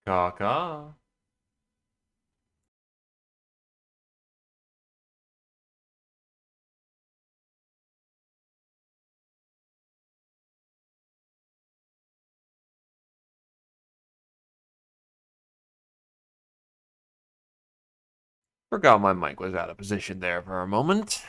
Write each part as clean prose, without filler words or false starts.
Caw. Forgot my mic was out of position there for a moment.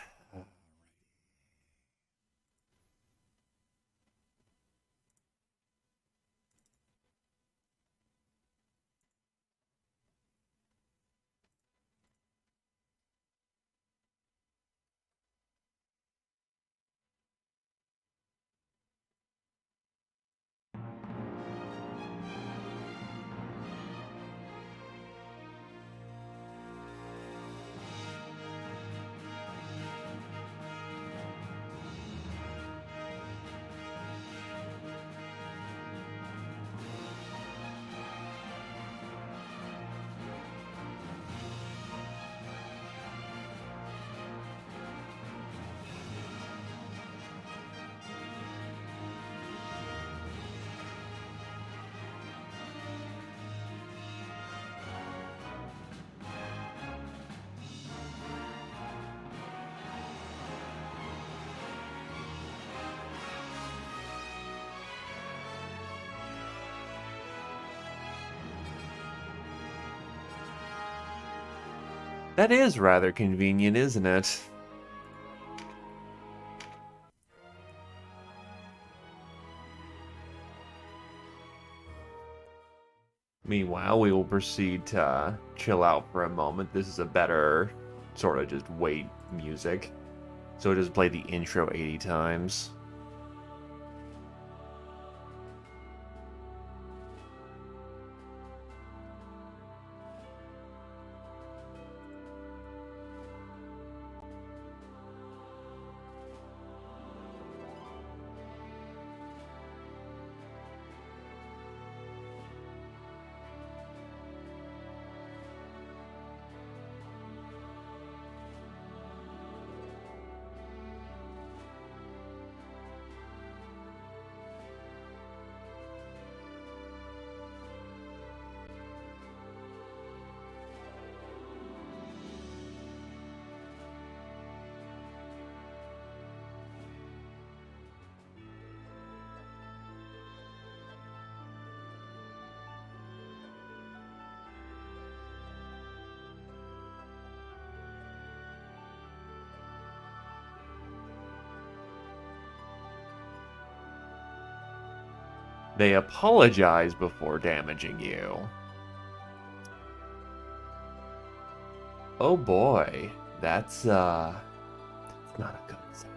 That is rather convenient, isn't it? Meanwhile, we will proceed to chill out for a moment. This is a better sort of just wait music. So just play the intro 80 times. They apologize before damaging you. Oh boy, that's not a good sign.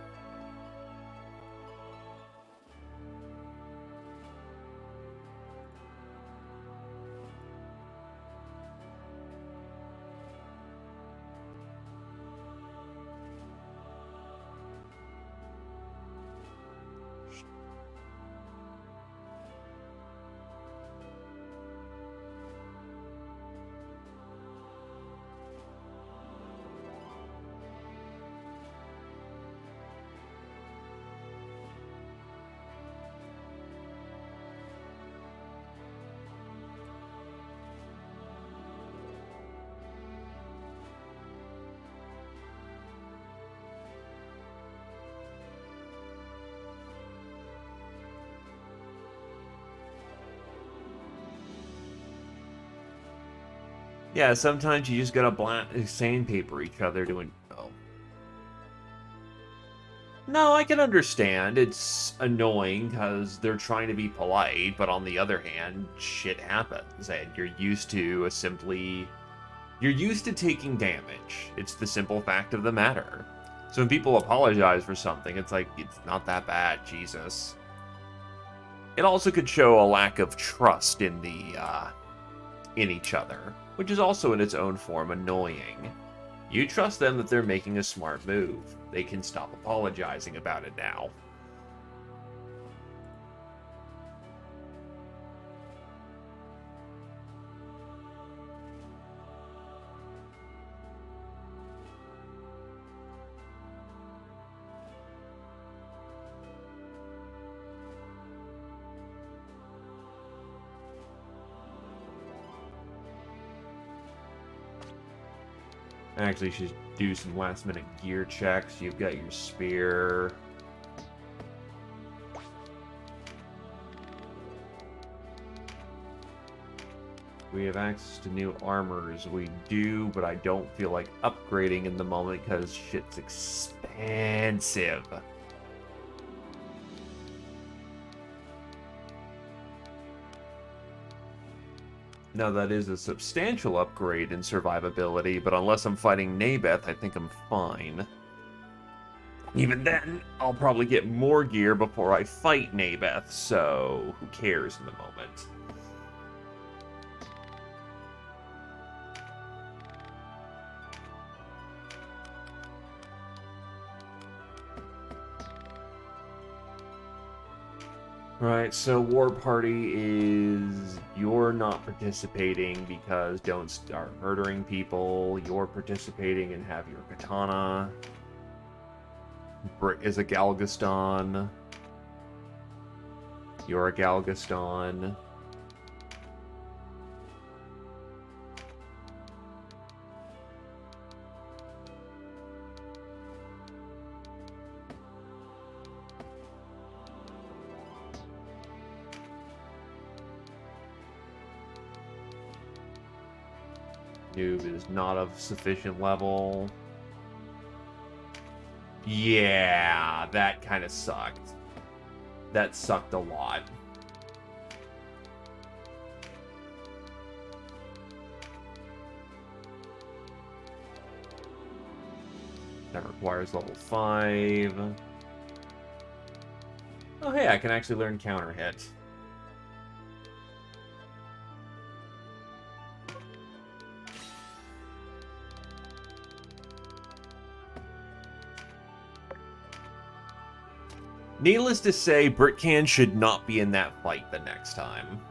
Yeah, sometimes you just gotta sandpaper each other doing. Oh. No, I can understand. It's annoying because they're trying to be polite, but on the other hand, shit happens, and you're used to taking damage. It's the simple fact of the matter. So when people apologize for something, it's like it's not that bad, Jesus. It also could show a lack of trust in each other, which is also in its own form annoying. You trust them that they're making a smart move. They can stop apologizing about it now. Actually, should do some last-minute gear checks. You've got your spear. We have access to new armors. We do, but I don't feel like upgrading in the moment because shit's expensive. Now, that is a substantial upgrade in survivability, but unless I'm fighting Nabeth, I think I'm fine. Even then, I'll probably get more gear before I fight Nabeth, so who cares in the moment? Right, so War Party is you're not participating because don't start murdering people. You're participating and have your katana. Brick is a Galgaston. You're a Galgaston. Noob is not of sufficient level. Yeah, that kind of sucked. That sucked a lot. That requires level 5. Oh hey, I can actually learn counter hit. Needless to say, Britcan should not be in that fight the next time.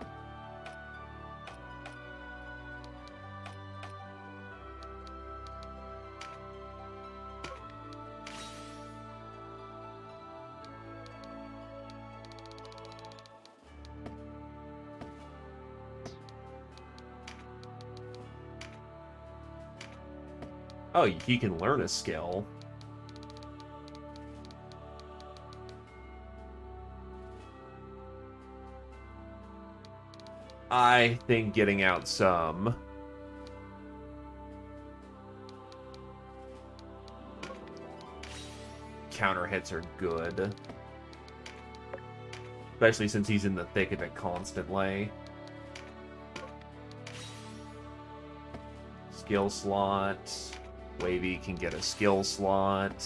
Oh, he can learn a skill. I think getting out some counter hits are good. Especially since he's in the thick of it constantly. Skill slot. Wavy can get a skill slot.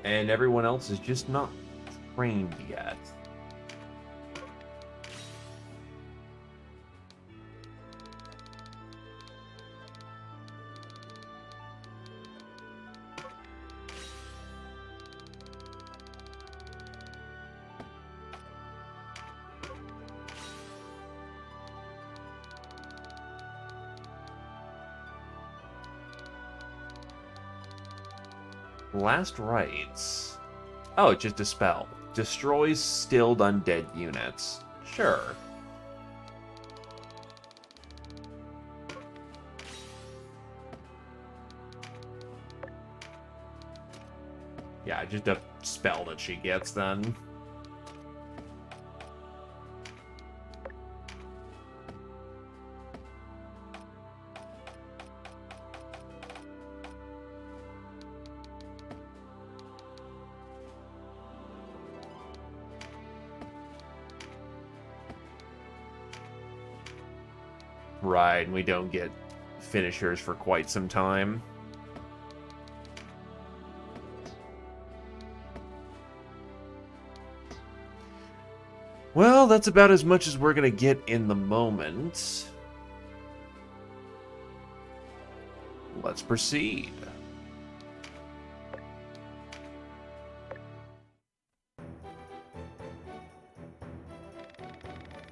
And everyone else is just not trained yet. Last rites. Oh, just dispel. Destroys stilled undead units. Sure. Yeah, just a spell that she gets then. Right, and we don't get finishers for quite some time. Well, that's about as much as we're gonna get in the moment. Let's proceed.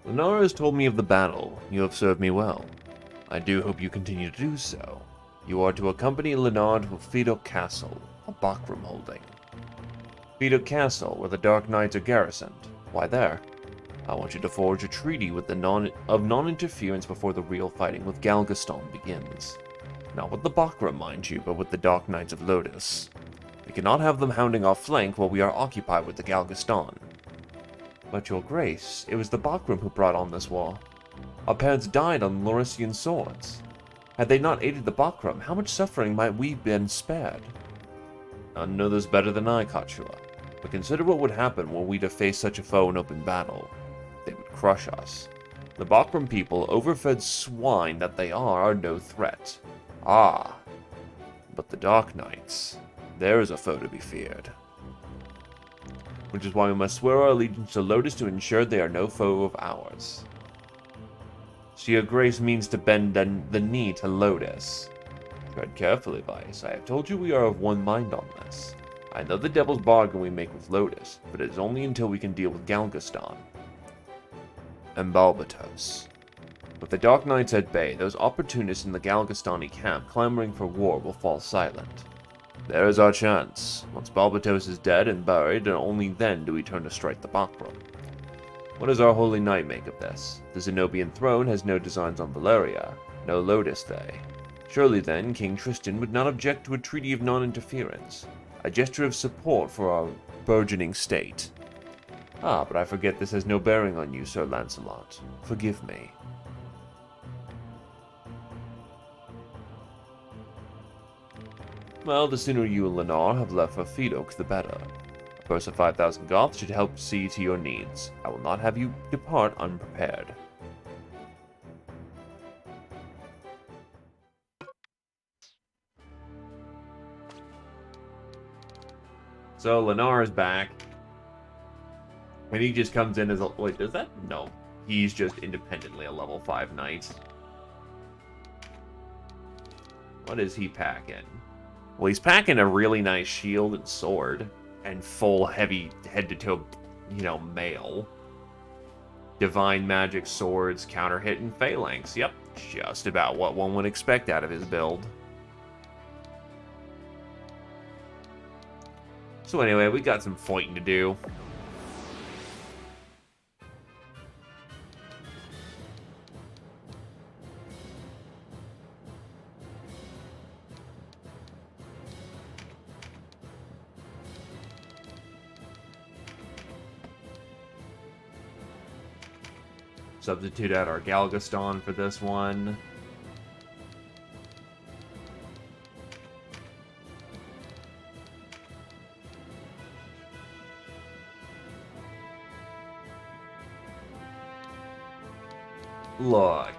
Lenara has told me of the battle. You have served me well. I do hope you continue to do so. You are to accompany Lenard to Fido Castle, a Bakram holding. Fido Castle, where the Dark Knights are garrisoned. Why there? I want you to forge a treaty with non-interference before the real fighting with Galgaston begins. Not with the Bakra, mind you, but with the Dark Knights of Lotus. We cannot have them hounding our flank while we are occupied with the Galgaston. But your grace, it was the Bakram who brought on this war. Our parents died on Laurisian swords. Had they not aided the Bakram, how much suffering might we have been spared? None know this better than I, Kachua. But consider what would happen were we to face such a foe in open battle. They would crush us. The Bakram people, overfed swine that they are no threat. Ah, but the Dark Knights, there is a foe to be feared. Which is why we must swear our allegiance to Lotus to ensure they are no foe of ours. So your grace means to bend the knee to Lotus. Tread carefully, Vice. I have told you we are of one mind on this. I know the devil's bargain we make with Lotus, but it is only until we can deal with Galgaston and Balbatos. With the Dark Knights at bay, those opportunists in the Galgastani camp clamoring for war will fall silent. There is our chance. Once Balbatos is dead and buried, and only then do we turn to strike the Bakram. What does our Holy Knight make of this? The Zenobian throne has no designs on Valeria, no Lotus they. Surely then, King Tristan would not object to a treaty of non-interference, a gesture of support for our burgeoning state. Ah, but I forget this has no bearing on you, Sir Lancelot. Forgive me. Well, the sooner you and Lennar have left for Fedoc, the better. A purse of 5,000 Goths should help see to your needs. I will not have you depart unprepared. So, Lennar is back. And he just comes in as a... Wait, does that? No. He's just independently a level 5 knight. What is he packing? Well, he's packing a really nice shield and sword. And full, heavy, head-to-toe, mail. Divine magic swords, counter-hit, and phalanx. Yep, just about what one would expect out of his build. So anyway, we got some fighting to do. Substitute out our Galgaston for this one. Look.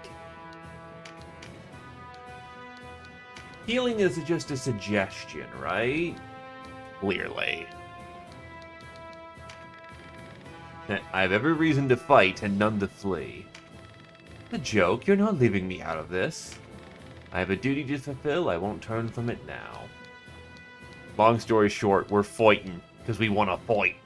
Healing is just a suggestion, right? Clearly. I have every reason to fight and none to flee. A joke, you're not leaving me out of this. I have a duty to fulfill, I won't turn from it now. Long story short, we're fighting, because we want to fight.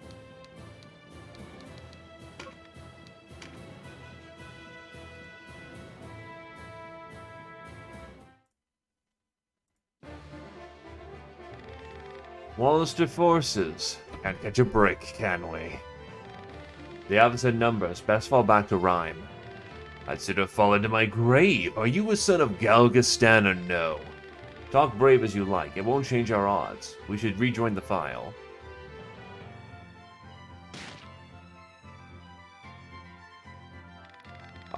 Wallace forces. Can't catch a break, can we? The opposite numbers, best fall back to rhyme. I'd sooner fall into my grave. Are you a son of Galgastan or no? Talk brave as you like, it won't change our odds. We should rejoin the file.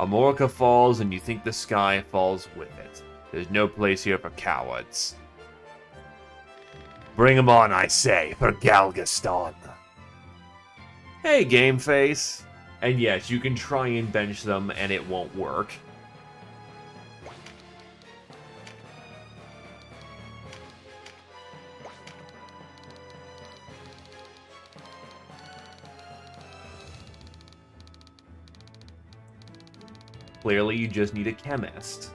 Amorca falls and you think the sky falls with it. There's no place here for cowards. Bring 'em on, I say, for Galgaston. Hey, game face. And yes, you can try and bench them and it won't work. Clearly, you just need a chemist.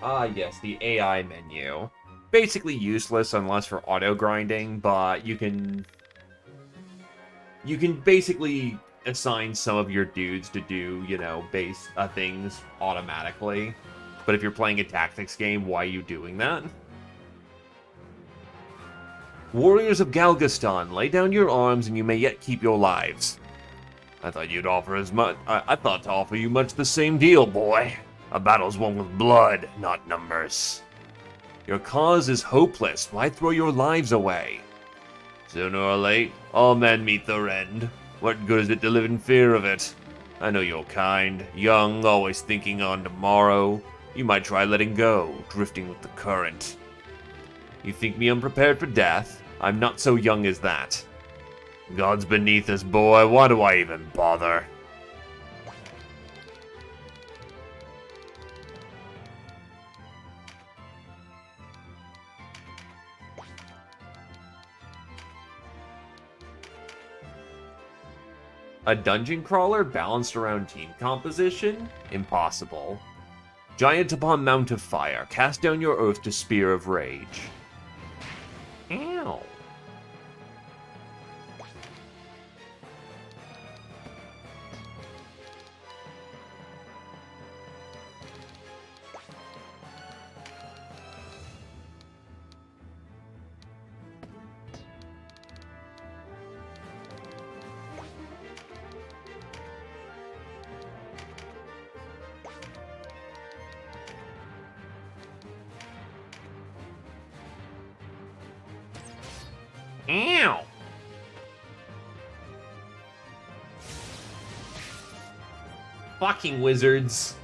Ah, yes, the AI menu. Basically useless unless for auto-grinding, but you can basically assign some of your dudes to do, you know, base things automatically. But if you're playing a tactics game, why are you doing that? Warriors of Galgaston, lay down your arms and you may yet keep your lives. I thought you'd offer as much. I thought to offer you much the same deal, boy. A battle's won with blood, not numbers. Your cause is hopeless. Why throw your lives away? Sooner or late, all men meet their end. What good is it to live in fear of it? I know you're kind, young, always thinking on tomorrow. You might try letting go, drifting with the current. You think me unprepared for death? I'm not so young as that. God's beneath us, boy. Why do I even bother? A dungeon crawler balanced around team composition? Impossible. Giant upon Mount of Fire, cast down your oath to Spear of Rage. Ow. Ow! Fucking wizards.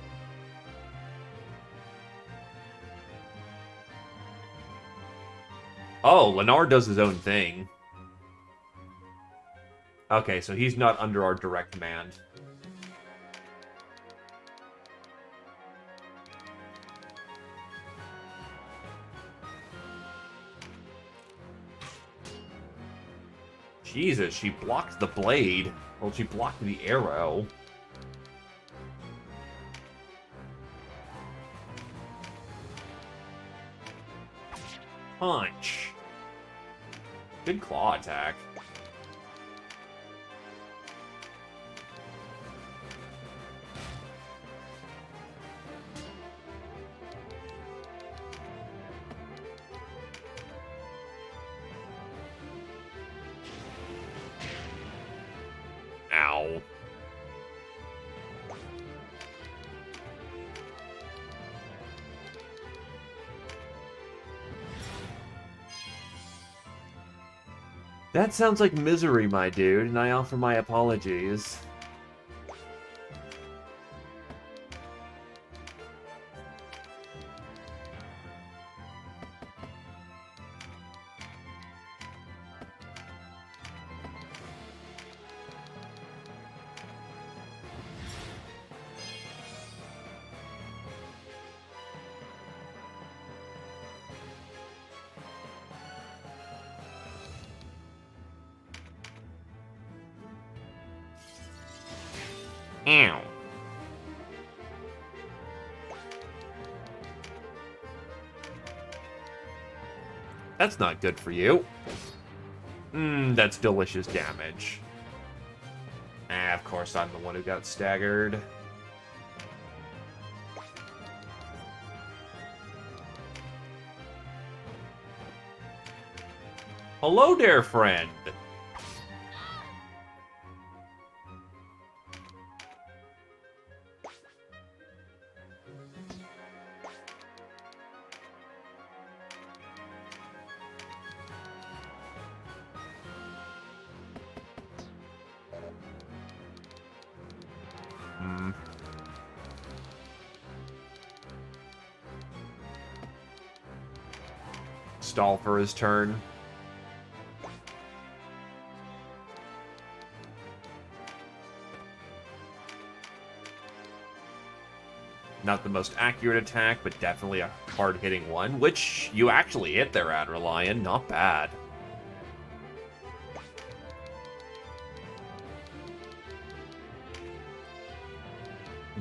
Oh, Lennar does his own thing. Okay, so he's not under our direct command. Jesus, she blocked the blade. Well, she blocked the arrow. Punch. Good claw attack. Ow. That sounds like misery, my dude, and I offer my apologies. Ow. That's not good for you. That's delicious damage. Ah, of course I'm the one who got staggered. Hello there, friend. Stall for his turn. Not the most accurate attack, but definitely a hard-hitting one, which you actually hit there, Adrelion. Not bad.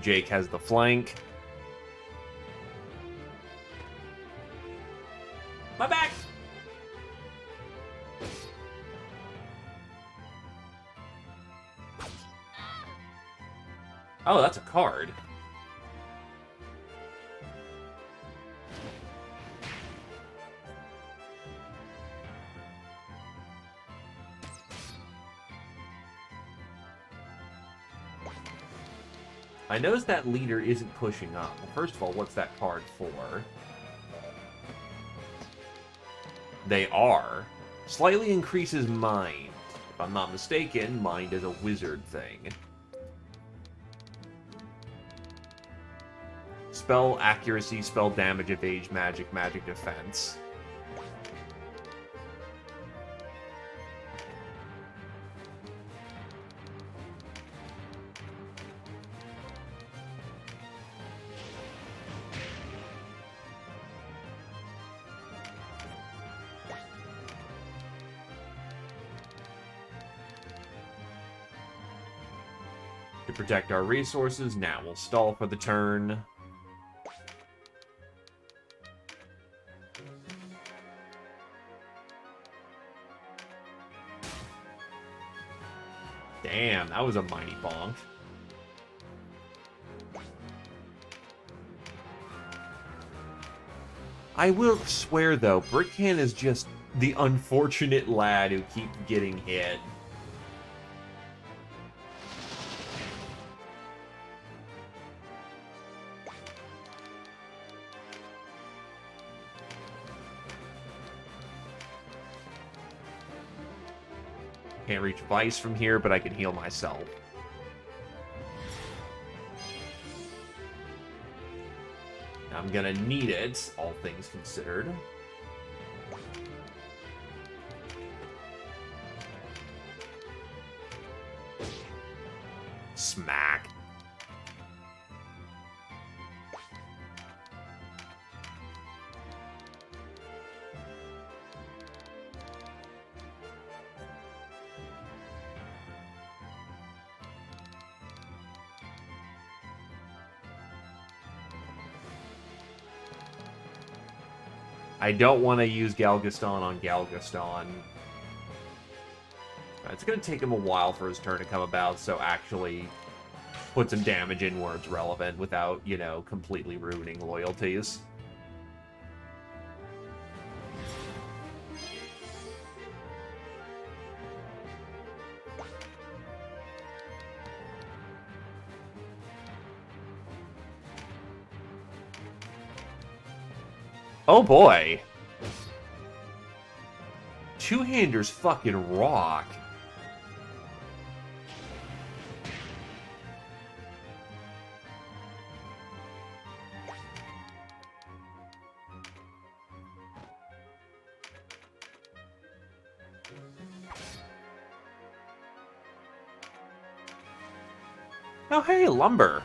Jake has the flank. Oh, that's a card. I noticed that leader isn't pushing up. Well, first of all, what's that card for? They are. Slightly increases mind. If I'm not mistaken, mind is a wizard thing. Spell accuracy, spell damage, evade, magic, magic defense. To protect our resources, now we'll stall for the turn. Damn, that was a mighty bonk. I will swear, though, Brickhand is just the unfortunate lad who keeps getting hit. Can't reach Vice from here, but I can heal myself. I'm gonna need it, all things considered. Smack. I don't want to use Galgaston on Galgaston. It's going to take him a while for his turn to come about, so actually put some damage in where it's relevant without, you know, completely ruining loyalties. Oh boy. Two-handers fucking rock. Oh hey, lumber.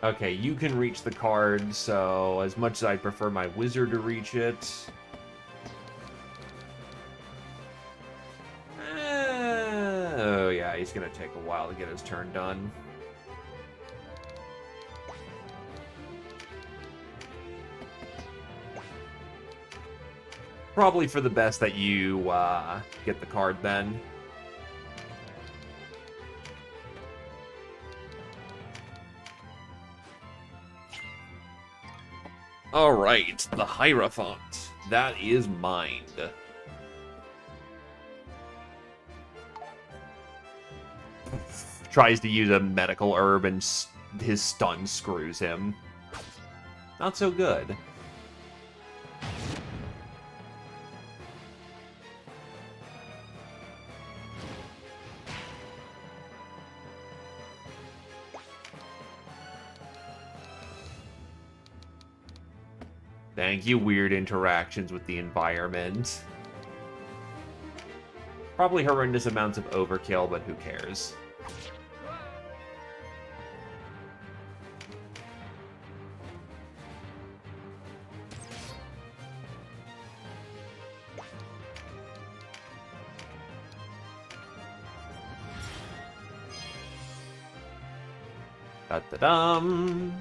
Okay, you can reach the card, so as much as I'd prefer my wizard to reach it... oh yeah, he's gonna take a while to get his turn done. Probably for the best that you get the card then. Alright, the Hierophant. That is mind. Tries to use a medical herb and his stun screws him. Not so good. Thank you, weird interactions with the environment. Probably horrendous amounts of overkill, but who cares? Da-da-dum.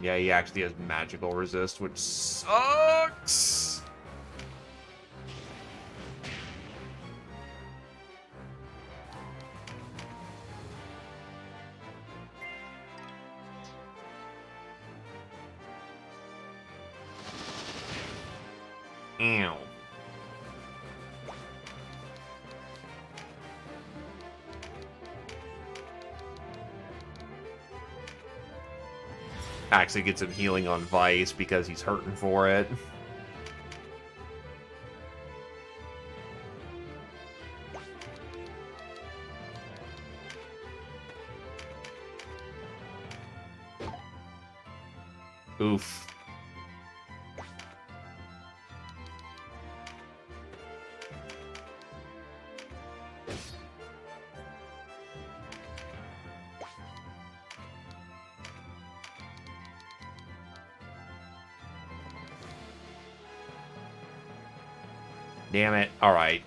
Yeah, he actually has magical resist, which sucks. Ow. Actually gets him healing on Vice because he's hurting for it. Oof. Damn it. Alright.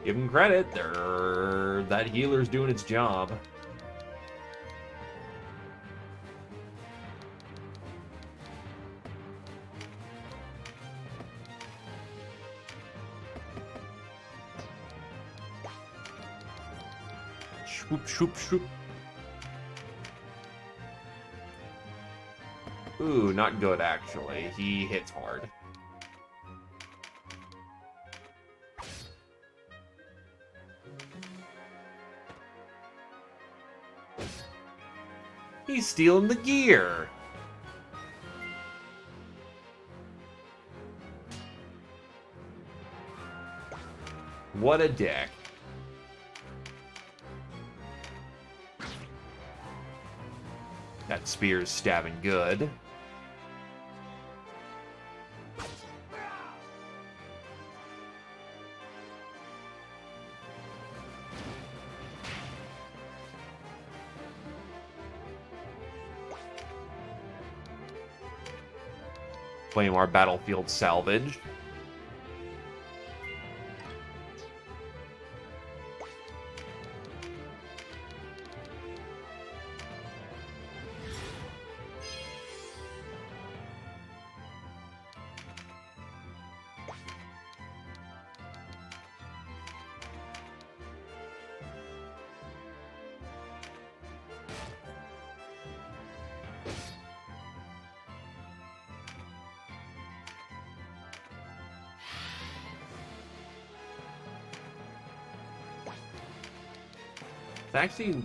Give him credit. That healer's doing its job. Swoop, swoop, swoop. Ooh, not good, actually. He hits hard. He's stealing the gear. What a dick. That spear's stabbing good. Claim our battlefield salvage. It's actually...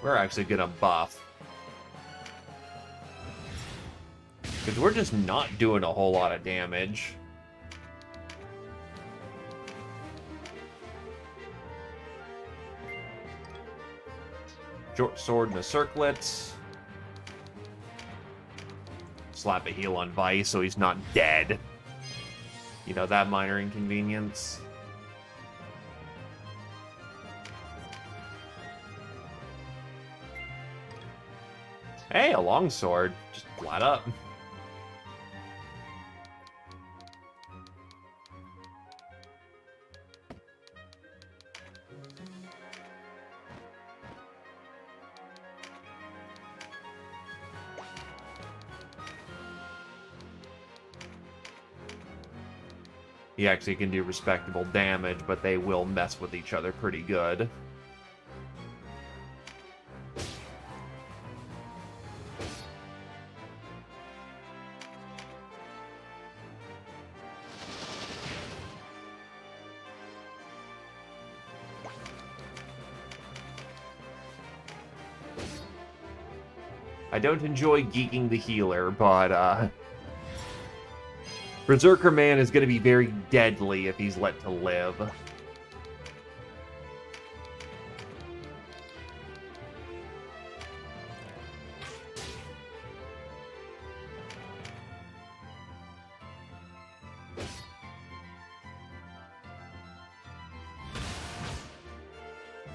We're actually gonna buff. Because we're just not doing a whole lot of damage. Short sword and a circlet. Slap a heal on Vice so he's not dead. You know, that minor inconvenience. Hey, a longsword. Just flat up. He actually can do respectable damage, but they will mess with each other pretty good. I don't enjoy geeking the healer, but, Berserker Man is going to be very deadly if he's let to live.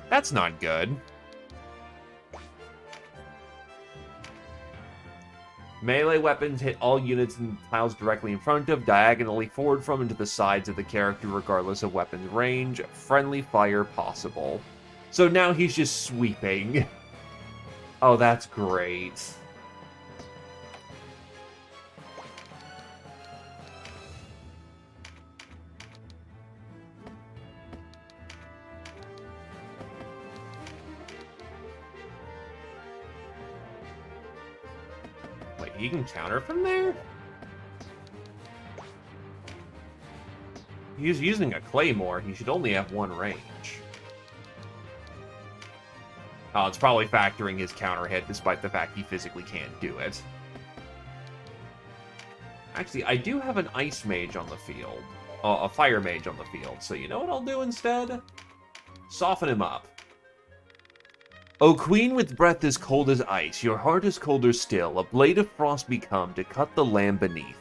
That's not good. Melee weapons hit all units and tiles directly in front of, diagonally forward from, and to the sides of the character regardless of weapon's range. Friendly fire possible. So now he's just sweeping. Oh, that's great. Wait, he can counter from there? He's using a claymore. He should only have one range. Oh, it's probably factoring his counter hit, despite the fact he physically can't do it. Actually, I do have an ice mage on the field. A fire mage on the field. So you know what I'll do instead? Soften him up. O queen with breath as cold as ice, your heart is colder still, a blade of frost become to cut the land beneath.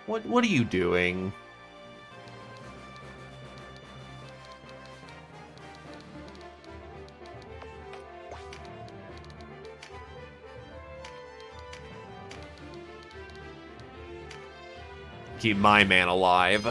What are you doing? Keep my man alive.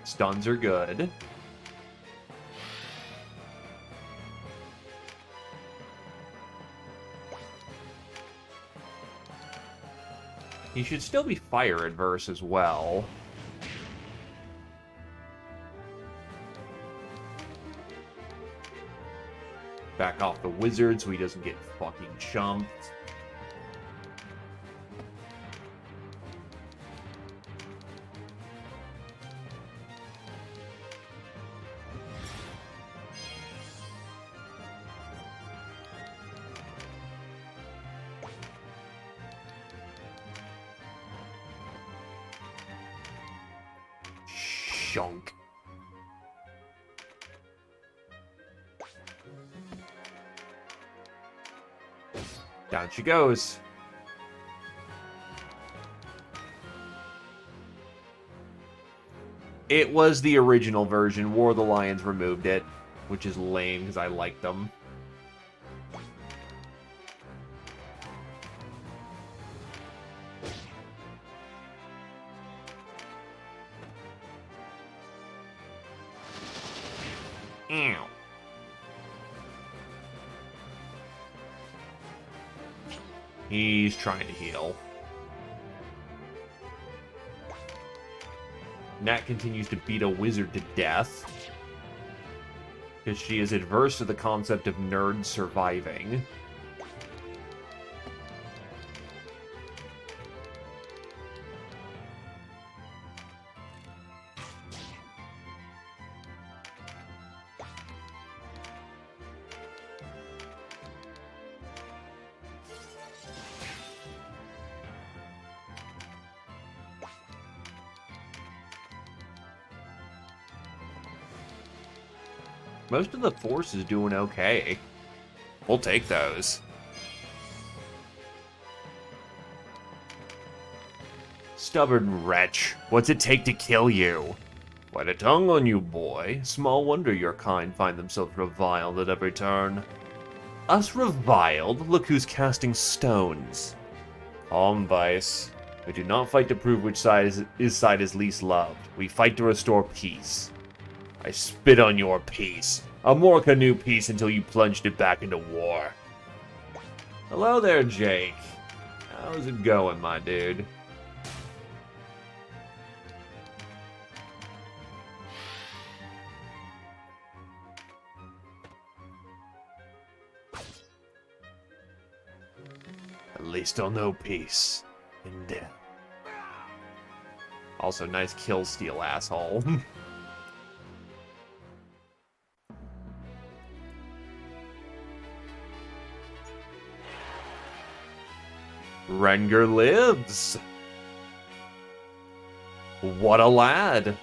Stuns are good. He should still be fire adverse as well. Back off the wizard so he doesn't get fucking chumped. Shunk. Down she goes. It was the original version. War of the Lions removed it, which is lame because I liked them. Ew. He's trying to heal. Nat continues to beat a wizard to death. Because she is adverse to the concept of nerds surviving. Most of the force is doing okay. We'll take those. Stubborn wretch, what's it take to kill you? Quite a tongue on you, boy. Small wonder your kind find themselves reviled at every turn. Us reviled? Look who's casting stones. Calm, Vice. We do not fight to prove which side is least loved. We fight to restore peace. I spit on your peace. Amorca knew peace until you plunged it back into war. Hello there, Jake. How's it going, my dude? At least I'll know peace in death. Also, nice kill steal, asshole. Rengar lives! What a lad!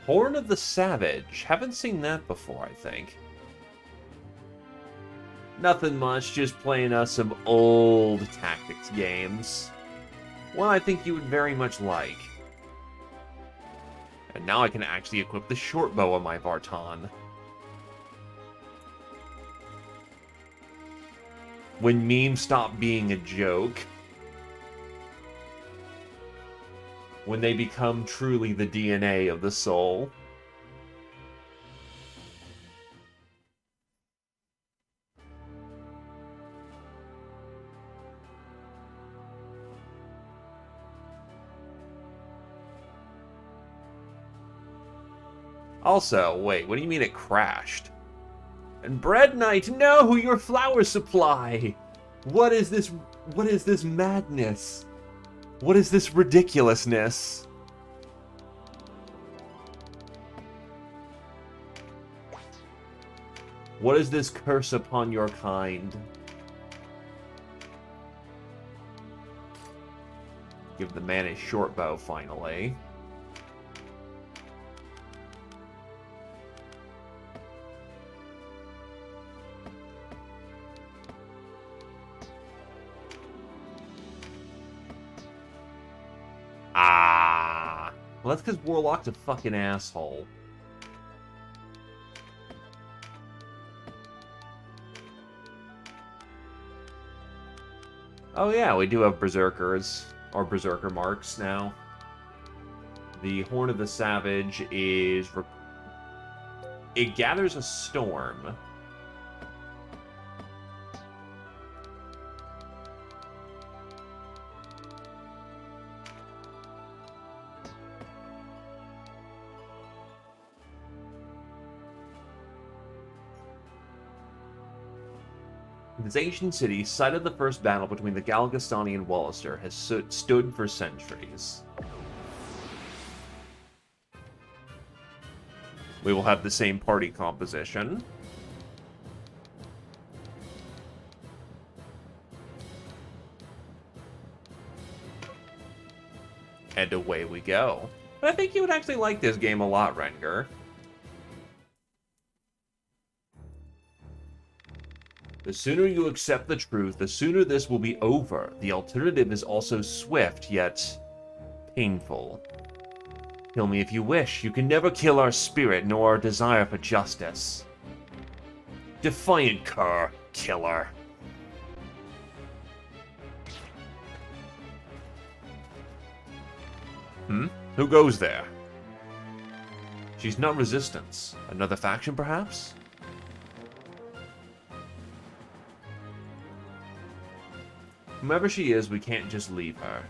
Horn of the Savage. Haven't seen that before, I think. Nothing much, just playing us some old tactics games. One I think you would very much like. And now I can actually equip the short bow on my Vartan. When memes stop being a joke. When they become truly the DNA of the soul. Also, wait, what do you mean it crashed? And Bread Knight, no, your flower supply! What is this madness? What is this ridiculousness? What is this curse upon your kind? Give the man a short bow, finally. Well, that's because Warlock's a fucking asshole. Oh yeah, we do have Berserkers, or Berserker marks now. The Horn of the Savage is... It gathers a storm. This ancient city, site of the first battle between the Galgastani and Wallister, has stood for centuries. We will have the same party composition. And away we go. But I think you would actually like this game a lot, Rengar. The sooner you accept the truth, the sooner this will be over. The alternative is also swift, yet painful. Kill me if you wish. You can never kill our spirit, nor our desire for justice. Defiant cur, killer. Who goes there? She's not resistance. Another faction, perhaps? Whomever she is, we can't just leave her.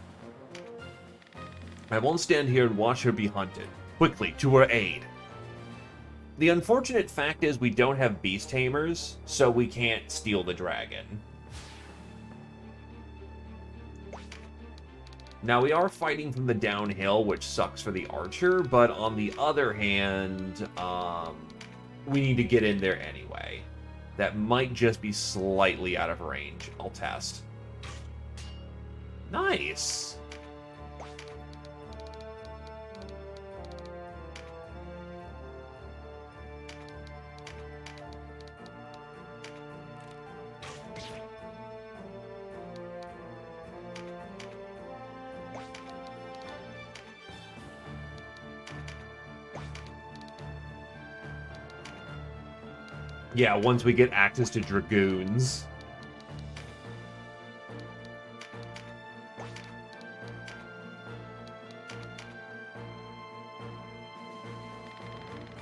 I won't stand here and watch her be hunted. Quickly, to her aid. The unfortunate fact is we don't have beast tamers, so we can't steal the dragon. Now, we are fighting from the downhill, which sucks for the archer, but on the other hand, we need to get in there anyway. That might just be slightly out of range. I'll test. Nice! Yeah, once we get access to Dragoons.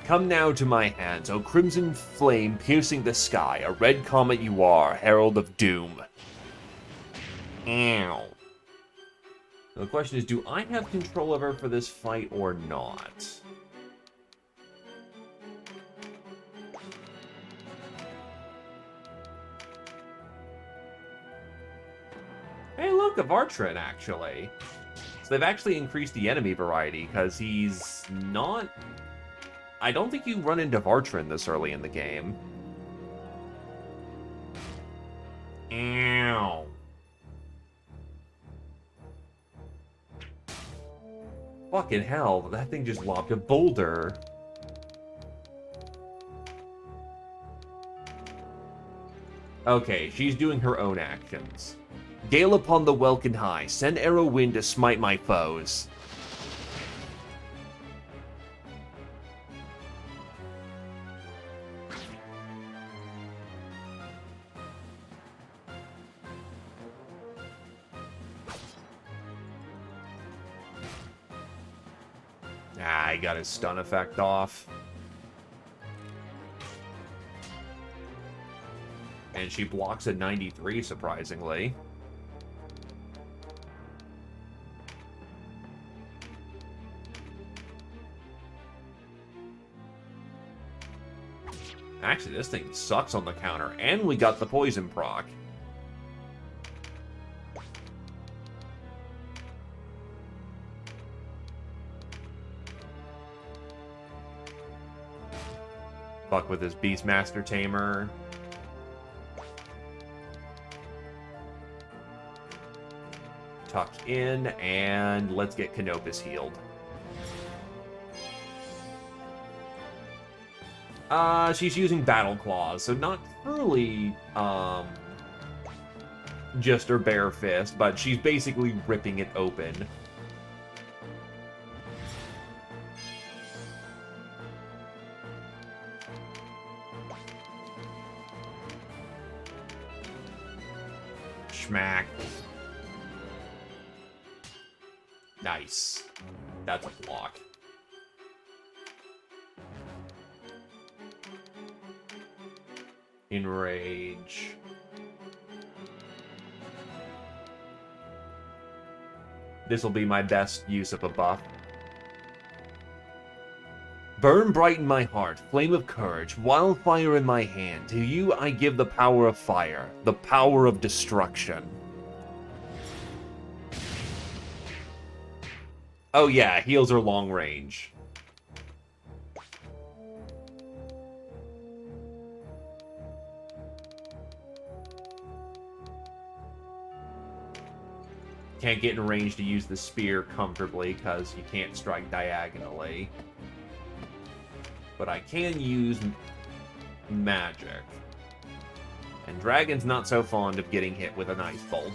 Come now to my hands, O crimson flame piercing the sky, a red comet you are, herald of doom. Ow. The question is, do I have control of her for this fight or not? Hey, look, a Vartran, actually. So they've actually increased the enemy variety, because he's not... I don't think you run into Vartran this early in the game. Ow. Fucking hell, that thing just lobbed a boulder. Okay, she's doing her own actions. Gale upon the welkin high, send arrow wind to smite my foes. Ah, I got his stun effect off. And she blocks a 93, surprisingly. Actually, this thing sucks on the counter, and we got the poison proc. Fuck with his Beastmaster Tamer. Tuck in, and let's get Canopus healed. She's using Battle Claws, so not truly, just her bare fist, but she's basically ripping it open. Schmack. Nice. That's a block. Enrage. This will be my best use of a buff. Burn bright in my heart, flame of courage, wildfire in my hand. To you I give the power of fire, the power of destruction. Oh yeah, heals are long range. Can't get in range to use the spear comfortably because you can't strike diagonally. But I can use magic. And Dragon's not so fond of getting hit with an ice bolt.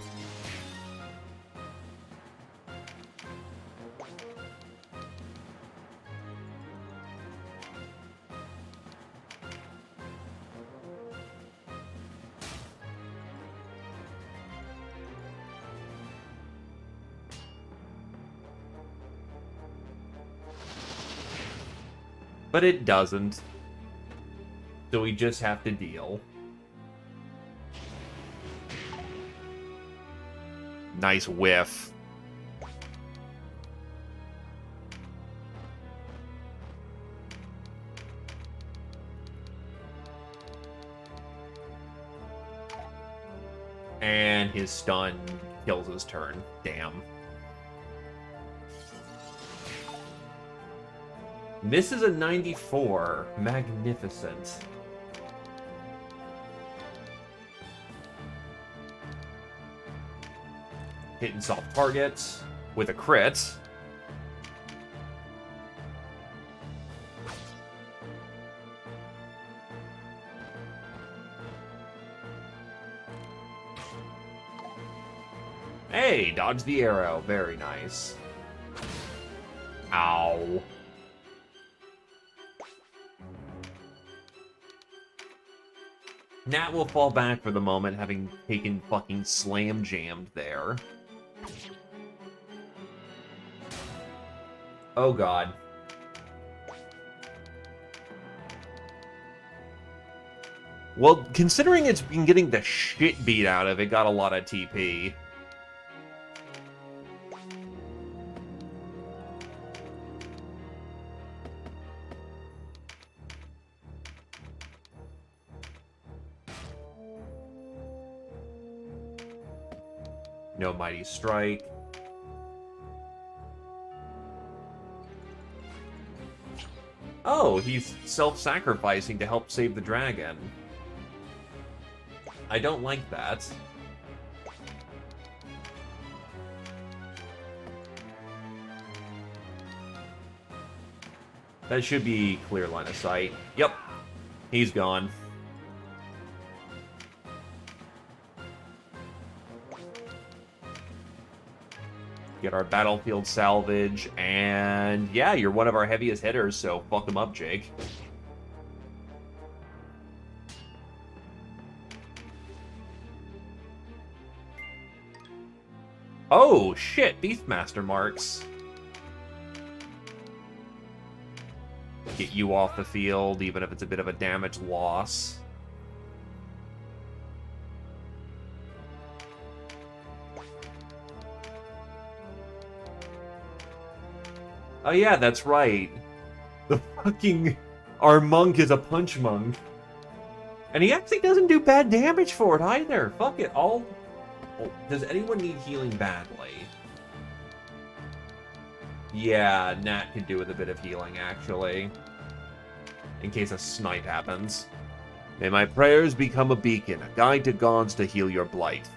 But it doesn't. So we just have to deal. Nice whiff. And his stun kills his turn. Damn. This is a 94. Magnificent. Hitting soft targets with a crit. Hey, dodge the arrow. Very nice. Ow. Nat will fall back for the moment, having taken fucking slam jammed there. Oh god. Well, considering it's been getting the shit beat out of it, got a lot of TP. No Mighty Strike. Oh, he's self-sacrificing to help save the dragon. I don't like that. That should be clear line of sight. Yep, he's gone. Get our battlefield salvage, and yeah, you're one of our heaviest hitters, so fuck him up, Jake. Oh, shit, Beastmaster marks. Get you off the field, even if it's a bit of a damage loss. Oh yeah, that's right. The fucking... Our monk is a punch monk. And he actually doesn't do bad damage for it either. Fuck it, all... Oh, does anyone need healing badly? Yeah, Nat could do with a bit of healing, actually. In case a snipe happens. May my prayers become a beacon, a guide to gods to heal your blight.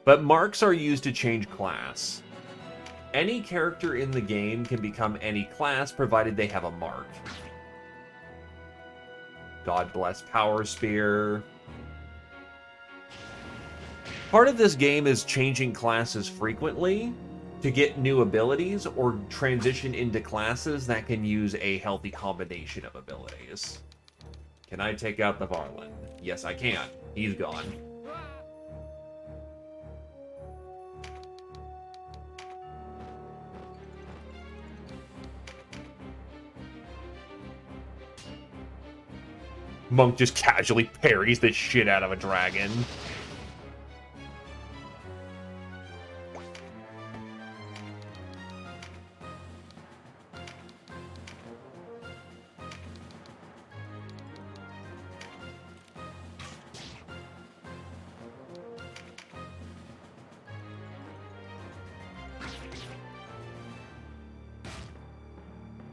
But marks are used to change class. Any character in the game can become any class, provided they have a mark. God bless Power Spear. Part of this game is changing classes frequently to get new abilities or transition into classes that can use a healthy combination of abilities. Can I take out the Varlin? Yes, I can. He's gone. Monk just casually parries the shit out of a dragon.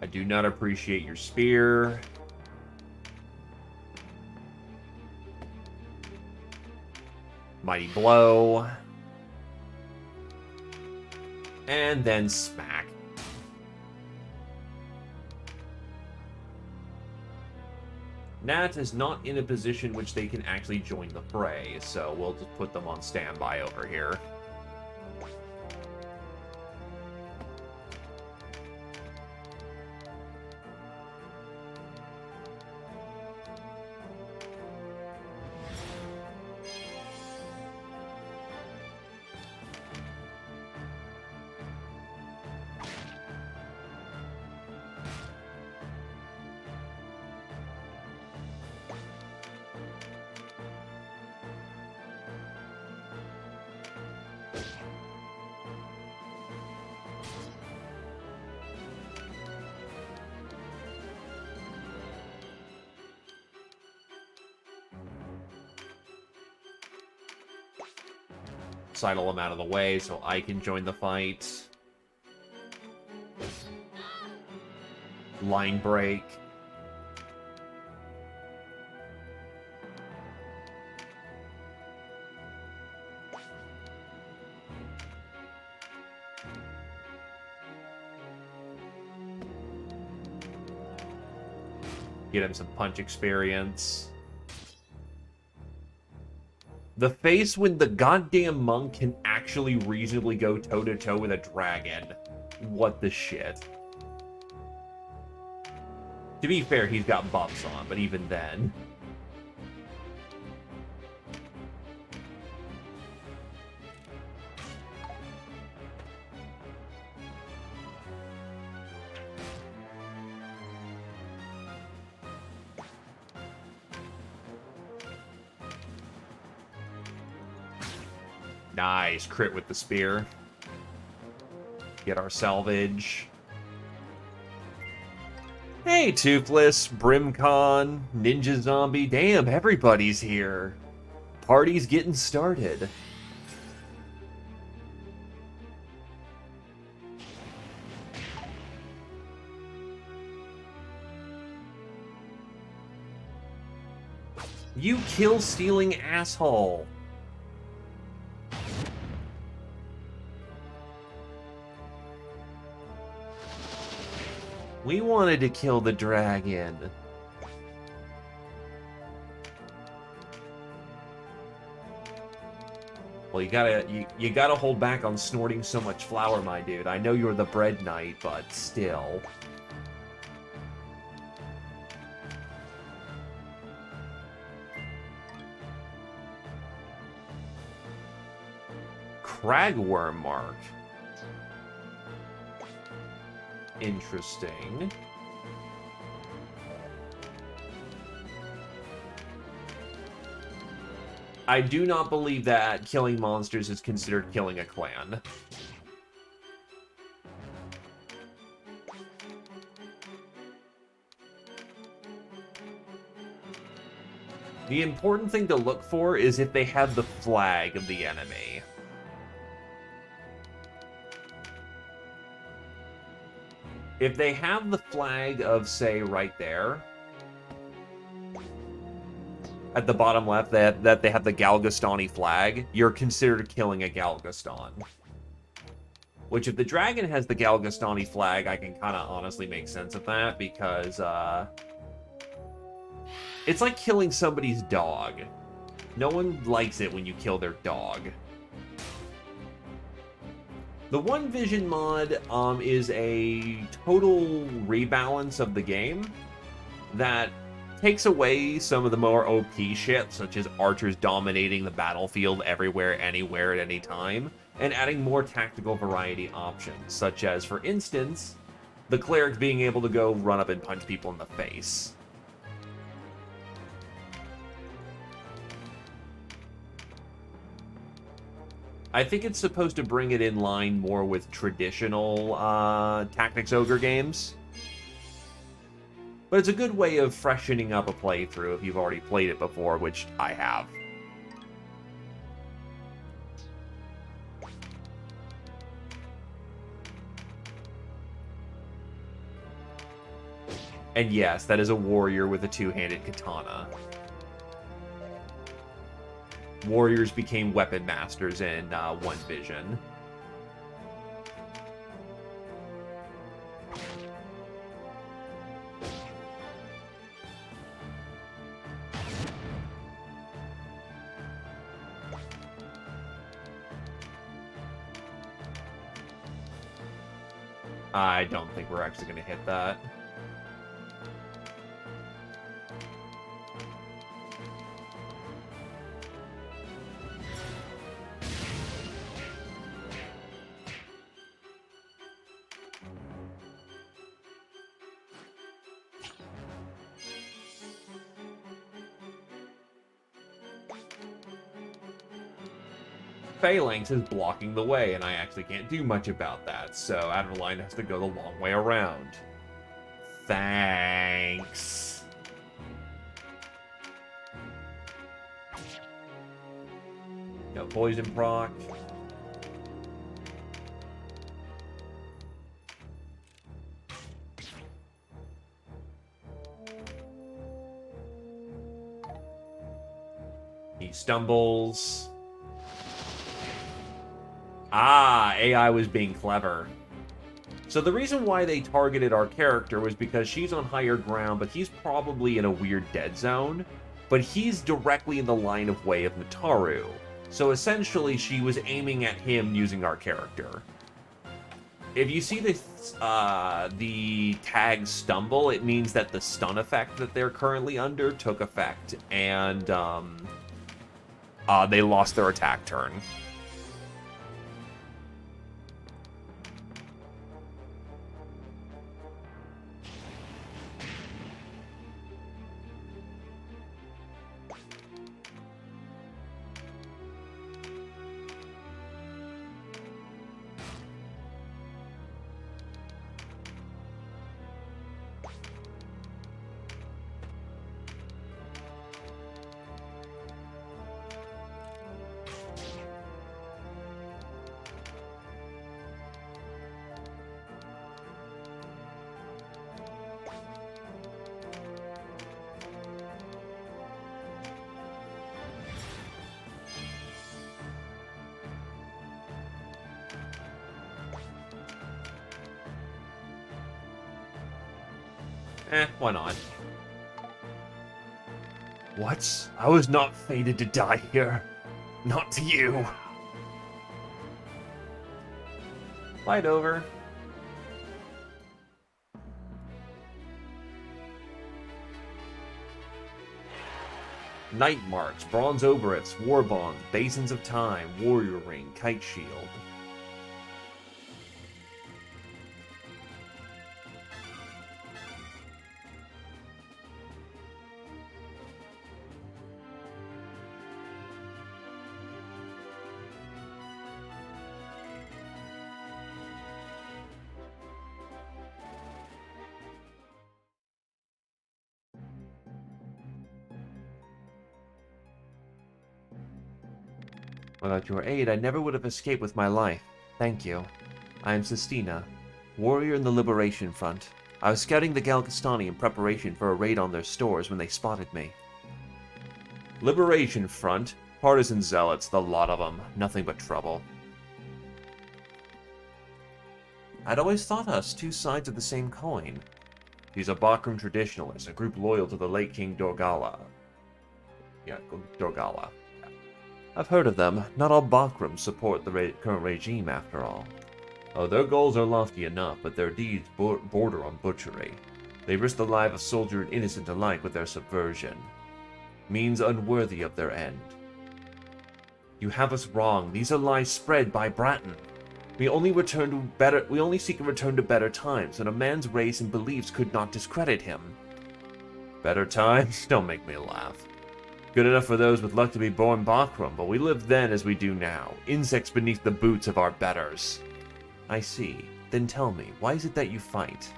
I do not appreciate your spear. Mighty Blow. And then smack. Nat is not in a position which they can actually join the fray, so we'll just put them on standby over here. Sidle him out of the way so I can join the fight. Line break. Get him some punch experience. The face when the goddamn monk can actually reasonably go toe-to-toe with a dragon. What the shit? To be fair, he's got buffs on, but even then... Nice. Crit with the spear. Get our salvage. Hey, Toothless, Brimcon, Ninja Zombie. Damn, everybody's here. Party's getting started. You kill-stealing asshole. We wanted to kill the dragon. Well, you gotta hold back on snorting so much flour, my dude. I know you're the bread knight, but still. Cragworm mark. Interesting. I do not believe that killing monsters is considered killing a clan. The important thing to look for is if they have the flag of the enemy. If they have the flag of, say, right there, at the bottom left, that they have the Galgastani flag, you're considered killing a Galgaston. Which, if the dragon has the Galgastani flag, I can kind of honestly make sense of that, because, it's like killing somebody's dog. No one likes it when you kill their dog. The One Vision mod is a total rebalance of the game that takes away some of the more OP shit, such as archers dominating the battlefield everywhere, anywhere, at any time, and adding more tactical variety options, such as, for instance, the cleric being able to go run up and punch people in the face. I think it's supposed to bring it in line more with traditional Tactics Ogre games. But it's a good way of freshening up a playthrough if you've already played it before, which I have. And yes, that is a warrior with a two-handed katana. Warriors became weapon masters in One Vision. I don't think we're actually going to hit that. Phalanx is blocking the way, and I actually can't do much about that, so Adrenaline has to go the long way around. Thanks. No poison proc. He stumbles. Ah, AI was being clever. So the reason why they targeted our character was because she's on higher ground, but he's probably in a weird dead zone. But he's directly in the line of way of Mataru. So essentially, she was aiming at him using our character. If you see the tag stumble, it means that the stun effect that they're currently under took effect, and they lost their attack turn. Why not? What? I was not fated to die here. Not to you. Fight over. Night Marks, Bronze Oberiths, War Bonds, Basins of Time, Warrior Ring, Kite Shield. Without your aid, I never would have escaped with my life. Thank you. I am Sistina, warrior in the Liberation Front. I was scouting the Galkastani in preparation for a raid on their stores when they spotted me. Liberation Front? Partisan zealots, the lot of them. Nothing but trouble. I'd always thought us two sides of the same coin. He's a Bakram traditionalist, a group loyal to the late King Dorgala. Yeah, Dorgala. I've heard of them. Not all Bakrams support the current regime, after all. Oh, their goals are lofty enough, but their deeds border on butchery. They risk the life of soldier and innocent alike with their subversion. Means unworthy of their end. You have us wrong. These are lies spread by Bratton. We only seek a return to better times, and a man's race and beliefs could not discredit him. Better times? Don't make me laugh. Good enough for those with luck to be born Bakram, but we lived then as we do now, insects beneath the boots of our betters. I see. Then tell me, why is it that you fight?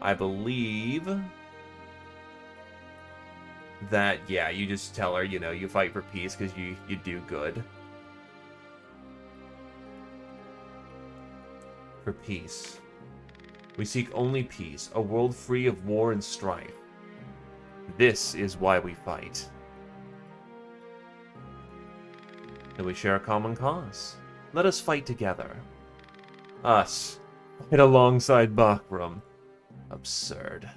I believe that, yeah, you just tell her, you fight for peace because you do good. For peace. We seek only peace, a world free of war and strife. This is why we fight. And we share a common cause. Let us fight together. Us. Fight alongside Bakram. Absurd.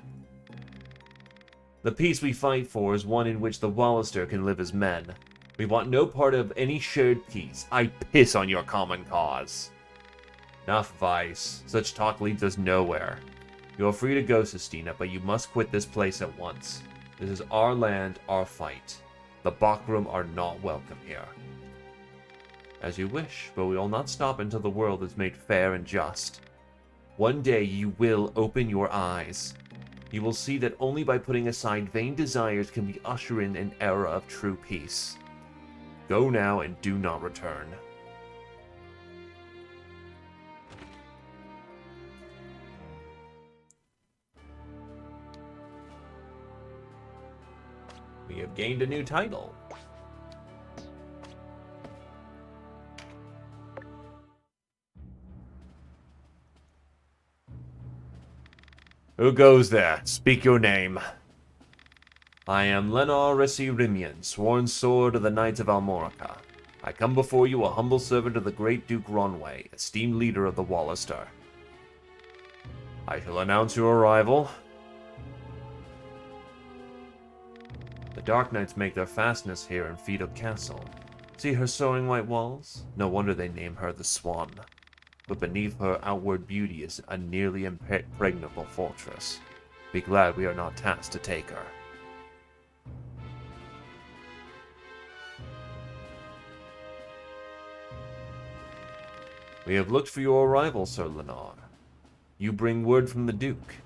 The peace we fight for is one in which the Wallister can live as men. We want no part of any shared peace. I piss on your common cause. Enough, Vice. Such talk leads us nowhere. You are free to go, Sistina, but you must quit this place at once. This is our land, our fight. The Bakram are not welcome here. As you wish, but we will not stop until the world is made fair and just. One day you will open your eyes. You will see that only by putting aside vain desires can we usher in an era of true peace. Go now and do not return. We have gained a new title. Who goes there? Speak your name. I am Lenor Resirimian, sworn sword of the Knights of Almorica. I come before you a humble servant of the great Duke Ronway, esteemed leader of the Wallister. I shall announce your arrival. The Dark Knights make their fastness here in Fido Castle. See her soaring white walls? No wonder they name her the Swan. But beneath her outward beauty is a nearly impregnable fortress. Be glad we are not tasked to take her. We have looked for your arrival, Sir Lenor. You bring word from the Duke.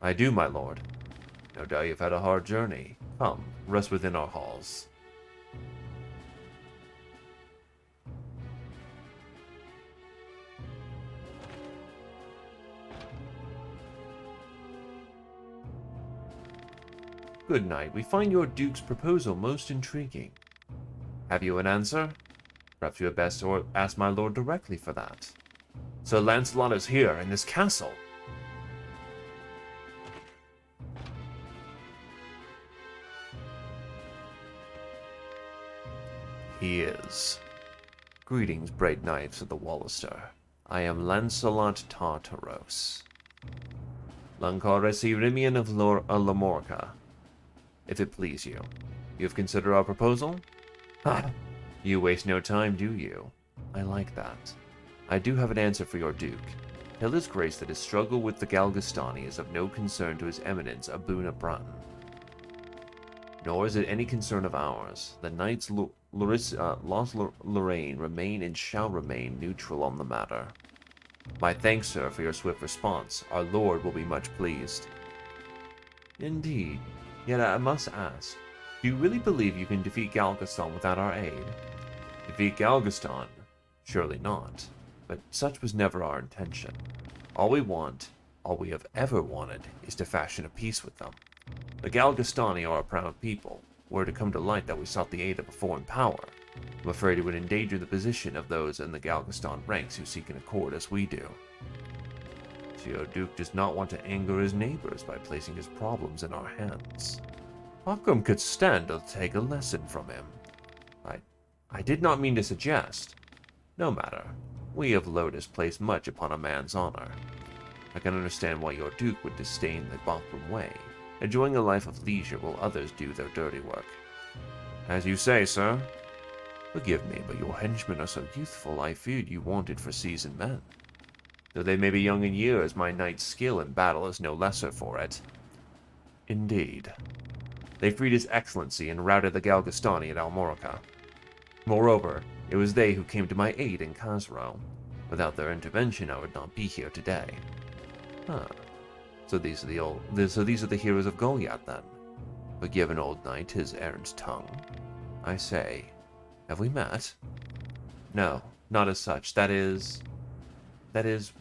I do, my lord. No doubt you've had a hard journey. Come, rest within our halls. Good night. We find your Duke's proposal most intriguing. Have you an answer? Perhaps you had best ask my lord directly for that. Sir Lancelot is here, in this castle. He is. Greetings, bright knights of the Wallister. I am Lancelot Tartaros, Lancaresirimian of Lamorca. If it please you, you have considered our proposal? Ha! You waste no time, do you? I like that. I do have an answer for your Duke. Tell his grace that his struggle with the Galgastani is of no concern to his eminence, Abuna Brun. Nor is it any concern of ours. The Knights Lorraine remain and shall remain neutral on the matter. My thanks, sir, for your swift response. Our lord will be much pleased. Indeed. Yet I must ask, do you really believe you can defeat Galgaston without our aid? Defeat Galgaston? Surely not. But such was never our intention. All we want, all we have ever wanted, is to fashion a peace with them. The Galgastani are a proud people. Were it to come to light that we sought the aid of a foreign power, I'm afraid it would endanger the position of those in the Galgaston ranks who seek an accord as we do. So your Duke does not want to anger his neighbors by placing his problems in our hands. Ockram could stand to take a lesson from him. I did not mean to suggest. No matter. We of Lotus place much upon a man's honor. I can understand why your Duke would disdain the Bokram way, enjoying a life of leisure while others do their dirty work. As you say, sir. Forgive me, but your henchmen are so youthful, I feared you wanted for seasoned men. Though they may be young in years, my knight's skill in battle is no lesser for it. Indeed. They freed His Excellency and routed the Galgastani at Almorica. Moreover, it was they who came to my aid in Khazro. Without their intervention, I would not be here today. Huh. So these are the heroes of Goliath, then. Forgive an old knight his errant tongue. I say, have we met? No, not as such. That is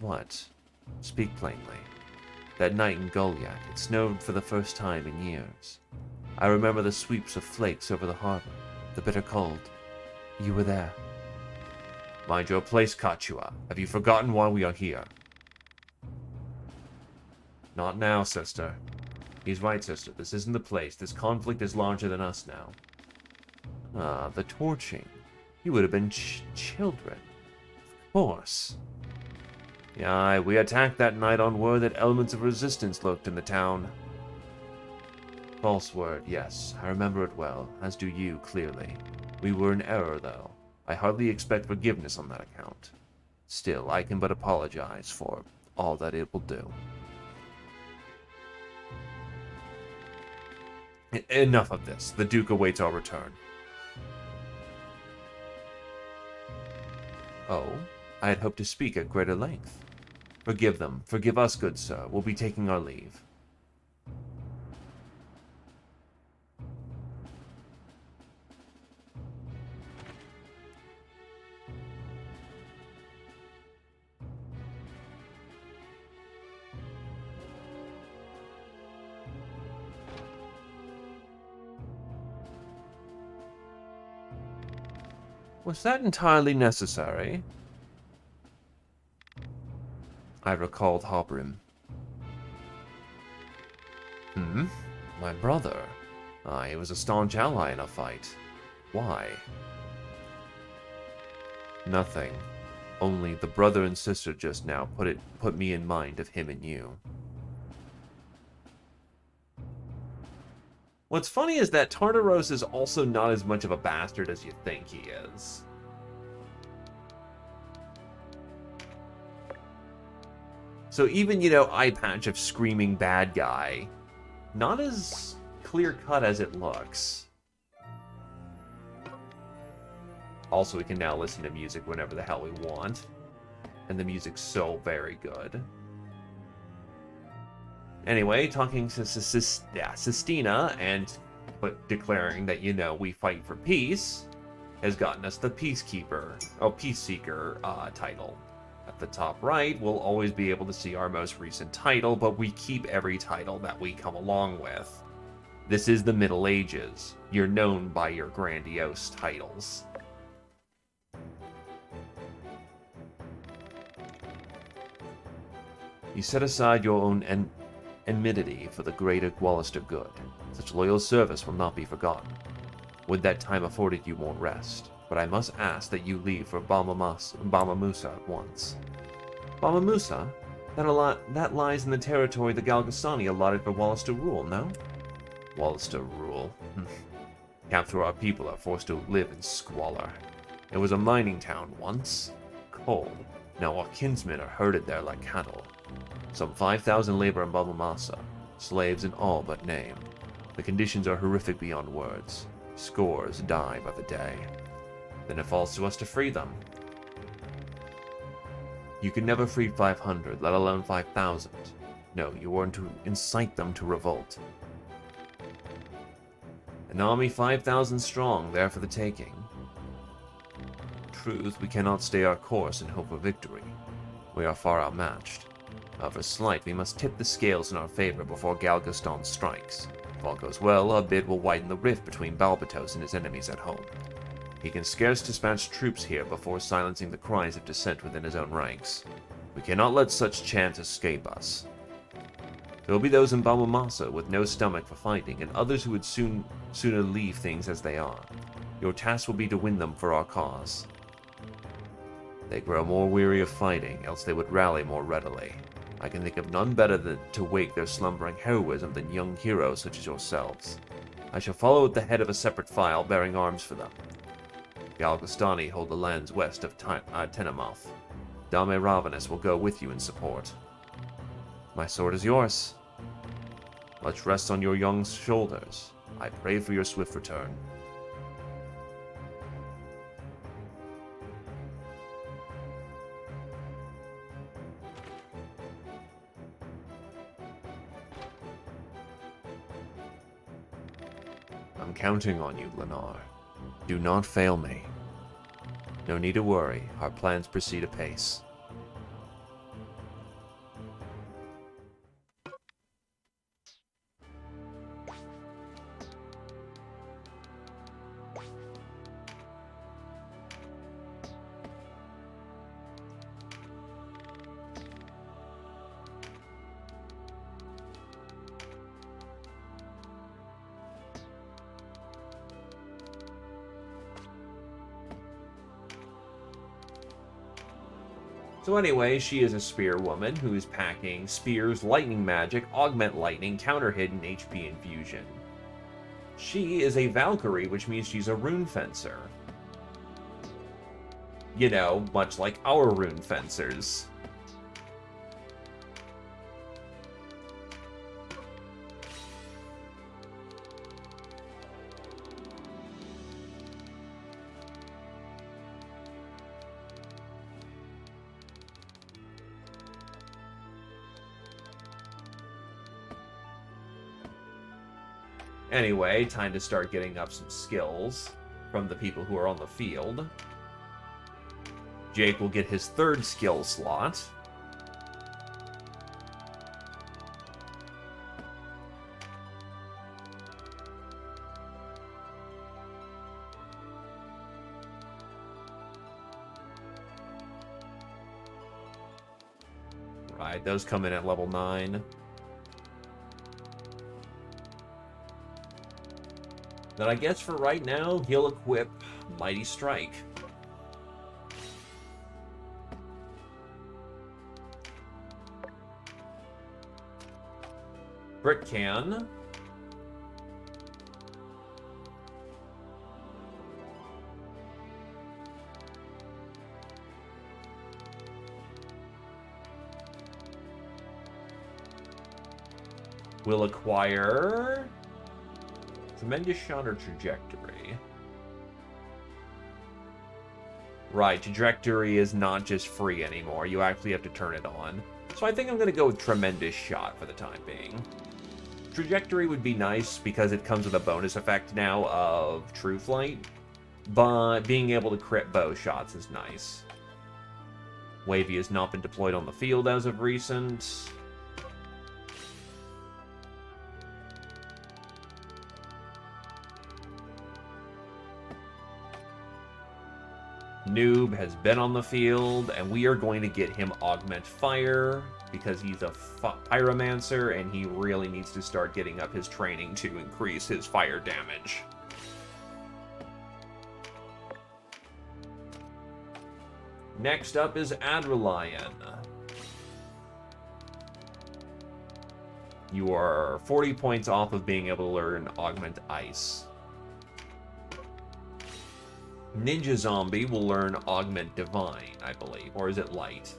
what? Speak plainly. That night in Goliath, it snowed for the first time in years. I remember the sweeps of flakes over the harbor, the bitter cold. You were there. Mind your place, Kachua. Have you forgotten why we are here? Not now, sister. He's right, sister. This isn't the place. This conflict is larger than us now. Ah, the torching. You would have been children. Of course. Aye, we attacked that night on word that elements of resistance lurked in the town. False word, yes. I remember it well, as do you, clearly. We were in error, though. I hardly expect forgiveness on that account. Still, I can but apologize for all that it will do. Enough of this. The Duke awaits our return. Oh, I had hoped to speak at greater length. Forgive them. Forgive us, good sir. We'll be taking our leave. Was that entirely necessary? I recalled Hobrim. Hmm? My brother? He was a staunch ally in a fight. Why? Nothing. Only the brother and sister just now put me in mind of him and you. What's funny is that Tartaros is also not as much of a bastard as you think he is. So even, eye patch of screaming bad guy, not as clear-cut as it looks. Also, we can now listen to music whenever the hell we want. And the music's so very good. Anyway, talking to Sistina and declaring that, we fight for peace has gotten us the Peacekeeper, Peaceseeker title. At the top right, we'll always be able to see our most recent title, but we keep every title that we come along with. This is the Middle Ages. You're known by your grandiose titles. You set aside your own enmity for the greater Gwalister good. Such loyal service will not be forgotten. Would that time afforded you more rest, but I must ask that you leave for Bamamusa at once. Bamamusa? That lies in the territory the Galgastani allotted for Gwalister rule, no? Gwalister rule? Capture our people are forced to live in squalor. It was a mining town once. Coal. Now our kinsmen are herded there like cattle. Some 5,000 labor in Bamamasa, slaves in all but name. The conditions are horrific beyond words. Scores die by the day. Then it falls to us to free them. You could never free 500, let alone 5,000. No, you weren't to incite them to revolt. An army 5,000 strong, there for the taking. Truth, we cannot stay our course and hope for victory. We are far outmatched. However slight, we must tip the scales in our favor before Galgaston strikes. If all goes well, our bid will widen the rift between Balbatos and his enemies at home. He can scarce dispatch troops here before silencing the cries of dissent within his own ranks. We cannot let such chance escape us. There will be those in Bamamasa with no stomach for fighting, and others who would sooner leave things as they are. Your task will be to win them for our cause. They grow more weary of fighting, else they would rally more readily. I can think of none better to wake their slumbering heroism than young heroes such as yourselves. I shall follow at the head of a separate file bearing arms for them. The Galgastani hold the lands west of Tenemoth. Dame Ravenous will go with you in support. My sword is yours. Much rests on your young shoulders. I pray for your swift return. I'm counting on you, Lennar. Do not fail me. No need to worry. Our plans proceed apace. So anyway, she is a spear woman who is packing spears, lightning magic, augment lightning, counter hidden, HP infusion. She is a Valkyrie, which means she's a rune fencer. You know, much like our rune fencers. Anyway, time to start getting up some skills from the people who are on the field. Jake will get his third skill slot. Right, those come in at level 9. Then I guess for right now, he'll equip Mighty Strike. Brit can. Will acquire Tremendous Shot or Trajectory. Right, Trajectory is not just free anymore. You actually have to turn it on. So I think I'm going to go with Tremendous Shot for the time being. Trajectory would be nice because it comes with a bonus effect now of True Flight. But being able to crit bow shots is nice. Wavy has not been deployed on the field as of recent. Noob has been on the field, and we are going to get him Augment Fire because he's a Pyromancer, and he really needs to start getting up his training to increase his fire damage. Next up is Adrelion. You are 40 points off of being able to learn Augment Ice. Ninja Zombie will learn Augment Divine, I believe. Or is it Light?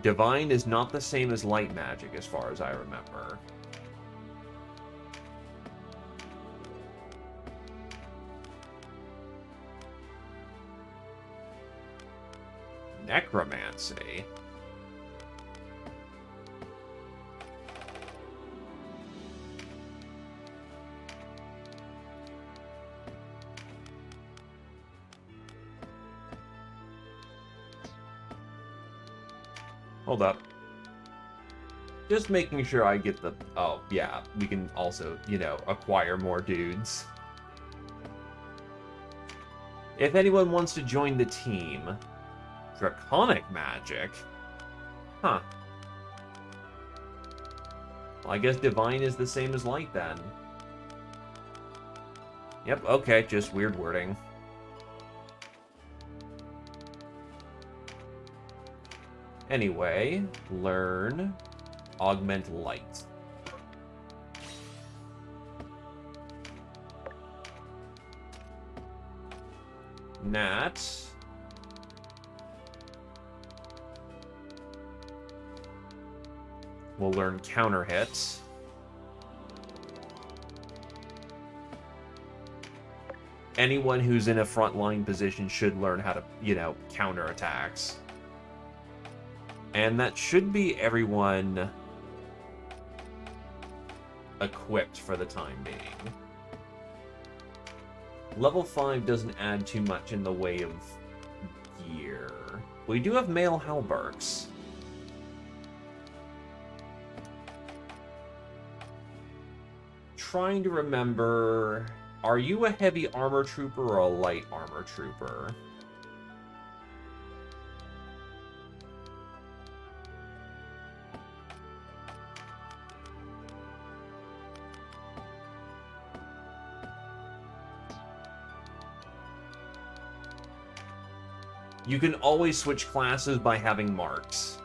Divine is not the same as Light Magic, as far as I remember. Necromancy. Hold up. Just making sure I get the... Oh, yeah. We can also, you know, acquire more dudes. If anyone wants to join the team... Draconic Magic? Huh. Well, I guess Divine is the same as Light, then. Yep, okay. Just weird wording. Anyway, learn Augment Light. Nat. We'll learn Counter Hits. Anyone who's in a frontline position should learn how to, you know, counter attacks. And that should be everyone equipped for the time being. Level 5 doesn't add too much in the way of gear. We do have male halberds. Trying to remember, are you a heavy armor trooper or a light armor trooper? You can always switch classes by having marks.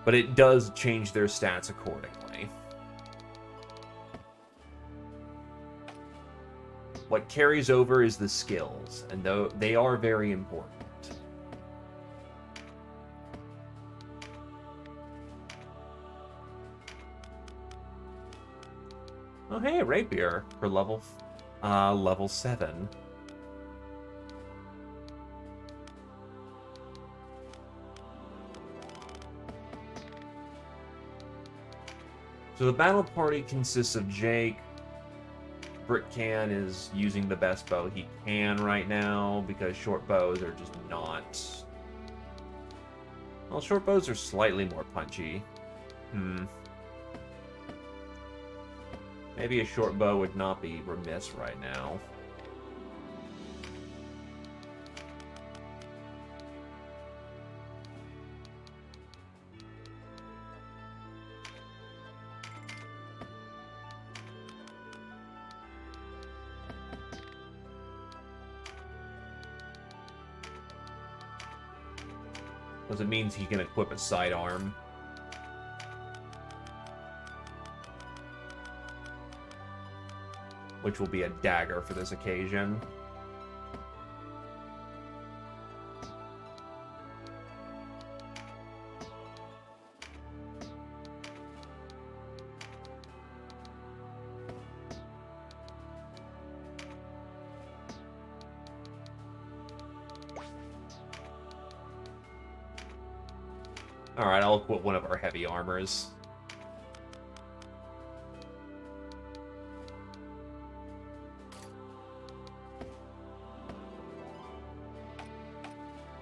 But it does change their stats accordingly. What carries over is the skills, and though they are very important. Oh hey, Rapier for level 7. So the battle party consists of Jake. Britcan is using the best bow he can right now because short bows are just not... Well, short bows are slightly more punchy. Maybe a short bow would not be remiss right now. Because it means he can equip a sidearm. Which will be a dagger for this occasion. Alright, I'll equip one of our heavy armors.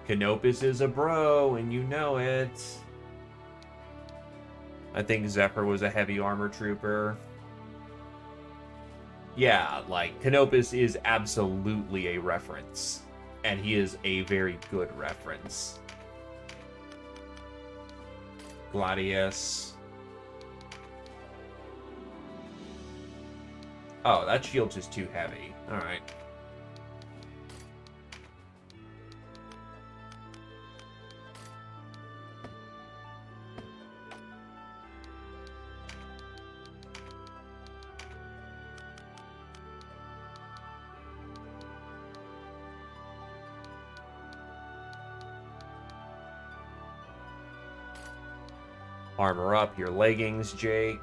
Canopus is a bro, and you know it. I think Zephyr was a heavy armor trooper. Yeah, like, Canopus is absolutely a reference. And he is a very good reference. Gladius. Oh, that shield's just too heavy. Alright. Armor up your leggings, Jake.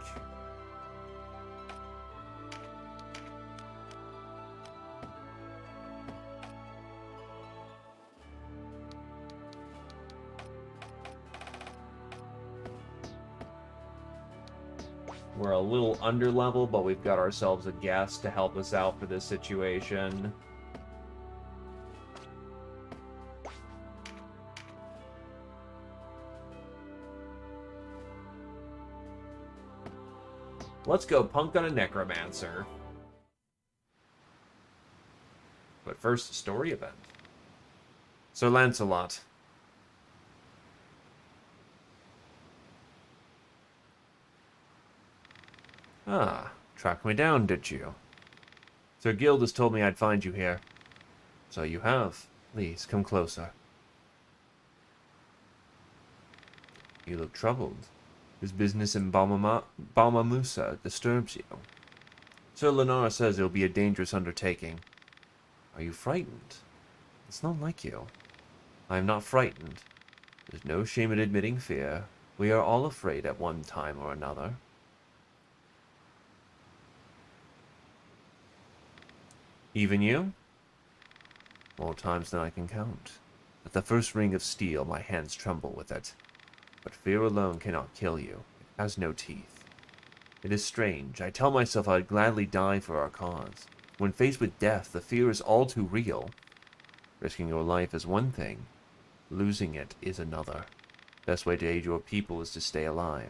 We're a little under level, but we've got ourselves a guest to help us out for this situation. Let's go punk on a necromancer. But first, story event. Sir Lancelot. Ah, tracked me down, did you? Sir Gildas told me I'd find you here. So you have. Please, come closer. You look troubled. His business in Balmamusa disturbs you. Sir Lenara says it'll be a dangerous undertaking. Are you frightened? It's not like you. I am not frightened. There's no shame in admitting fear. We are all afraid at one time or another. Even you? More times than I can count. At the first ring of steel, my hands tremble with it. But fear alone cannot kill you. It has no teeth. It is strange. I tell myself I'd gladly die for our cause. When faced with death, the fear is all too real. Risking your life is one thing. Losing it is another. Best way to aid your people is to stay alive.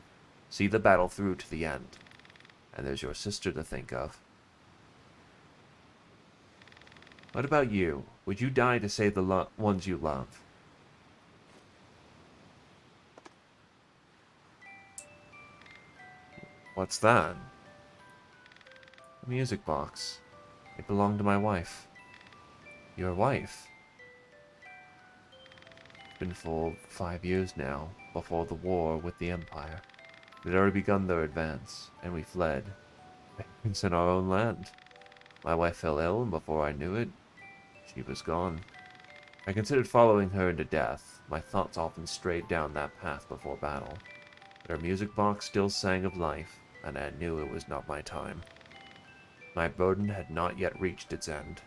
See the battle through to the end. And there's your sister to think of. What about you? Would you die to save the ones you love? What's that? A music box. It belonged to my wife. Your wife? It's been for 5 years now, before the war with the Empire. They'd already begun their advance, and we fled. It's in our own land. My wife fell ill, and before I knew it, she was gone. I considered following her into death. My thoughts often strayed down that path before battle. But her music box still sang of life, and I knew it was not my time. My burden had not yet reached its end.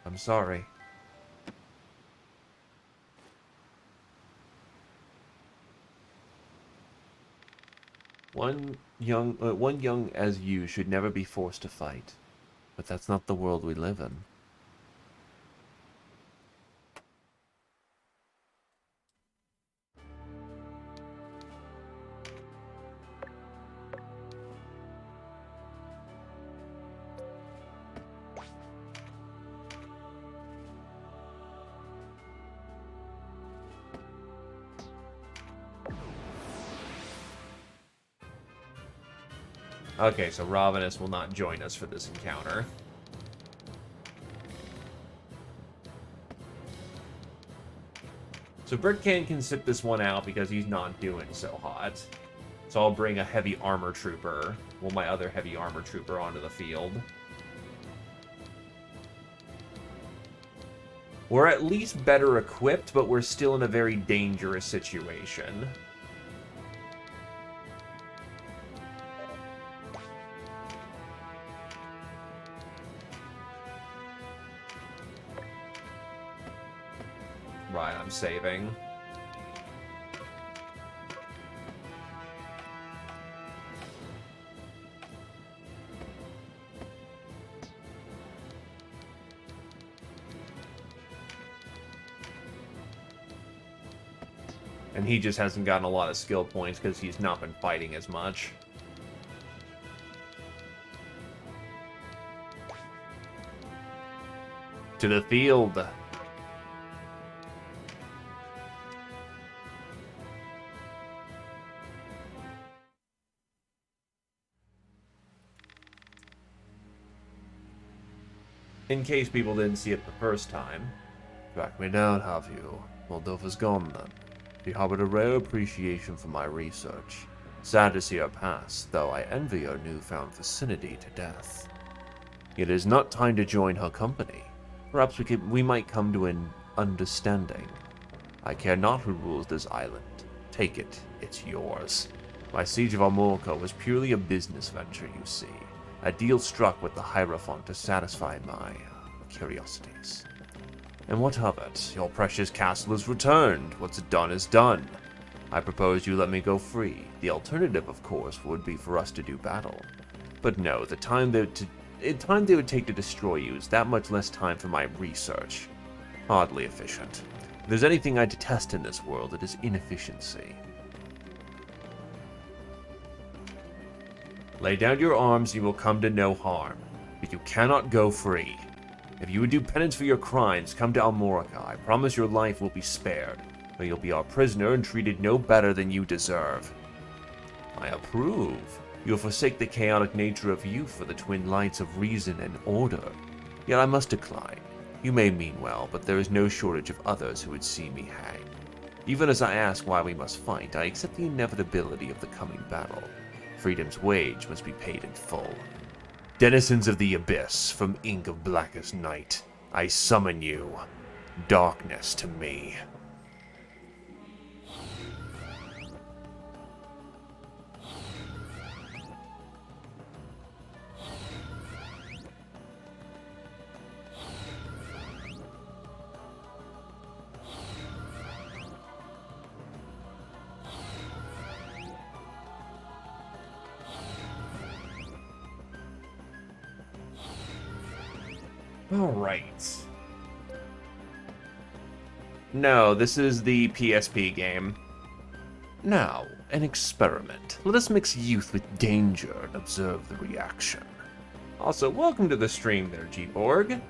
I'm sorry. One young as you should never be forced to fight. But that's not the world we live in. Okay, so Ravenous will not join us for this encounter. So Britcan can sit this one out because he's not doing so hot. So I'll bring a heavy armor trooper, well, my other heavy armor trooper onto the field. We're at least better equipped, but we're still in a very dangerous situation. Right, I'm saving. And he just hasn't gotten a lot of skill points because he's not been fighting as much. To the field. In case people didn't see it the first time. Track me down, have you? Moldova's gone then. She harbored a rare appreciation for my research. Sad to see her pass, though I envy her newfound vicinity to death. It is not time to join her company. Perhaps we might come to an understanding. I care not who rules this island. Take it, it's yours. My siege of Amorca was purely a business venture, you see. A deal struck with the Hierophant to satisfy my curiosities. And what of it? Your precious castle is returned. What's done is done. I propose you let me go free. The alternative, of course, would be for us to do battle. But no, the time they would take to destroy you is that much less time for my research. Oddly efficient. If there's anything I detest in this world, it is inefficiency. Lay down your arms, you will come to no harm. But you cannot go free. If you would do penance for your crimes, come to Almorica. I promise your life will be spared, but you'll be our prisoner and treated no better than you deserve. I approve. You'll forsake the chaotic nature of youth for the twin lights of reason and order. Yet I must decline. You may mean well, but there is no shortage of others who would see me hang. Even as I ask why we must fight, I accept the inevitability of the coming battle. Freedom's wage must be paid in full. Denizens of the Abyss, from ink of blackest night, I summon you. Darkness to me. Alright. No, this is the PSP game. Now, an experiment. Let us mix youth with danger and observe the reaction. Also, welcome to the stream there, G-Borg.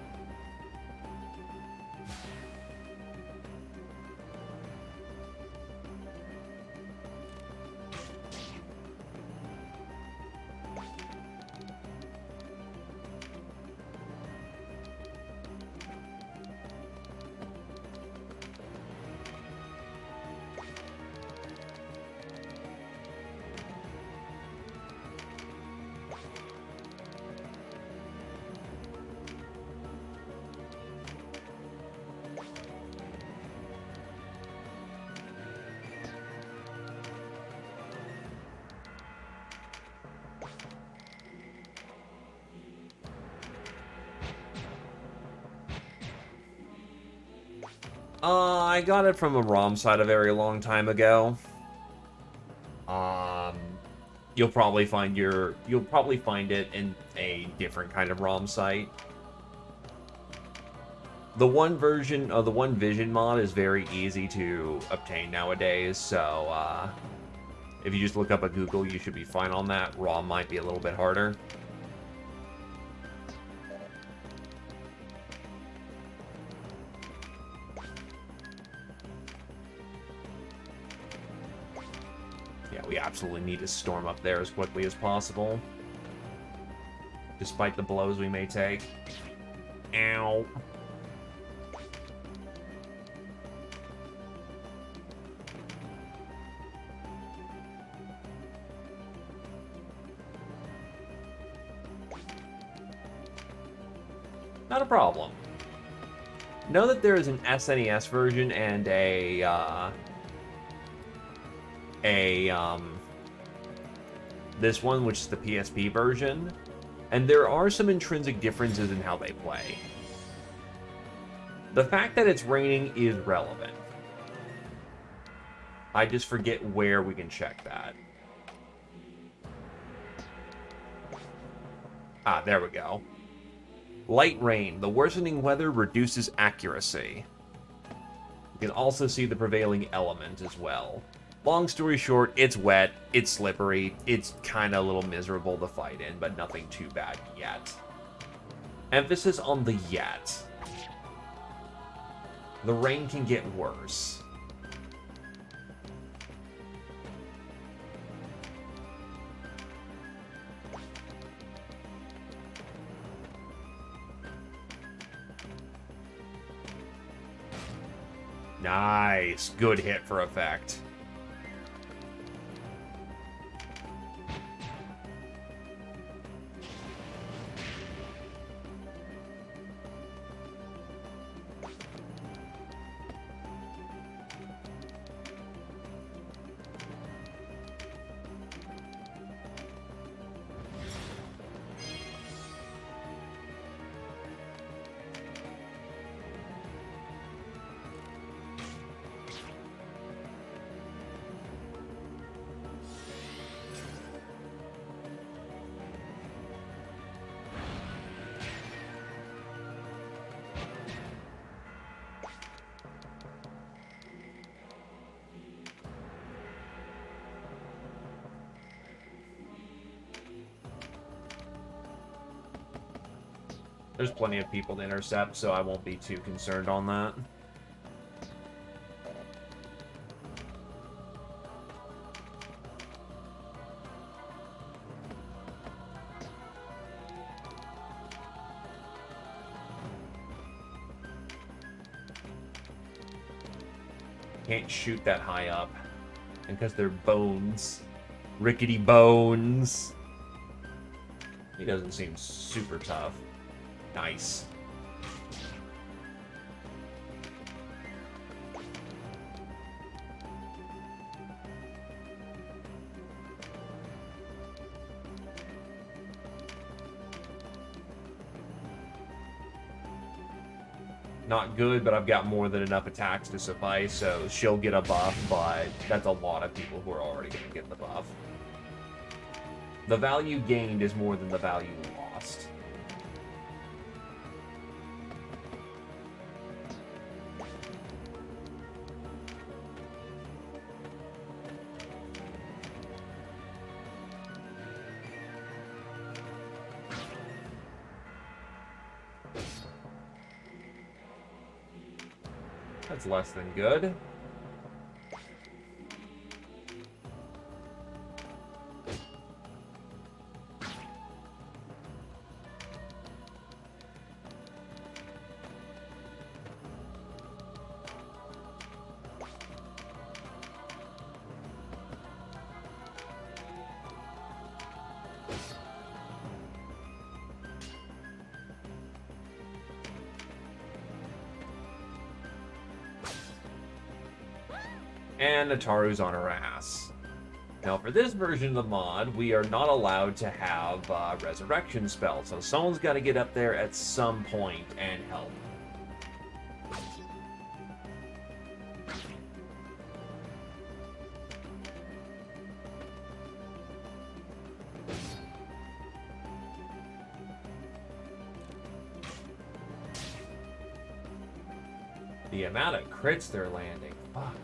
I got it from a ROM site a very long time ago. You'll probably find it in a different kind of ROM site. The One Vision mod is very easy to obtain nowadays, so if you just look up at Google, you should be fine on that. ROM might be a little bit harder. We absolutely need to storm up there as quickly as possible. Despite the blows we may take. Ow. Not a problem. Know that there is an SNES version and this one, which is the PSP version, and there are some intrinsic differences in how they play. The fact that it's raining is relevant. I just forget where we can check that. Ah, there we go. Light rain. The worsening weather reduces accuracy. You can also see the prevailing element as well. Long story short, it's wet, it's slippery, it's kind of a little miserable to fight in, but nothing too bad yet. Emphasis on the yet. The rain can get worse. Nice. Good hit for effect. There's plenty of people to intercept, so I won't be too concerned on that. Can't shoot that high up. And because they're bones. Rickety bones. He doesn't seem super tough. Nice. Not good, but I've got more than enough attacks to suffice, so she'll get a buff, but that's a lot of people who are already going to get the buff. The value gained is more than the value lost. That's less than good. And Nataru's on her ass. Now, for this version of the mod, we are not allowed to have resurrection spells, so someone's got to get up there at some point and help. The amount of crits they're landing. Fuck.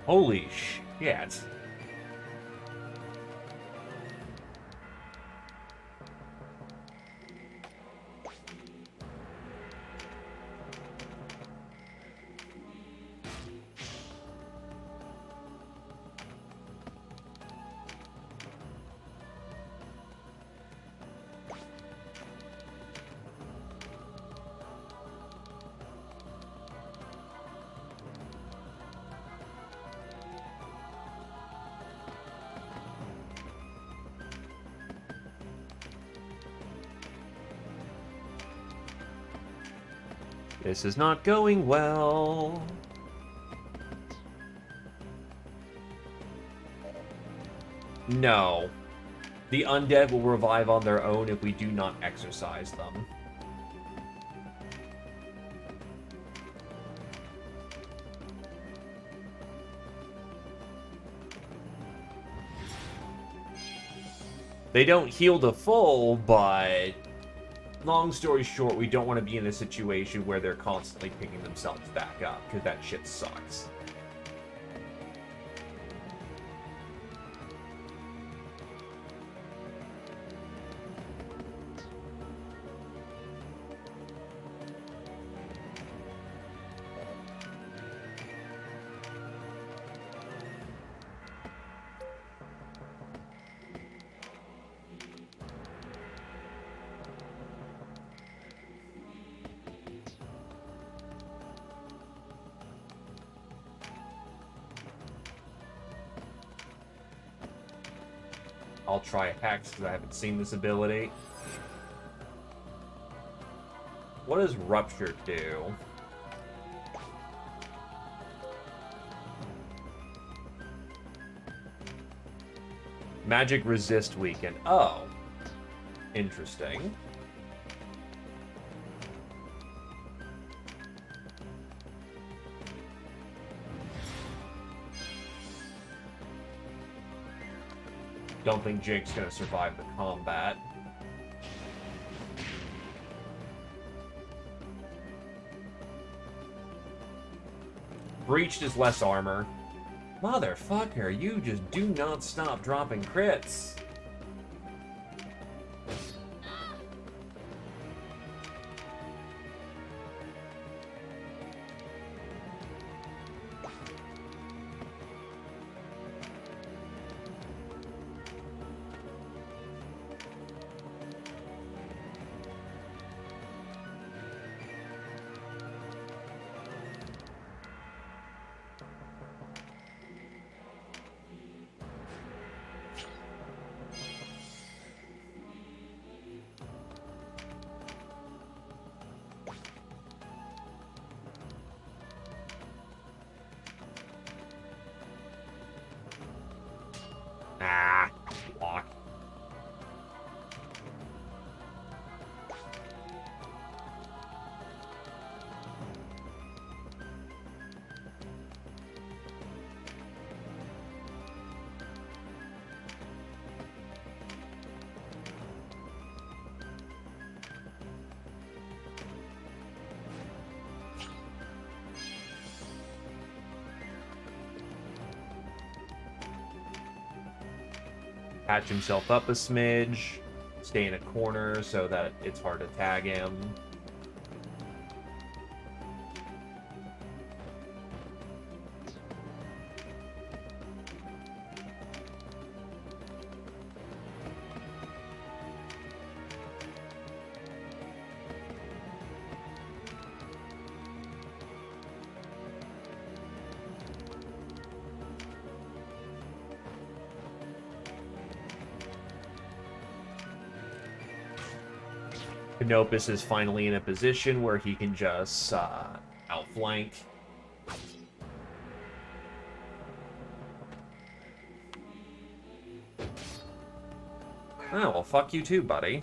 Holy shit. This is not going well. No. The undead will revive on their own if we do not exorcise them. They don't heal to full, but long story short, we don't want to be in a situation where they're constantly picking themselves back up, because that shit sucks. I'll try Hex because I haven't seen this ability. What does Rupture do? Magic resist weaken. Oh. Interesting. Don't think Jake's gonna survive the combat. Breached is less armor. Motherfucker, you just do not stop dropping crits. Ah, block. Patch himself up a smidge, stay in a corner so that it's hard to tag him. Canopus is finally in a position where he can just outflank. Oh, well, fuck you too, buddy.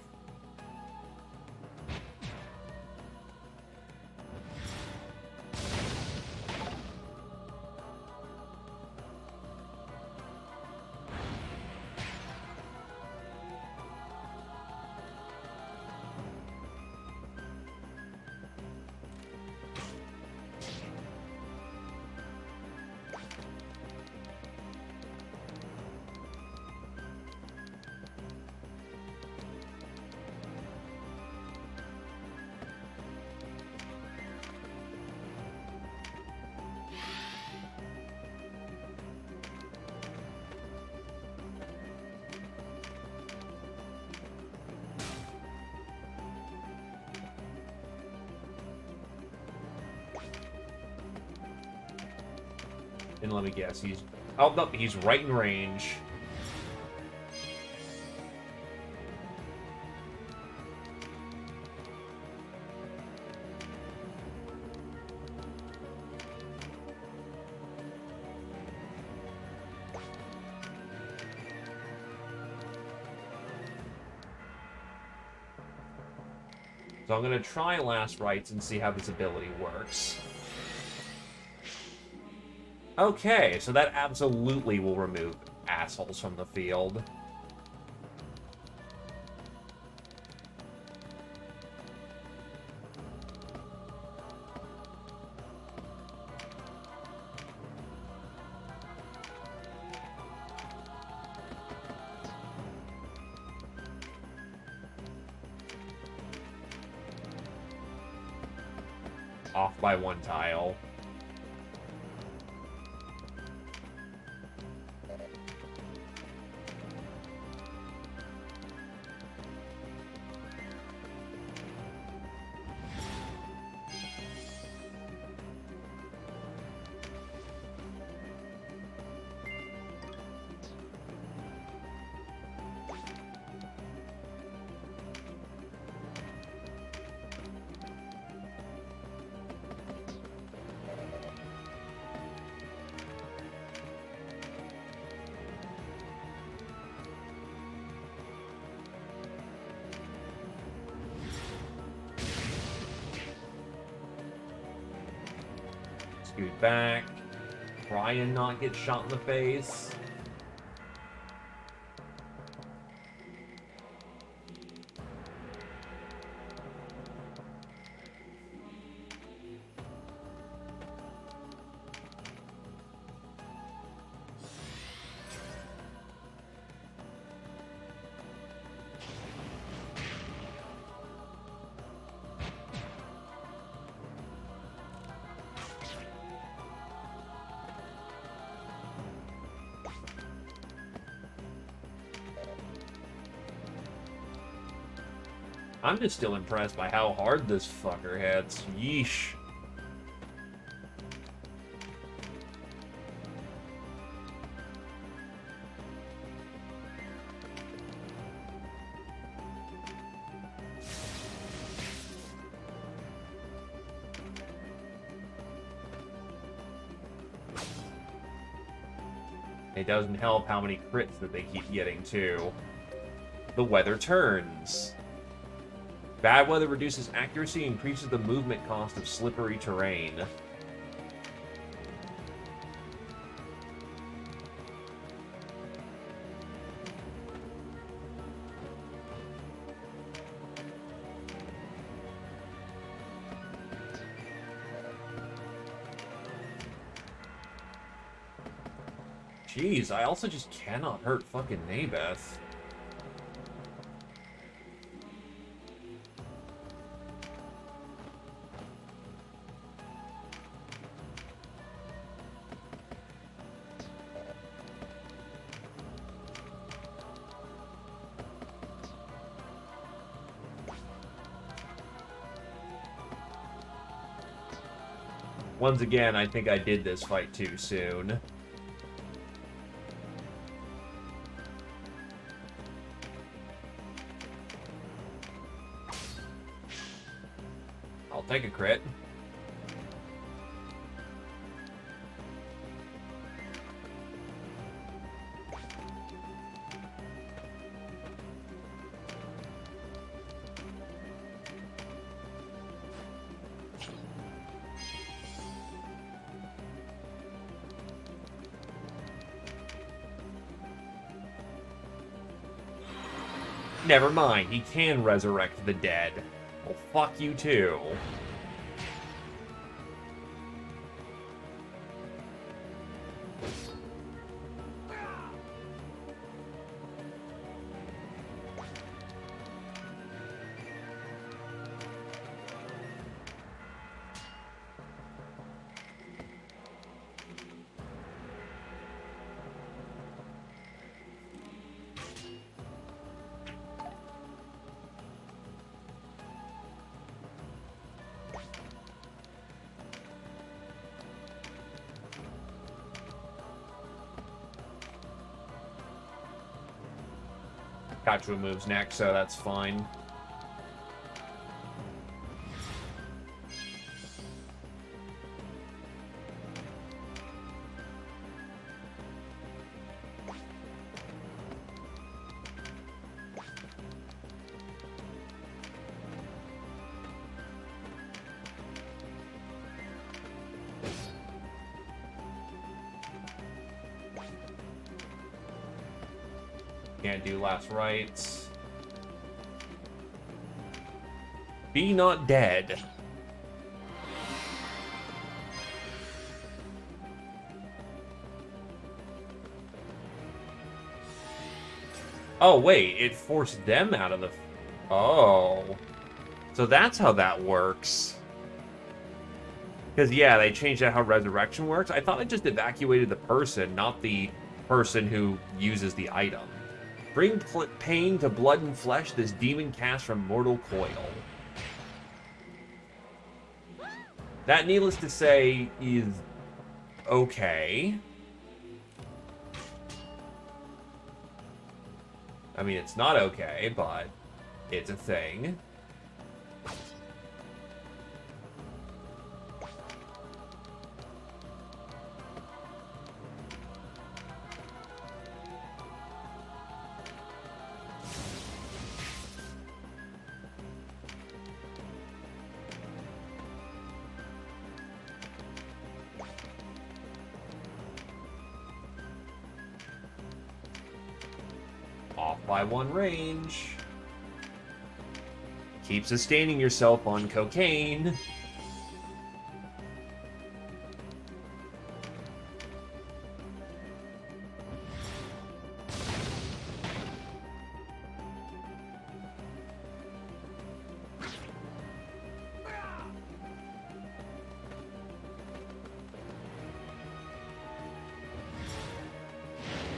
And let me guess, he's... Oh, no, he's right in range. So I'm going to try Last Rites and see how this ability works. Okay, so that absolutely will remove assholes from the field. Off by 1 tile. Scoot back. Try and not get shot in the face. I'm just still impressed by how hard this fucker hits. Yeesh. It doesn't help how many crits that they keep getting, too. The weather turns. Bad weather reduces accuracy and increases the movement cost of slippery terrain. Jeez, I also just cannot hurt fucking Nabeth. Once again, I think I did this fight too soon. I'll take a crit. Never mind, he can resurrect the dead. Well, fuck you too. Kachu moves next, so that's fine. Can't do last rites. Be not dead. Oh, wait, it forced them out of the... Oh. So that's how that works. Because, yeah, they changed out how resurrection works. I thought it just evacuated the person, not the person who uses the item. Bring pain to blood and flesh, this demon cast from mortal coil. That, needless to say, is okay. I mean, it's not okay, but it's a thing. Off by 1 range. Keep sustaining yourself on cocaine.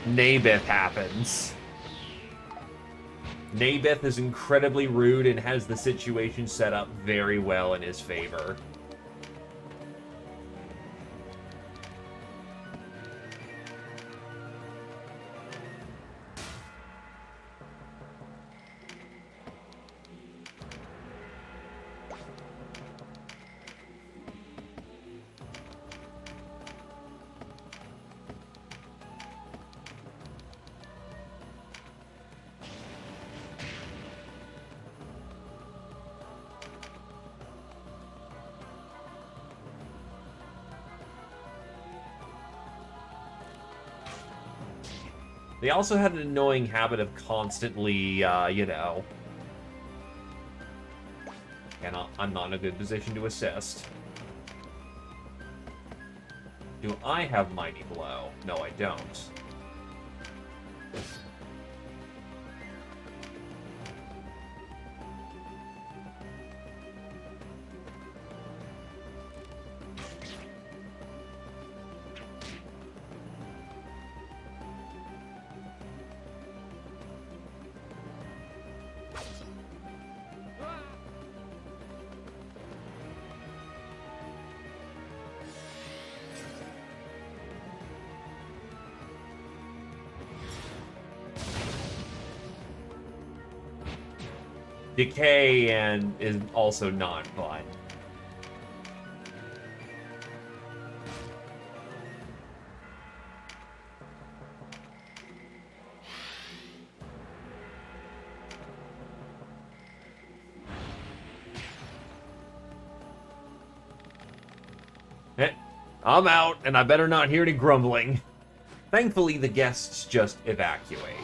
Nabeth happens. Nabeth is incredibly rude and has the situation set up very well in his favor. They also had an annoying habit of constantly, you know... I'm not in a good position to assist. Do I have Mighty Blow? No, I don't. Decay and is also not fun. I'm out, and I better not hear any grumbling. Thankfully, the guests just evacuate.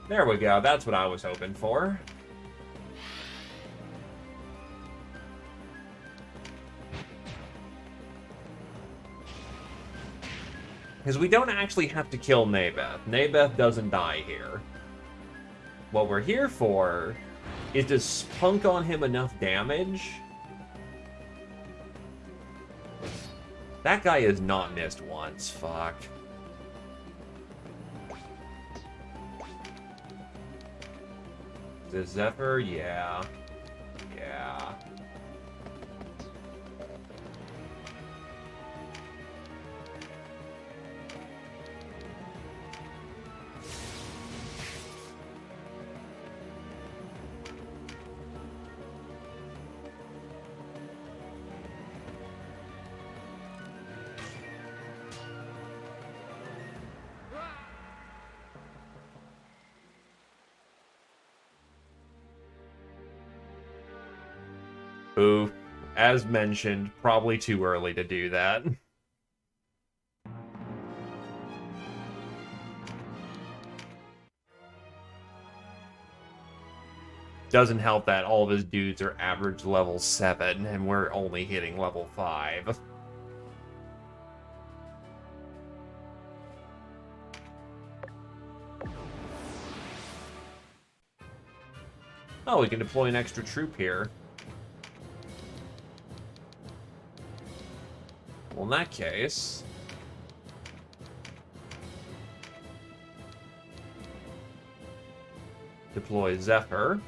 There we go, that's what I was hoping for. Because we don't actually have to kill Nabeth. Nabeth doesn't die here. What we're here for is to spunk on him enough damage. That guy has not missed once, fuck. Is this Zephyr? Yeah. Yeah. Oof. As mentioned, probably too early to do that. Doesn't help that all of his dudes are average level 7, and we're only hitting level 5. Oh, we can deploy an extra troop here. Well, in that case... deploy Zephyr.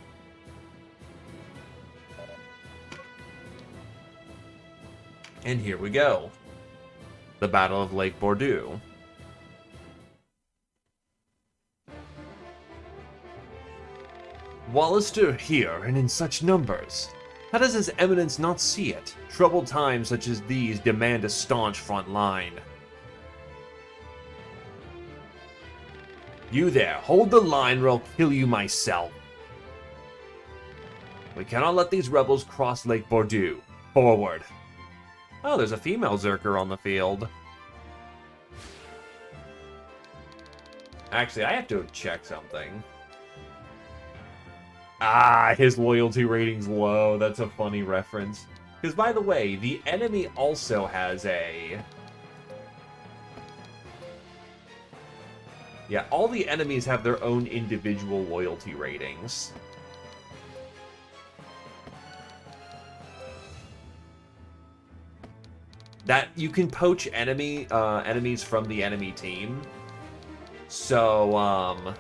And here we go. The Battle of Lake Bordeaux. Wallister here, and in such numbers. How does His Eminence not see it? Troubled times such as these demand a staunch front line. You there, hold the line or I'll kill you myself. We cannot let these rebels cross Lake Bordeaux. Forward. Oh, there's a female Zerker on the field. Actually, I have to check something. Ah, his loyalty rating's low. That's a funny reference. Because, by the way, the enemy also has a... Yeah, all the enemies have their own individual loyalty ratings. That you can poach enemies from the enemy team. So,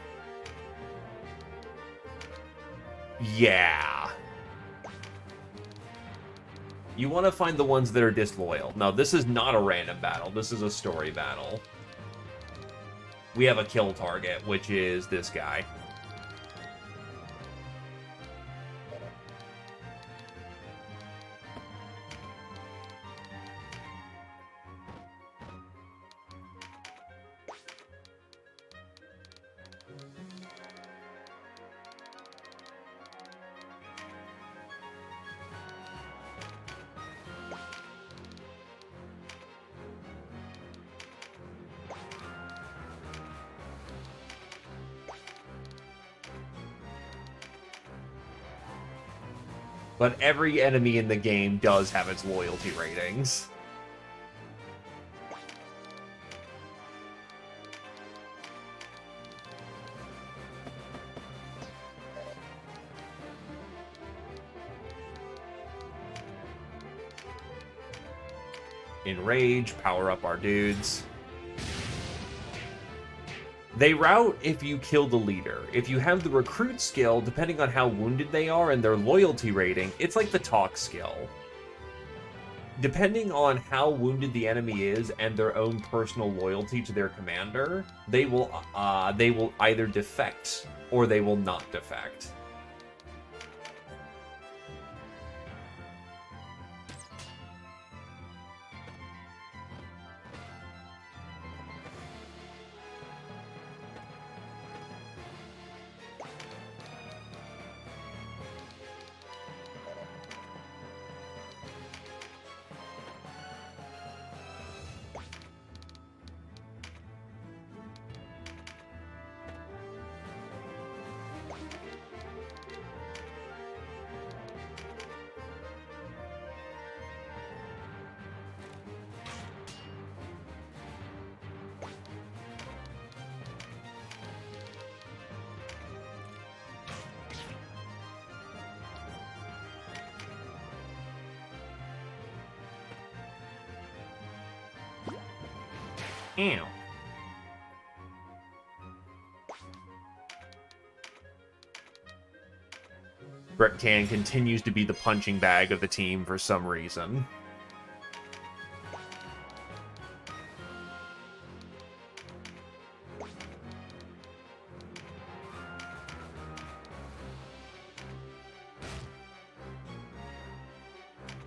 yeah. You want to find the ones that are disloyal. No, this is not a random battle. This is a story battle. We have a kill target, which is this guy. But every enemy in the game does have its loyalty ratings. Enrage, power up our dudes. They rout if you kill the leader. If you have the recruit skill, depending on how wounded they are and their loyalty rating, it's like the talk skill. Depending on how wounded the enemy is and their own personal loyalty to their commander, they will either defect or they will not defect. Ew. Brett Can continues to be the punching bag of the team for some reason.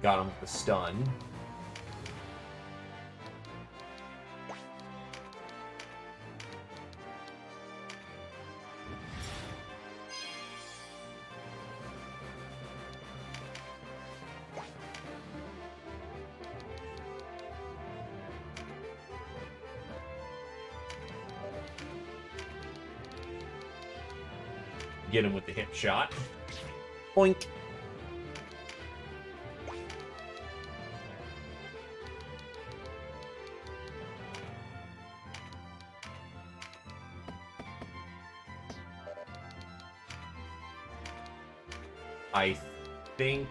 Got him with the stun. Get him with the hip shot. Boink. I think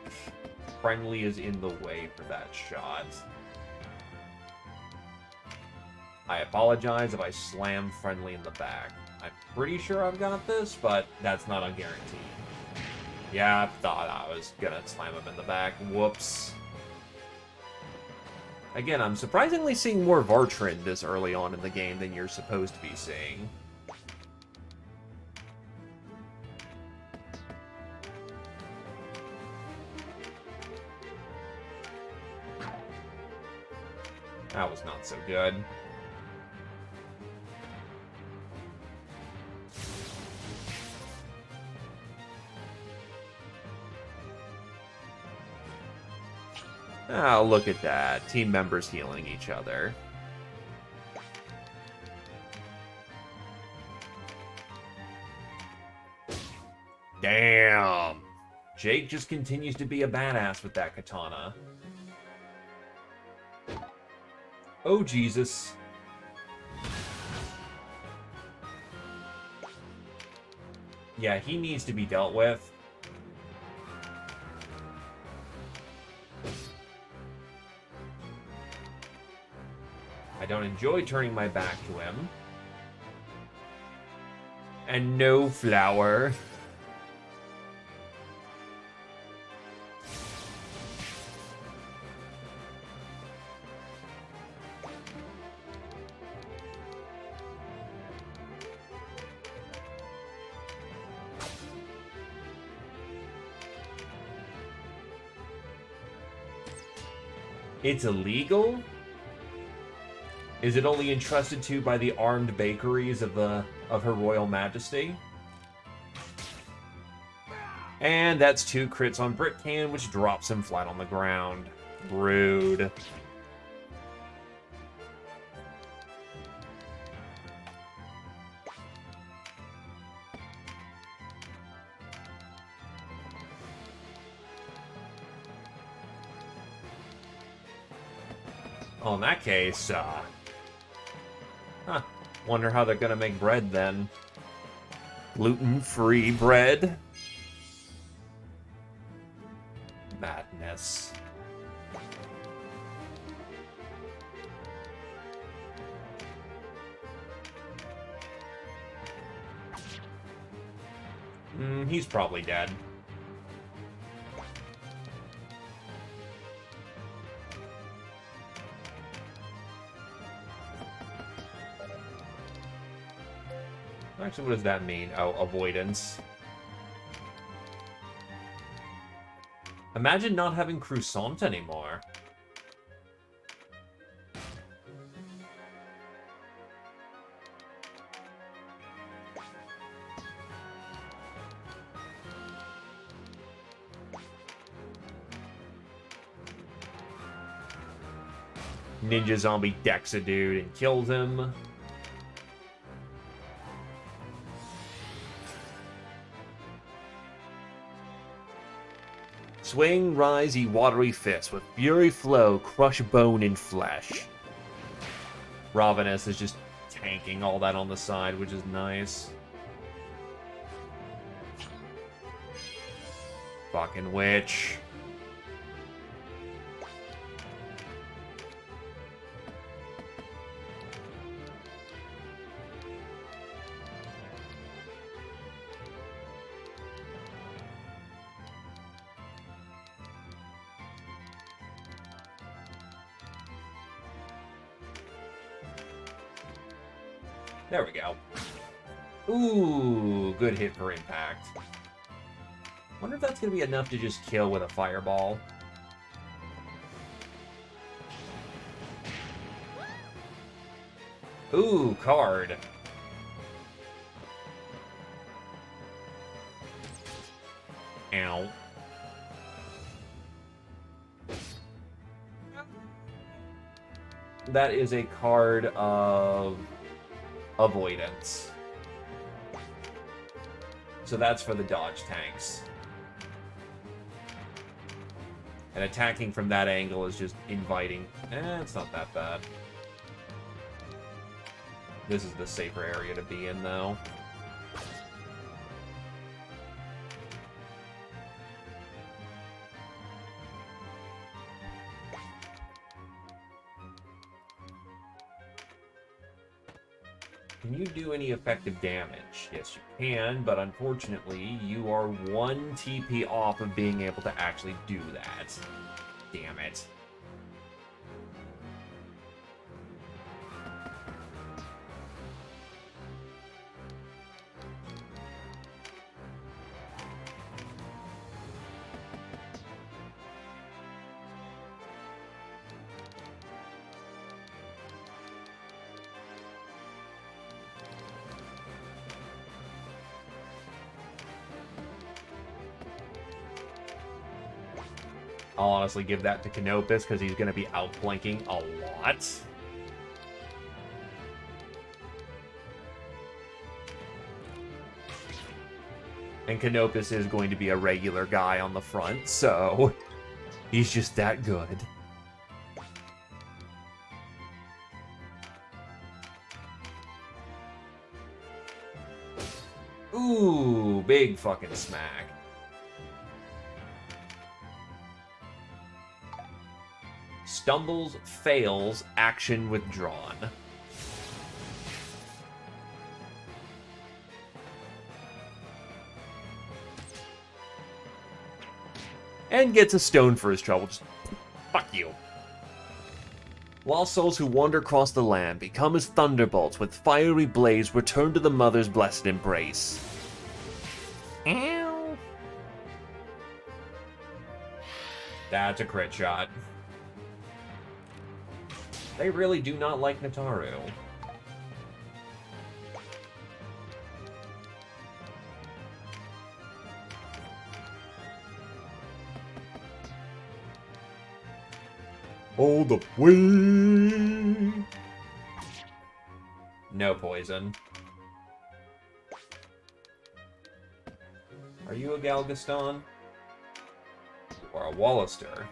friendly is in the way for that shot. I apologize if I slam friendly in the back. I'm pretty sure I've got this, but that's not a guarantee. Yeah, I thought I was gonna slam him in the back. Whoops. Again, I'm surprisingly seeing more Vartrin this early on in the game than you're supposed to be seeing. That was not so good. Oh, look at that. Team members healing each other. Damn. Jake just continues to be a badass with that katana. Oh, Jesus. Yeah, he needs to be dealt with. I don't enjoy turning my back to him. And no flower. It's illegal? Is it only entrusted to by the armed bakeries of Her Royal Majesty? And that's 2 crits on Britcan, which drops him flat on the ground. Rude. Well, in that case, wonder how they're gonna make bread then. Gluten-free bread? Madness. He's probably dead. Actually, what does that mean? Oh, avoidance. Imagine not having croissant anymore. Ninja zombie decks a dude and kills him. Swing, rise, ye watery fist, with fury flow, crush bone and flesh. Ravenous is just tanking all that on the side, which is nice. Fucking witch. There we go. Ooh, good hit for impact. Wonder if that's gonna be enough to just kill with a fireball. Ooh, card. Ow. That is a card of avoidance. So that's for the dodge tanks. And attacking from that angle is just inviting. It's not that bad. This is the safer area to be in, though. Can you do any effective damage? Yes, you can, but unfortunately, you are 1 TP off of being able to actually do that. Damn it. I'll honestly give that to Canopus because he's going to be outflanking a lot. And Canopus is going to be a regular guy on the front, so he's just that good. Ooh, big fucking smack. Stumbles, fails, action withdrawn. And gets a stone for his trouble. Just fuck you. Lost souls who wander across the land become as thunderbolts with fiery blaze return to the mother's blessed embrace. Ow. That's a crit shot. They really do not like Nataru. Hold the way. No poison. Are you a Galgaston? Or a Wallister?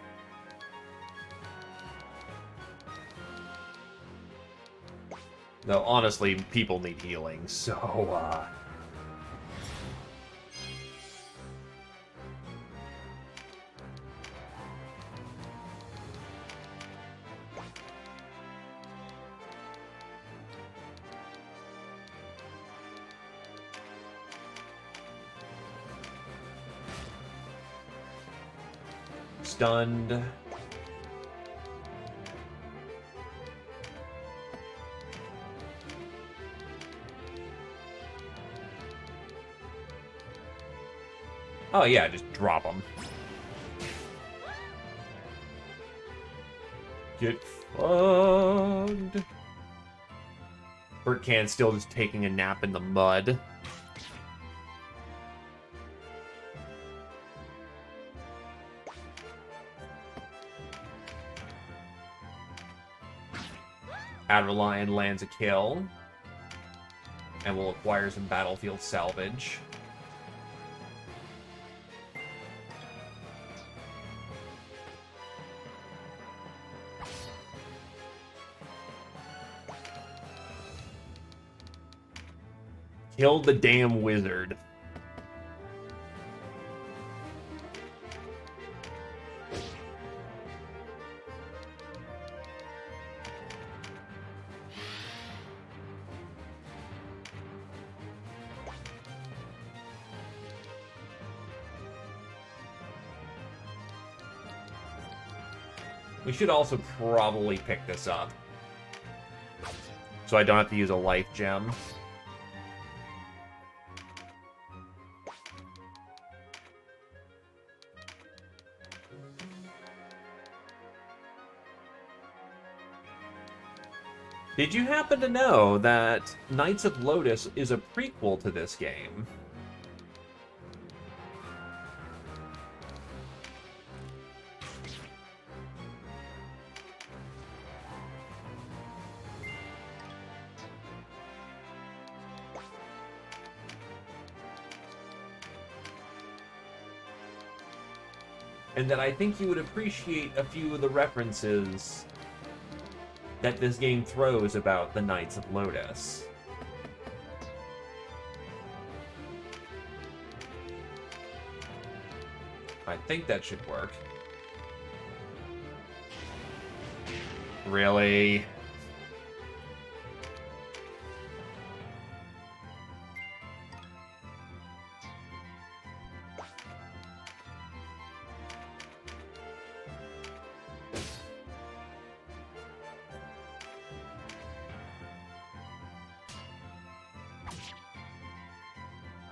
Though, honestly, people need healing, so, Stunned. Oh yeah, just drop them. Get fucked. Bertcan's still just taking a nap in the mud. Adderlion lands a kill. And will acquire some battlefield salvage. Killed the damn wizard. We should also probably pick this up. So I don't have to use a life gem. Did you happen to know that Knights of Lotus is a prequel to this game? and that I think you would appreciate a few of the references that this game throws about the Knights of Lotus. I think that should work. Really?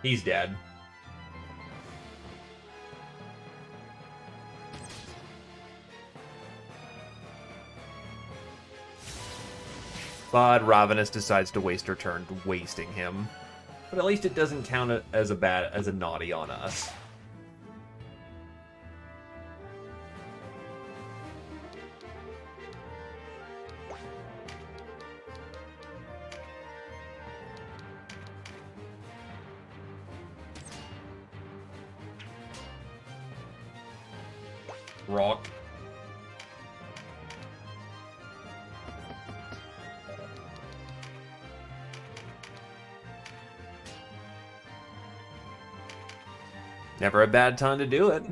He's dead. But Ravenous decides to waste her turn wasting him. But at least it doesn't count as a naughty on us. Rock. Never a bad time to do it.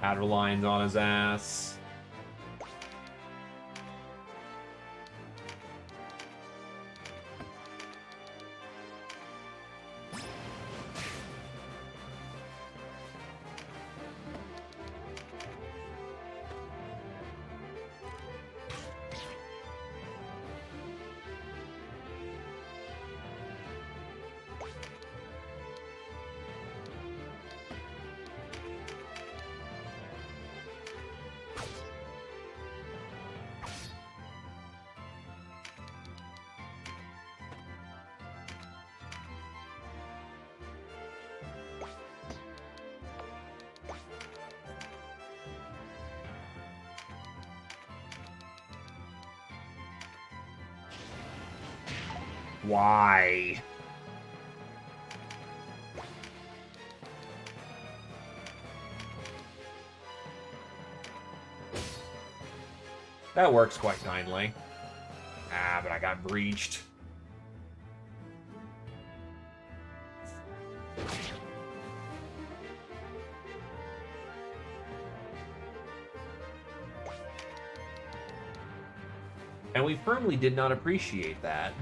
Adderline's on his ass. Why? That works quite kindly. Ah, but I got breached. And we firmly did not appreciate that.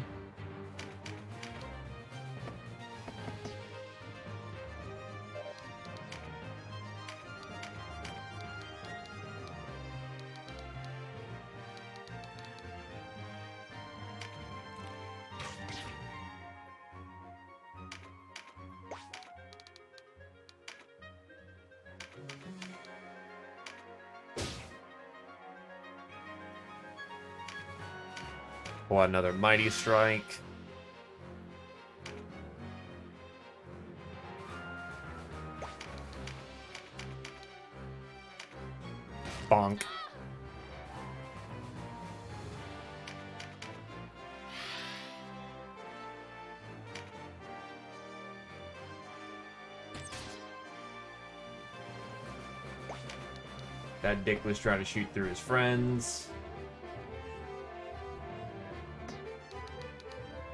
Oh, another mighty strike. Bonk. That dick was trying to shoot through his friends.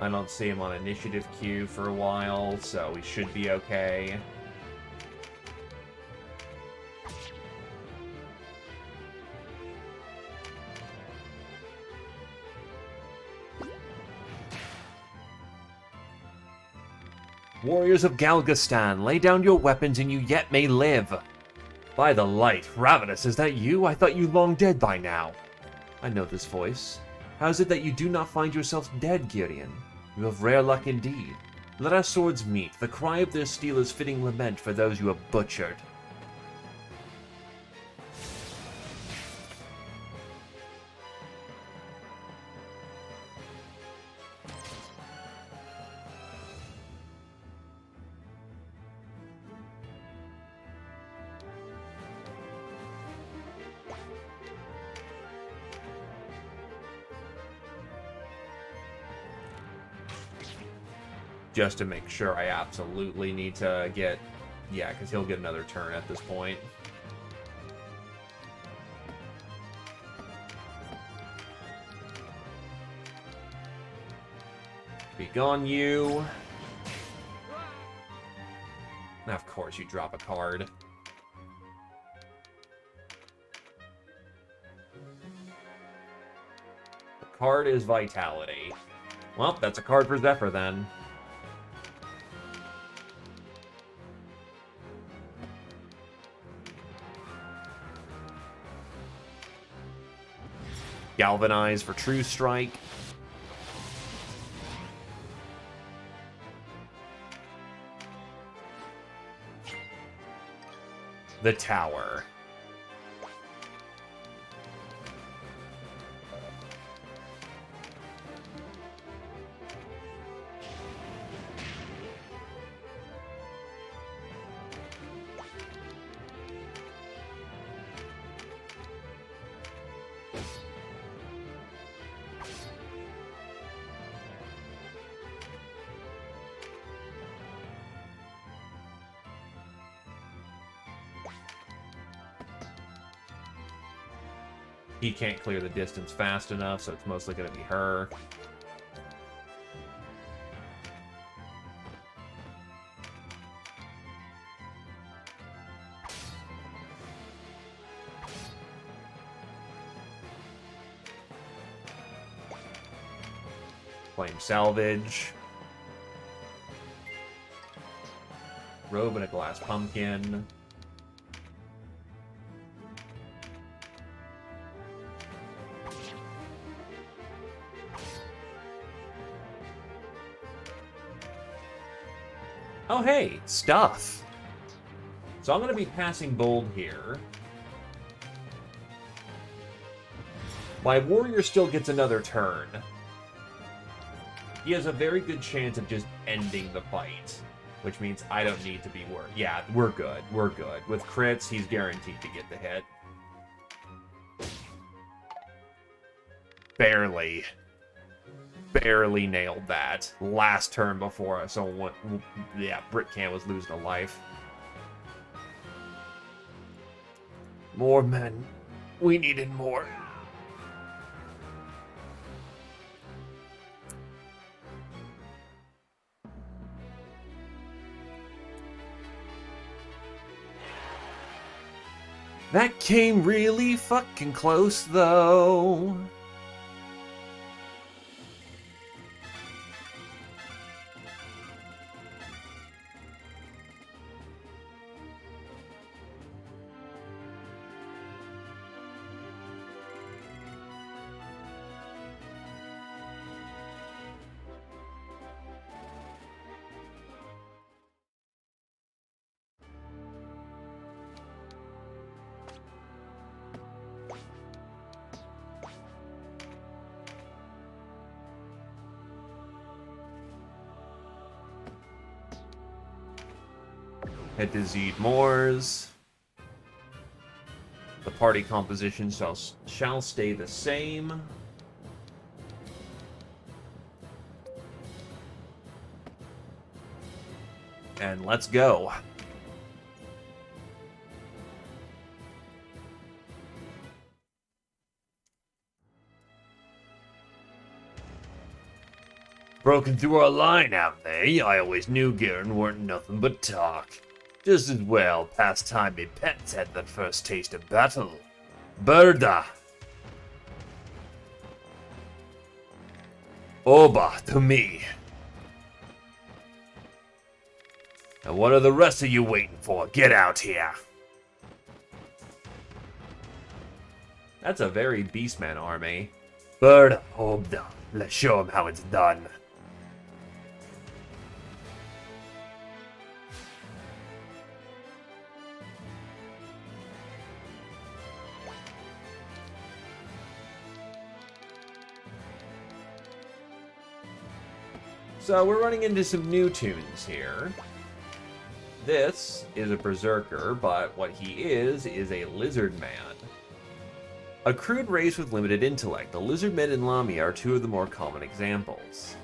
I don't see him on initiative queue for a while, so we should be okay. Warriors of Galgastan, lay down your weapons and you yet may live. By the light, Ravenous, is that you? I thought you long dead by now. I know this voice. How is it that you do not find yourself dead, Girion? You have rare luck indeed. Let our swords meet. The cry of their steel is fitting lament for those you have butchered. Just to make sure I absolutely need to get... Yeah, because he'll get another turn at this point. Be gone, you. Now, of course, you drop a card. The card is Vitality. Well, that's a card for Zephyr, then. Galvanize for True Strike. The Tower. He can't clear the distance fast enough, so it's mostly going to be her. Flame Salvage. Robe and a Glass Pumpkin. Oh, hey, stuff. So I'm going to be passing Bold here. My warrior still gets another turn. He has a very good chance of just ending the fight, which means I don't need to be worried. Yeah, we're good. We're good. With crits, he's guaranteed to get the hit. Barely. Barely nailed that. Last turn before someone... Yeah, Britcan was losing a life. More men. We needed more. That came really fucking close, though. Head to Zeed Moors. The party composition shall stay the same. And let's go. Broken through our line, have they? I always knew Garen weren't nothing but talk. Just as well past time me pets had that first taste of battle. Berda! Oba to me. And what are the rest of you waiting for? Get out here. That's a very Beastman army. Berda, Obda. Let's show him how it's done. So we're running into some new tunes here. This is a Berserker, but what he is a Lizard Man. A crude race with limited intellect, the Lizardmen and Lamia are two of the more common examples.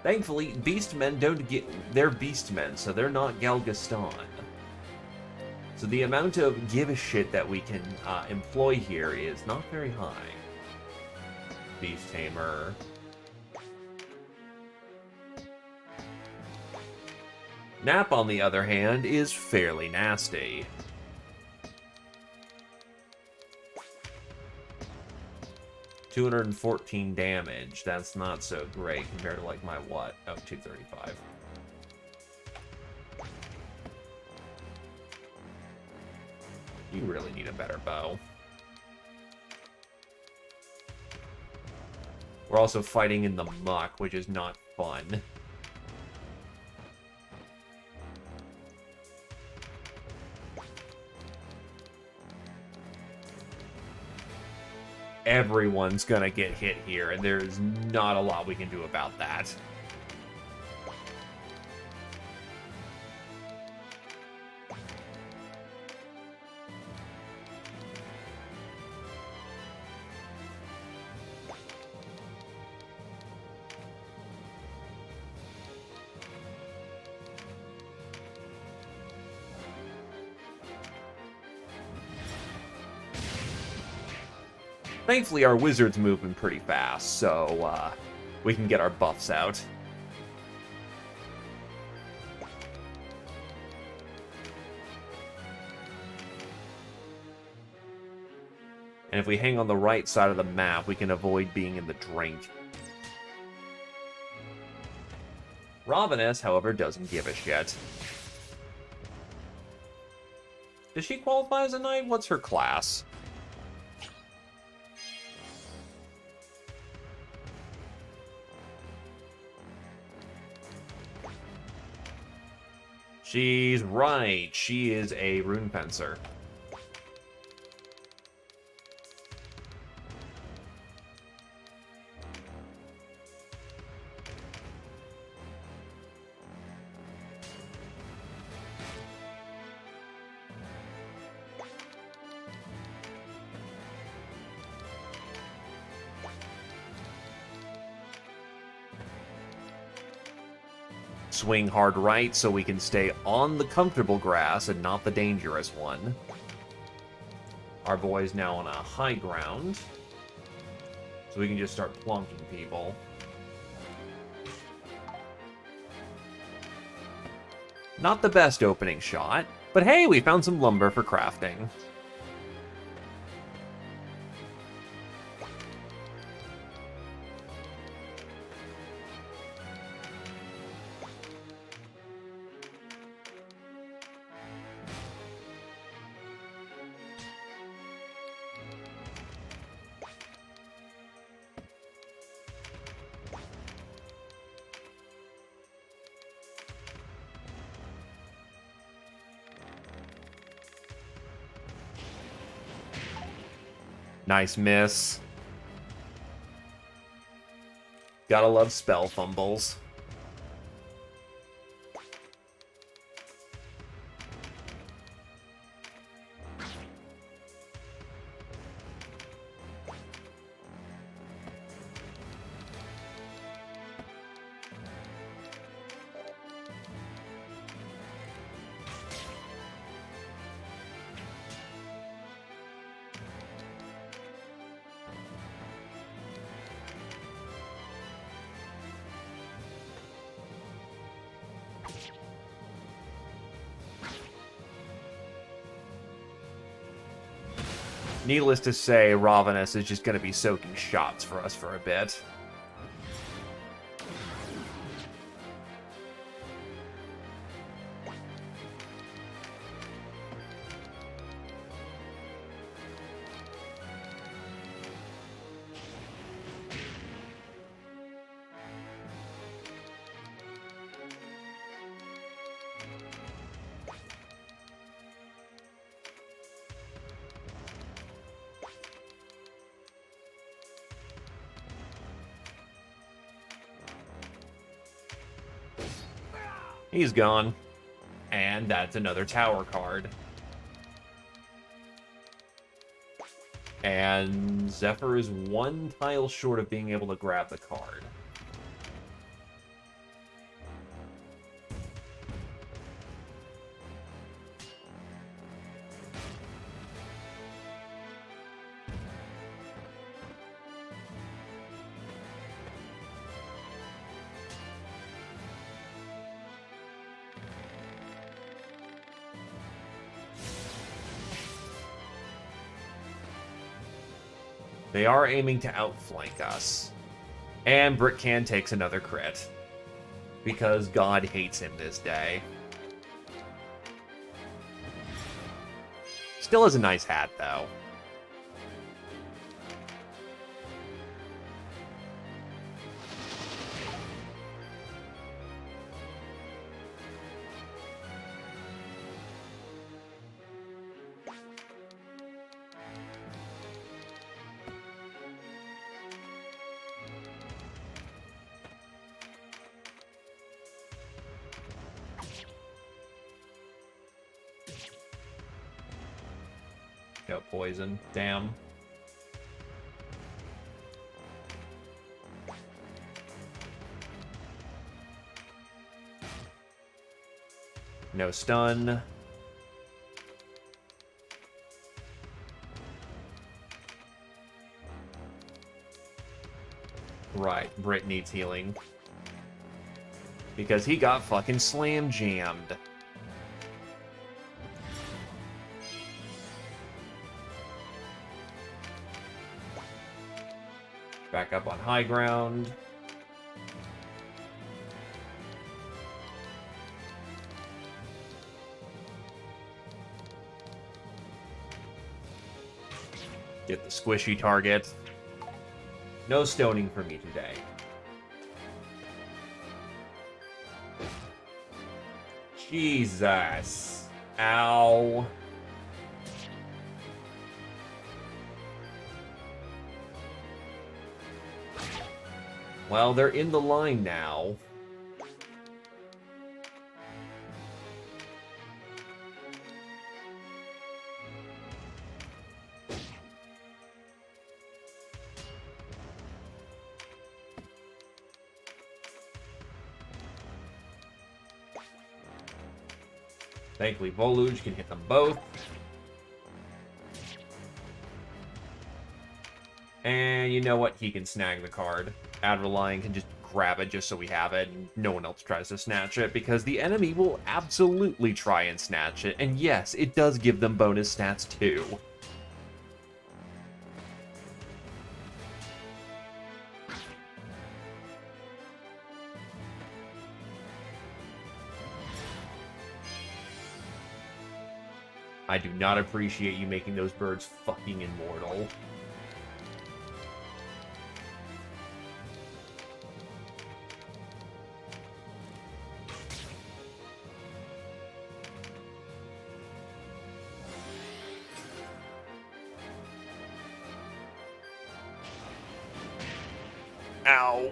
Thankfully, Beastmen don't get... They're Beastmen, so they're not Galgaston. So the amount of give a shit that we can employ here is not very high. Beast Tamer. Nap, on the other hand, is fairly nasty. $214 damage. That's not so great compared to, like, my what? Oh, 235. You really need a better bow. We're also fighting in the muck, which is not fun. Everyone's gonna get hit here, and there's not a lot we can do about that. Thankfully, our wizard's moving pretty fast, so we can get our buffs out. And if we hang on the right side of the map, we can avoid being in the drink. Ravenous, however, doesn't give a shit. Does she qualify as a knight? What's her class? She's right. She is a rune fencer. Swing hard right so we can stay on the comfortable grass and not the dangerous one. Our boy's now on a high ground, so we can just start plonking people. Not the best opening shot, but hey, we found some lumber for crafting. Nice miss. Gotta love spell fumbles. Needless to say, Ravenous is just going to be soaking shots for us for a bit. He's gone. And that's another tower card. And Zephyr is one tile short of being able to grab the card. They are aiming to outflank us. And Brickcan takes another crit. Because God hates him this day. Still has a nice hat, though. Got poison. Damn. No stun. Right, Brit needs healing. Because he got fucking slam jammed. Back up on high ground. Get the squishy target. No stoning for me today. Jesus. Ow. Well, they're in the line now. Thankfully, Voluge can hit them both. And you know what? He can snag the card. Adrenaline can just grab it just so we have it, and no one else tries to snatch it, because the enemy will absolutely try and snatch it. And yes, it does give them bonus stats too. I do not appreciate you making those birds fucking immortal. Ow.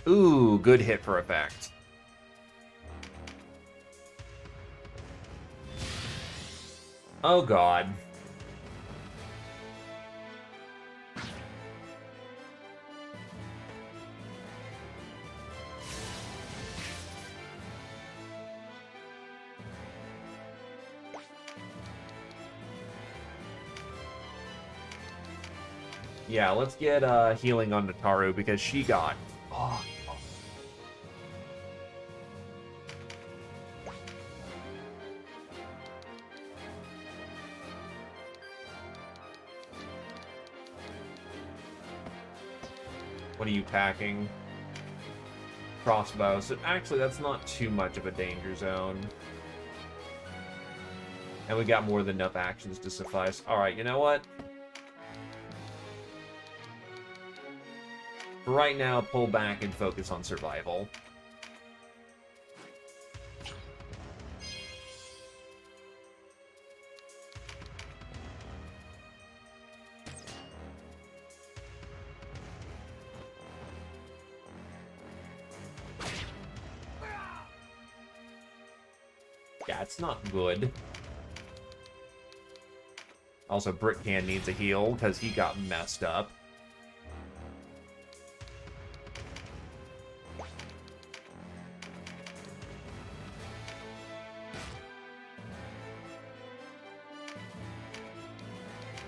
Ooh, good hit for effect. Oh god. Yeah, let's get healing on Nataru because she got... Oh. What are you packing? Crossbow. So actually, that's not too much of a danger zone. And we got more than enough actions to suffice. Alright, you know what? For right now, pull back and focus on survival. That's not good. Also, Brickcan needs a heal because he got messed up.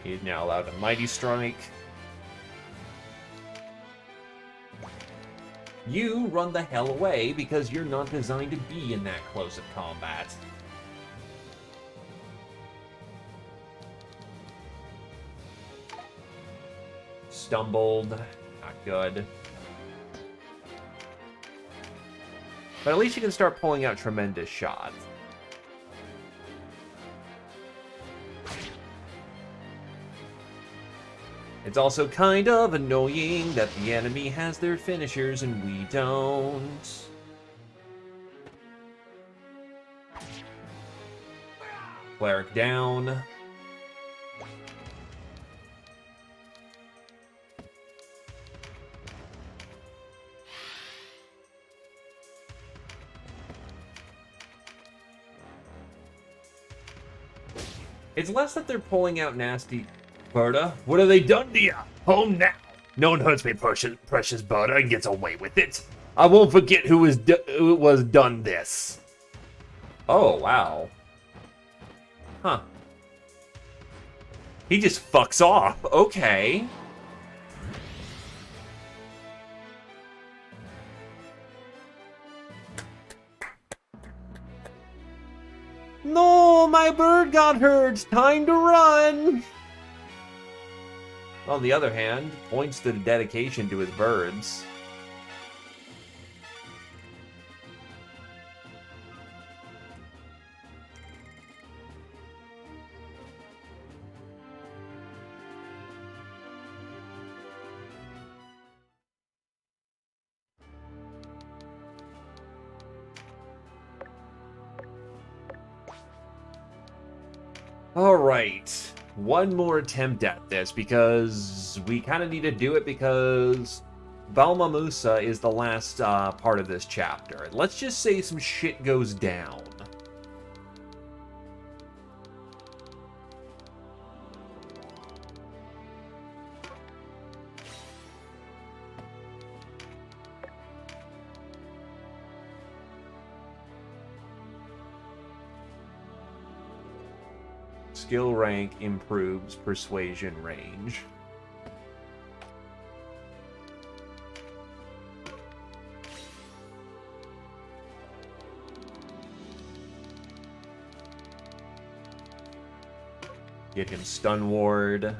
He's now allowed a Mighty Strike. You run the hell away because you're not designed to be in that close of combat. Stumbled. Not good. But at least you can start pulling out tremendous shots. It's also kind of annoying that the enemy has their finishers and we don't. Cleric down. It's less that they're pulling out nasty... Berta, what have they done to you? Home now. No one hurts me, precious Berta, and gets away with it. I won't forget who was done this. Oh, wow. Huh. He just fucks off. Okay. No, my bird got hurt. Time to run. On the other hand, points to the dedication to his birds. All right. One more attempt at this because we kind of need to do it because Balma Musa is the last part of this chapter. Let's just say some shit goes down. Skill rank improves persuasion range. Get him stun ward.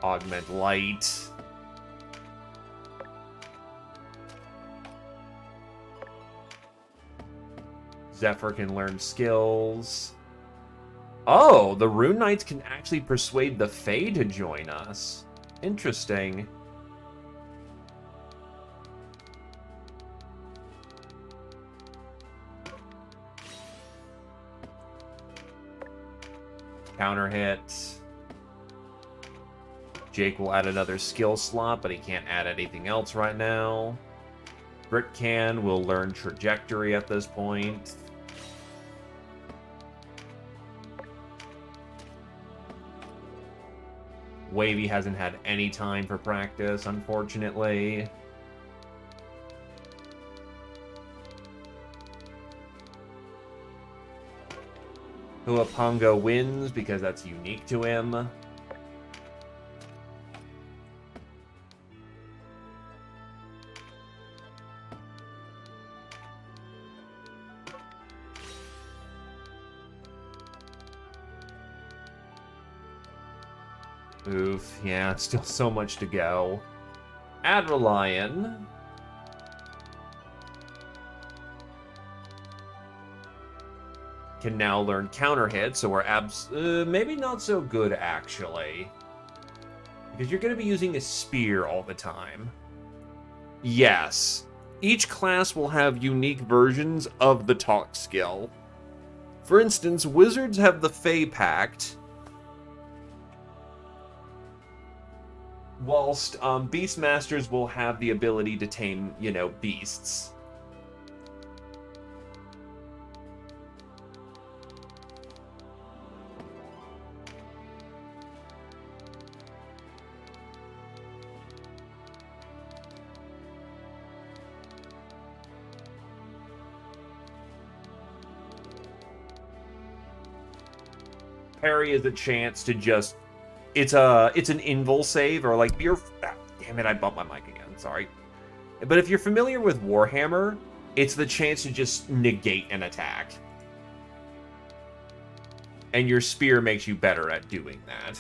Augment light. Zephyr can learn skills. Oh, the Rune Knights can actually persuade the Fae to join us. Interesting. Counter hit. Jake will add another skill slot, but he can't add anything else right now. Brickcan will learn trajectory at this point. Wavy hasn't had any time for practice, unfortunately. Huapongo wins because that's unique to him. Oof, yeah, still so much to go. Adrelion. Can now learn counter hit, so we're maybe not so good, actually. Because you're going to be using a spear all the time. Yes. Each class will have unique versions of the talk skill. For instance, wizards have the Fey Pact, whilst Beastmasters will have the ability to tame, beasts. Parry is a chance to just... It's an invul save, or like, you're... damn it, I bumped my mic again, sorry. But if you're familiar with Warhammer, it's the chance to just negate an attack. And your spear makes you better at doing that.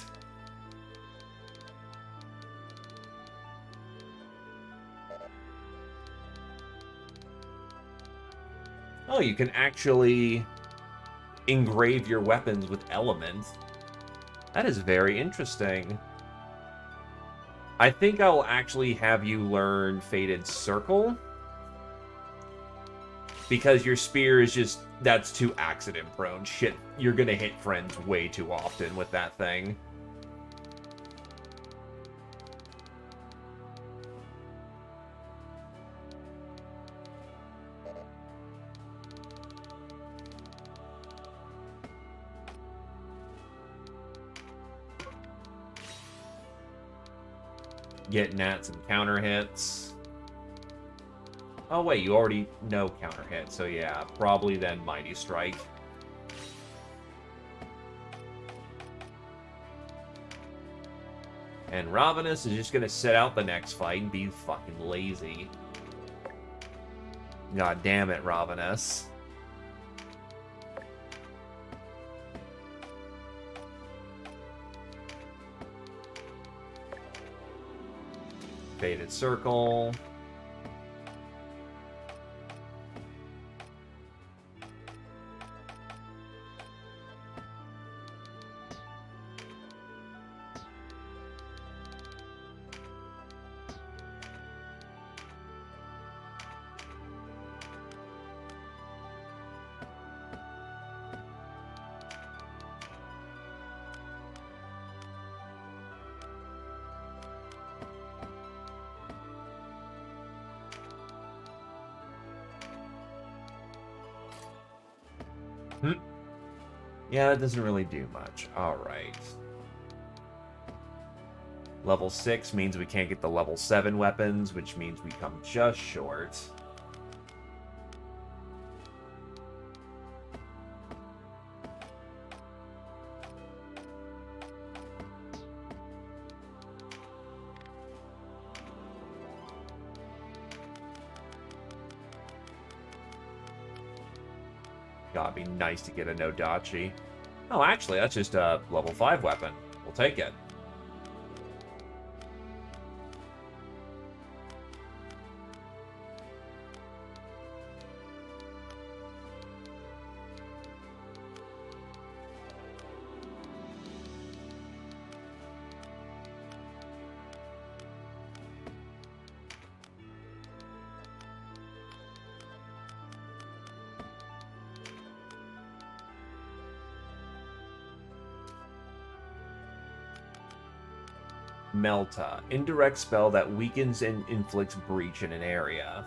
Oh, you can actually engrave your weapons with elements. That is very interesting. I think I'll actually have you learn Fated Circle. Because your spear is just... That's too accident prone. Shit, you're gonna hit friends way too often with that thing. Getting at some counter hits. Oh wait, you already know counter hit, so yeah, probably then Mighty Strike. And Ravenous is just gonna sit out the next fight and be fucking lazy. God damn it, Ravenous. Fated Circle. Yeah, that doesn't really do much. Alright. Level 6 means we can't get the level 7 weapons, which means we come just short. God, it'd be nice to get a Nodachi. Oh, actually, that's just a level 5 weapon. We'll take it. Melta. Indirect spell that weakens and inflicts breach in an area.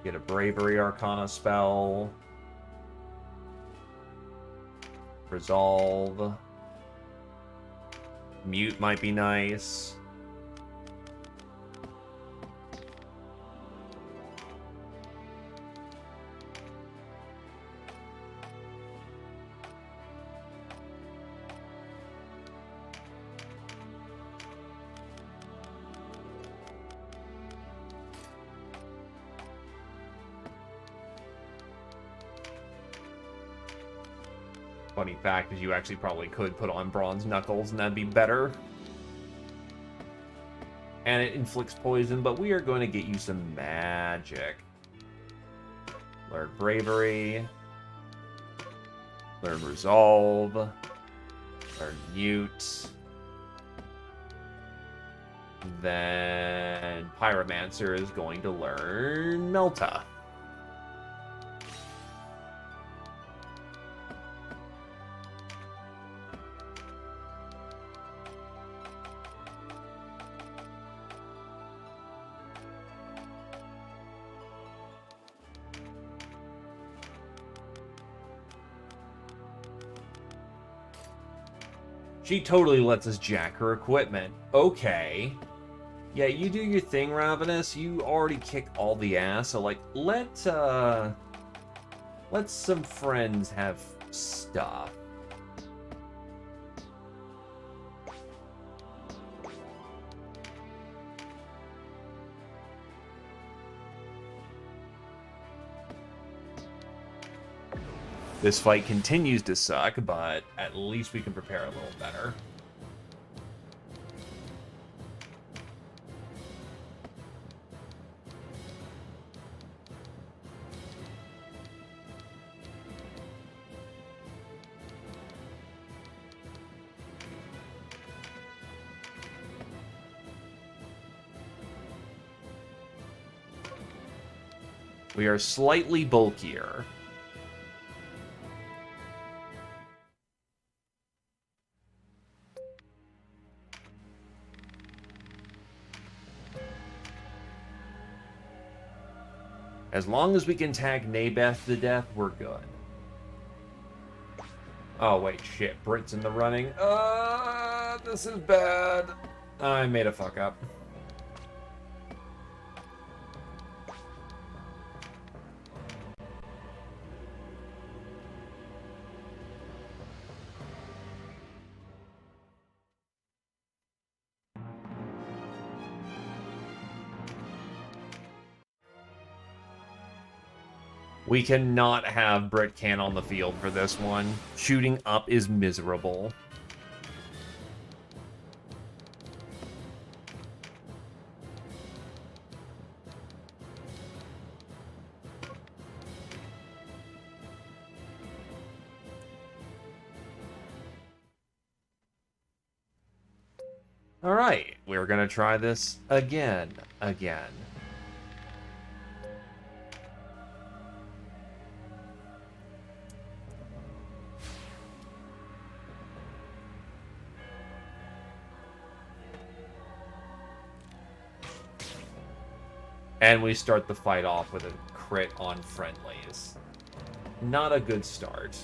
Get a Bravery Arcana spell. Resolve. Mute might be nice. Funny fact is you actually probably could put on bronze knuckles and that'd be better. And it inflicts poison, but we are going to get you some magic. Learn bravery. Learn resolve. Learn mute. Then Pyromancer is going to learn Melta. She totally lets us jack her equipment. Okay. Yeah, you do your thing, Ravenous. You already kick all the ass, so like let some friends have stuff. This fight continues to suck, but at least we can prepare a little better. We are slightly bulkier. As long as we can tag Nabeth to death, we're good. Oh, wait, shit. Brit's in the running. This is bad. I made a fuck up. We cannot have Brit Can on the field for this one. Shooting up is miserable. Alright, we're gonna try this again. And we start the fight off with a crit on friendlies. Not a good start.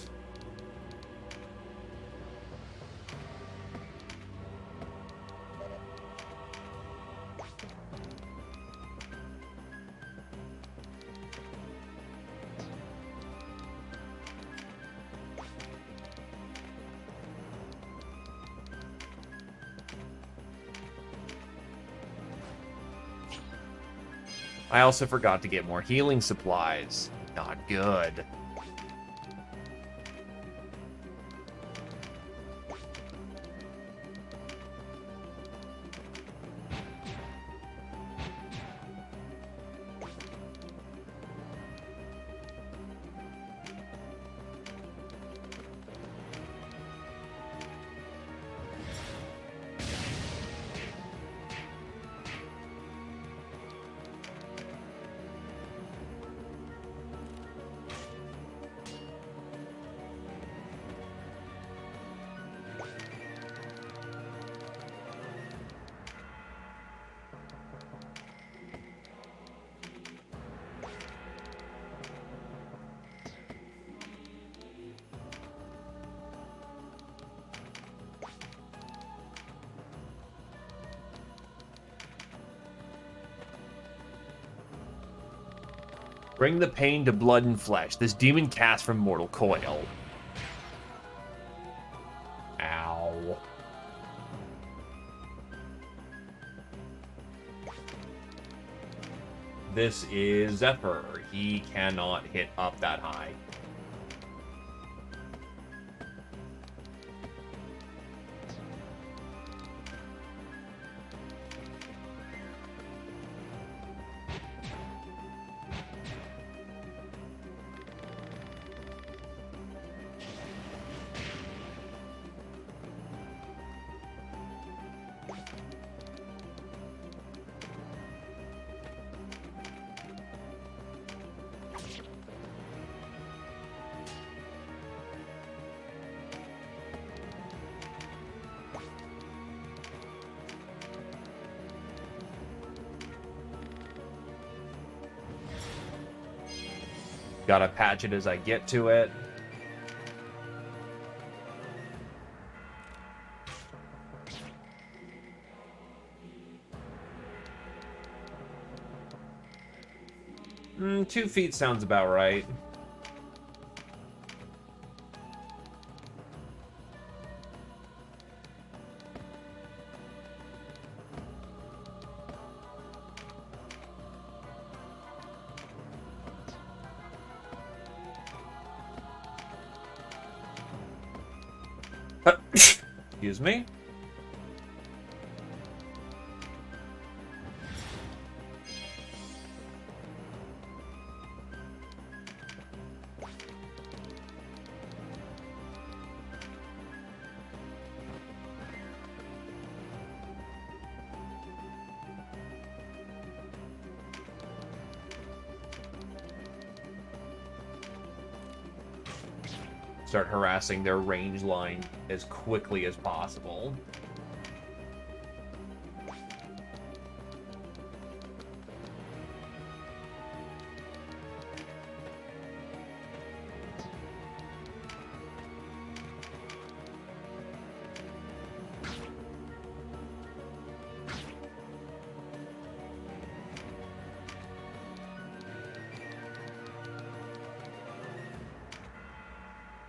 I also forgot to get more healing supplies. Not good. Bring the pain to blood and flesh. This demon cast from mortal coil. Ow. This is Zephyr. He cannot hit up that high. Gotta patch it as I get to it. Mm, 2 feet sounds about right. Excuse me. Start harassing their range line as quickly as possible.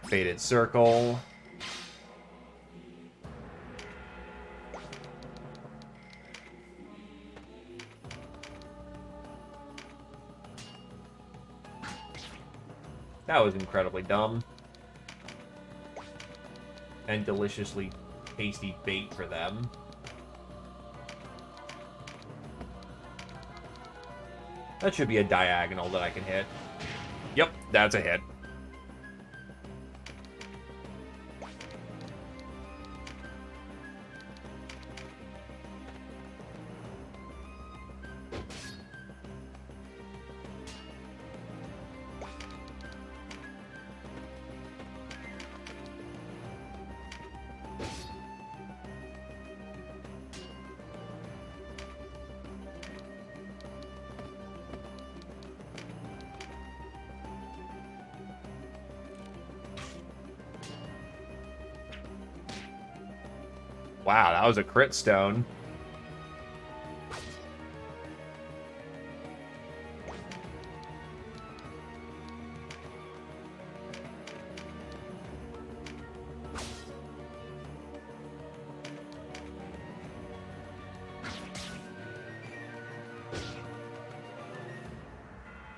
Faded circle. That was incredibly dumb. And deliciously tasty bait for them. That should be a diagonal that I can hit. Yep, that's a hit. Wow, that was a crit stone.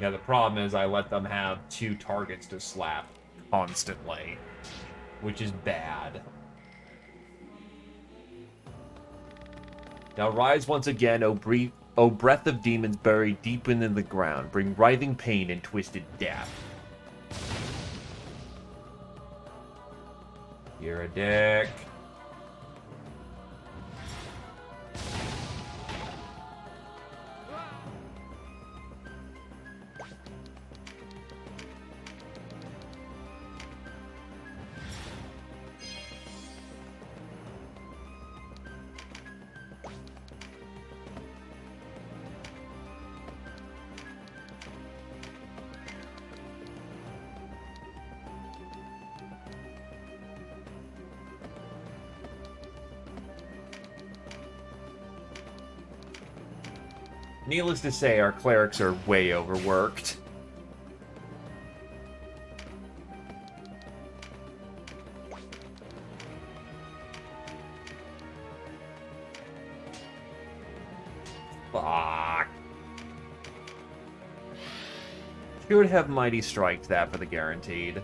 Yeah, the problem is I let them have 2 targets to slap constantly, which is bad. Now rise once again, O breath of demons buried deep within the ground. Bring writhing pain and twisted death. You're a dick. Needless to say, our clerics are way overworked. Fuck. Should have Mighty Striked that for the guaranteed.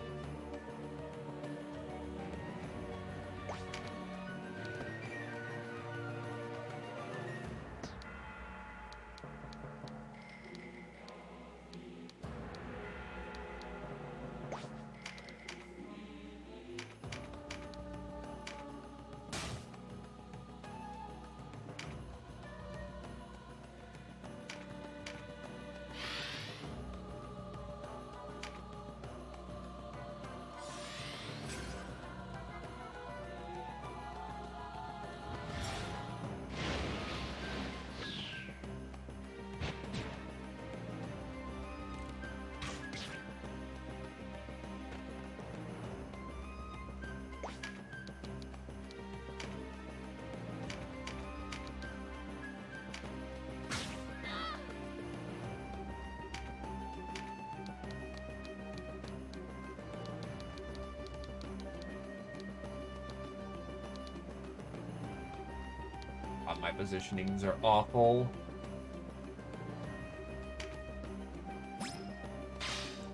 God, my positionings are awful.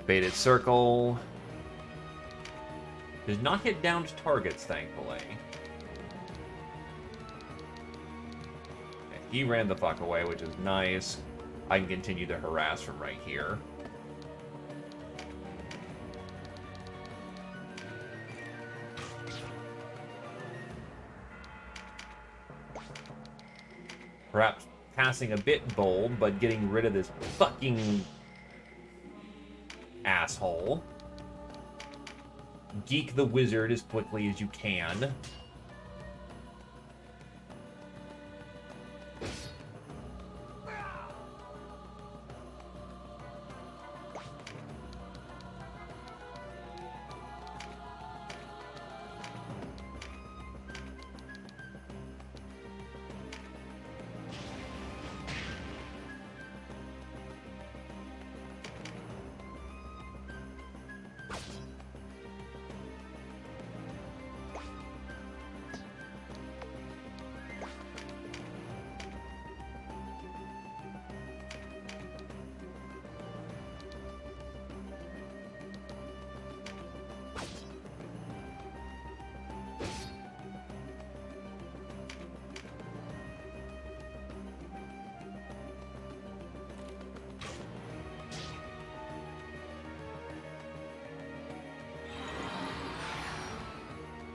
Baited circle. Does not hit downed targets, thankfully. He ran the fuck away, which is nice. I can continue to harass from right here. Perhaps passing a bit bold, but getting rid of this fucking asshole. Geek the wizard as quickly as you can.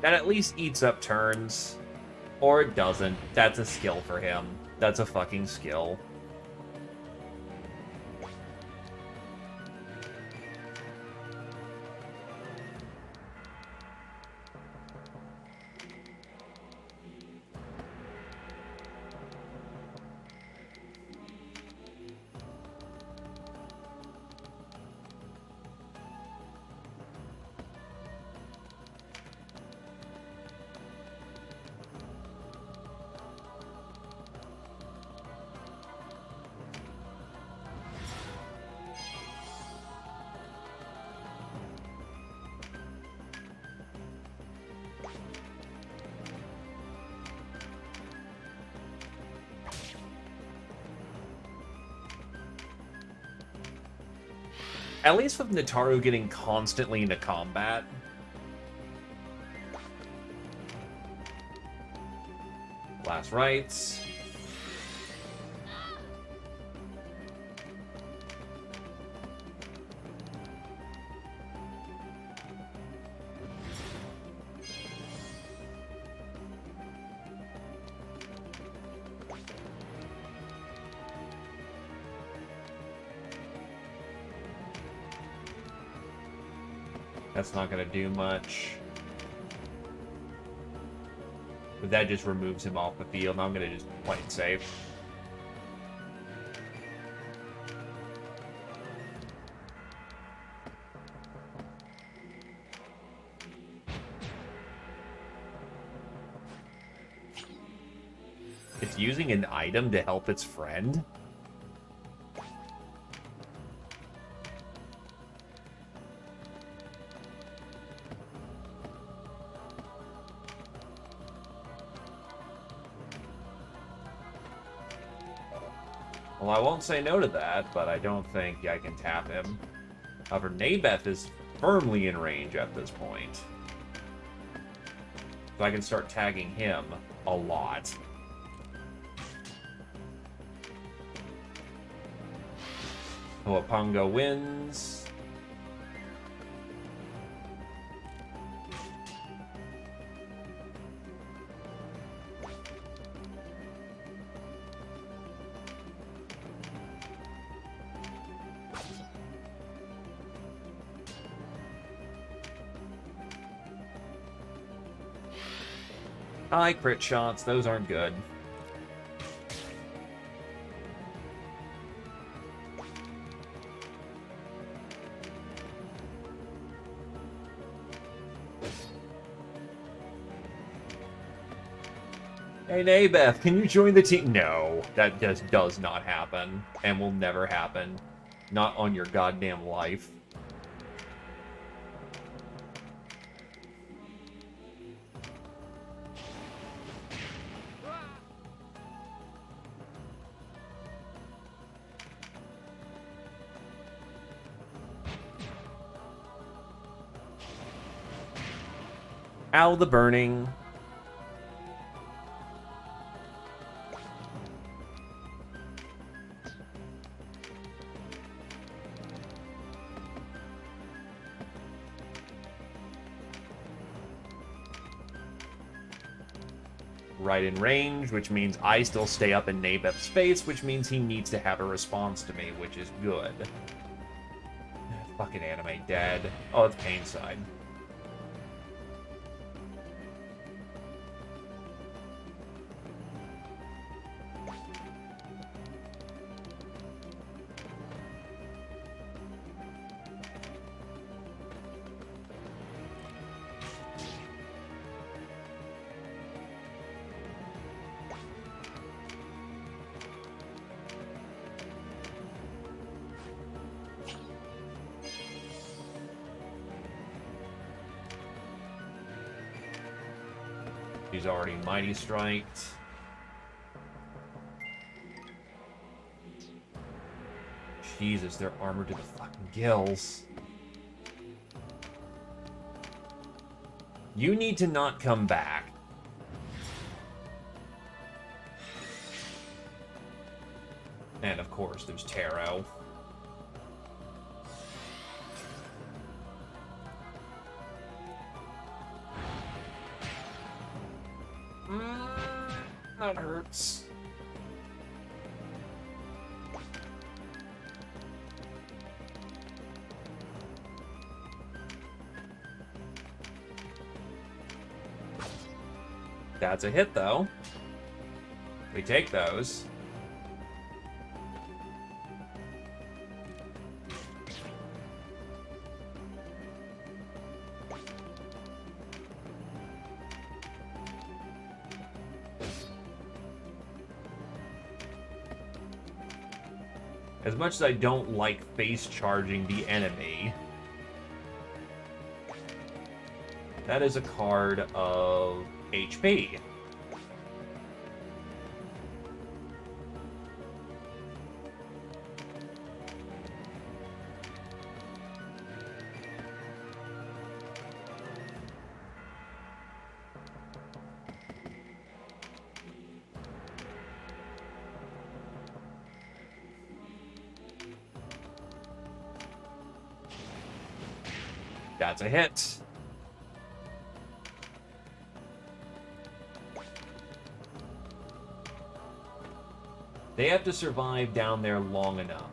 That at least eats up turns. Or it doesn't. That's a skill for him. That's a fucking skill. At least with Nataru getting constantly into combat. Last rites. That's not going to do much. But that just removes him off the field. Now I'm going to just play it safe. It's using an item to help its friend? Well, I won't say no to that, but I don't think I can tap him. However, Nabeth is firmly in range at this point. So I can start tagging him a lot. Huapunga wins. High crit shots, those aren't good. Hey, Nabeth, can you join the team? No, that just does not happen, and will never happen. Not on your goddamn life. Ow, the burning. Right in range, which means I still stay up in Nabeb's face, which means he needs to have a response to me, which is good. Fucking anime dead. Oh, it's Pain side. He's already Mighty Striked. Jesus, they're armored to the fucking gills. You need to not come back. And of course, there's Taro. That hurts. That's a hit, though. We take those. As much as I don't like face charging the enemy, that is a card of HP. That's a hit. They have to survive down there long enough.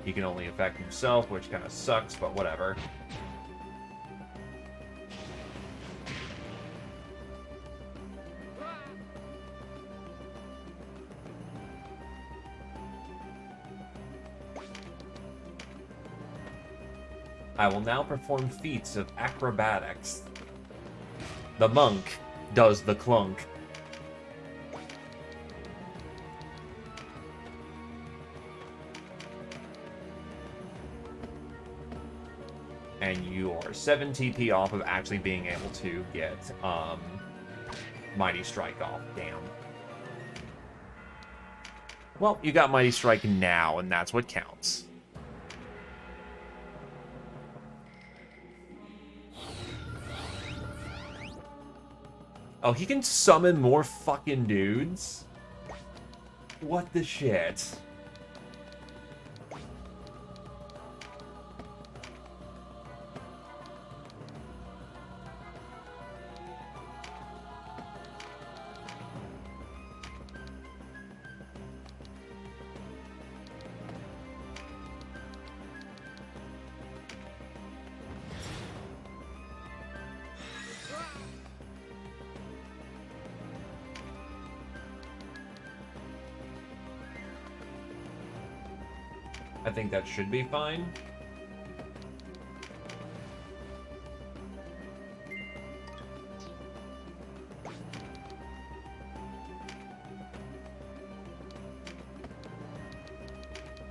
He can only affect himself, which kind of sucks, but whatever. I will now perform feats of acrobatics. The monk does the clunk. And you are 7 TP off of actually being able to get Mighty Strike off. Damn. Well, you got Mighty Strike now, and that's what counts. Oh, he can summon more fucking dudes? What the shit? I think that should be fine.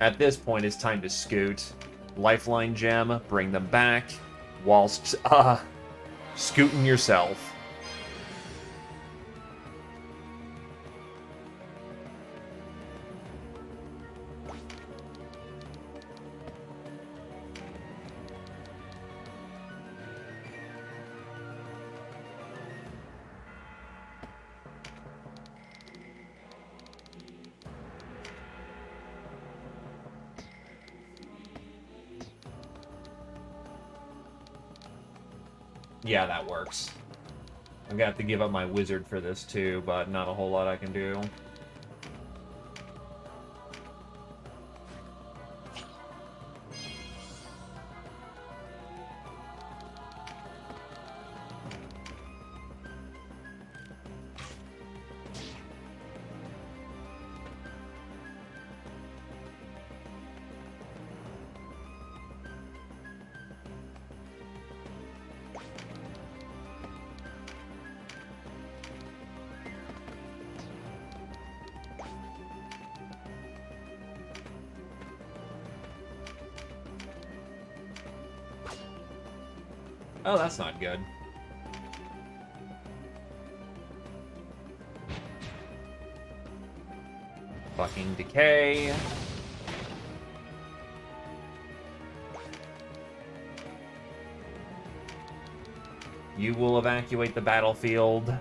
At this point, it's time to scoot. Lifeline gem, bring them back, whilst, scooting yourself. Yeah, that works. I'm gonna have to give up my wizard for this too, but not a whole lot I can do. Oh, that's not good. Fucking decay. You will evacuate the battlefield.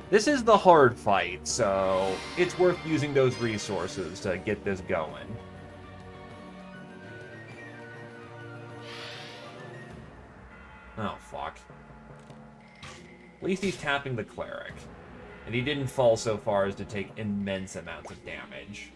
This is the hard fight, so it's worth using those resources to get this going. Oh, fuck. At least he's tapping the cleric. And he didn't fall so far as to take immense amounts of damage.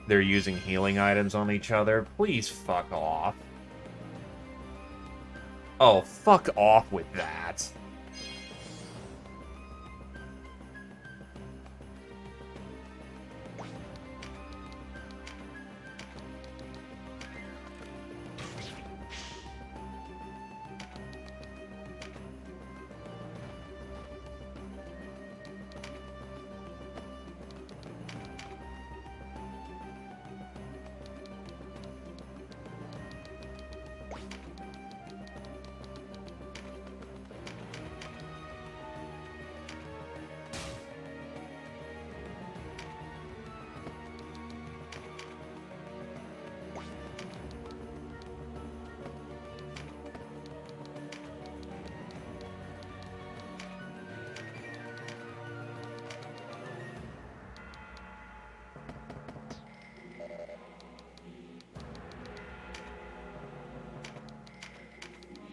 They're using healing items on each other. Please fuck off. Oh, fuck off with that.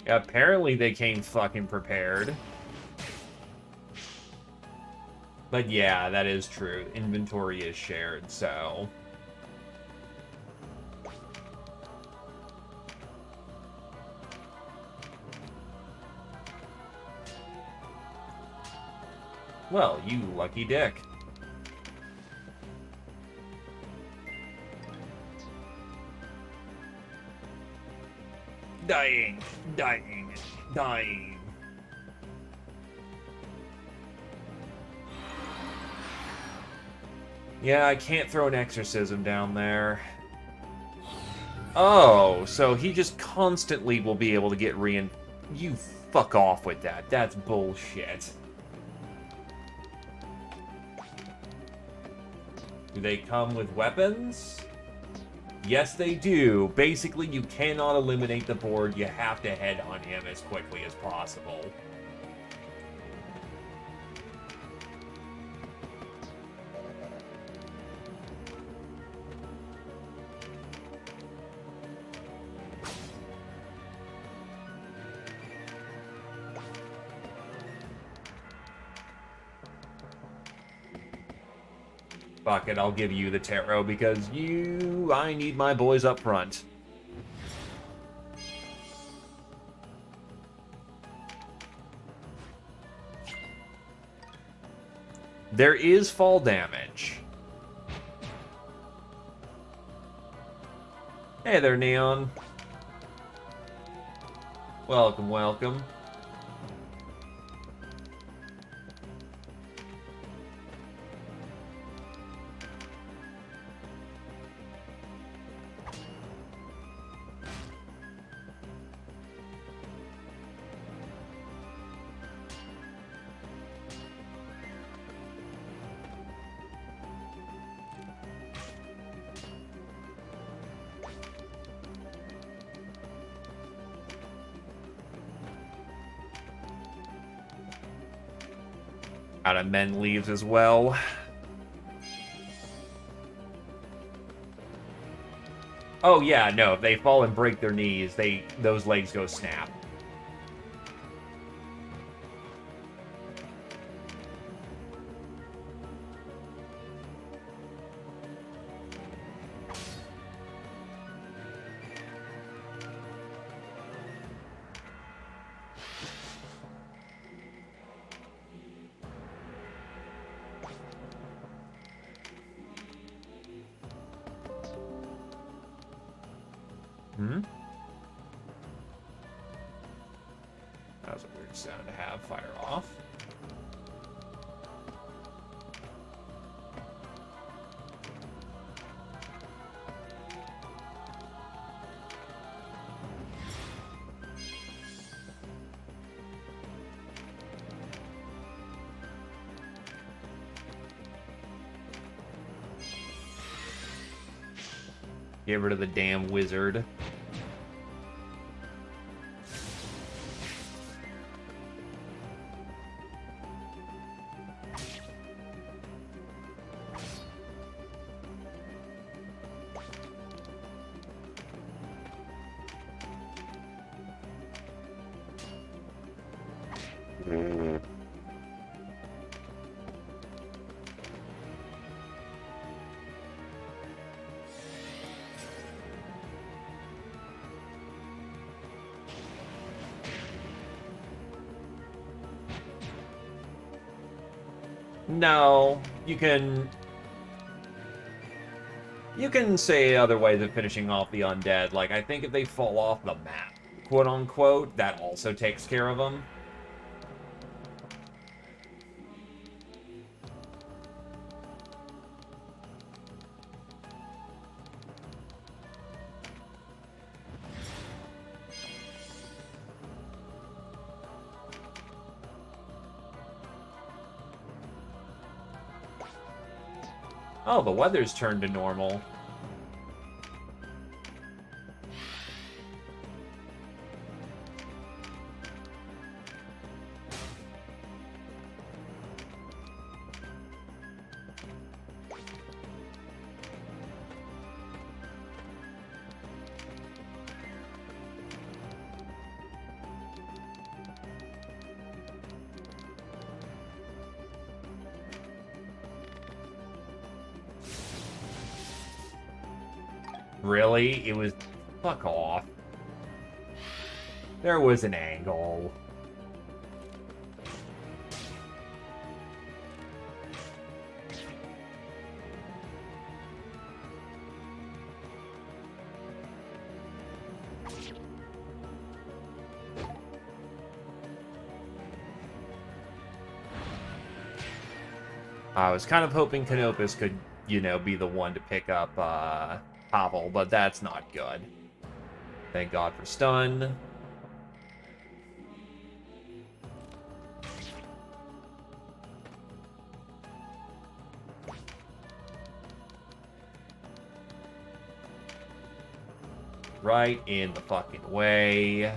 Apparently they came fucking prepared. But yeah, that is true. Inventory is shared, so... Well, you lucky dick. Dying, dying, dying. Yeah, I can't throw an exorcism down there. Oh, so he just constantly will be able to get You fuck off with that. That's bullshit. Do they come with weapons? Yes, they do. Basically, you cannot eliminate the board. You have to head on him as quickly as possible. Fuck it, I'll give you the tarot because I need my boys up front. There is fall damage. Hey there, Neon. Welcome, welcome. Out of men leaves as well. Oh yeah, no, if they fall and break their knees, those legs go snap. Hmm? That was a weird sound to have. Fire off. Get rid of the damn wizard. No, you can say other ways of finishing off the undead. Like, I think if they fall off the map, quote unquote, that also takes care of them. Oh, the weather's turned to normal. Really? It was... Fuck off. There was an angle. I was kind of hoping Canopus could, you know, be the one to pick up, Pavel, but that's not good. Thank God for stun. Right in the fucking way.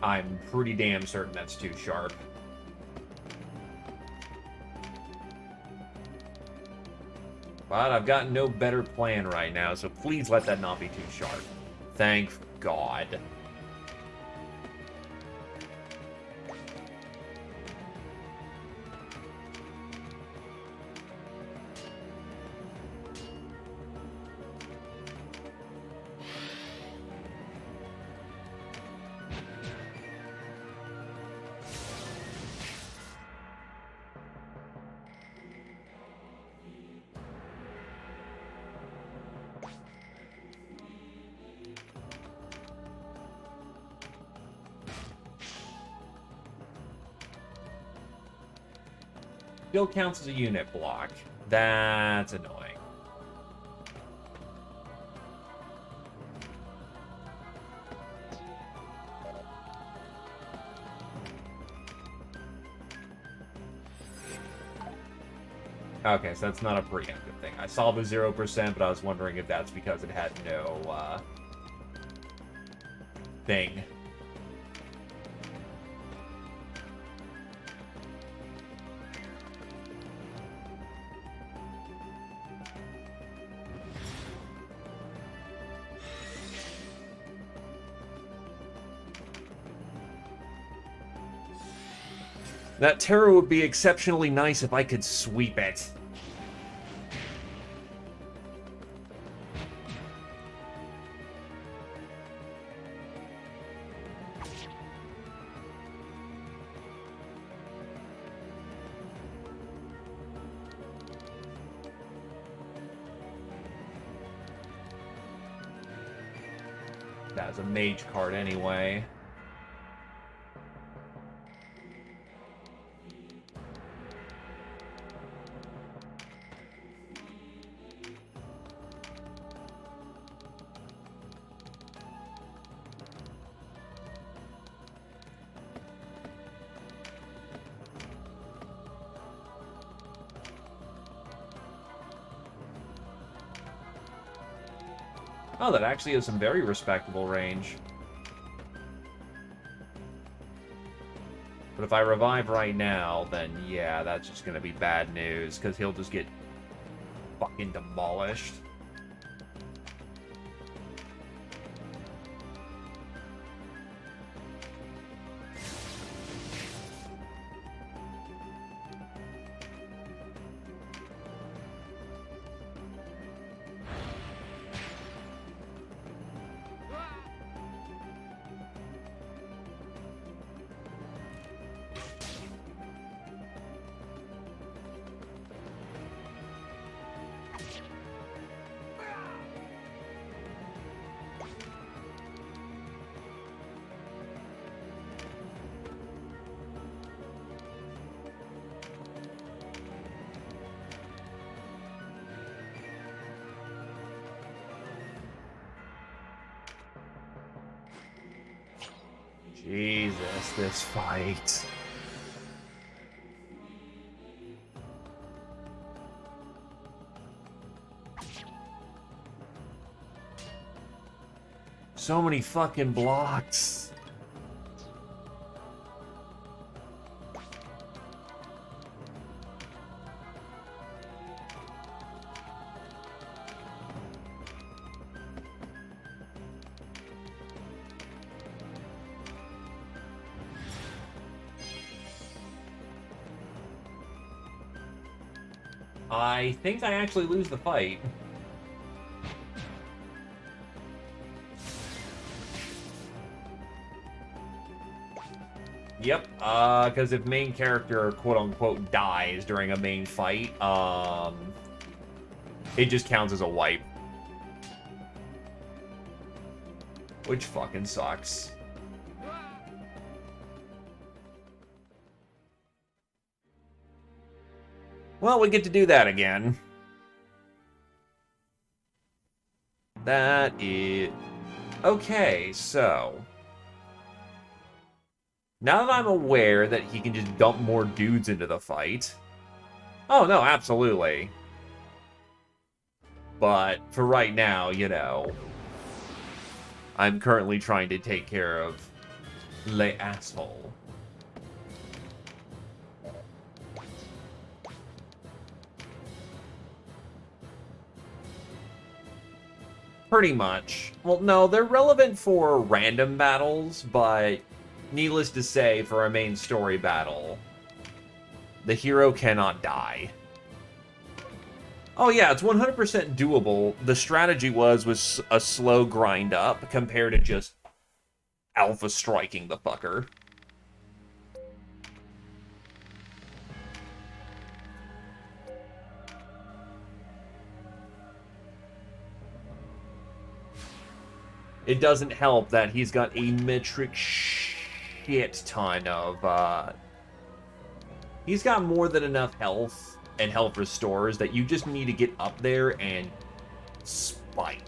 I'm pretty damn certain that's too sharp. But I've got no better plan right now, so please let that not be too sharp. Thank God. Still counts as a unit block. That's annoying. Okay, so that's not a preemptive thing. I saw the 0%, but I was wondering if that's because it had no, thing. That terror would be exceptionally nice if I could sweep it. That was a mage card anyway. Oh, that actually has some very respectable range. But if I revive right now, then yeah, that's just gonna be bad news, because he'll just get fucking demolished. Jesus, this fight. So many fucking blocks. I think I actually lose the fight. Yep, because if main character, quote-unquote, dies during a main fight, it just counts as a wipe. Which fucking sucks. Well, we get to do that again. That is... Okay, so... Now that I'm aware that he can just dump more dudes into the fight... Oh, no, absolutely. But for right now, you know... I'm currently trying to take care of... Le Asshole. Pretty much. Well, no, they're relevant for random battles, but needless to say, for a main story battle, the hero cannot die. Oh yeah, it's 100% doable. The strategy was a slow grind up compared to just alpha striking the fucker. It doesn't help that he's got a metric shit ton of, he's got more than enough health and health restores that you just need to get up there and spike.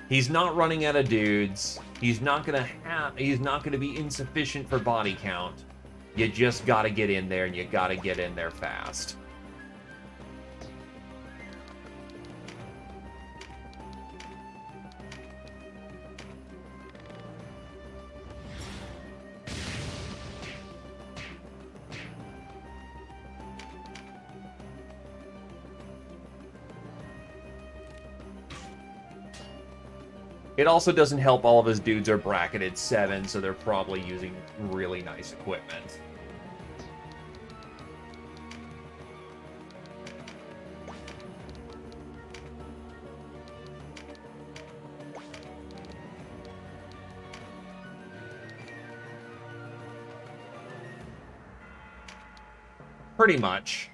He's not running out of dudes. He's not gonna be insufficient for body count. You just gotta get in there, and you gotta get in there fast. It also doesn't help all of his dudes are bracketed 7, so they're probably using really nice equipment. Pretty much.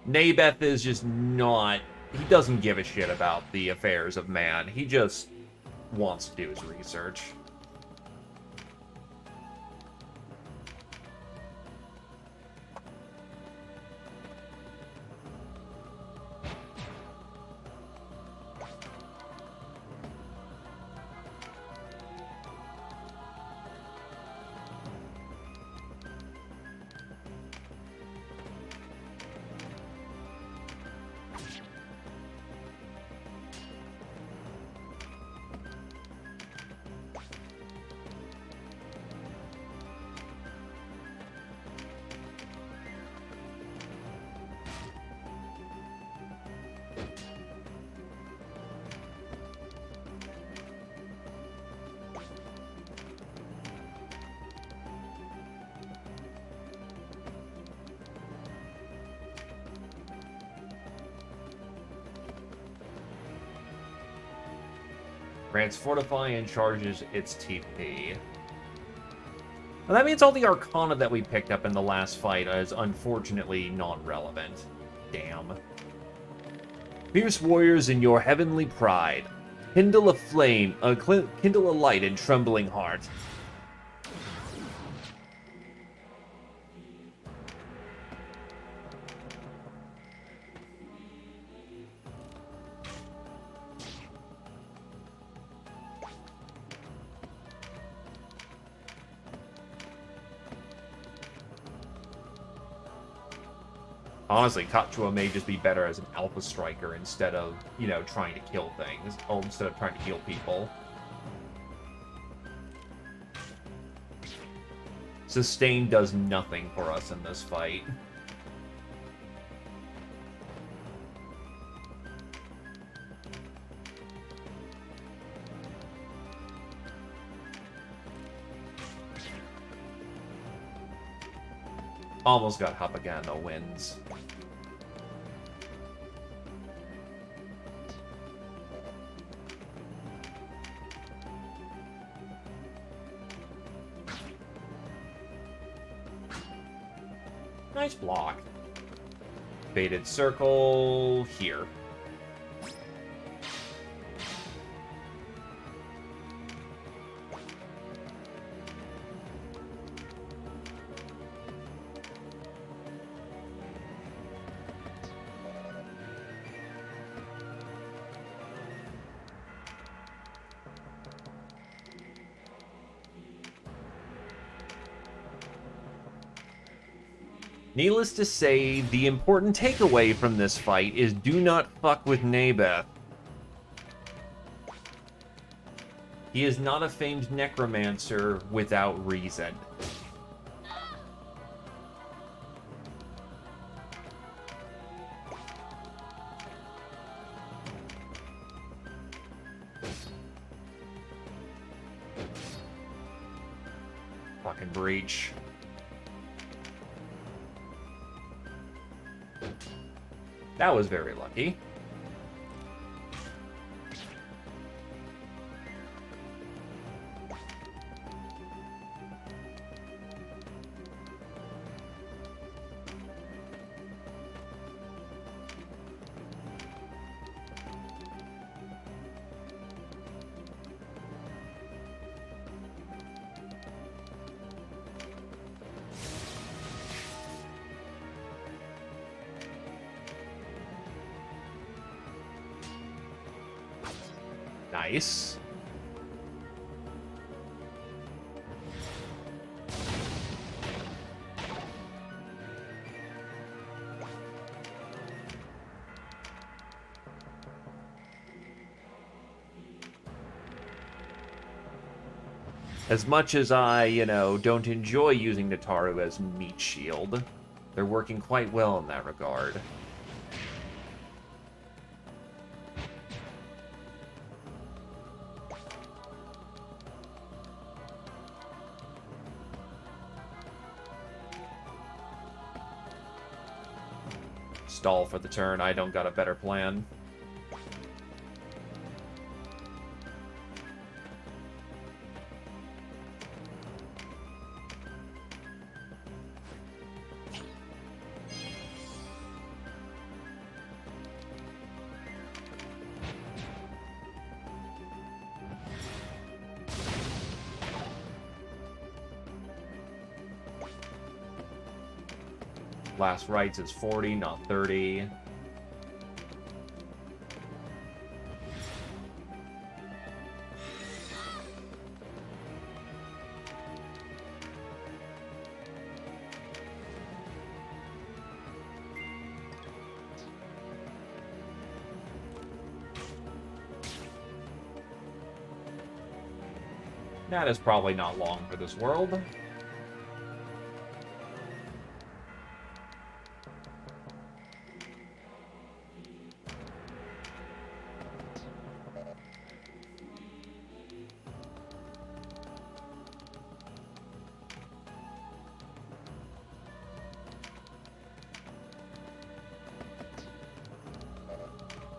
Nabeth is just not... He doesn't give a shit about the affairs of man. He just wants to do his research. Grants Fortify and charges its TP. Well, that means all the Arcana that we picked up in the last fight is unfortunately non-relevant. Damn. Fierce warriors in your heavenly pride. Kindle a flame, kindle a light in trembling heart. Honestly, Katua may just be better as an alpha striker instead of, you know, trying to kill things, or instead of trying to heal people. Sustain does nothing for us in this fight. Almost got Hapagano wins. Nice block. Faded circle here. Needless to say, the important takeaway from this fight is do not fuck with Nabeth. He is not a famed necromancer without reason. Fucking breach. That was very lucky. Nice. As much as I, don't enjoy using Nataru as meat shield, they're working quite well in that regard. Stall for the turn. I don't got a better plan. Last rights is 40, not 30. That is probably not long for this world.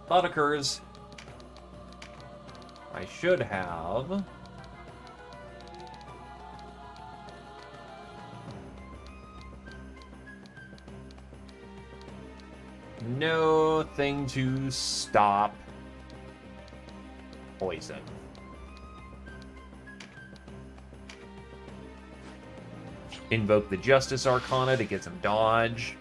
Thought occurs. I should have... no thing to stop poison. Invoke the Justice Arcana to get some dodge.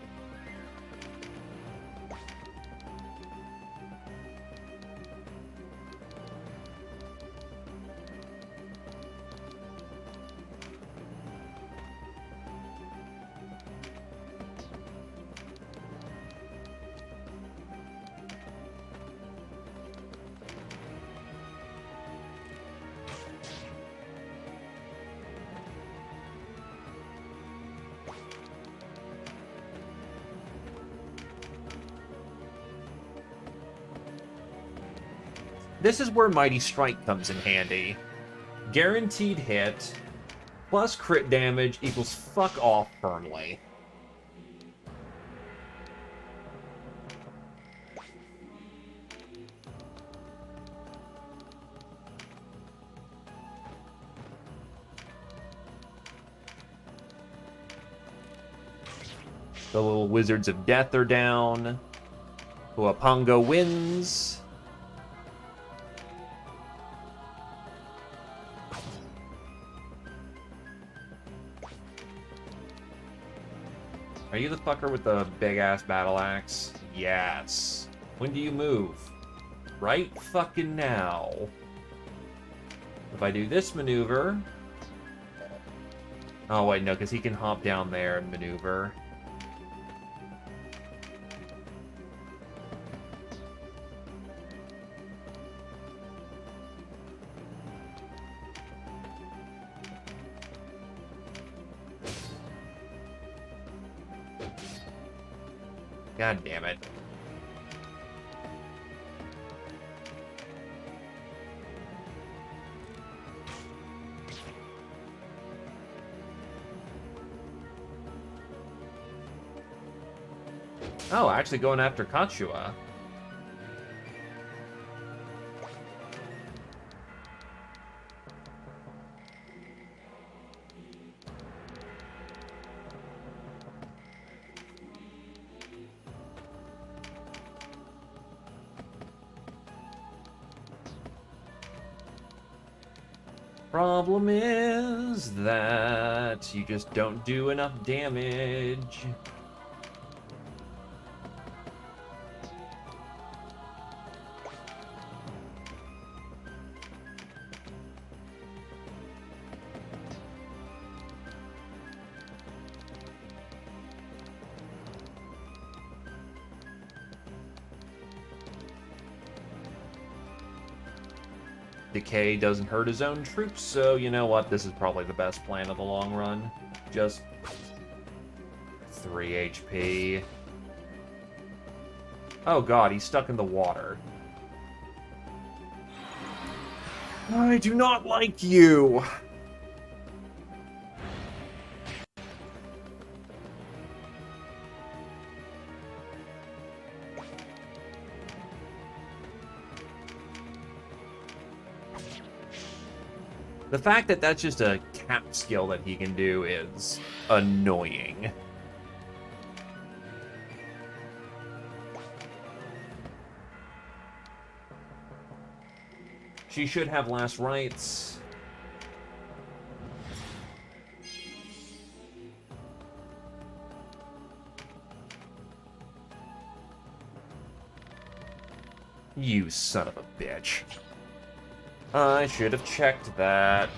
This is where Mighty Strike comes in handy. Guaranteed hit, plus crit damage equals fuck off firmly. The little Wizards of Death are down. Huapango wins. Are you the fucker with the big-ass battle axe? Yes. When do you move? Right fucking now. If I do this maneuver... oh, wait, no, because he can hop down there and maneuver. God damn it. Oh, actually going after Kachua. Problem is that you just don't do enough damage. Decay doesn't hurt his own troops, so you know what? This is probably the best plan of the long run. Just 3 HP. Oh god, he's stuck in the water. I do not like you! The fact that that's just a cap skill that he can do is annoying. She should have last rites. You son of a bitch. I should have checked that.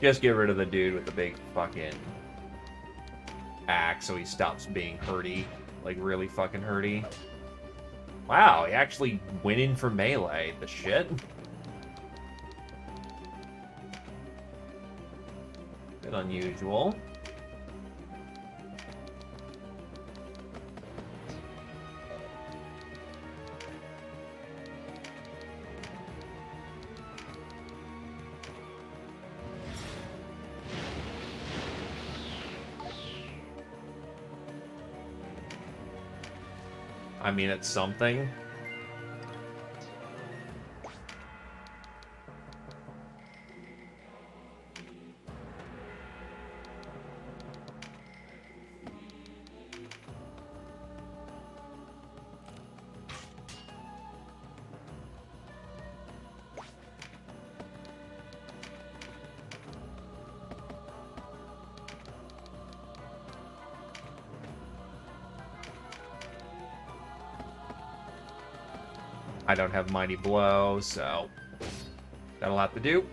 Just get rid of the dude with the big fucking axe so he stops being hurty. Like, really fucking hurty. Wow, he actually went in for melee. The shit? Bit unusual. I mean, it's something. I don't have Mighty Blow, so that'll have to do.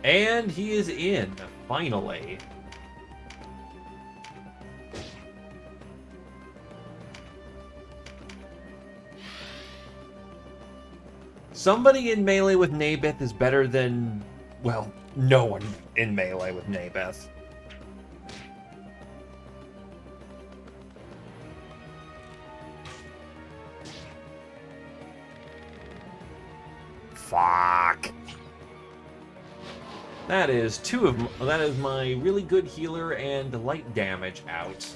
And he is in, finally. Somebody in melee with Nabeth is better than, well, no one in melee with Nabeth. Fuck. That is that is my really good healer and light damage out.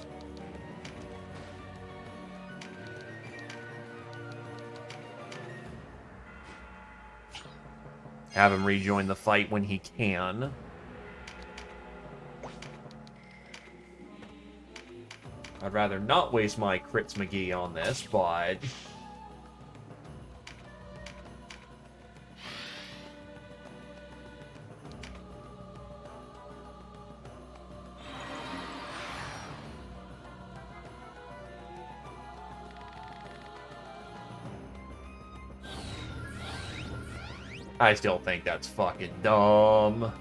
Have him rejoin the fight when he can. I'd rather not waste my crits McGee on this, but... I still think that's fucking dumb.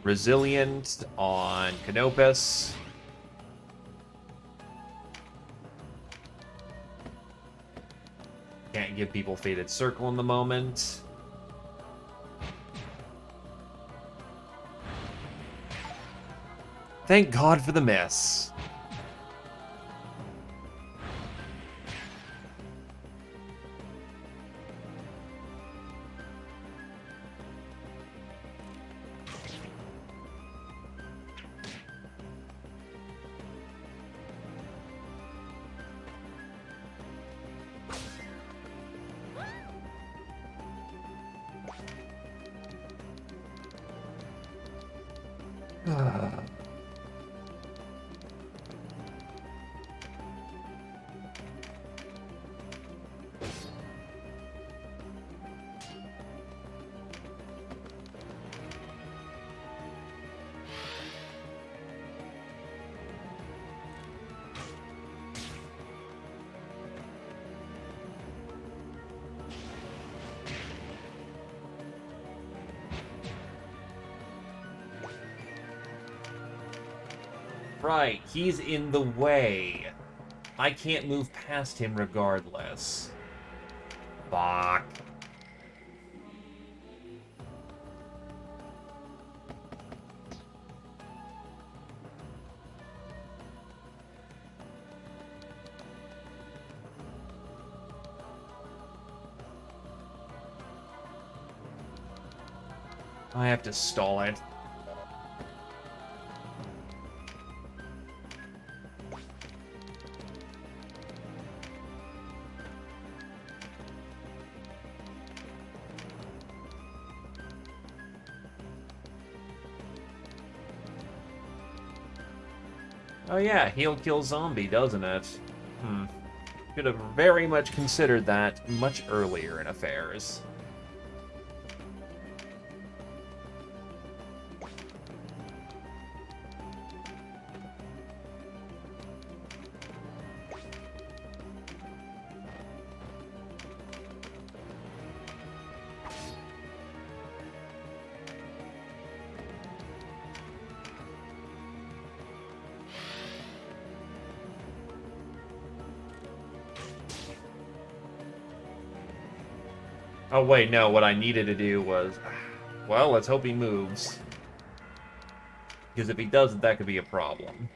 Resilient on Canopus. Can't give people Fated Circle in the moment. Thank God for the miss. Right, he's in the way. I can't move past him regardless. Fuck. I have to stall it. Oh yeah, heal kill zombie, doesn't it? Should have very much considered that much earlier in affairs. Oh wait, no, what I needed to do was... Well, let's hope he moves. Because if he doesn't, that could be a problem.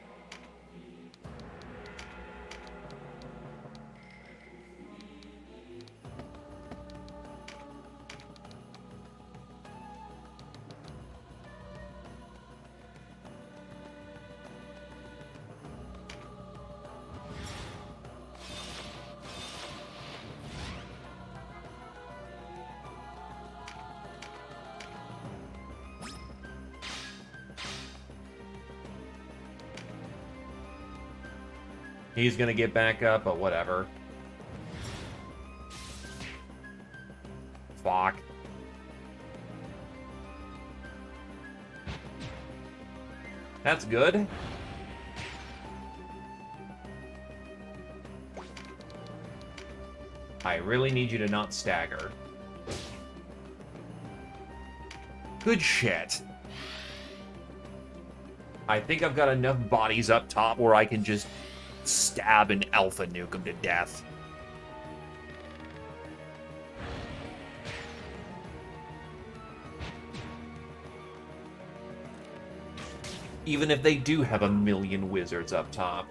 He's gonna get back up, but whatever. Fuck. That's good. I really need you to not stagger. Good shit. I think I've got enough bodies up top where I can just stab and alpha nuke him to death. Even if they do have a million wizards up top.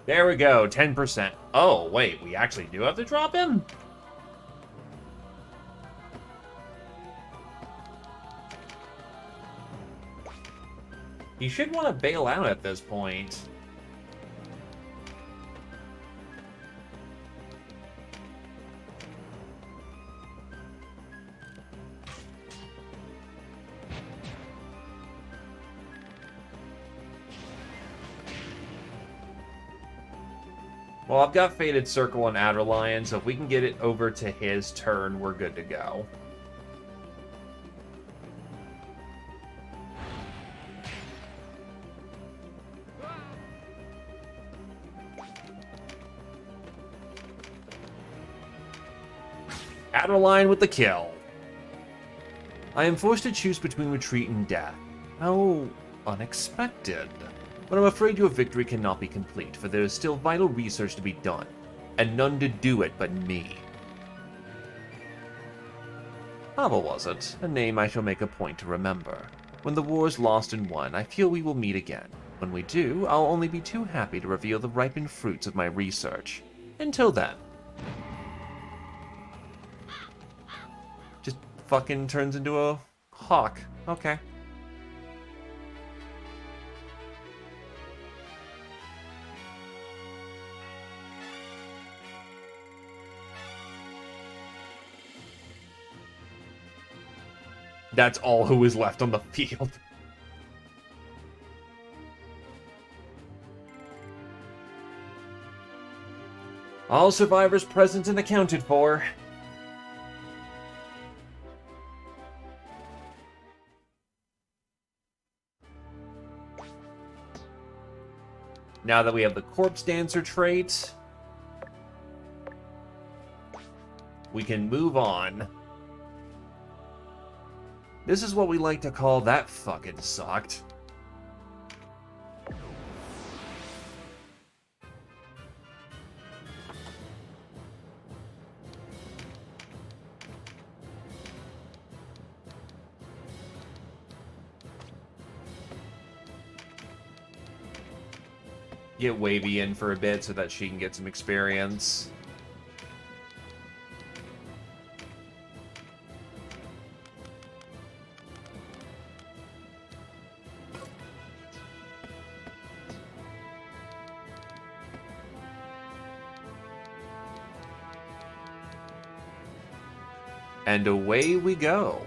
There we go, 10%. Oh, wait, we actually do have to drop him? He should want to bail out at this point. Well, I've got Fated Circle and Outer Lion, so if we can get it over to his turn, we're good to go. Outer Lion with the kill. I am forced to choose between retreat and death. How unexpected. But I'm afraid your victory cannot be complete, for there is still vital research to be done, and none to do it but me. Hava was it, a name I shall make a point to remember. When the war is lost and won, I feel we will meet again. When we do, I'll only be too happy to reveal the ripened fruits of my research. Until then. Just fucking turns into a hawk. Okay. That's all who is left on the field. All survivors present and accounted for. Now that we have the Corpse Dancer trait, we can move on. This is what we like to call that fucking sucked. Get Wavy in for a bit so that she can get some experience. And away we go.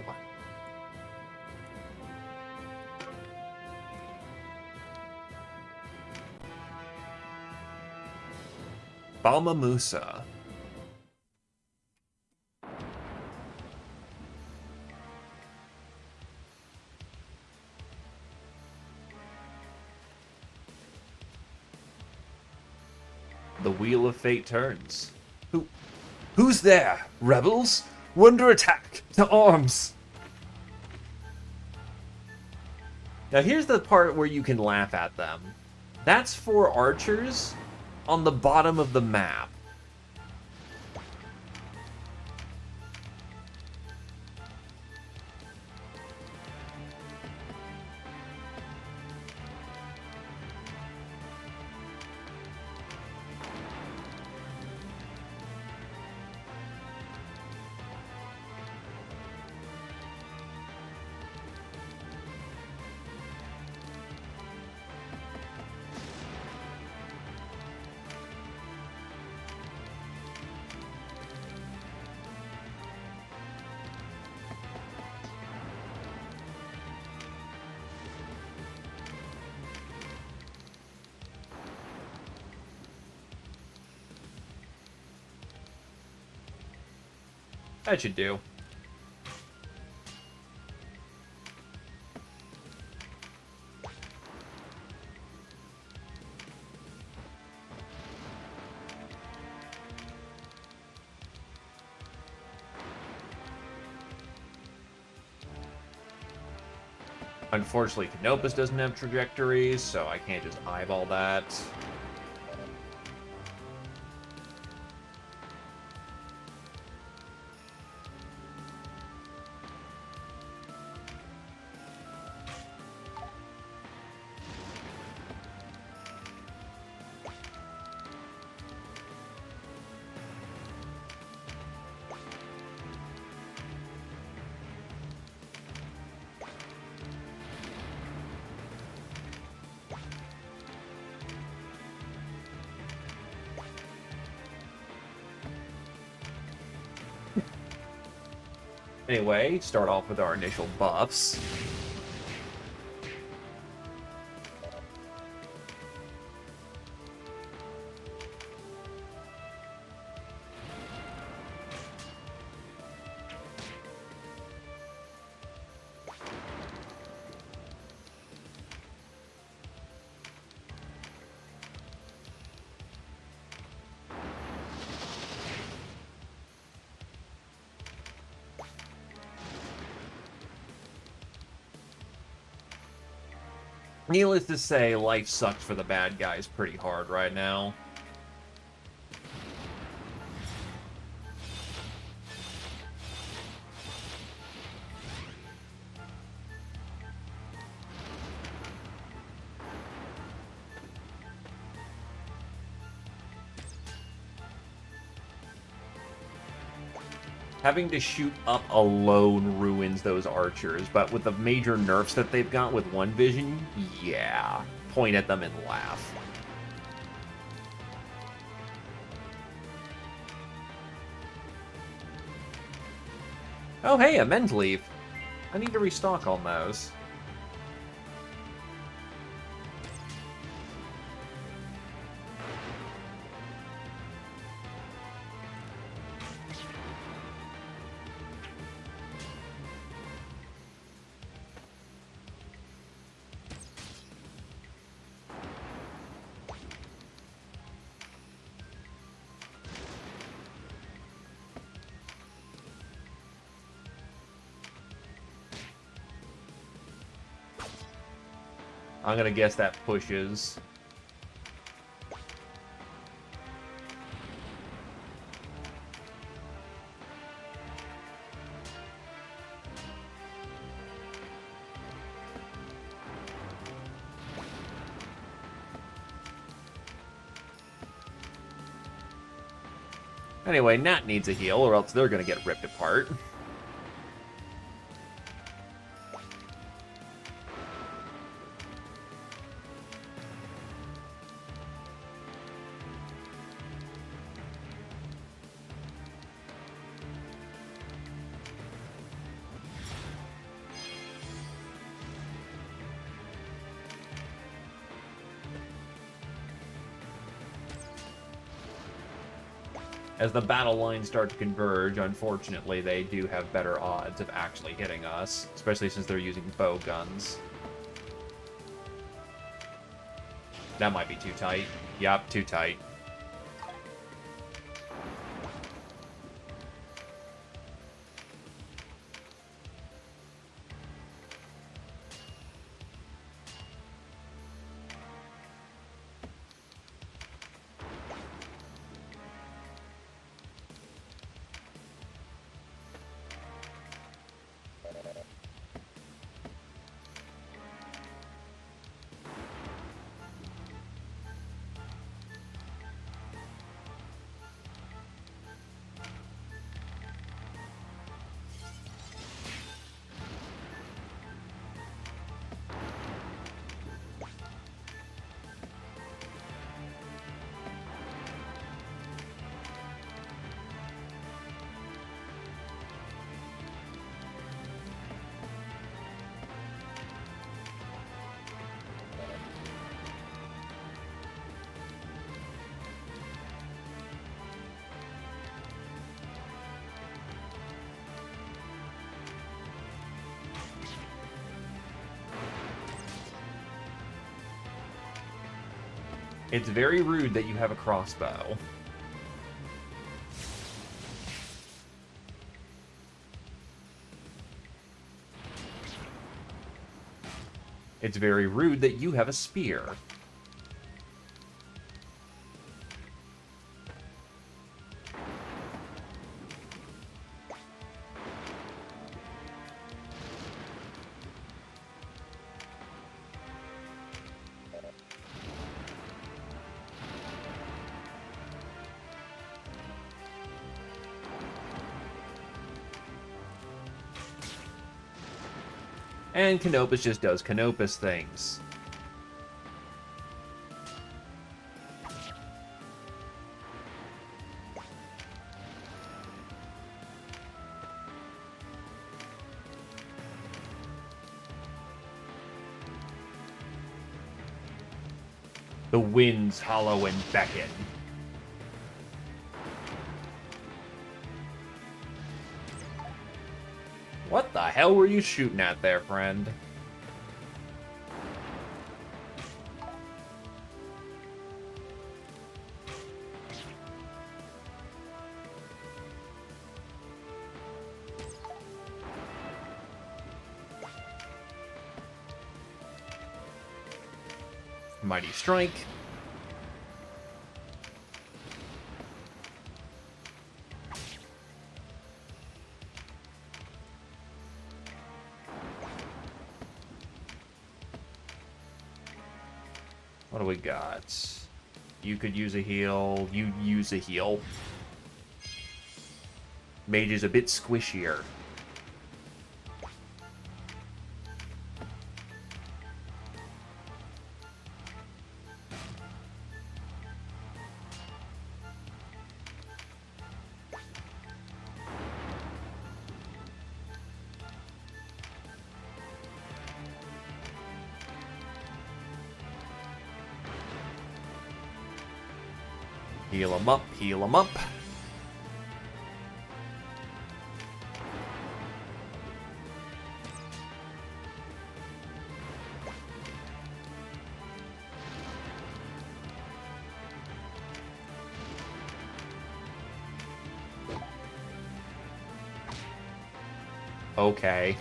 Balma Musa. The Wheel of Fate turns. Who's there? Rebels? We're under attack! To arms! Now here's the part where you can laugh at them. That's for archers on the bottom of the map. That should do. Unfortunately, Canopus doesn't have trajectories, so I can't just eyeball that. Anyway, start off with our initial buffs. Needless to say, life sucks for the bad guys pretty hard right now. Having to shoot up alone ruins those archers, but with the major nerfs that they've got with one vision, yeah. Point at them and laugh. Oh hey, a Mend Leaf. I need to restock on those. I'm gonna guess that pushes. Anyway, Nat needs a heal, or else they're gonna get ripped apart. As the battle lines start to converge, unfortunately, they do have better odds of actually hitting us, especially since they're using bow guns. That might be too tight. Yup, too tight. It's very rude that you have a crossbow. It's very rude that you have a spear. And Canopus just does Canopus things. The winds hollow and beckon. What the hell were you shooting at there, friend? Mighty Strike. What do we got? You could use a heal. You use a heal. Mage is a bit squishier. Heal him up, heal him up. Okay.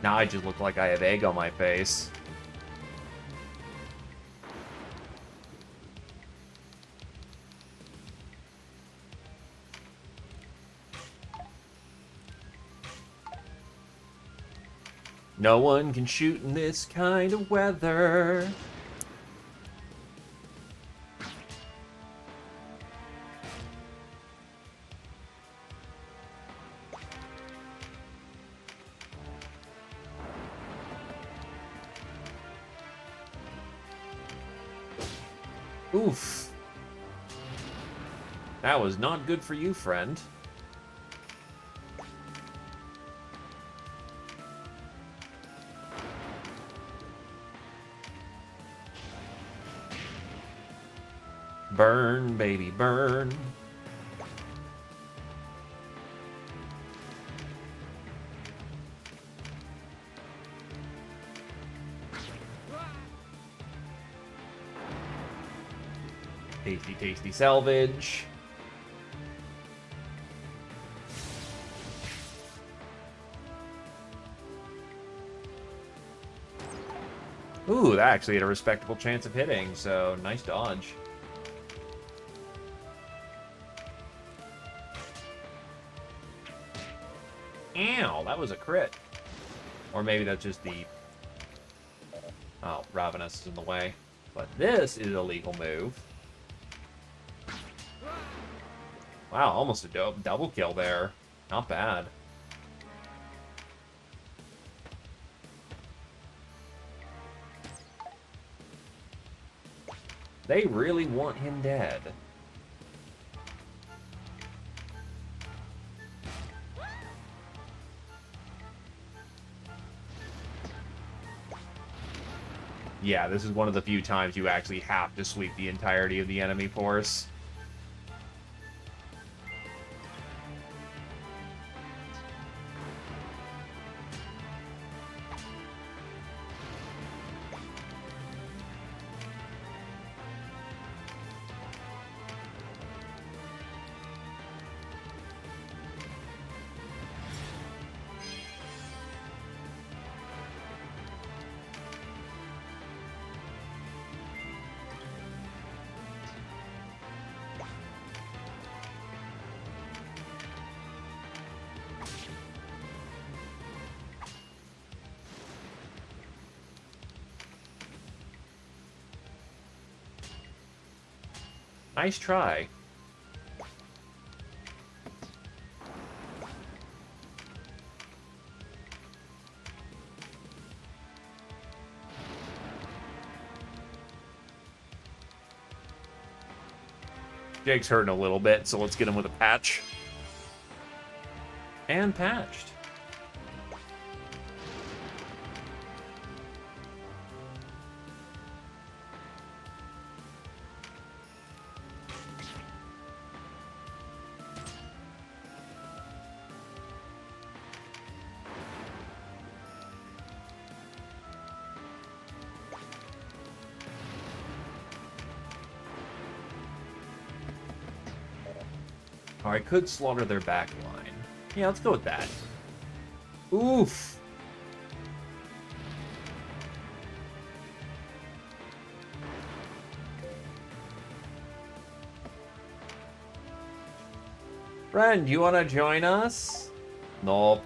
Now I just look like I have egg on my face. No one can shoot in this kind of weather. Oof. That was not good for you, friend. Burn, baby, burn. Tasty, tasty salvage. Ooh, that actually had a respectable chance of hitting, so nice dodge. Ow, that was a crit. Or maybe that's just the... Oh, Ravenous is in the way. But this is a legal move. Wow, almost a double kill there. Not bad. They really want him dead. Yeah, this is one of the few times you actually have to sweep the entirety of the enemy force. Nice try. Jake's hurting a little bit, so let's get him with a patch. And patched. Or I could slaughter their back line. Yeah, let's go with that. Oof. Friend, you want to join us? Nope.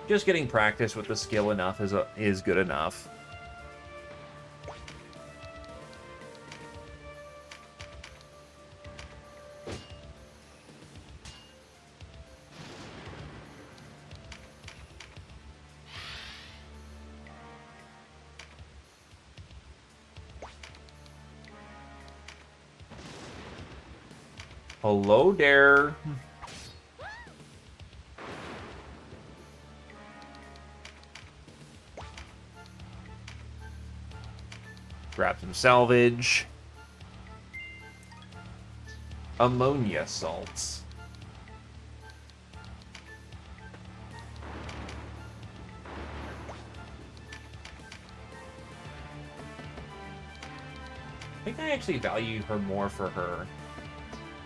Just getting practice with the skill enough is good enough. Hello there. Grab some salvage. Ammonia salts. I think I actually value her more for her.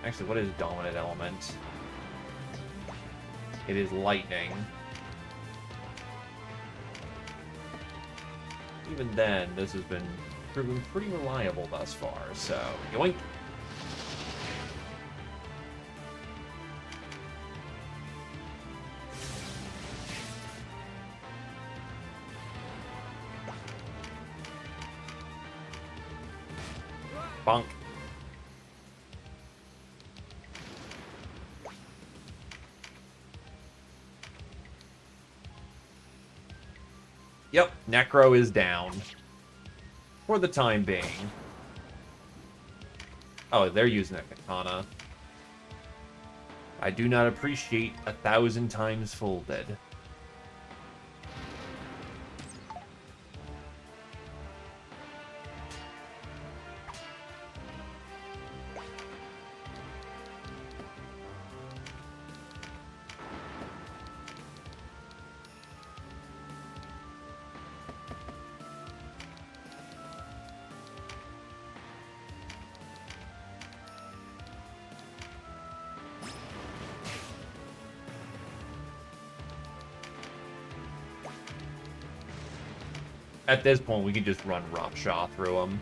Actually, what is dominant element? It is lightning. Even then, this has been proven pretty reliable thus far, so yoink. Bonk. Yep, Necro is down. For the time being. Oh, they're using a katana. I do not appreciate 1,000 times folded. At this point, we can just run Roughshaw through them.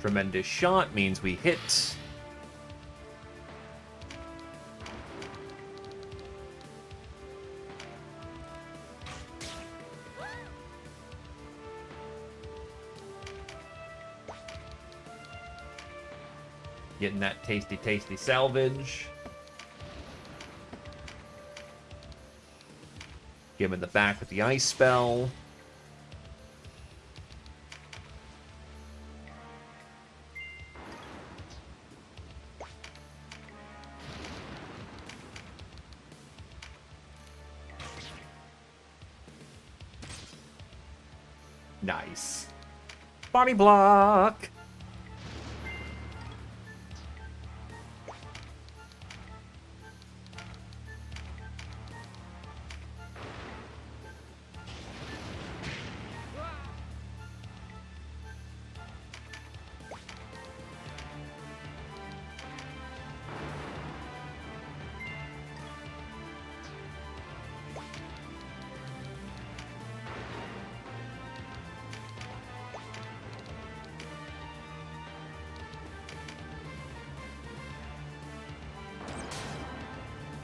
Tremendous shot means we hit. Getting that tasty, tasty salvage. Give him in the back with the ice spell. Nice. Body block!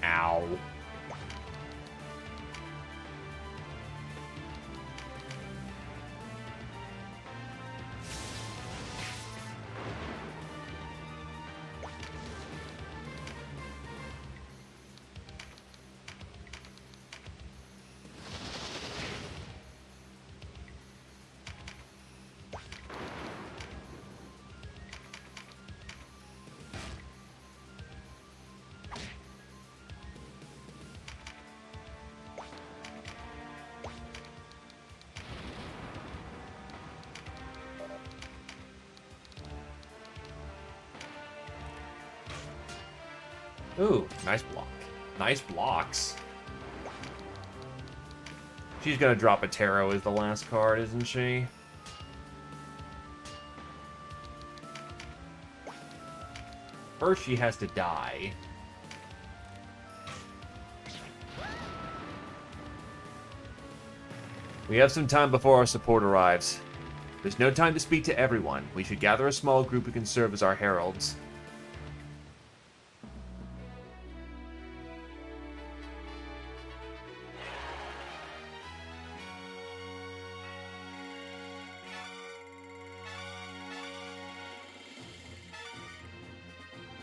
Ow. Ooh, nice block. Nice blocks. She's gonna drop a tarot as the last card, isn't she? First, she has to die. We have some time before our support arrives. There's no time to speak to everyone. We should gather a small group who can serve as our heralds.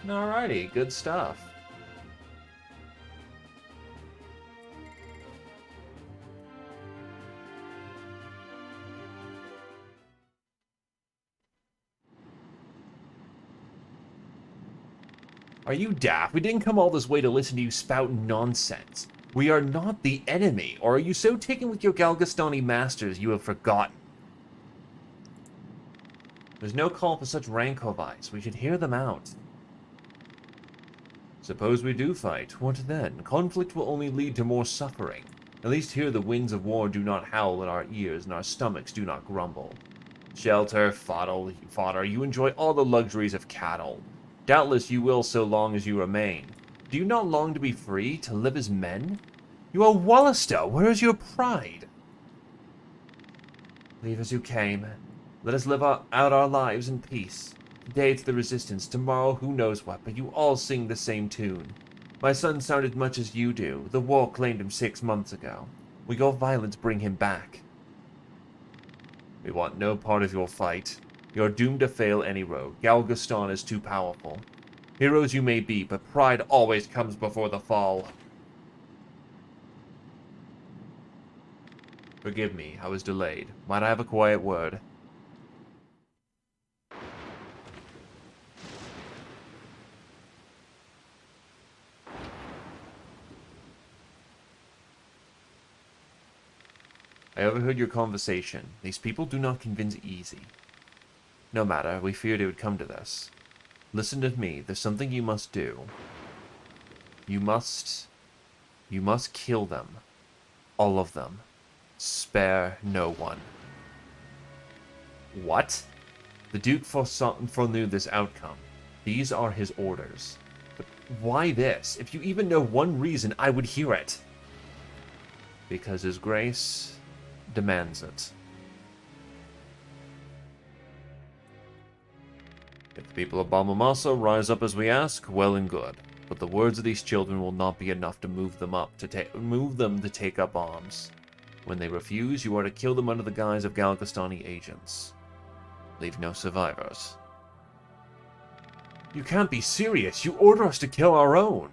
Alrighty, good stuff. Are you daft? We didn't come all this way to listen to you spout nonsense. We are not the enemy, or are you so taken with your Galgastani masters you have forgotten? There's no call for such rancovice. We should hear them out. Suppose we do fight. What then? Conflict will only lead to more suffering. At least here the winds of war do not howl in our ears, and our stomachs do not grumble. Shelter, fodder, you enjoy all the luxuries of cattle. Doubtless you will so long as you remain. Do you not long to be free, to live as men? You are Wallister. Where is your pride? Leave as you came. Let us live out our lives in peace. Today it's the resistance, tomorrow who knows what, but you all sing the same tune. My son sounded much as you do. The war claimed him 6 months ago. Will your violence bring him back? We want no part of your fight. You're doomed to fail any road. Galgaston is too powerful. Heroes you may be, but pride always comes before the fall. Forgive me, I was delayed. Might I have a quiet word? I overheard your conversation. These people do not convince easy. No matter, we feared it would come to this. Listen to me, there's something you must do. You must kill them. All of them. Spare no one. What? The Duke foreknew this outcome. These are his orders. But why this? If you even know one reason, I would hear it. Because His Grace demands it. If the people of Balmamasa rise up as we ask, well and good. But the words of these children will not be enough to move them to take up arms. When they refuse, you are to kill them under the guise of Galgastani agents. Leave no survivors. You can't be serious. You order us to kill our own.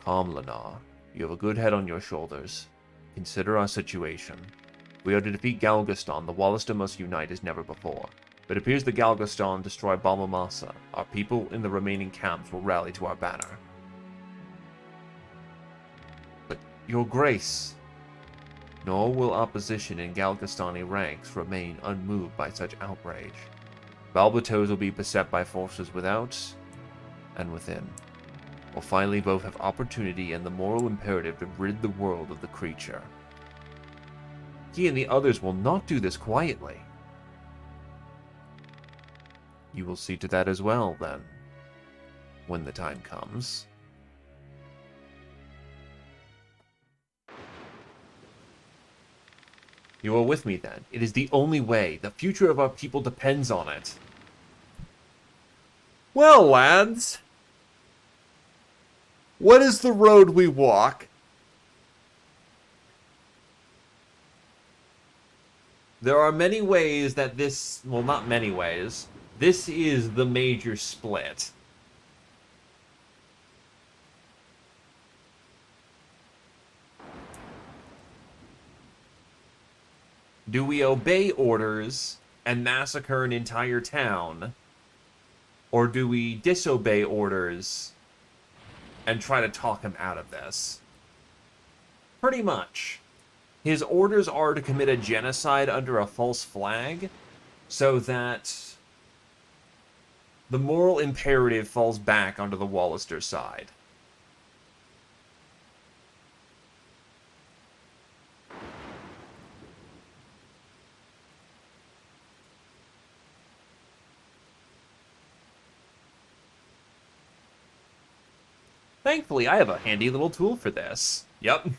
Calm, Lenar. You have a good head on your shoulders. Consider our situation. We are to defeat Galgaston. The Wallister must unite as never before. But it appears the Galgaston destroy Balmamasa. Our people in the remaining camps will rally to our banner. But, Your Grace, nor will opposition in Galgastani ranks remain unmoved by such outrage. Balbatos will be beset by forces without and within. Will finally both have opportunity and the moral imperative to rid the world of the creature. He and the others will not do this quietly. You will see to that as well, then, when the time comes. You are with me, then. It is the only way. The future of our people depends on it. Well, lads, what is the road we walk? There are many ways that this... Well, not many ways. This is the major split. Do we obey orders and massacre an entire town? Or do we disobey orders and try to talk him out of this? Pretty much. His orders are to commit a genocide under a false flag so that The moral imperative falls back onto the Wallister side. Thankfully, I have a handy little tool for this. Yep.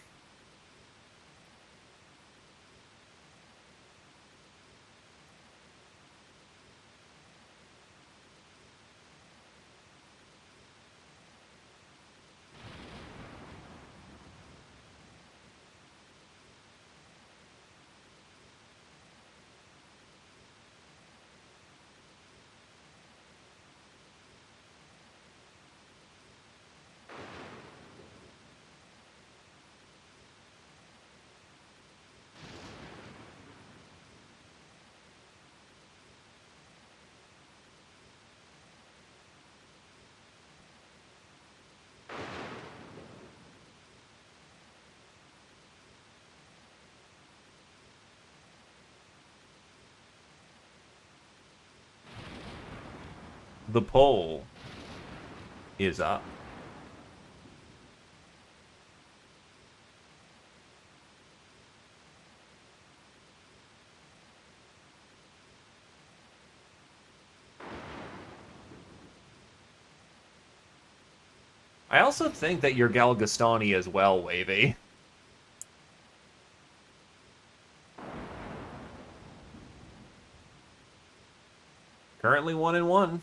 The pole is up. I also think that you're Galgastani as well, Wavy. Currently 1-1.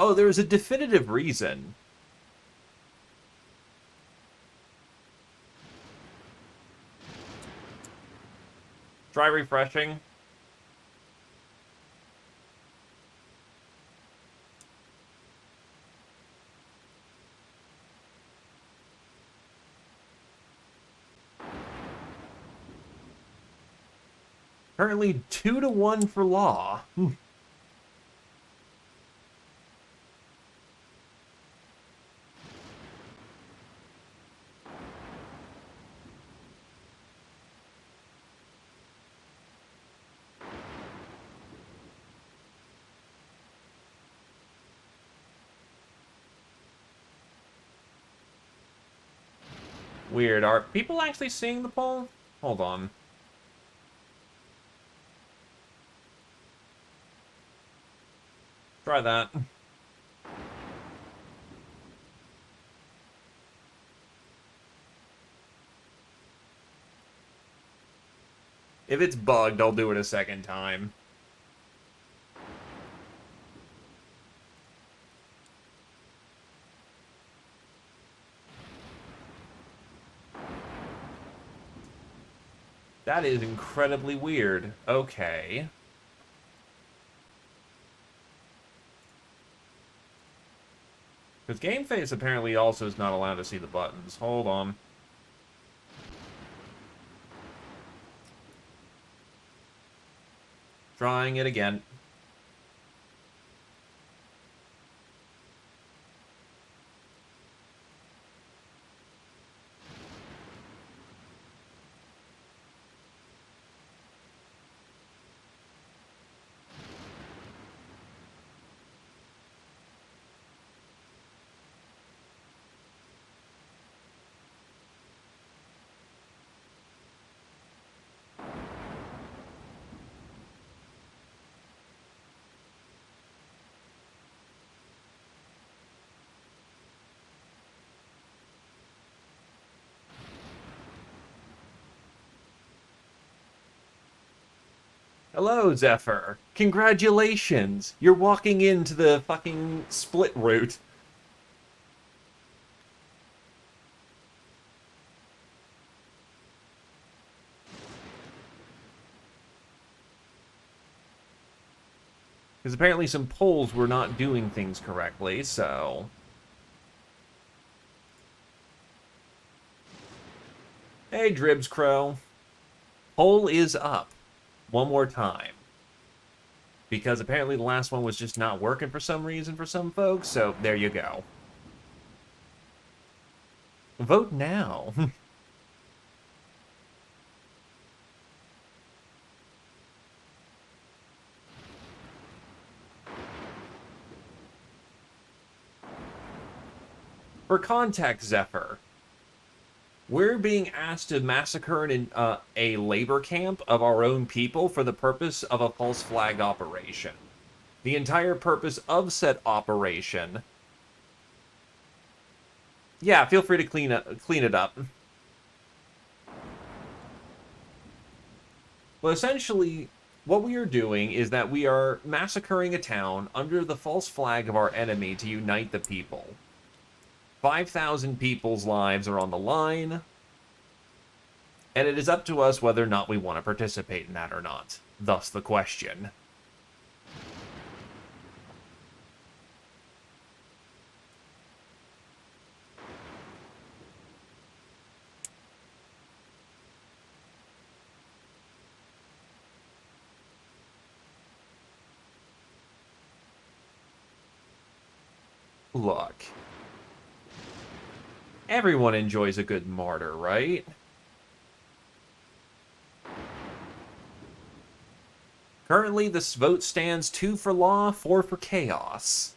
Oh, there's a definitive reason. Try refreshing. Currently 2-1 for Law. Weird. Are people actually seeing the poll? Hold on. Try that. If it's bugged, I'll do it a second time. That is incredibly weird. Okay. Because Game Face apparently also is not allowed to see the buttons. Hold on. Trying it again. Hello, Zephyr. Congratulations. You're walking into the fucking split route. Because apparently some polls were not doing things correctly, so... Hey, Dribs Crow. Poll is up. One more time. Because apparently the last one was just not working for some reason for some folks, so there you go. Vote now. For context, Zephyr, we're being asked to massacre a labor camp of our own people for the purpose of a false flag operation. The entire purpose of said operation... Yeah, feel free to clean it up. Well, essentially, what we are doing is that we are massacring a town under the false flag of our enemy to unite the people. 5,000 people's lives are on the line, and it is up to us whether or not we want to participate in that or not. Thus the question. Look. Everyone enjoys a good martyr, right? Currently, this vote stands 2 for law, 4 for chaos.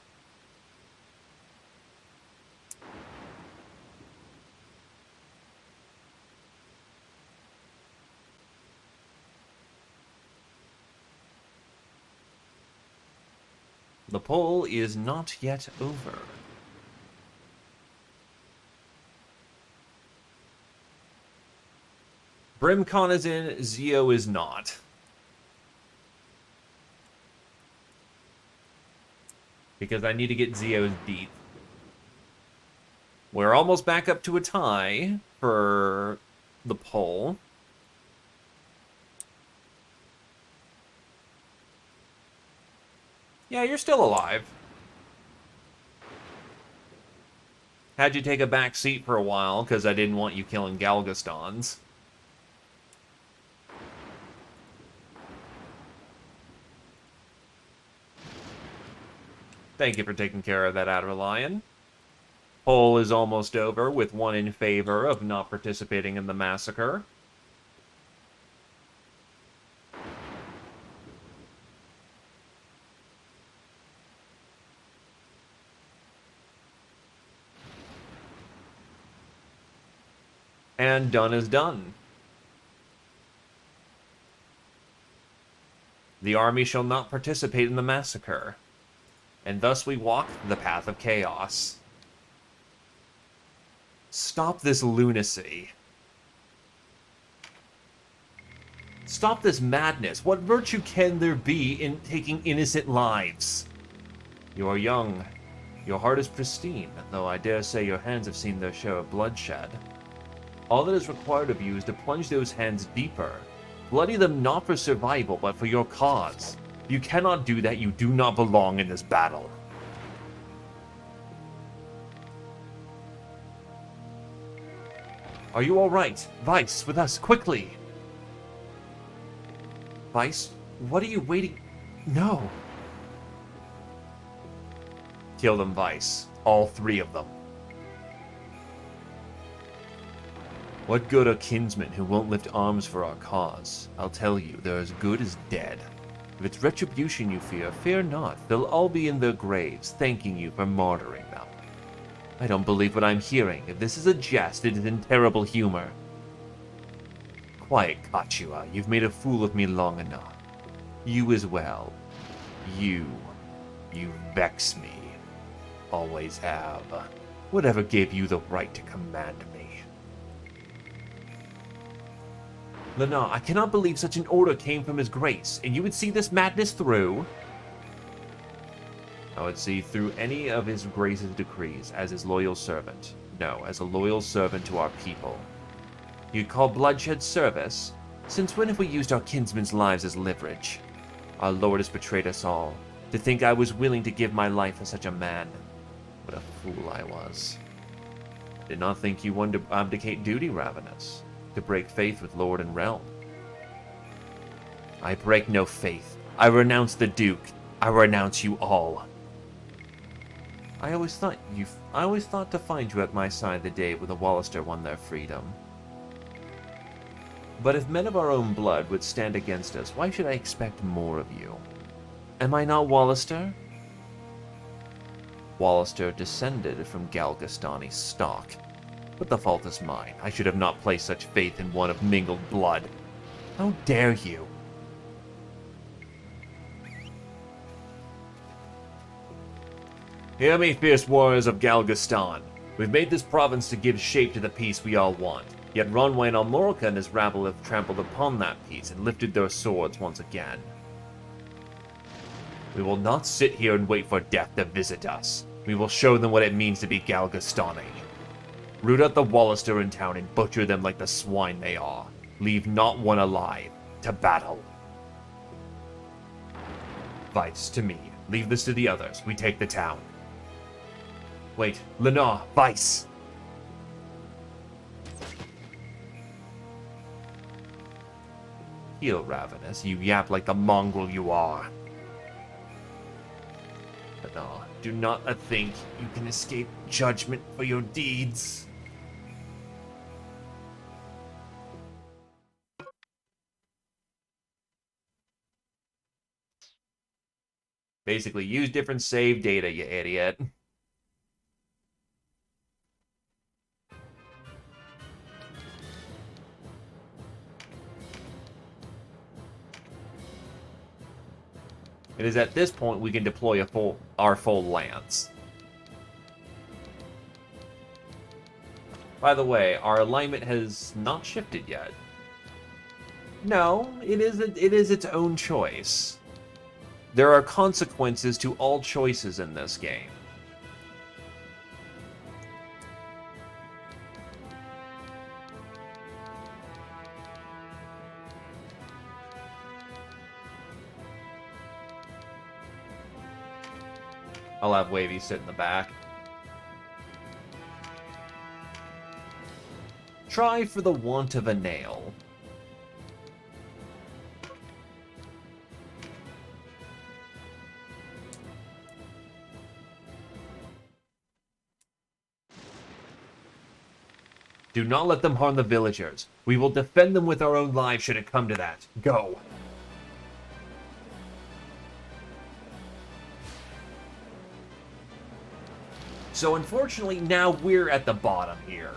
The poll is not yet over. Brimcon is in, Zio is not. Because I need to get Zio's beat. We're almost back up to a tie for the poll. Yeah, you're still alive. Had you take a back seat for a while because I didn't want you killing Galgastons. Thank you for taking care of that, Adderlion. Poll is almost over, with 1 in favor of not participating in the massacre. And done is done. The army shall not participate in the massacre. And thus we walk the path of chaos. Stop this lunacy. Stop this madness. What virtue can there be in taking innocent lives? You are young. Your heart is pristine, though I dare say your hands have seen their share of bloodshed. All that is required of you is to plunge those hands deeper. Bloody them not for survival, but for your cause. If you cannot do that, you do not belong in this battle. Are you all right? Vice, with us, quickly! Vice, what are you waiting... No! Kill them, Vice. All 3 of them. What good are kinsmen who won't lift arms for our cause? I'll tell you, they're as good as dead. If it's retribution you fear, fear not. They'll all be in their graves, thanking you for martyring them. I don't believe what I'm hearing. If this is a jest, it is in terrible humor. Quiet, Kachua. You've made a fool of me long enough. You as well. You vex me. Always have. Whatever gave you the right to command me? Lana, I cannot believe such an order came from His Grace, and you would see this madness through? I would see through any of His Grace's decrees as His loyal servant. No, as a loyal servant to our people. You'd call bloodshed service? Since when have we used our kinsmen's lives as leverage? Our Lord has betrayed us all. To think I was willing to give my life for such a man. What a fool I was. I did not think you wanted to abdicate duty, Ravenous. To break faith with Lord and realm. I break no faith. I renounce the Duke. I renounce you all. I always thought to find you at my side the day when the Wallister won their freedom. But if men of our own blood would stand against us, why should I expect more of you? Am I not Wallister? Wallister descended from Galgastani stock. But the fault is mine. I should have not placed such faith in one of mingled blood. How dare you? Hear me, fierce warriors of Galgastan. We've made this province to give shape to the peace we all want. Yet Ronway and Almorca and his rabble have trampled upon that peace and lifted their swords once again. We will not sit here and wait for death to visit us. We will show them what it means to be Galgastani. Root out the Wallister in town and butcher them like the swine they are. Leave not one alive. To battle. Vice, to me. Leave this to the others. We take the town. Wait, Lenore, Vice! Heal, Ravenous. You yap like the mongrel you are. Lenore, do not think you can escape judgment for your deeds. Basically, use different save data, you idiot. It is at this point we can deploy our full lance. By the way, our alignment has not shifted yet. No, it is its own choice. There are consequences to all choices in this game. I'll have Wavy sit in the back. Try for the want of a nail. Do not let them harm the villagers. We will defend them with our own lives should it come to that. Go. So unfortunately, now we're at the bottom here.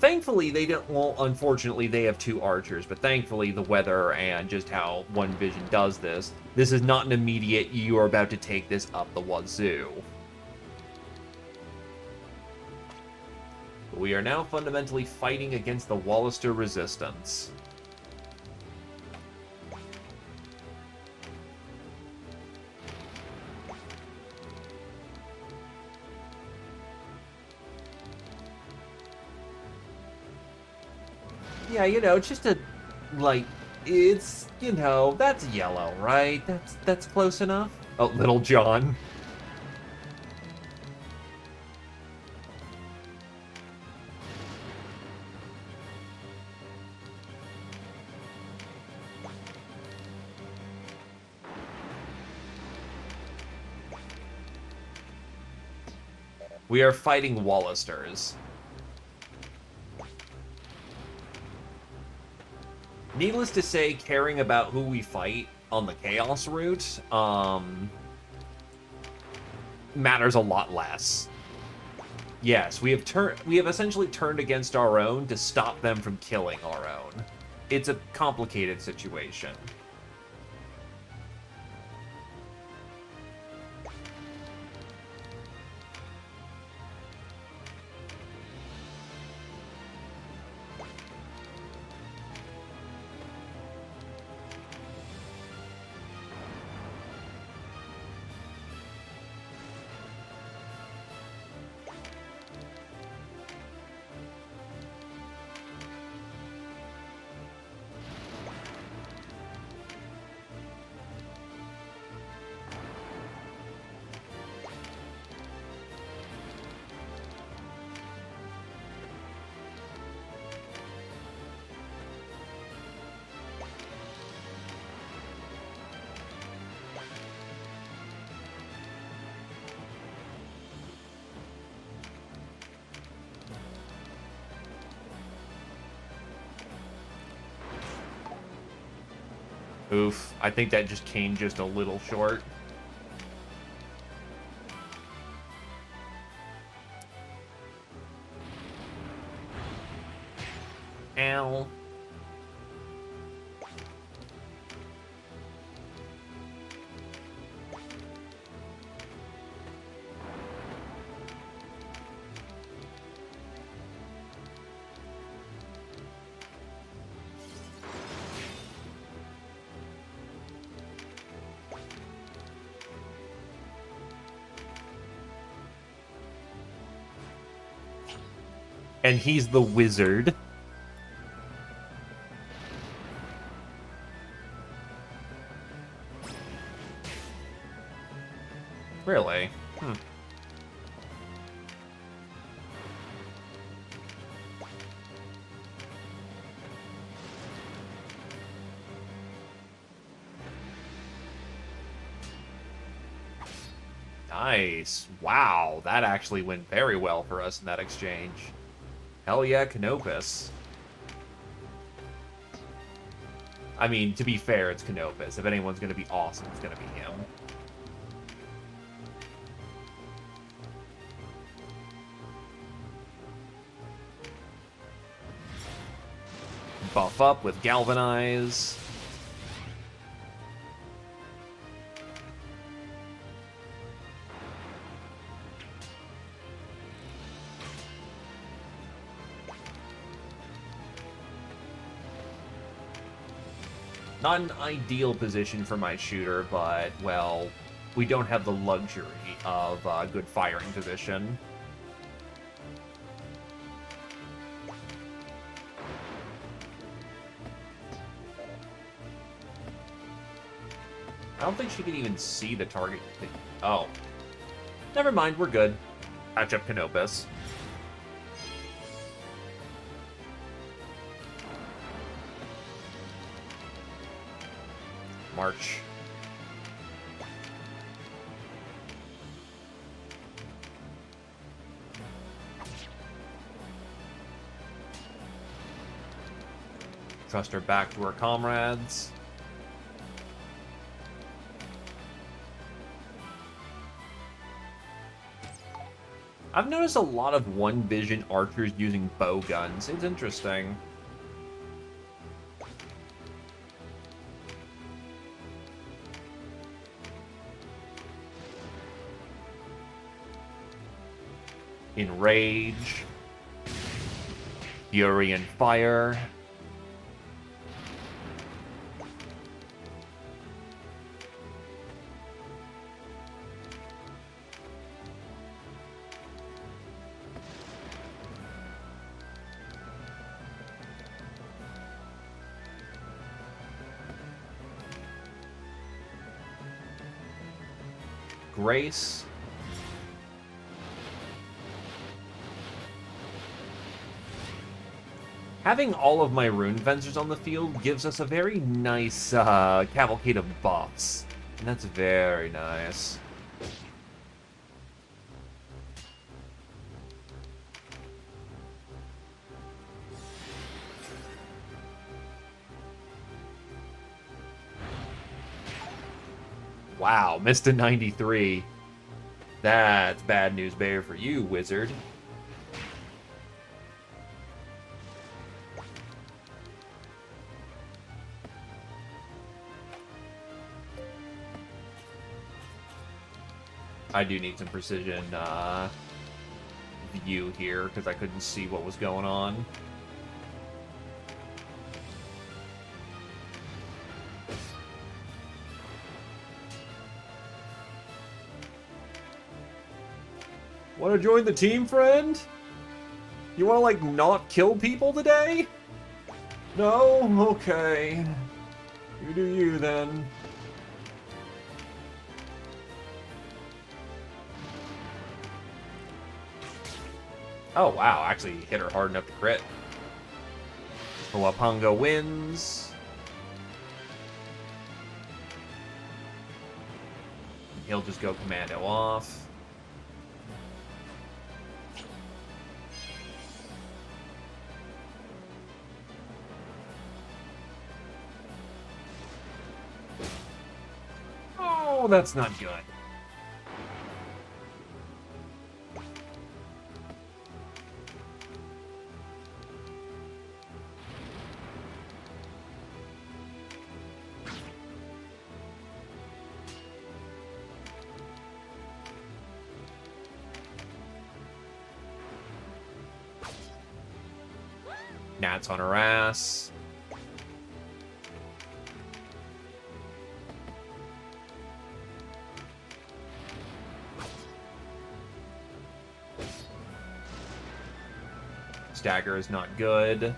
Thankfully, they don't. Well, unfortunately, they have two archers, but thankfully, the weather and just how One Vision does this is not an immediate, you are about to take this up the wazoo. We are now fundamentally fighting against the Wallister resistance. Yeah, you know, just a, like, it's, you know, that's yellow, right? That's close enough. Oh, Little John. We are fighting Wallisters. Needless to say, caring about who we fight on the Chaos route, matters a lot less. Yes, we have essentially turned against our own to stop them from killing our own. It's a complicated situation. Oof. I think that just came just a little short. Ow. And he's the wizard. Really? Hmm. Nice. Wow, that actually went very well for us in that exchange. Hell yeah, Canopus. I mean, to be fair, it's Canopus. If anyone's going to be awesome, it's going to be him. Buff up with Galvanize. Not an ideal position for my shooter, but, well, we don't have the luxury of a good firing position. I don't think she can even see the target. Oh. Never mind, we're good. Patch up Canopus. March. Trust her back to her comrades. I've noticed a lot of one-vision archers using bow guns. It's interesting. Enrage. Fury and Fire. Grace. Having all of my rune fencers on the field gives us a very nice cavalcade of buffs. And that's very nice. Wow, missed a 93. That's bad news bear for you, wizard. I do need some precision view here, because I couldn't see what was going on. Want to join the team, friend? You want to, like, not kill people today? No? Okay. You do you, then. Oh, wow. Actually hit her hard enough to crit. Wapunga wins. He'll just go commando off. Oh, that's not good. Nat's on her ass. Stagger is not good.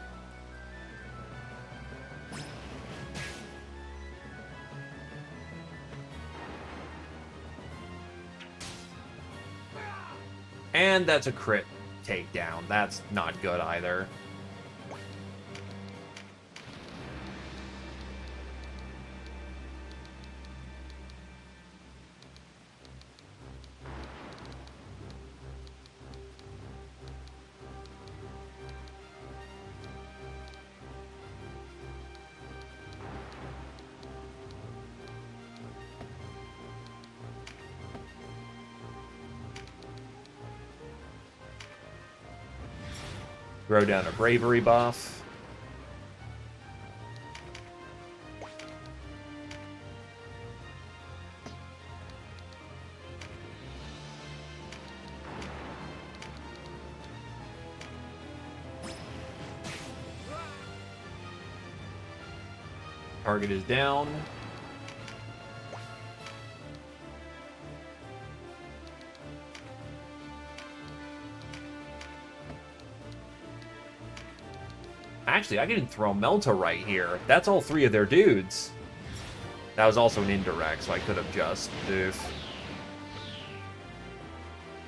And that's a crit takedown. That's not good either. Throw down a bravery buff. Target is down. Actually, I can throw Melta right here. That's all three of their dudes. That was also an indirect, so I could have just... Oof.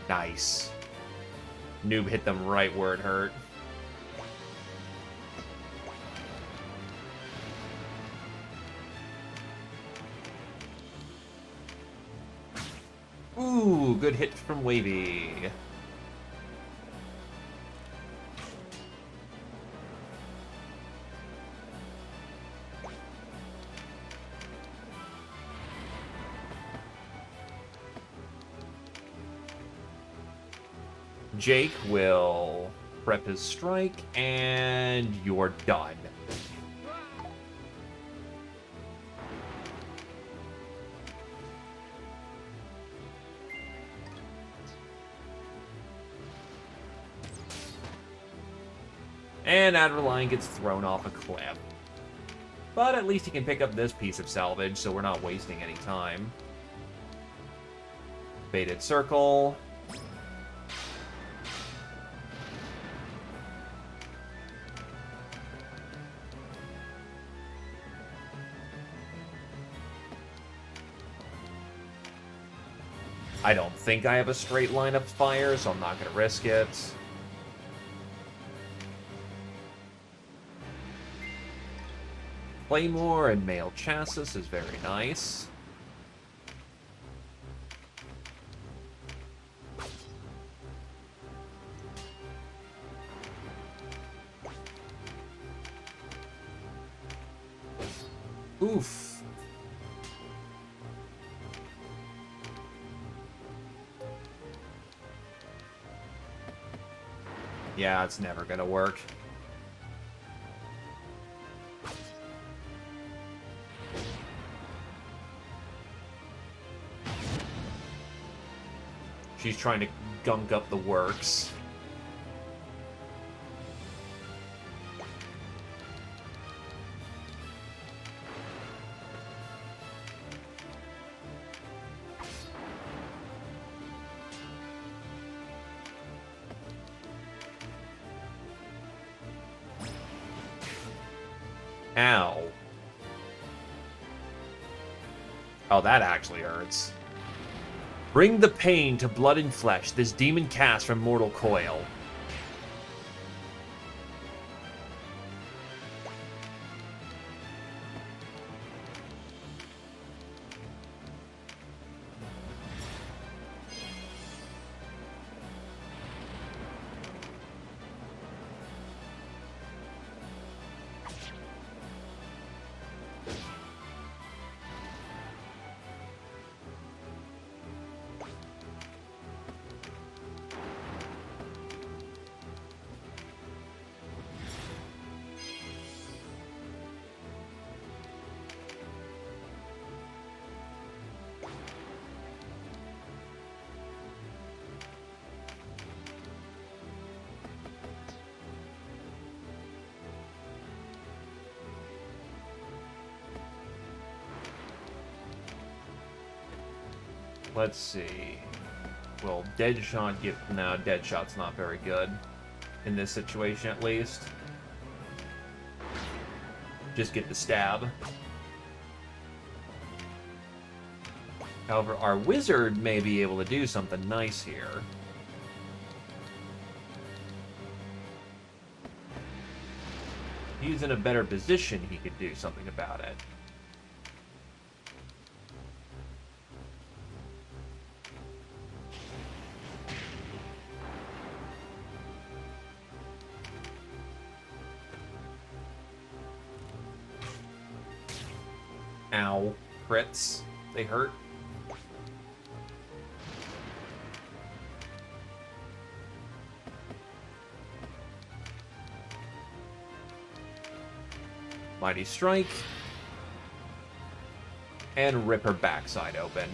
Nice. Noob hit them right where it hurt. Ooh, good hit from Wavy. Jake will prep his strike, and you're done. And Adrenaline gets thrown off a cliff. But at least he can pick up this piece of salvage, so we're not wasting any time. Baited Circle. I don't think I have a straight line of fire, so I'm not going to risk it. Claymore and Mail Chassis is very nice. Oof. Yeah, it's never gonna work. She's trying to gunk up the works. Ow. Oh, that actually hurts. Bring the pain to blood and flesh, this demon cast from mortal coil. Let's see. Well, Deadshot get... No, Deadshot's not very good. In this situation, at least. Just get the stab. However, our wizard may be able to do something nice here. He's in a better position, he could do something about it. Ow. Crits. They hurt. Mighty Strike. And rip her backside open.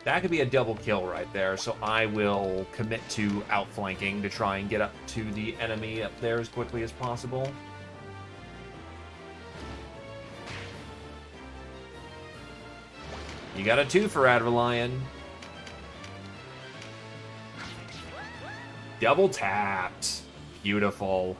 That could be a double kill right there, so I will commit to outflanking to try and get up to the enemy up there as quickly as possible. You got a 2 for Adverlion. Double tapped. Beautiful.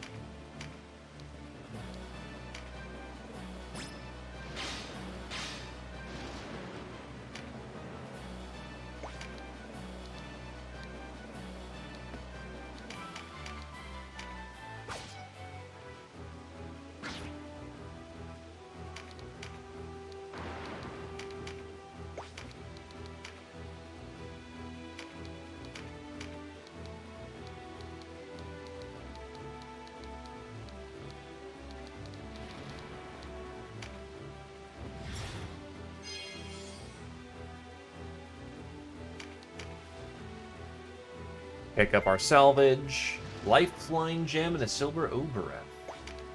Pick up our salvage, life flying gem, and a silver Ogre.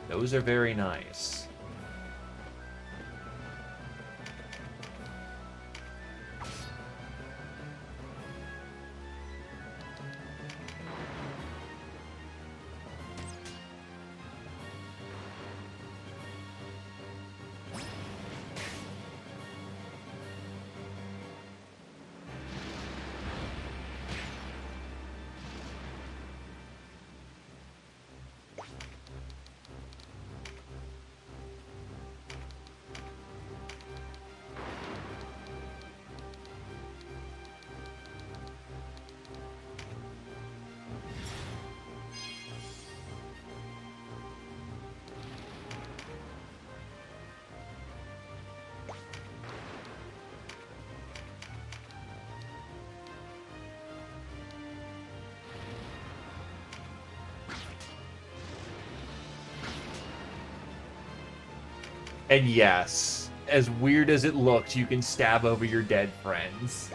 Those are very nice. And yes, as weird as it looked, you can stab over your dead friends.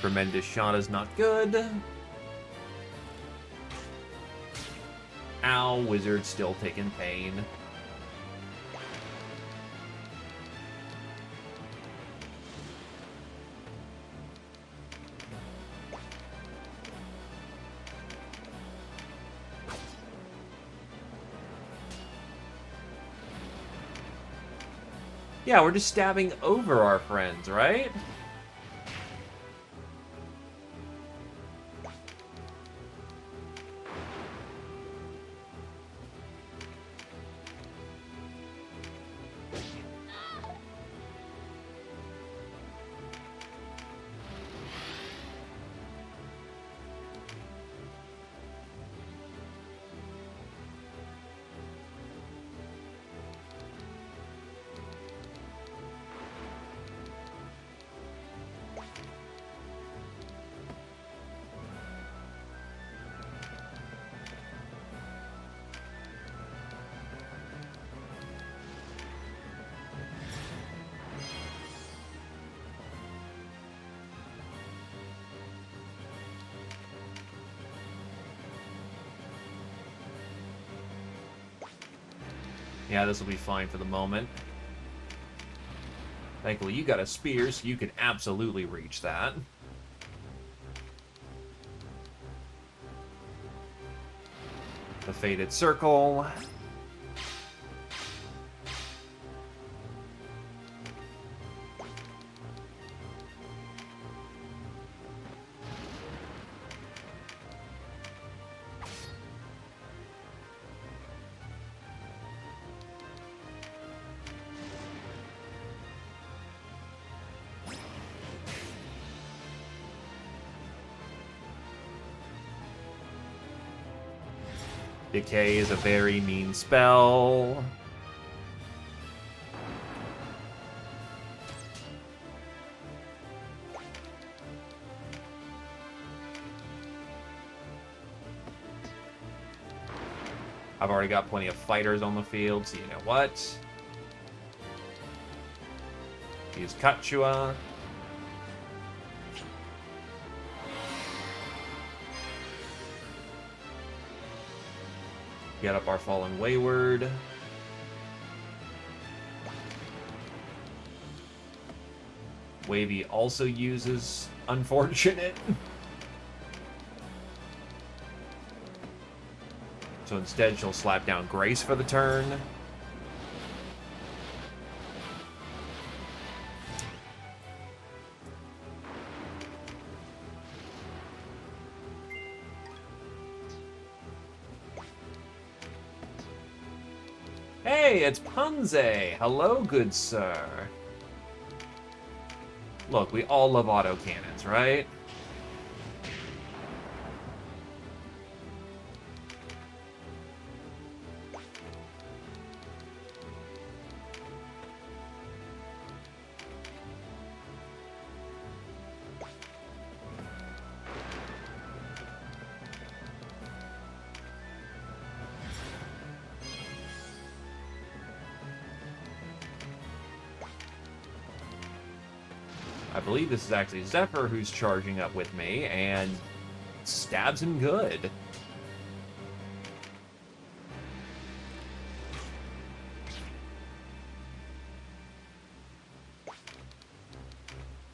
Tremendous shot is not good. Ow, wizard still taking pain. Yeah, we're just stabbing over our friends, right? Yeah, this will be fine for the moment. Thankfully, you got a spear, so you can absolutely reach that. The Faded Circle. Decay is a very mean spell. I've already got plenty of fighters on the field, so you know what? Use Kachua. Get up our Fallen Wayward. Wavy also uses Unfortunate. So instead, she'll slap down Grace for the turn. Hey, it's Punze! Hello, good sir. Look, we all love autocannons, right? I believe this is actually Zephyr who's charging up with me, and stabs him good.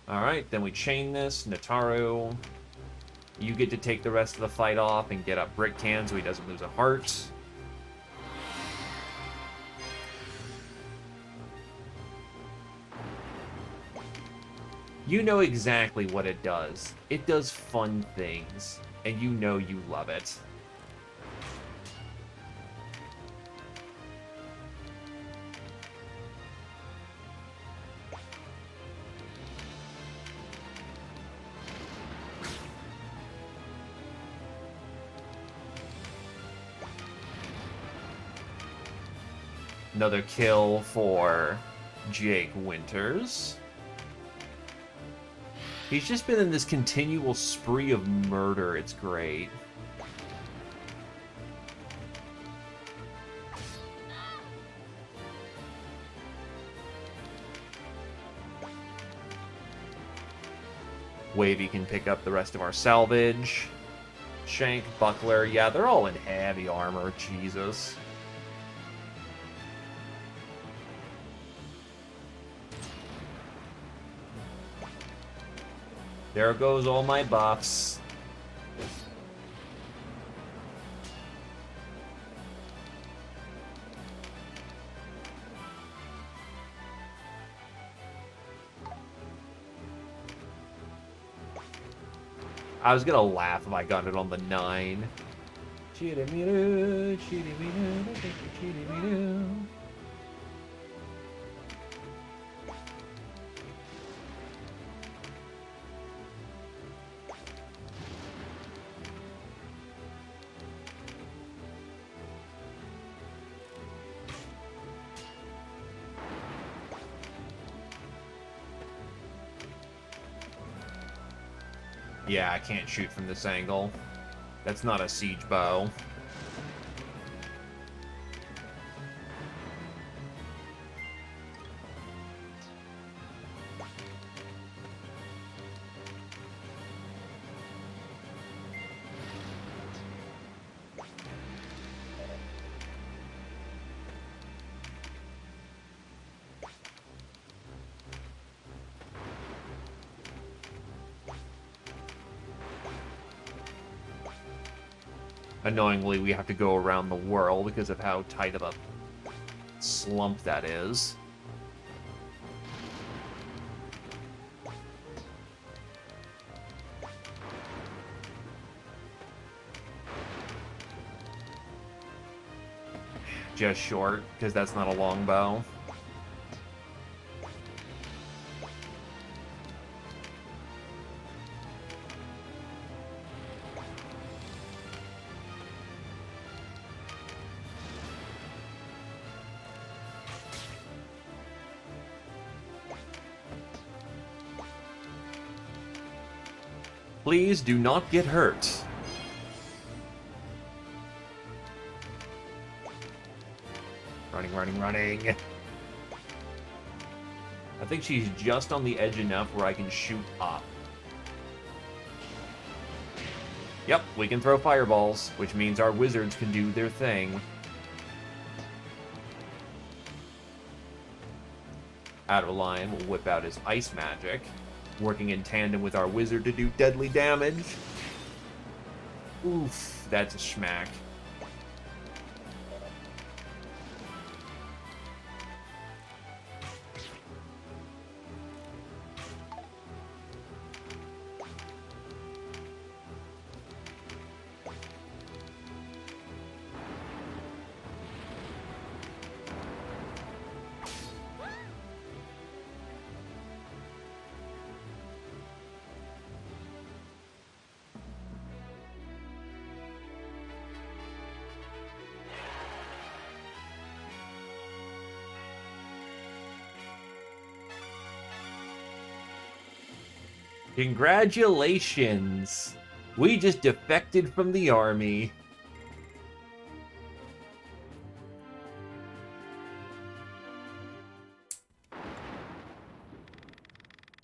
Alright, then we chain this. Nataru, you get to take the rest of the fight off and get up Brick Can so he doesn't lose a heart. You know exactly what it does. It does fun things, and you know you love it. Another kill for Jake Winters. He's just been in this continual spree of murder. It's great. Wavy can pick up the rest of our salvage. Shank, Buckler, yeah, they're all in heavy armor. Jesus. There goes all my buffs. I was gonna laugh if I got it on the 9. Chiri-miru, chiri-miru, chiri-miru. Yeah, I can't shoot from this angle. That's not a siege bow. Annoyingly, we have to go around the world because of how tight of a slump that is. Just short, because that's not a longbow. Please do not get hurt. Running, running, running. I think she's just on the edge enough where I can shoot up. Yep, we can throw fireballs, which means our wizards can do their thing. Adeline will whip out his ice magic, working in tandem with our wizard to do deadly damage. Oof, that's a schmack. Congratulations! We just defected from the army.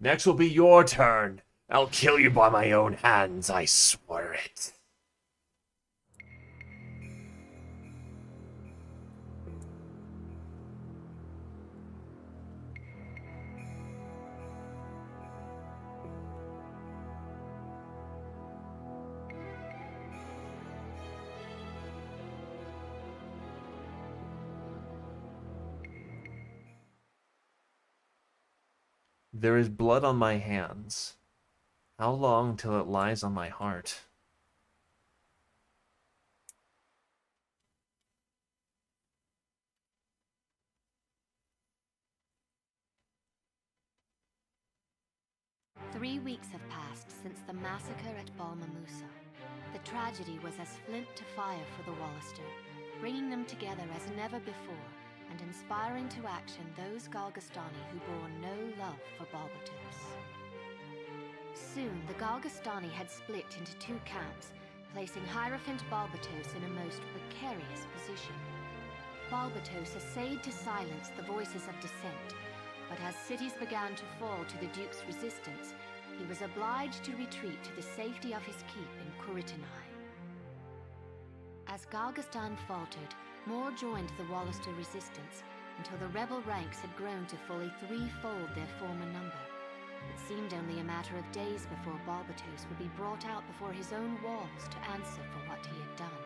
Next will be your turn. I'll kill you by my own hands, I swear it. There is blood on my hands. How long till it lies on my heart? Three weeks have passed since the massacre at Balmamusa. The tragedy was as flint to fire for the Wallister, bringing them together as never before and inspiring to action those Galgastani who bore no love for Balbatos. Soon, the Galgastani had split into two camps, placing Hierophant Balbatos in a most precarious position. Balbatos essayed to silence the voices of dissent, but as cities began to fall to the Duke's resistance, he was obliged to retreat to the safety of his keep in Kuritanai. As Galgastan faltered, more joined the Wallister resistance, until the rebel ranks had grown to fully threefold their former number. It seemed only a matter of days before Balbatos would be brought out before his own walls to answer for what he had done.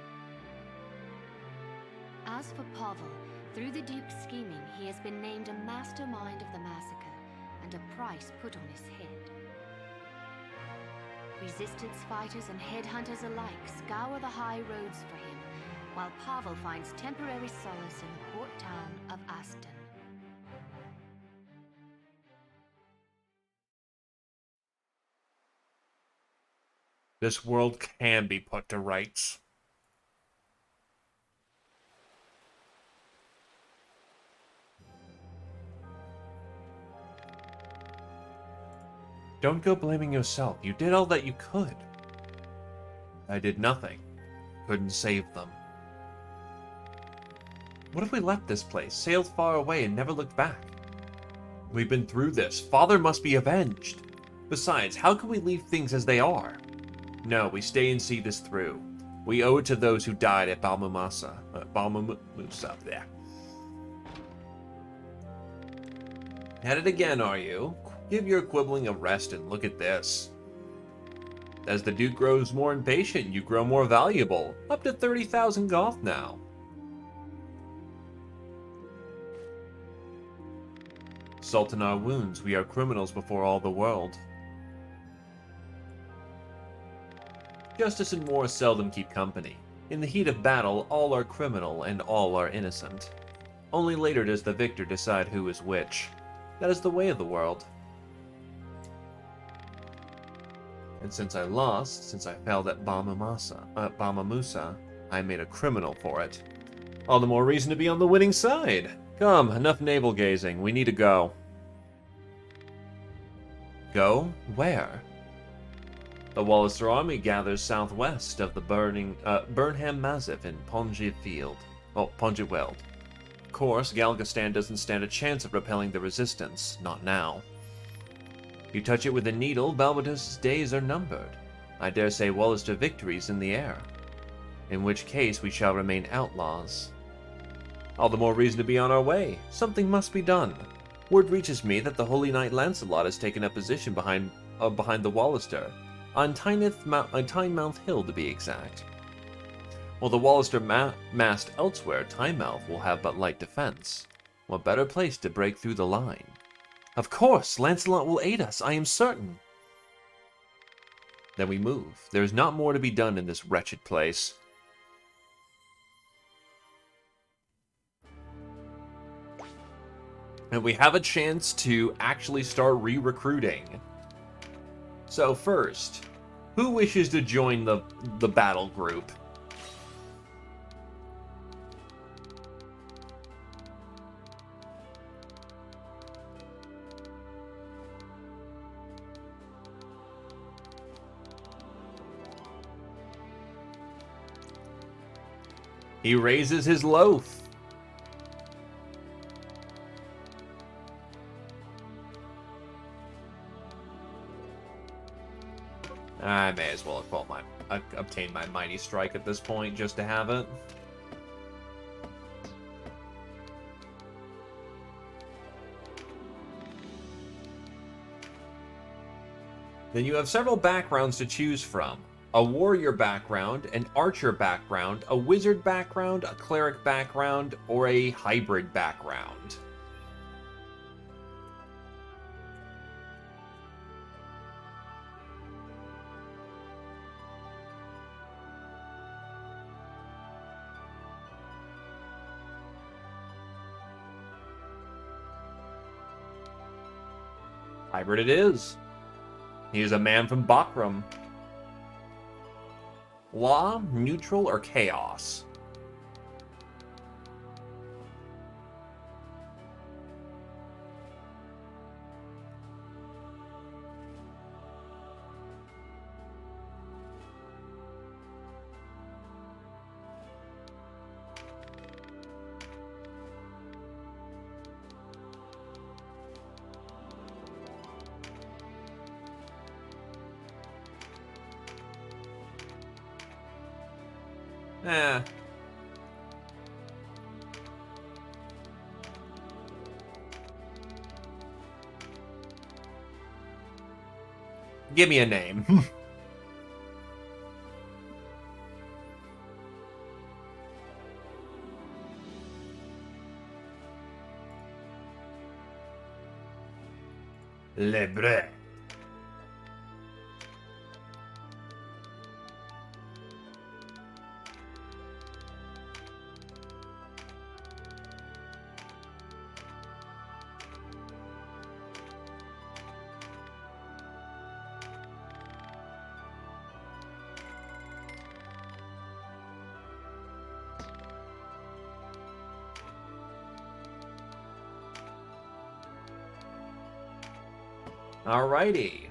As for Pavel, through the Duke's scheming, he has been named a mastermind of the massacre, and a price put on his head. Resistance fighters and headhunters alike scour the high roads for him, while Pavel finds temporary solace in the port town of Aston. This world can be put to rights. Don't go blaming yourself. You did all that you could. I did nothing. Couldn't save them. What if we left this place, sailed far away, and never looked back? We've been through this. Father must be avenged. Besides, how can we leave things as they are? No, we stay and see this through. We owe it to those who died at Balmamusa. Balmamusa, there. At it again, are you? Give your quibbling a rest and look at this. As the Duke grows more impatient, you grow more valuable. Up to 30,000 goth now. Salt in our wounds, we are criminals before all the world. Justice and war seldom keep company. In the heat of battle, all are criminal and all are innocent. Only later does the victor decide who is which. That is the way of the world. And since I lost, since I failed at Bamamusa, I made a criminal for it. All the more reason to be on the winning side. Come, enough navel-gazing. We need to go. Go? Where? The Wallister army gathers southwest of the Burnham Massif in Ponget Weald. Of course, Galgastan doesn't stand a chance of repelling the resistance. Not now. You touch it with a needle, Balbatos' days are numbered. I dare say Wallister victory's in the air. In which case, we shall remain outlaws. All the more reason to be on our way. Something must be done. Word reaches me that the Holy Knight Lancelot has taken up position behind the Wallister, on Tynemouth Hill to be exact. While the Wallister massed elsewhere, Tynemouth will have but light defense. What better place to break through the line? Of course, Lancelot will aid us, I am certain. Then we move. There is not more to be done in this wretched place. And we have a chance to actually start re-recruiting. So first, who wishes to join the battle group? He raises his loaf. I may as well obtain my mighty strike at this point just to have it. Then you have several backgrounds to choose from. A warrior background, an archer background, a wizard background, a cleric background, or a hybrid background. Hybrid it is. He is a man from Bakram. Law, neutral, or chaos? Eh. Give me a name. Lebre. Alrighty.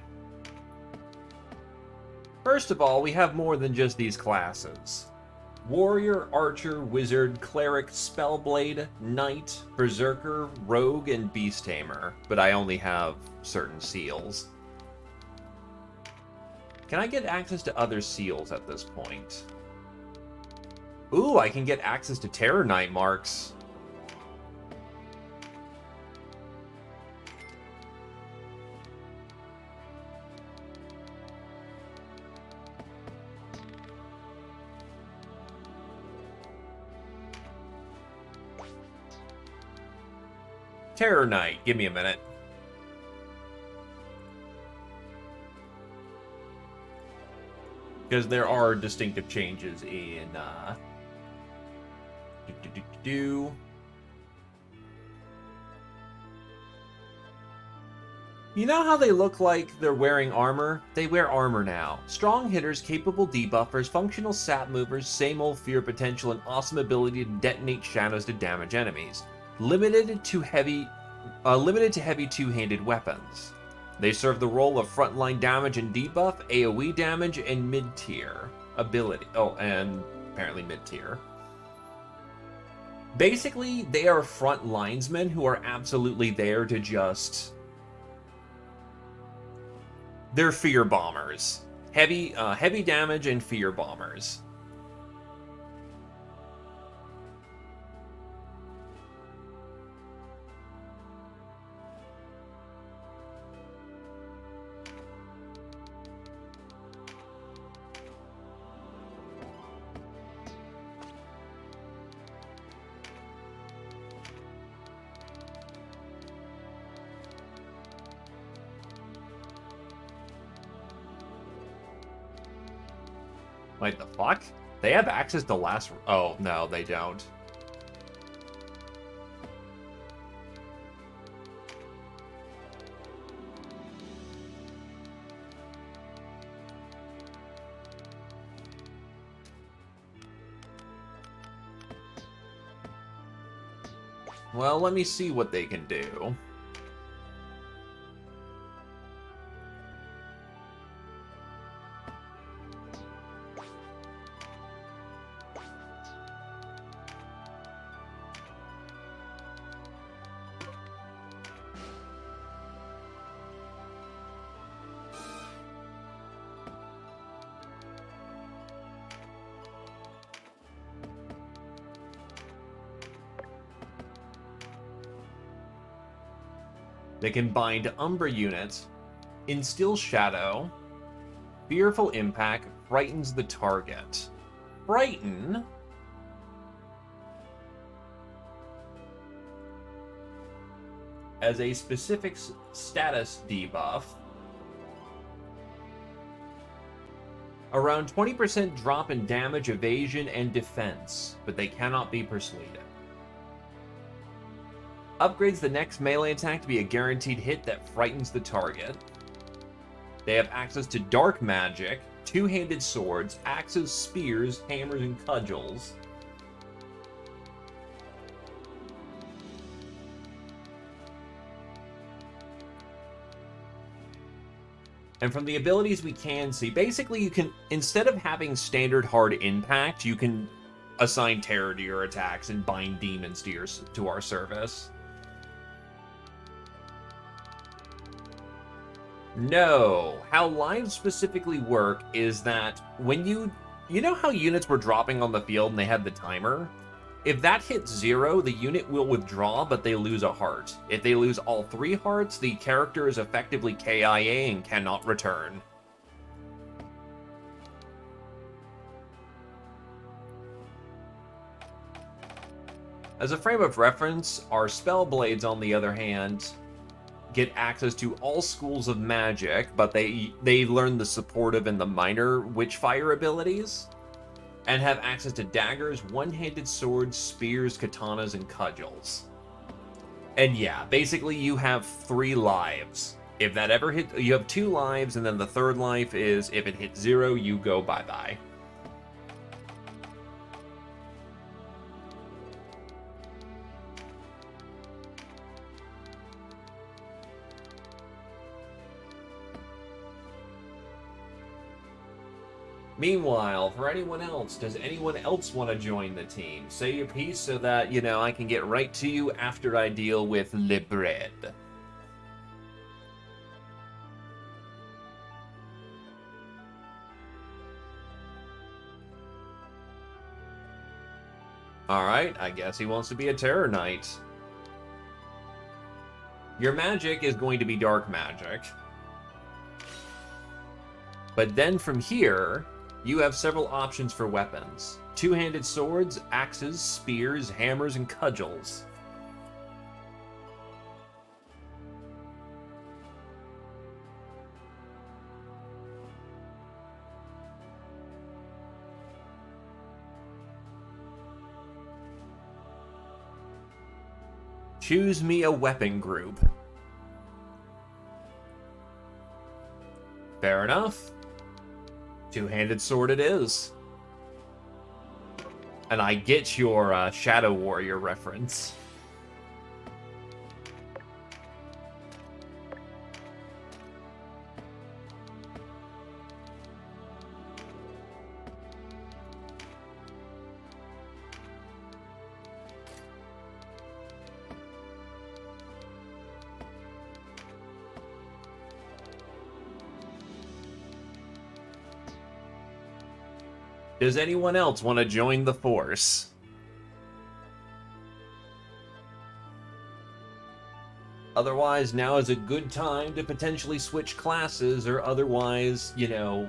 First of all, we have more than just these classes. Warrior, Archer, Wizard, Cleric, Spellblade, Knight, Berserker, Rogue, and Beast Tamer. But I only have certain seals. Can I get access to other seals at this point? Ooh, I can get access to Terror Knight marks. Terror Knight, give me a minute. Because there are distinctive changes in, You know how they look like they're wearing armor? They wear armor now. Strong hitters, capable debuffers, functional sap movers, same old fear potential, and awesome ability to detonate shadows to damage enemies. Limited to heavy two-handed weapons. They serve the role of frontline damage and debuff, AoE damage, and mid-tier ability. Oh, and apparently mid-tier. Basically, they are front linesmen who are absolutely there to just... They're fear bombers. Heavy damage and fear bombers. Wait, the fuck? They have access to last... Oh, no, they don't. Well, let me see what they can do. They can bind Umbra units, instill Shadow, Fearful Impact, frightens the target. Frighten? As a specific status debuff. Around 20% drop in damage, evasion, and defense, but they cannot be persuaded. Upgrades the next melee attack to be a guaranteed hit that frightens the target. They have access to dark magic, two-handed swords, axes, spears, hammers, and cudgels. And from the abilities we can see, basically you can, instead of having standard hard impact, you can assign terror to your attacks and bind demons to our service. No. How lives specifically work is that when you know how units were dropping on the field and they had the timer? If that hits 0, the unit will withdraw, but they lose a heart. If they lose all 3 hearts, the character is effectively KIA and cannot return. As a frame of reference, our spell blades, on the other hand, get access to all schools of magic, but they learn the supportive and the minor Witchfire abilities, and have access to daggers, one-handed swords, spears, katanas, and cudgels. And yeah, basically you have 3 lives. If that ever hit, you have 2 lives, and then the 3rd life is, if it hits 0, you go bye-bye. Meanwhile, for anyone else, does anyone else want to join the team? Say your piece so that, you know, I can get right to you after I deal with Le Bread. Alright, I guess he wants to be a Terror Knight. Your magic is going to be dark magic. But then from here, you have several options for weapons. Two-handed swords, axes, spears, hammers, and cudgels. Choose me a weapon group. Fair enough. Two-handed sword it is. And I get your Shadow Warrior reference. Does anyone else want to join the Force? Otherwise, now is a good time to potentially switch classes or otherwise, you know,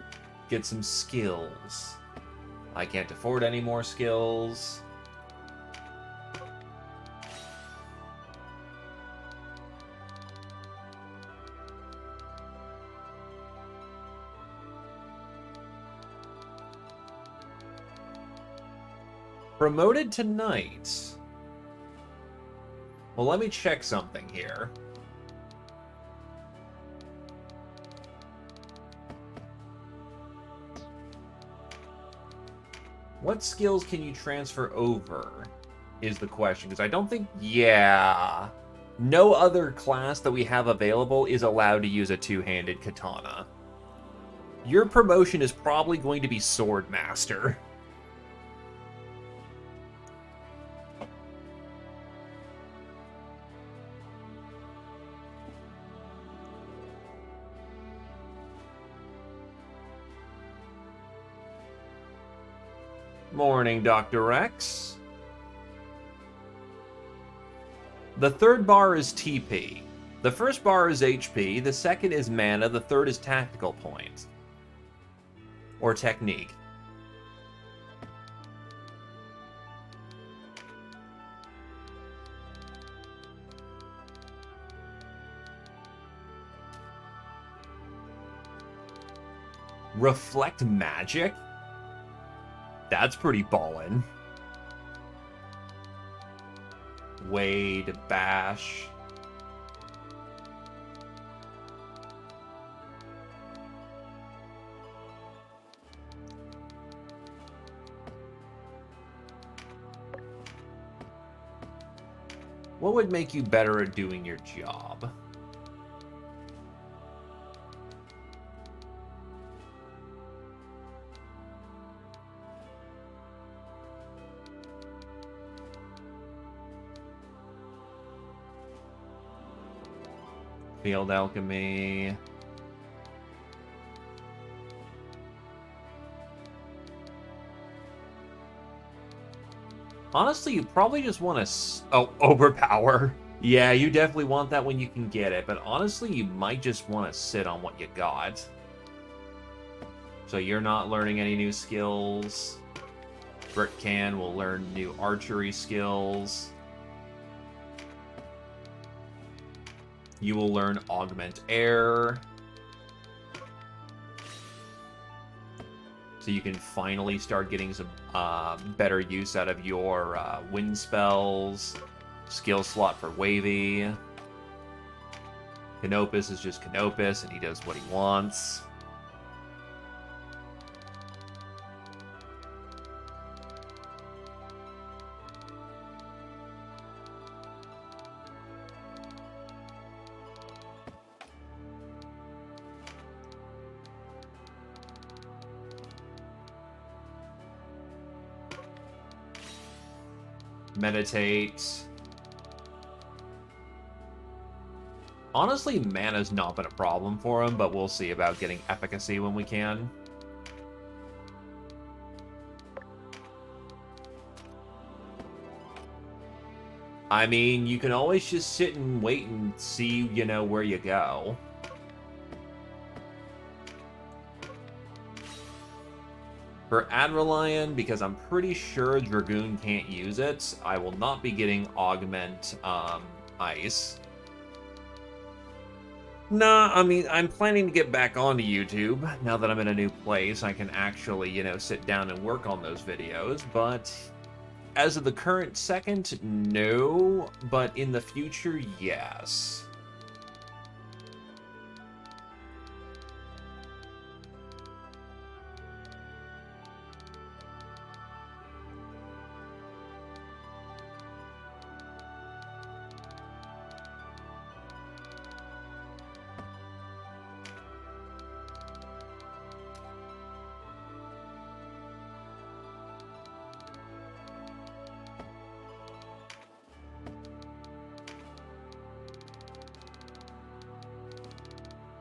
get some skills. I can't afford any more skills. Promoted tonight. Well, let me check something here. What skills can you transfer over is the question, because I don't think... Yeah. No other class that we have available is allowed to use a two-handed katana. Your promotion is probably going to be Sword Master. Morning, Dr. Rex. The third bar is TP. The first bar is HP, the second is mana, the third is tactical points. Or technique. Reflect magic? That's pretty ballin'. Wade, bash. What would make you better at doing your job? Field alchemy. Honestly, you probably just want to... Oh, overpower. Yeah, you definitely want that when you can get it, but honestly, you might just want to sit on what you got. So you're not learning any new skills. Britcan will learn new archery skills. You will learn Augment Air. So you can finally start getting some better use out of your wind spells. Skill slot for Wavy. Canopus is just Canopus, and he does what he wants. Meditate. Honestly, mana's not been a problem for him, but we'll see about getting efficacy when we can. I mean, you can always just sit and wait and see, you know, where you go. For Adrelion, because I'm pretty sure Dragoon can't use it, I will not be getting Augment Ice. Nah, I mean, I'm planning to get back onto YouTube. Now that I'm in a new place, I can actually, you know, sit down and work on those videos, but As of the current second, no, but in the future, yes.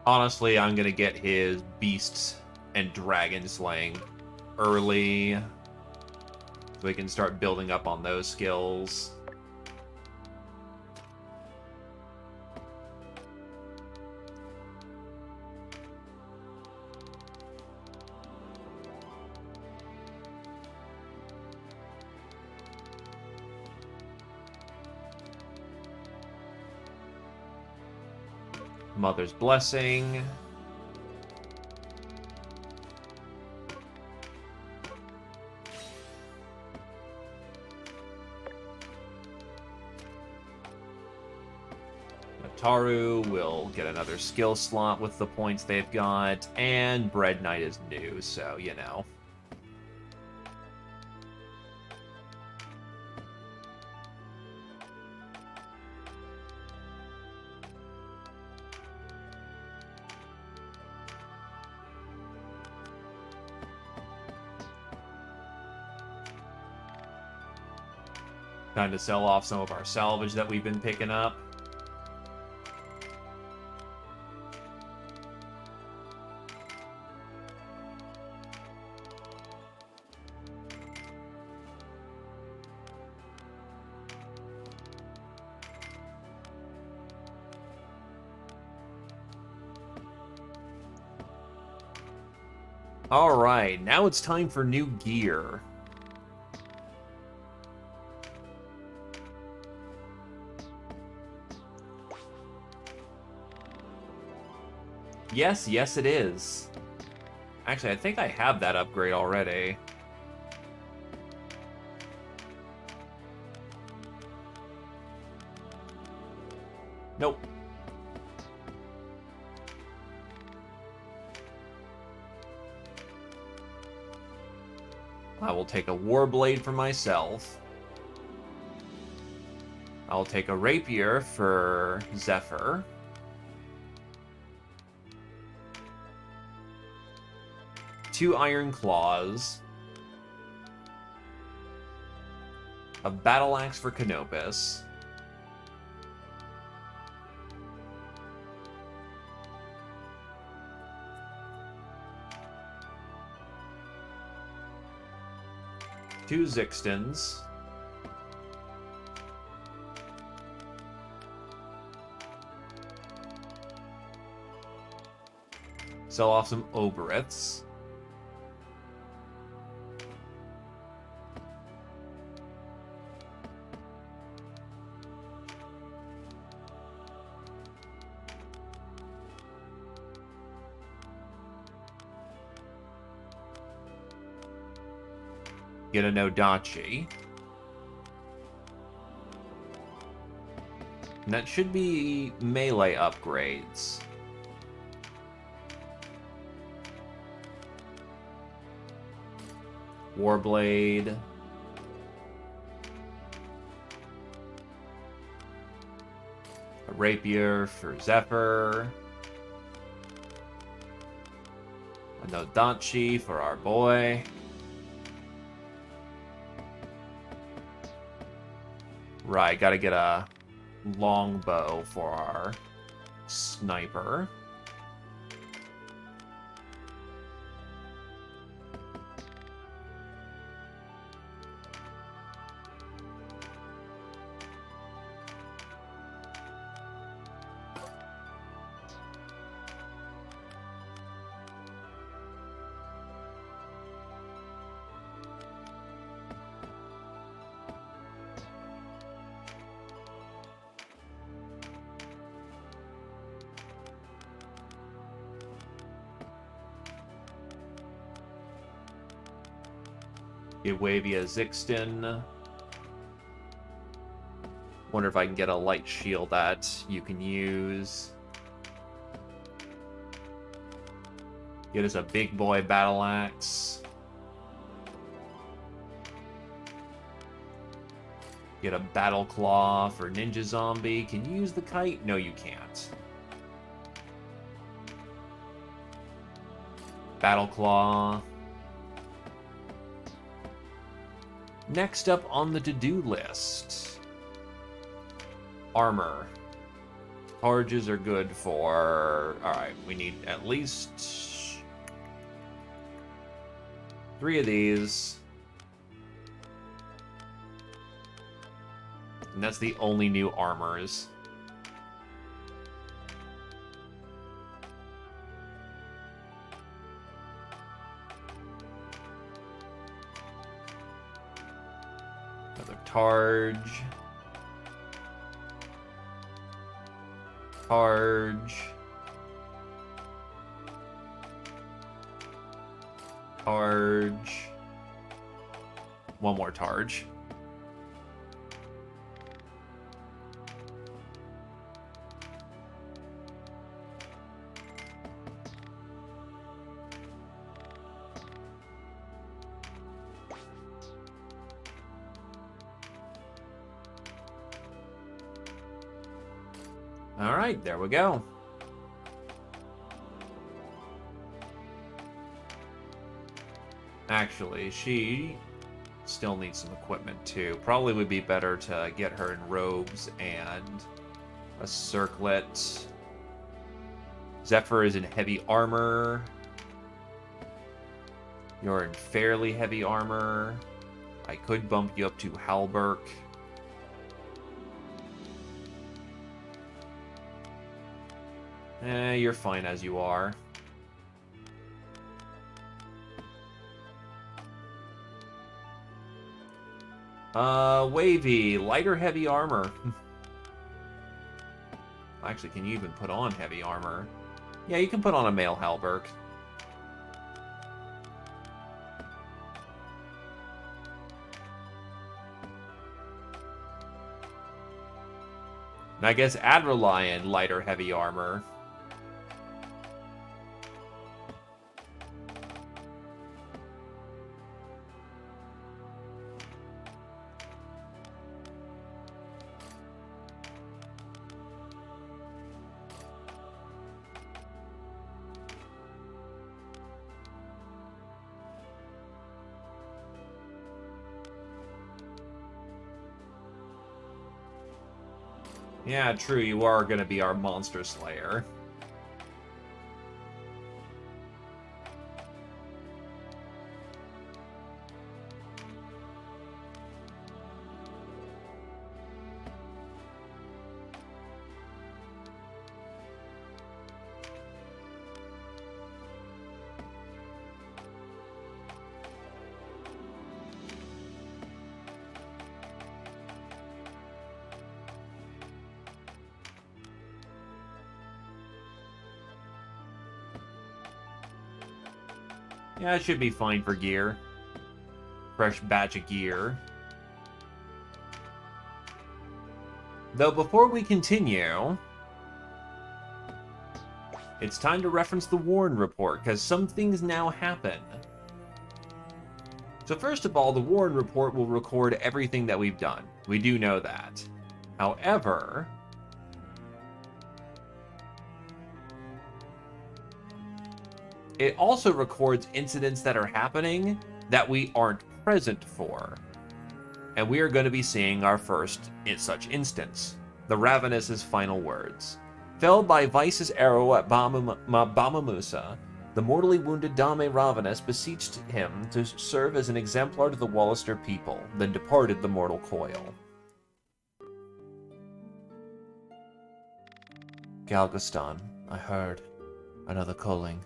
Honestly, I'm gonna get his beasts and dragon slaying early, so we can start building up on those skills. Mother's Blessing. Taru will get another skill slot with the points they've got, and Bread Knight is new, so, you know. Time to sell off some of our salvage that we've been picking up. Alright, now it's time for new gear. Yes, yes it is. Actually, I think I have that upgrade already. Nope. I will take a Warblade for myself. I'll take a Rapier for Zephyr. Two Iron Claws. A Battle Axe for Canopus. Two Zixtons. Sell off some Obereths. Get a Nodachi. And that should be melee upgrades. Warblade. A Rapier for Zephyr. A Nodachi for our boy. Right, gotta get a longbow for our sniper. Get Wavia Zixton. Wonder if I can get a light shield that you can use. Get us a big boy battle axe. Get a battle claw for ninja zombie. Can you use the kite? No, you can't. Battle claw. Next up on the to-do list. Armor. Charges are good for... Alright, we need at least 3 of these. And that's the only new armors. Another Targe. Targe. Targe. One more Targe. Alright, there we go. Actually, she still needs some equipment too. Probably would be better to get her in robes and a circlet. Zephyr is in heavy armor. You're in fairly heavy armor. I could bump you up to Halberg. You're fine as you are. Wavy, light or heavy armor? Actually, can you even put on heavy armor? Yeah, you can put on a male Halberg. And I guess Adralion, light or heavy armor. Yeah, true, you are going to be our monster slayer. Yeah, it should be fine for gear. Fresh batch of gear. Though before we continue, it's time to reference the Warren report, because some things now happen. So first of all, the Warren report will record everything that we've done. We do know that. However, it also records incidents that are happening that we aren't present for. And we are going to be seeing our first such instance. The Ravenous' final words. Felled by Vice's arrow at Bamamusa, the mortally wounded Dame Ravenous beseeched him to serve as an exemplar to the Wallister people, then departed the mortal coil. Galgaston, I heard. Another calling.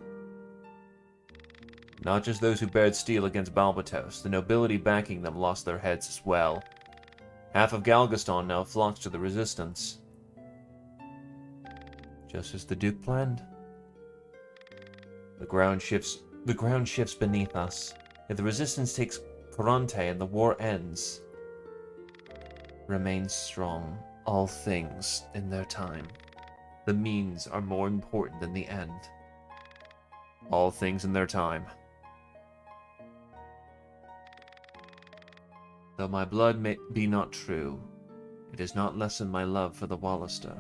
Not just those who bared steel against Balbatos, the nobility backing them lost their heads as well. Half of Galgaston now flocks to the resistance. Just as the Duke planned. The ground shifts beneath us. If the resistance takes Corante and the war ends, remain strong. All things in their time. The means are more important than the end. All things in their time. Though my blood may be not true, it does not lessen my love for the Wallister.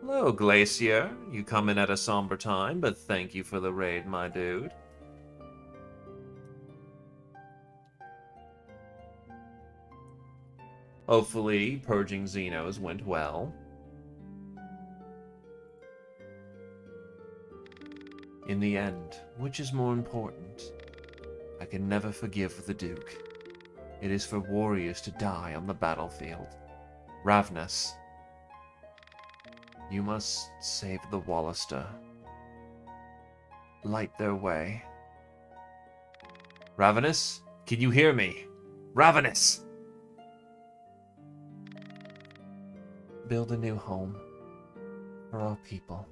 Hello, Glacier. You come in at a somber time, but thank you for the raid, my dude. Hopefully, purging Xenos went well. In the end, which is more important? I can never forgive the Duke. It is for warriors to die on the battlefield. Ravnus, you must save the Wallister. Light their way. Ravenous? Can you hear me? Ravenous! Build a new home for our people.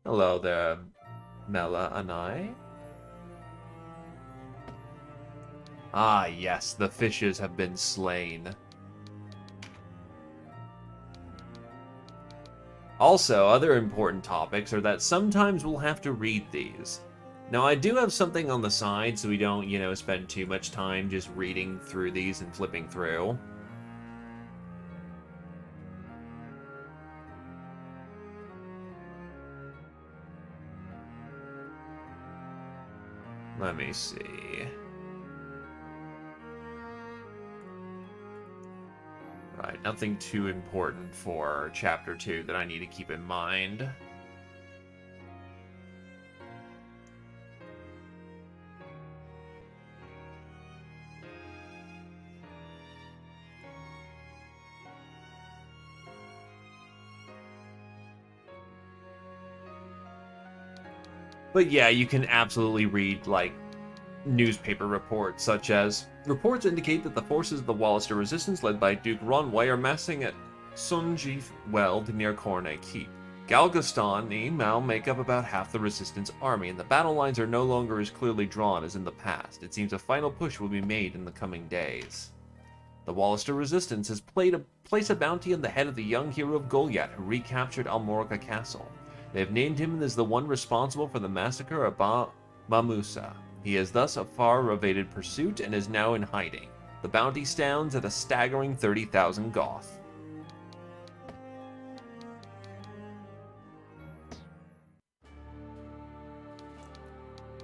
Hello there, Mela and I. Ah, yes, the fishes have been slain. Also, other important topics are that sometimes we'll have to read these. Now, I do have something on the side so we don't, spend too much time just reading through these and flipping through. Let me see. Right, nothing too important for Chapter 2 that I need to keep in mind. But yeah, you can absolutely read, newspaper reports, such as, reports indicate that the forces of the Wallister Resistance, led by Duke Ronway, are massing at Sunji Weld near Cornet Keep. Galgostani now make up about half the Resistance army, and the battle lines are no longer as clearly drawn as in the past. It seems a final push will be made in the coming days. The Wallister Resistance has placed a bounty on the head of the young hero of Goliath, who recaptured Almorca Castle. They have named him as the one responsible for the massacre of Mamusa. He has thus far evaded pursuit and is now in hiding. The bounty stands at a staggering 30,000 Goth.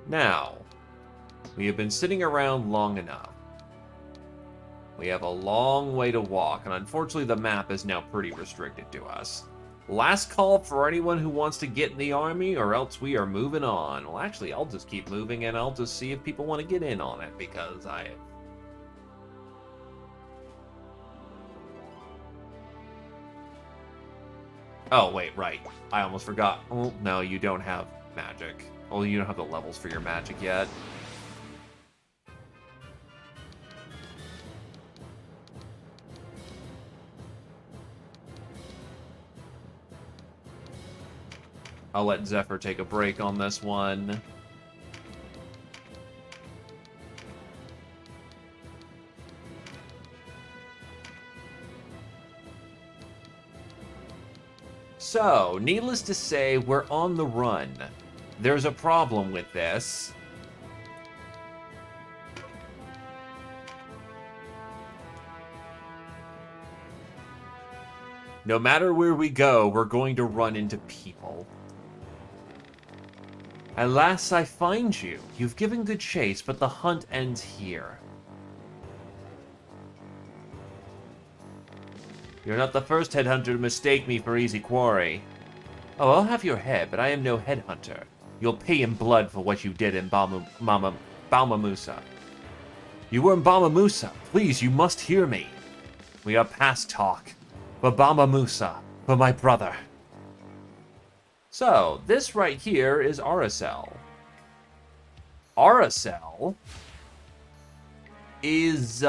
Now, we have been sitting around long enough. We have a long way to walk, and unfortunately the map is now pretty restricted to us. Last call for anyone who wants to get in the army, or else we are moving on. Well, actually, I'll just keep moving, and I'll just see if people want to get in on it, because Oh, wait, right. I almost forgot. Oh, no, you don't have magic. Oh, you don't have the levels for your magic yet. I'll let Zephyr take a break on this one. So, needless to say, we're on the run. There's a problem with this. No matter where we go, we're going to run into people. At last I find you. You've given good chase, but the hunt ends here. You're not the first headhunter to mistake me for easy quarry. Oh, I'll have your head, but I am no headhunter. You'll pay in blood for what you did in Balmamusa. You were in Balmamusa. Please, you must hear me. We are past talk. For Balmamusa, for my brother. So, this right here is Aracel. Aracel is,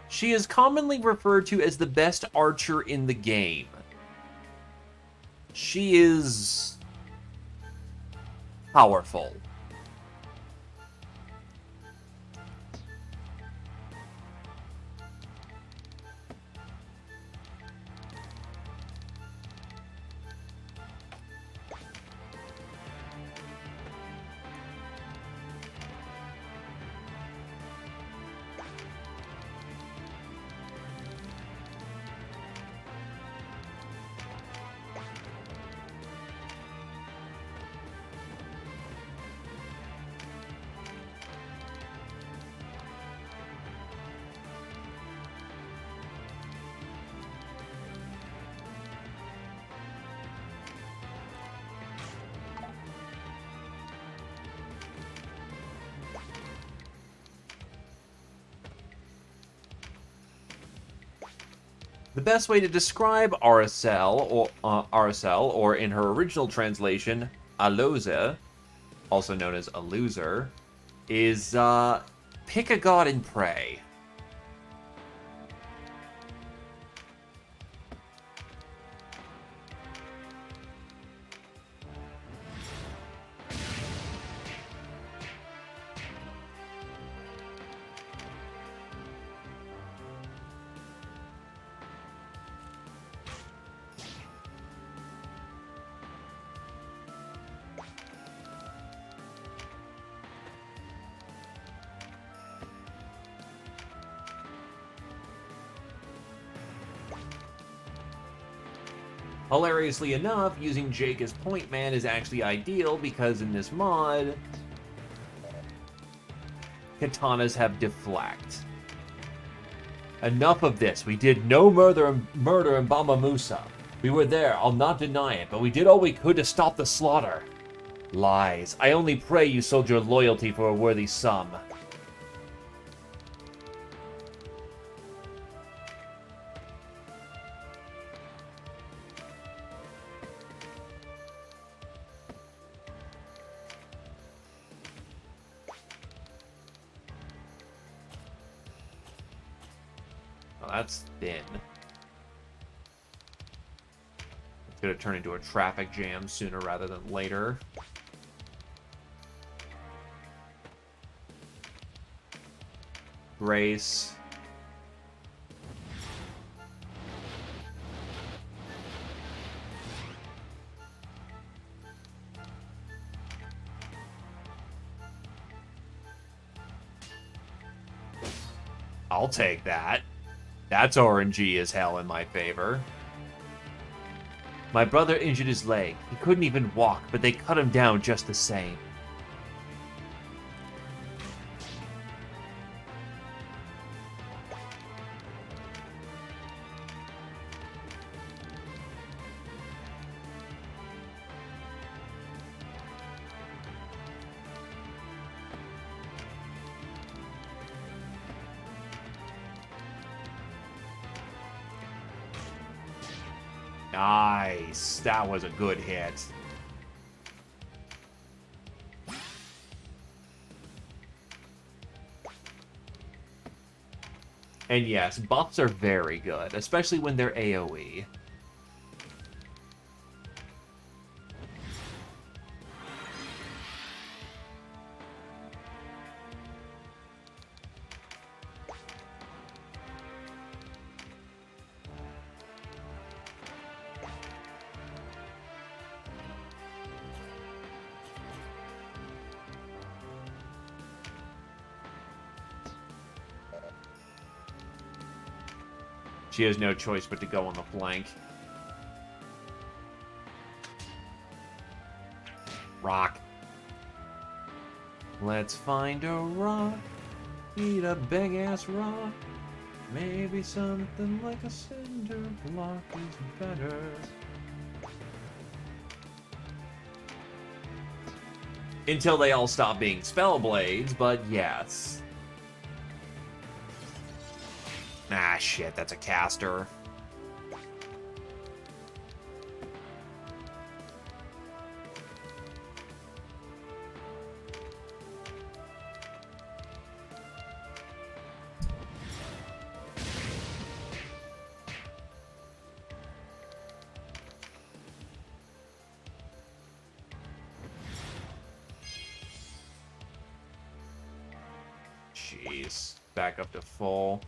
she is commonly referred to as the best archer in the game. She is powerful. The best way to describe RSL, or in her original translation, Aloze, also known as a loser, is pick a god and pray. Hilariously enough, using Jake as point man is actually ideal because in this mod, katanas have deflect. Enough of this. We did no murder in Bama Musa. We were there, I'll not deny it, but we did all we could to stop the slaughter. Lies. I only pray you sold your loyalty for a worthy sum. That's thin. It's gonna turn into a traffic jam sooner rather than later. Grace. I'll take that. That's RNG as hell in my favor. My brother injured his leg. He couldn't even walk, but they cut him down just the same. Nice. That was a good hit. And yes, buffs are very good, especially when they're AoE. She has no choice but to go on the flank. Rock. Let's find a rock. Eat a big-ass rock. Maybe something like a cinder block is better. Until they all stop being spell blades, but yes. Ah, shit, that's a caster. jeez. Back up to full.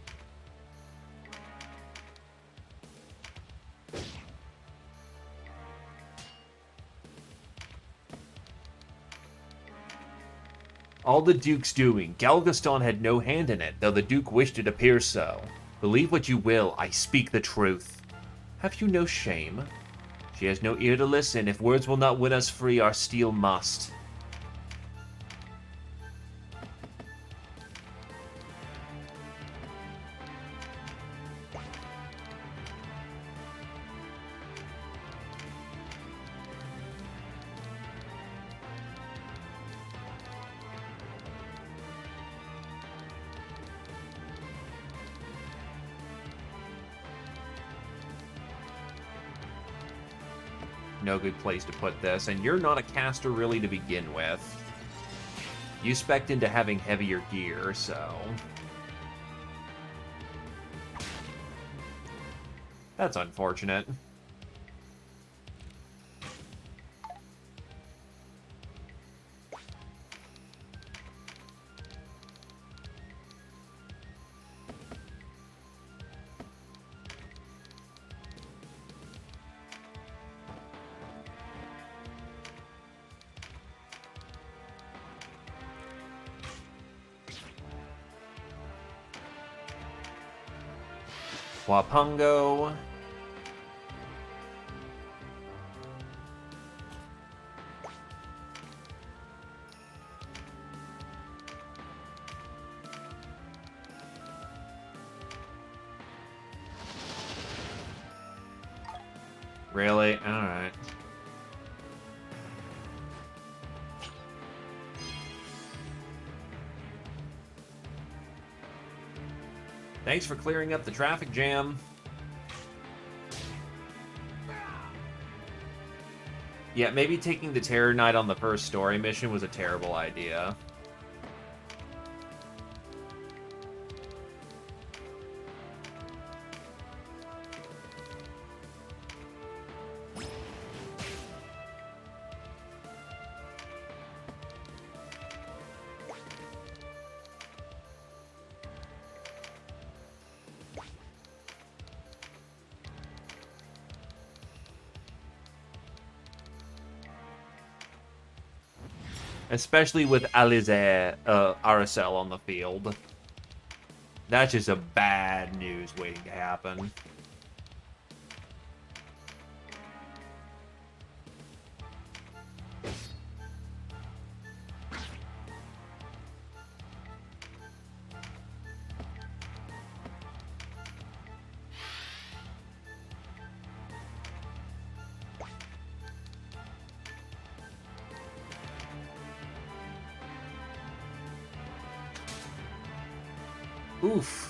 All the Duke's doing. Galgaston had no hand in it, though the Duke wished it appear so. Believe what you will, I speak the truth. Have you no shame? She has no ear to listen. If words will not win us free, our steel must. No good place to put this, and you're not a caster really to begin with. You spec'd into having heavier gear, so... That's unfortunate. Wapungo. Really? Alright. Thanks for clearing up the traffic jam. Yeah, maybe taking the Terror Knight on the first story mission was a terrible idea. Especially with Aracel on the field. That's just a bad news waiting to happen. Oof.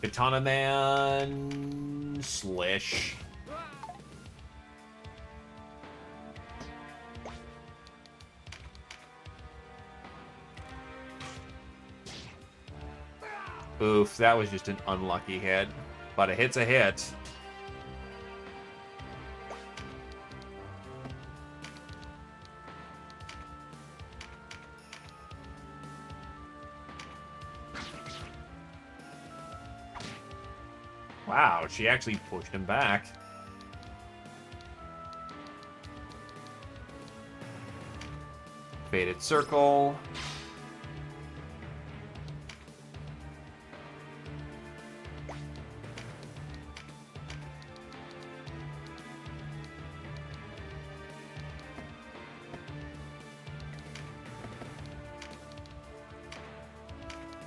Katana Man... Slish. Oof, that was just an unlucky hit. But a hit's a hit. Wow, she actually pushed him back. Faded Circle.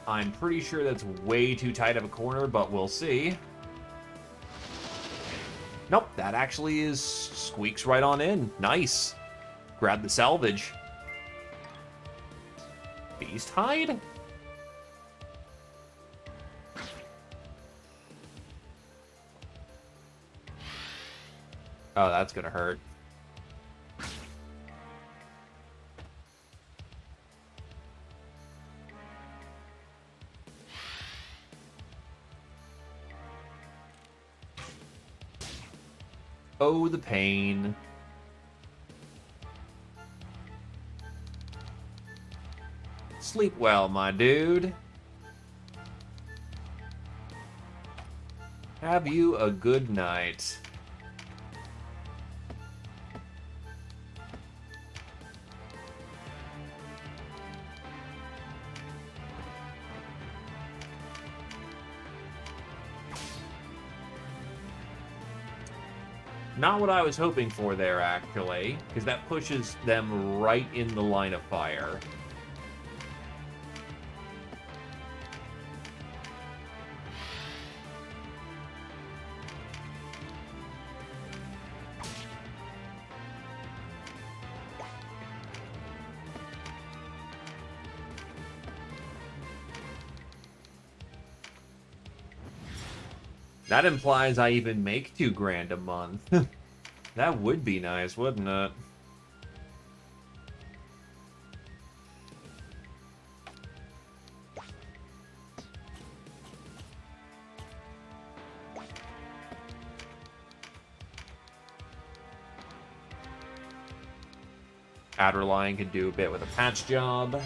I'm pretty sure that's way too tight of a corner, but we'll see. Nope, that actually is squeaks right on in. Nice. Grab the salvage. Beast hide? Oh, that's gonna hurt. Oh, the pain. Sleep well, my dude. Have you a good night. Not what I was hoping for there, actually, because that pushes them right in the line of fire. That implies I even make $2,000 a month. That would be nice, wouldn't it? Adderline could do a bit with a patch job.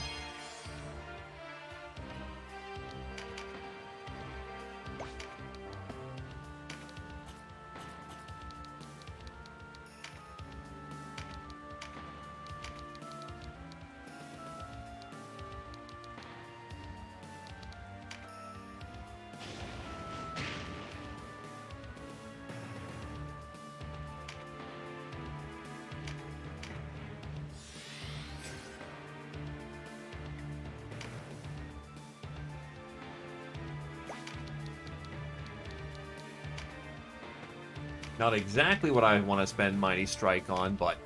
Not exactly what I want to spend Mighty Strike on, but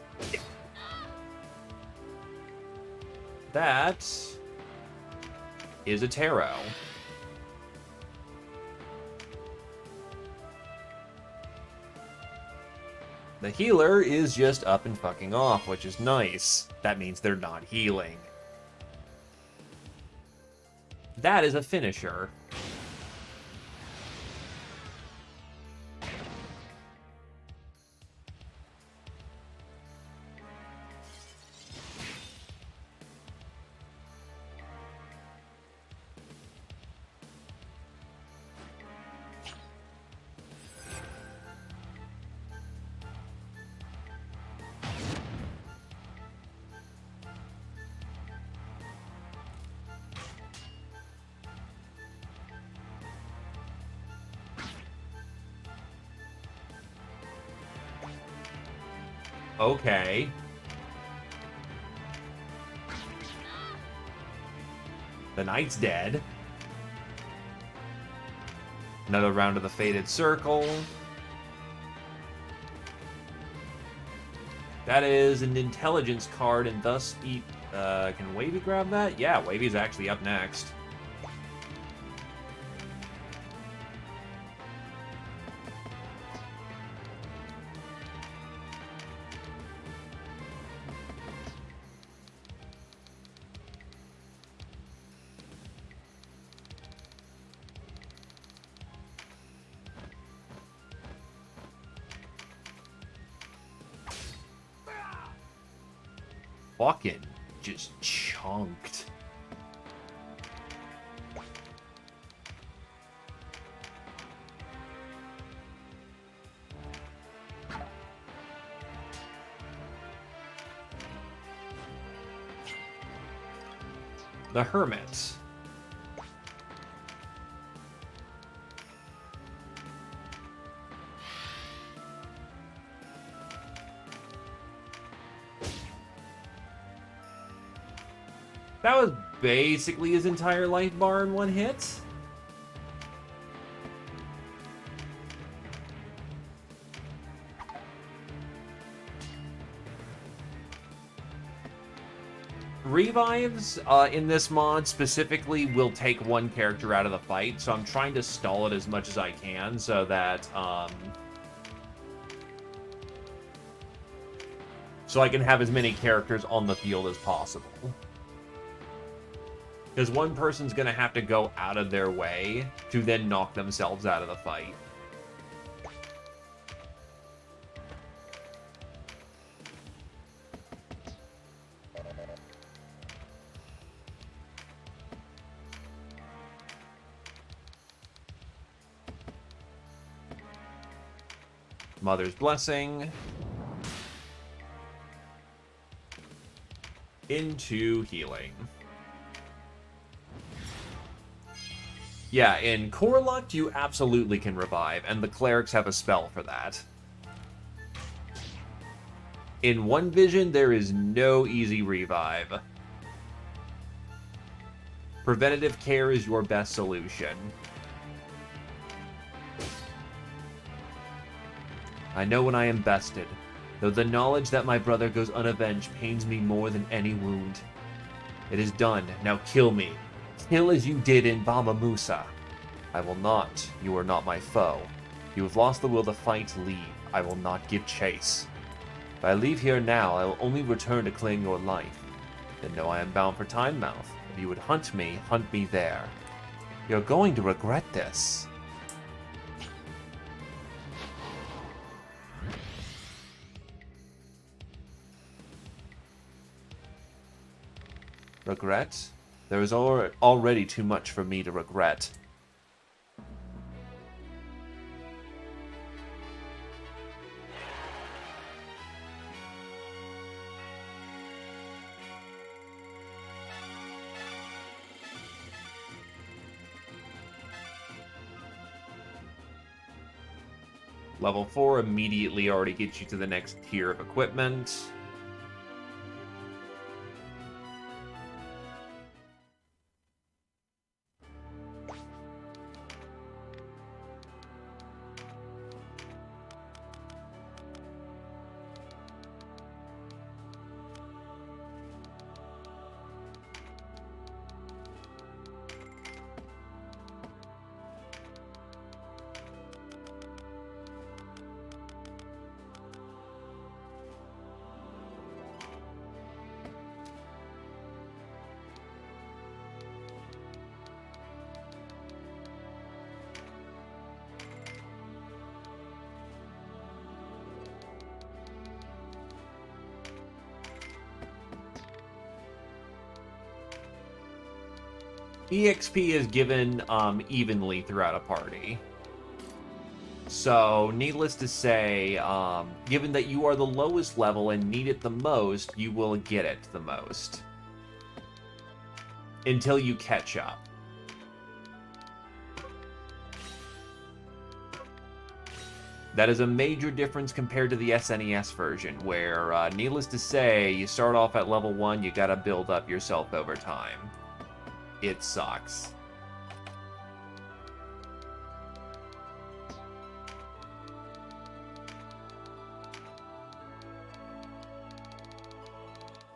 that is a tarot. The healer is just up and fucking off, which is nice. That means they're not healing. That is a finisher. Okay. The knight's dead. Another round of the Fated Circle. That is an intelligence card, and thus eat... can Wavy grab that? Yeah, Wavy's actually up next. Fucking just chunked. The Hermit. That was basically his entire life bar in one hit. Revives in this mod specifically will take one character out of the fight, so I'm trying to stall it as much as I can so that so I can have as many characters on the field as possible. Because one person's going to have to go out of their way to then knock themselves out of the fight. Mother's Blessing. Into healing. Yeah, in Core LUCT, you absolutely can revive, and the clerics have a spell for that. In One Vision, there is no easy revive. Preventative care is your best solution. I know when I am bested, though the knowledge that my brother goes unavenged pains me more than any wound. It is done, now kill me. Kill as you did in Baba Musa. I will not. You are not my foe. You have lost the will to fight. Leave. I will not give chase. If I leave here now, I will only return to claim your life. Then know I am bound for Time Mouth. If you would hunt me there. You're going to regret this. Regret? There is already too much for me to regret. Level 4 immediately already gets you to the next tier of equipment. EXP is given evenly throughout a party. So, needless to say, given that you are the lowest level and need it the most, you will get it the most. Until you catch up. That is a major difference compared to the SNES version, where, needless to say, you start off at level 1, you gotta build up yourself over time. It sucks.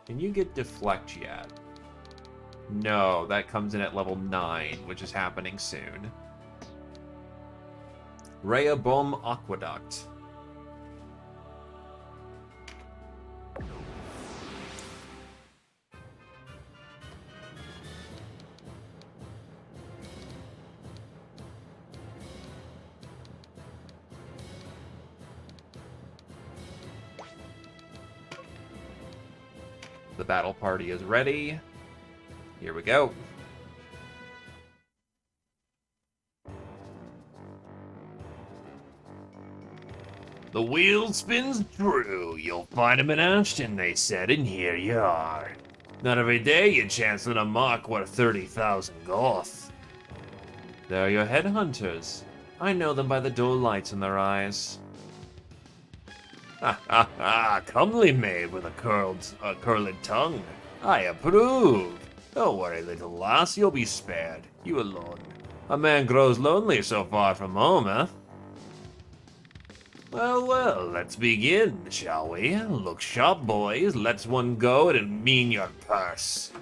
Can you get Deflect yet? No, that comes in at level 9, which is happening soon. Rehoboam Aqueduct. The battle party is ready. Here we go. The wheel spins true. You'll find him in Ashton, they said, and here you are. Not every day you chance on a mark worth 30,000 goth. They're your headhunters. I know them by the dull lights in their eyes. Ha ha ha! Comely maid with a curled tongue. I approve. Don't worry, little lass, you'll be spared. You alone. A man grows lonely so far from home, eh? Well, well, let's begin, shall we? Look sharp, boys. Let's one go and mean your purse.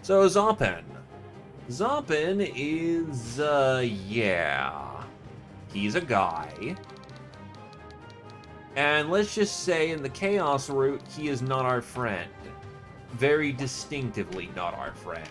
So, Zoppin. Zoppin is, yeah. He's a guy. And let's just say in the Chaos route, he is not our friend. Very distinctively not our friend.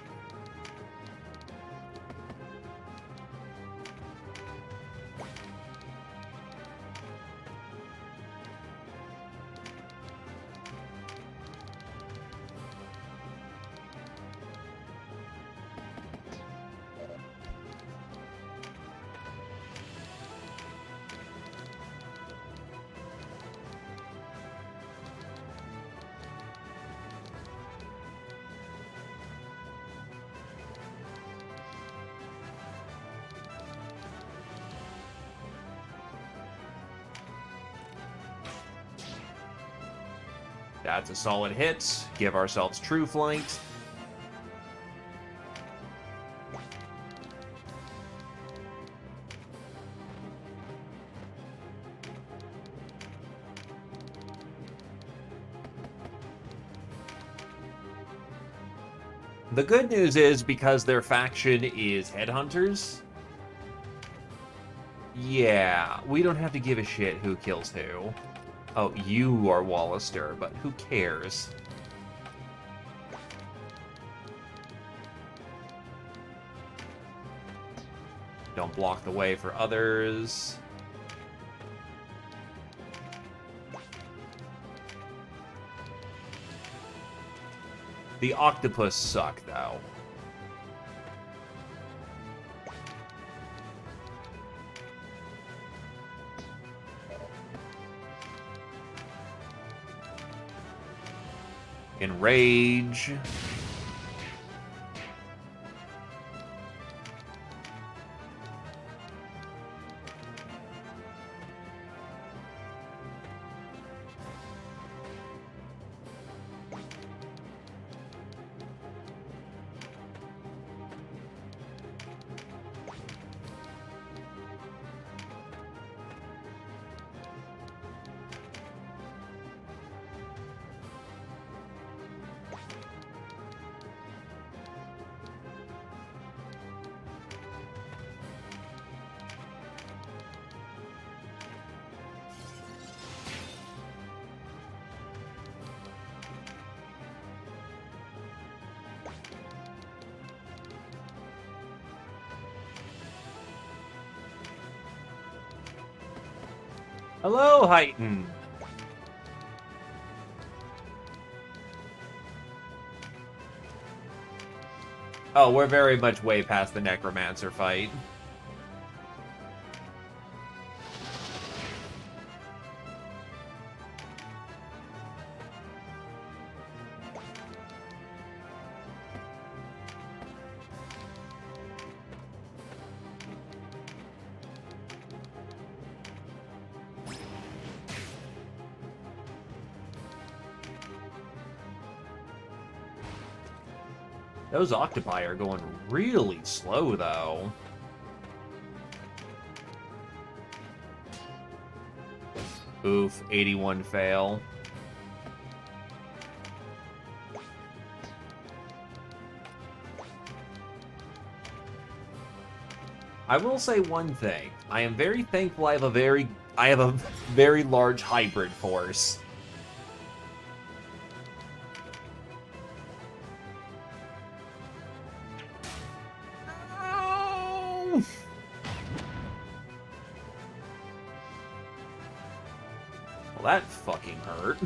That's a solid hit. Give ourselves true flight. The good news is, because their faction is headhunters, yeah, we don't have to give a shit who kills who. Oh, you are Wallister, but who cares? Don't block the way for others. The octopus suck, though. Enrage. Hello, Heighton. Oh, we're very much way past the Necromancer fight. Those octopi are going really slow, though. Oof, 81 fail. I will say one thing. I am very thankful I have a very large hybrid force. Well, that fucking hurt.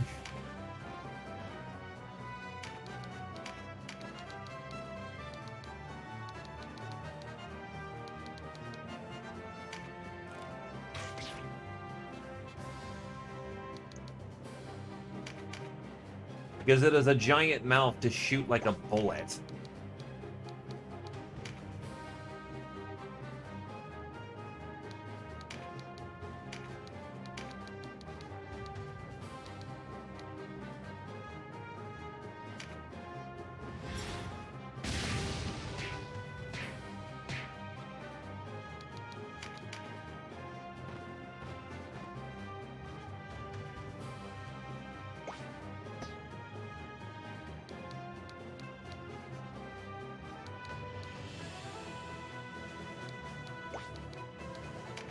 Because it has a giant mouth to shoot like a bullet.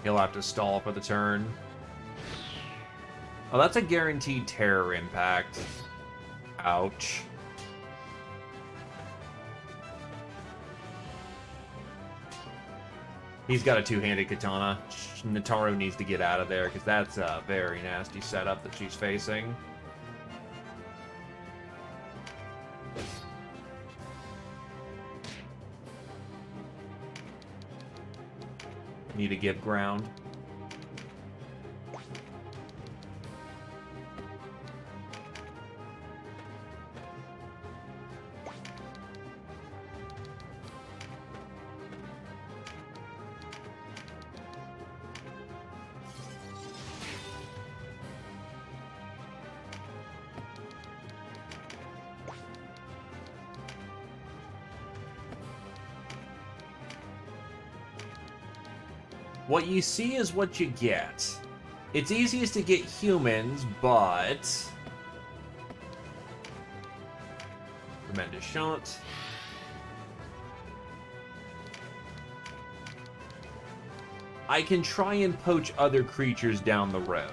He'll have to stall for the turn. Oh, that's a guaranteed terror impact. Ouch. He's got a two-handed katana. Nataru needs to get out of there, because that's a very nasty setup that she's facing. Need to give ground. What you see is what you get. It's easiest to get humans, but... Tremendous shot. I can try and poach other creatures down the road.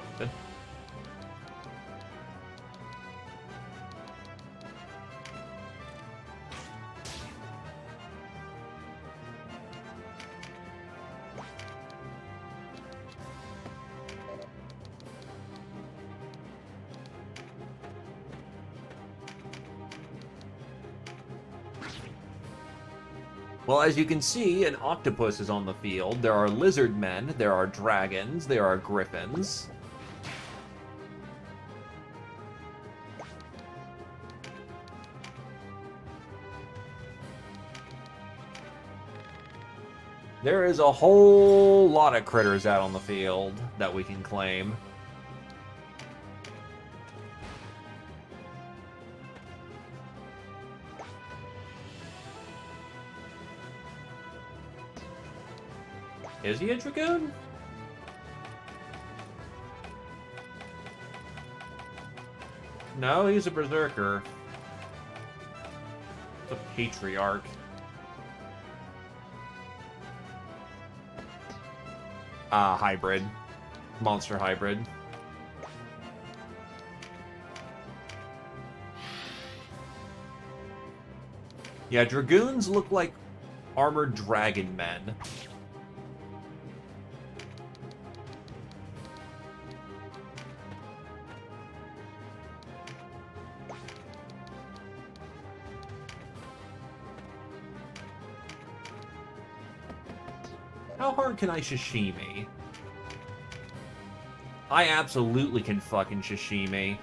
Well, as you can see, an octopus is on the field. There are lizard men, there are dragons, there are griffins. There is a whole lot of critters out on the field that we can claim. Is he a dragoon? No, he's a berserker. It's a patriarch. Hybrid. Monster hybrid. Yeah, dragoons look like armored dragon men. How hard can I sashimi? I absolutely can fucking sashimi.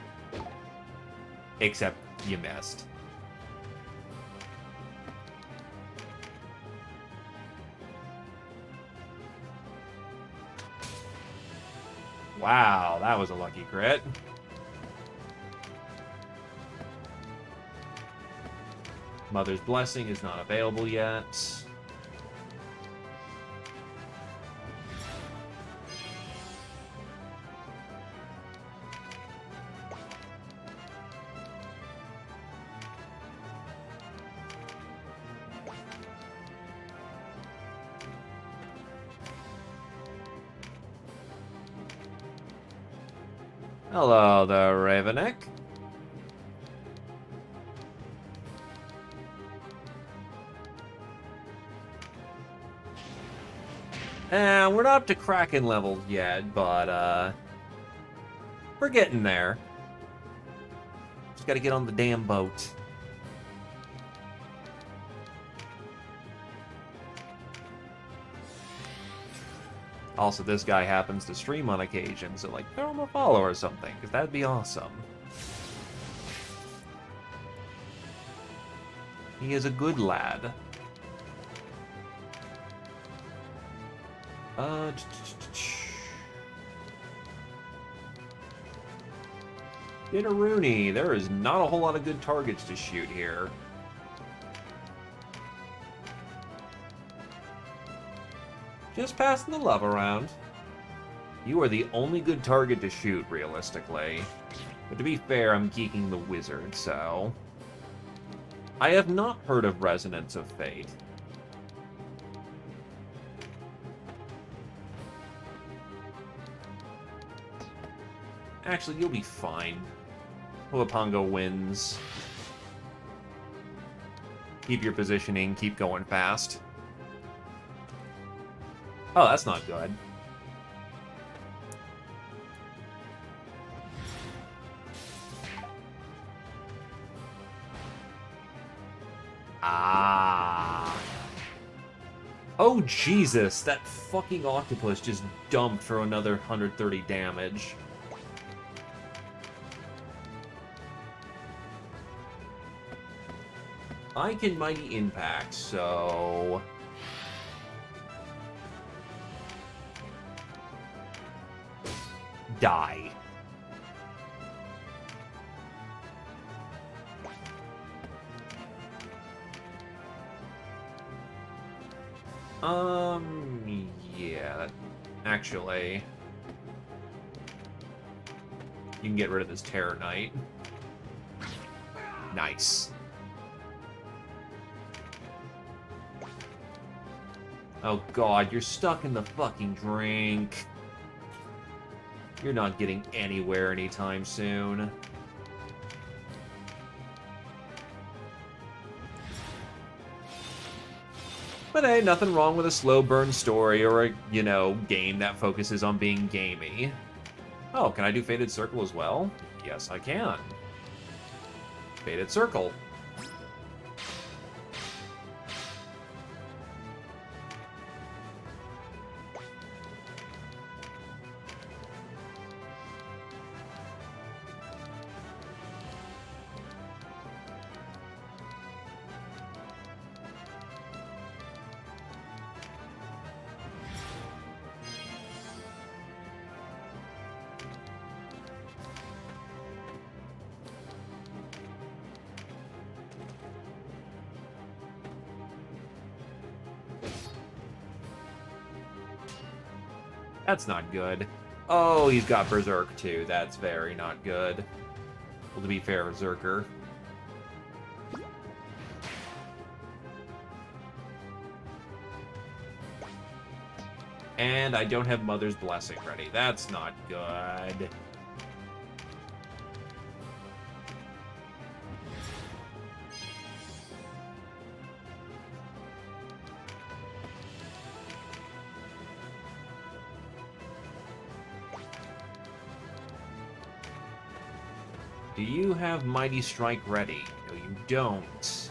Except you missed. Wow, that was a lucky crit. Mother's Blessing is not available yet. Hello there, Ravenek. And we're not up to Kraken levels yet, but we're getting there. Just gotta get on the damn boat. Also, this guy happens to stream on occasion, so, like, throw him a follow or something, because that'd be awesome. He is a good lad. Rooney, there is not a whole lot of good targets to shoot here. Just passing the love around. You are the only good target to shoot, realistically. But to be fair, I'm geeking the wizard, so... I have not heard of Resonance of Fate. Actually, you'll be fine. Huapongo wins. Keep your positioning, keep going fast. Oh, that's not good. Ah. Oh, Jesus. That fucking octopus just dumped for another 130 damage. I can Mighty Impact, so... Die. Yeah, actually... You can get rid of this Terror Knight. Nice. Oh god, you're stuck in the fucking drink. You're not getting anywhere anytime soon. But hey, nothing wrong with a slow burn story or a, you know, game that focuses on being gamey. Oh, can I do Fated Circle as well? Yes, I can. Fated Circle. That's not good. Oh, he's got Berserk too. That's very not good. Well, to be fair, Berserker. And I don't have Mother's Blessing ready. That's not good. Do you have Mighty Strike ready? No, you don't.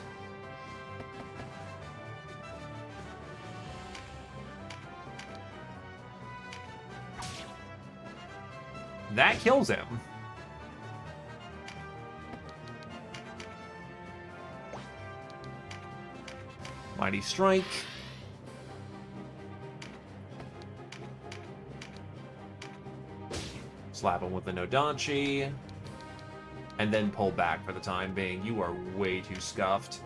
That kills him. Mighty Strike. Slap him with the Nodachi. And then pull back for the time being. You are way too scuffed.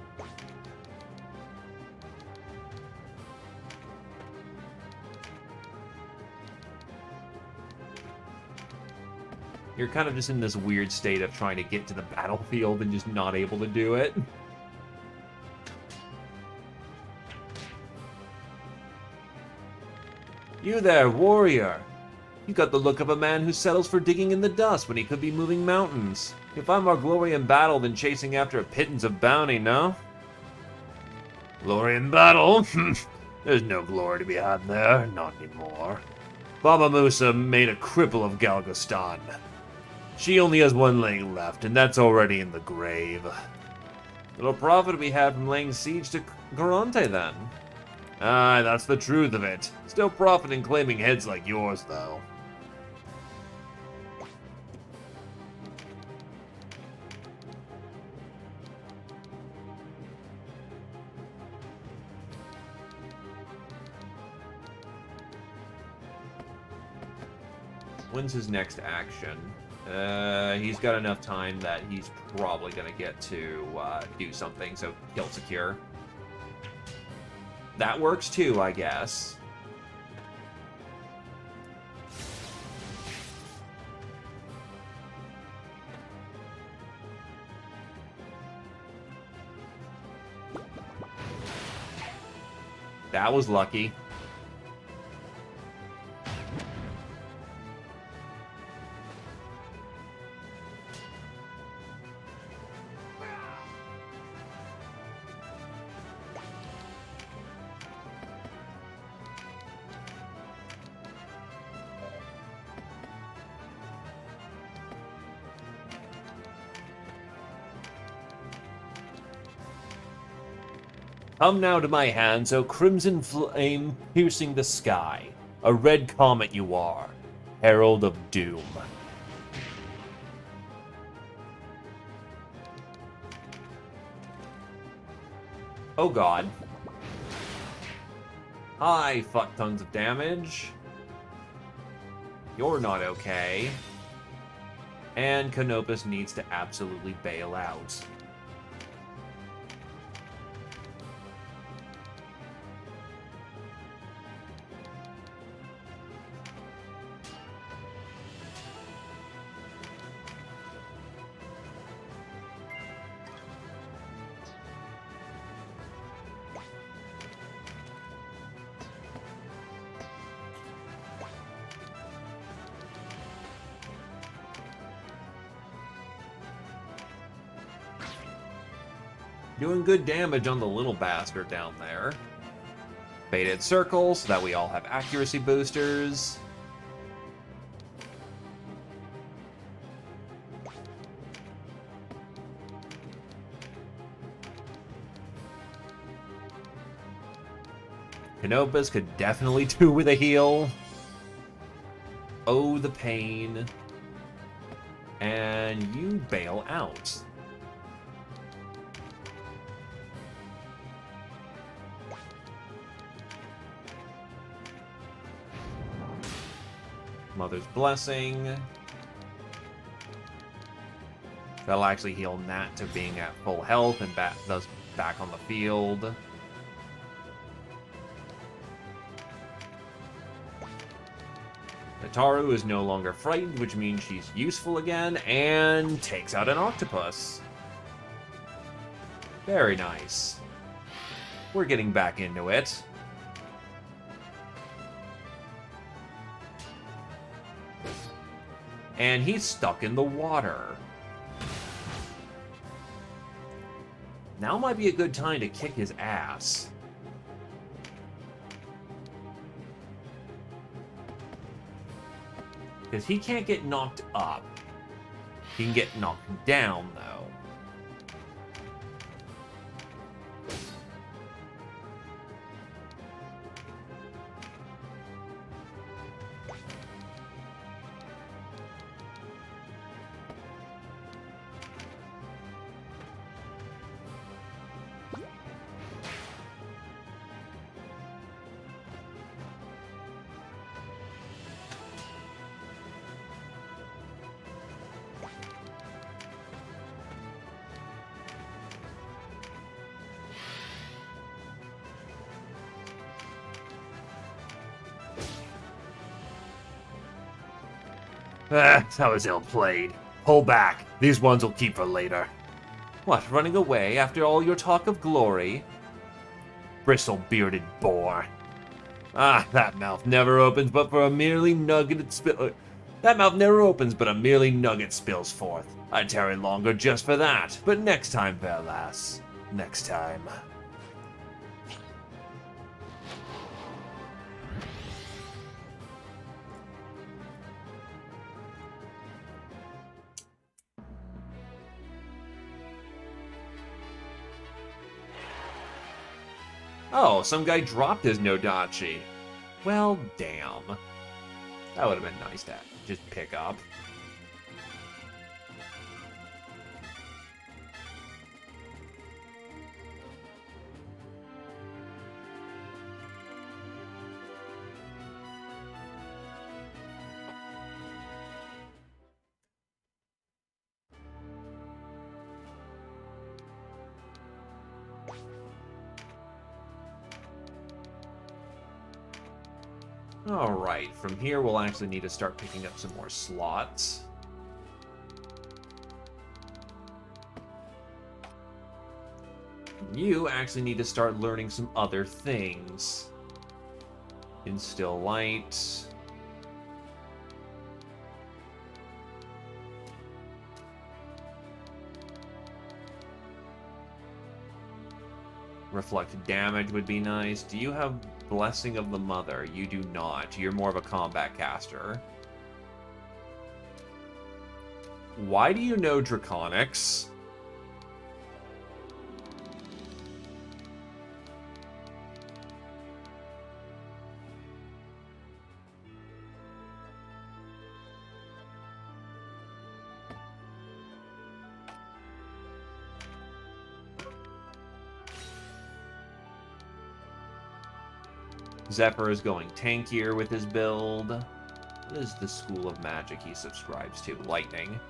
You're kind of just in this weird state of trying to get to the battlefield and just not able to do it. You there, warrior! You got the look of a man who settles for digging in the dust when he could be moving mountains. You'll find more glory in battle than chasing after a pittance of bounty, no? Glory in battle? There's no glory to be had there, not anymore. Baba Musa made a cripple of Galgastan. She only has one leg left, and that's already in the grave. Little profit we had from laying siege to Garante, then. Aye, that's the truth of it. Still profit in claiming heads like yours, though. When's his next action? He's got enough time that he's probably going to get to do something, so he'll secure. That works too, I guess. That was lucky. Come now to my hands, O crimson flame piercing the sky. A red comet you are, herald of doom. Oh god. Hi, fuck tons of damage. You're not okay. And Canopus needs to absolutely bail out. Doing good damage on the little bastard down there. Faded circle so that we all have accuracy boosters. Canopus could definitely do with a heal. Oh, the pain. And you bail out. Mother's Blessing. That'll actually heal Nat to being at full health and thus back on the field. Nataru is no longer frightened, which means she's useful again, and takes out an octopus. Very nice. We're getting back into it. And he's stuck in the water. Now might be a good time to kick his ass. Because he can't get knocked up. He can get knocked down, though. That was ill played. Pull back. These ones will keep for later. What, running away after all your talk of glory? Bristle-bearded boar. Ah, that mouth never opens but for a merely nugget That mouth never opens but a merely nugget spills forth. I'd tarry longer just for that, but next time, fair lass. Next time. Oh, some guy dropped his Nodachi. Well, damn. That would have been nice to just pick up. Alright, from here we'll actually need to start picking up some more slots. You actually need to start learning some other things. Instill light. Reflect damage would be nice. Do you have Blessing of the Mother? You do not. You're more of a combat caster. Why do you know Draconics? Zephyr is going tankier with his build. What is the school of magic he subscribes to? Lightning.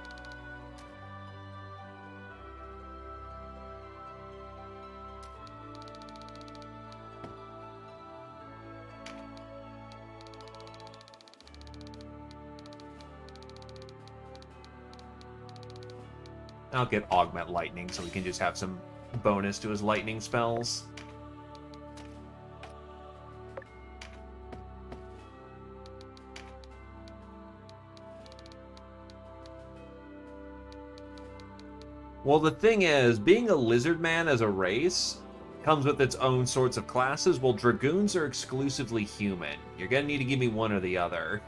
I'll get Augment Lightning so we can just have some bonus to his lightning spells. Well, the thing is, being a lizard man as a race comes with its own sorts of classes, while dragoons are exclusively human. You're gonna need to give me one or the other.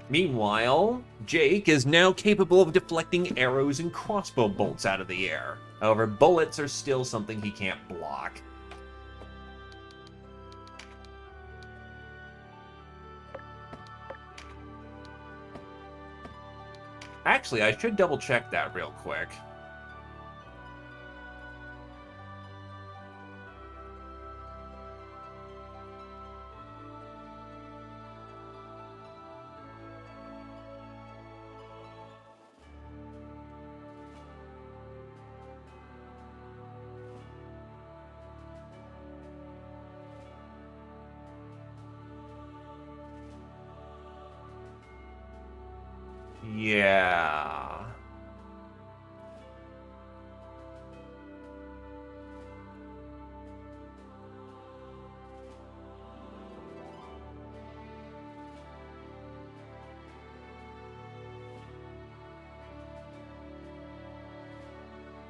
Meanwhile, Jake is now capable of deflecting arrows and crossbow bolts out of the air. However, bullets are still something he can't block. Actually, I should double check that real quick. Yeah.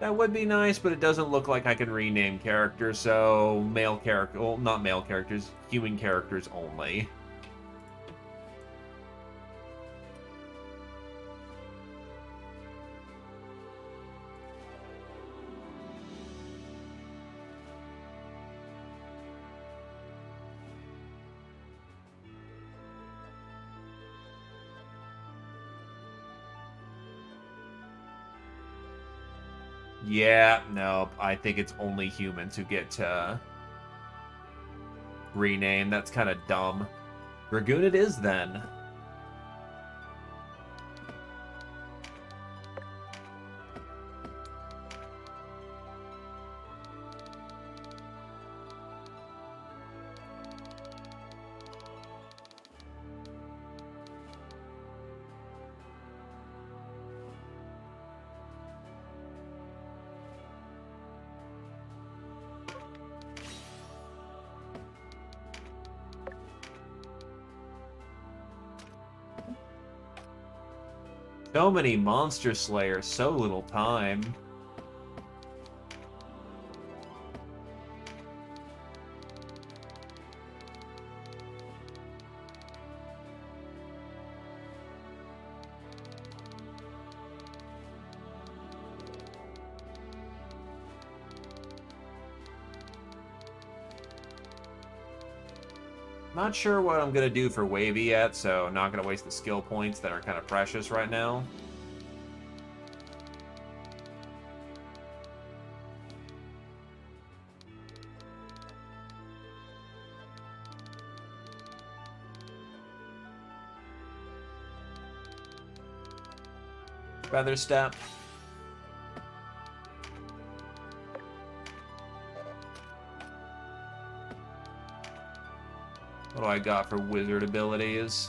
That would be nice, but it doesn't look like I can rename characters, so male character, well, not male characters, human characters only. Yeah, no, I think it's only humans who get to rename. That's kind of dumb. Dragoon it is, then. So many monster slayers, so little time. Not sure what I'm going to do for Wavy yet, so not going to waste the skill points that are kind of precious right now. Feather Step. What do I got for wizard abilities?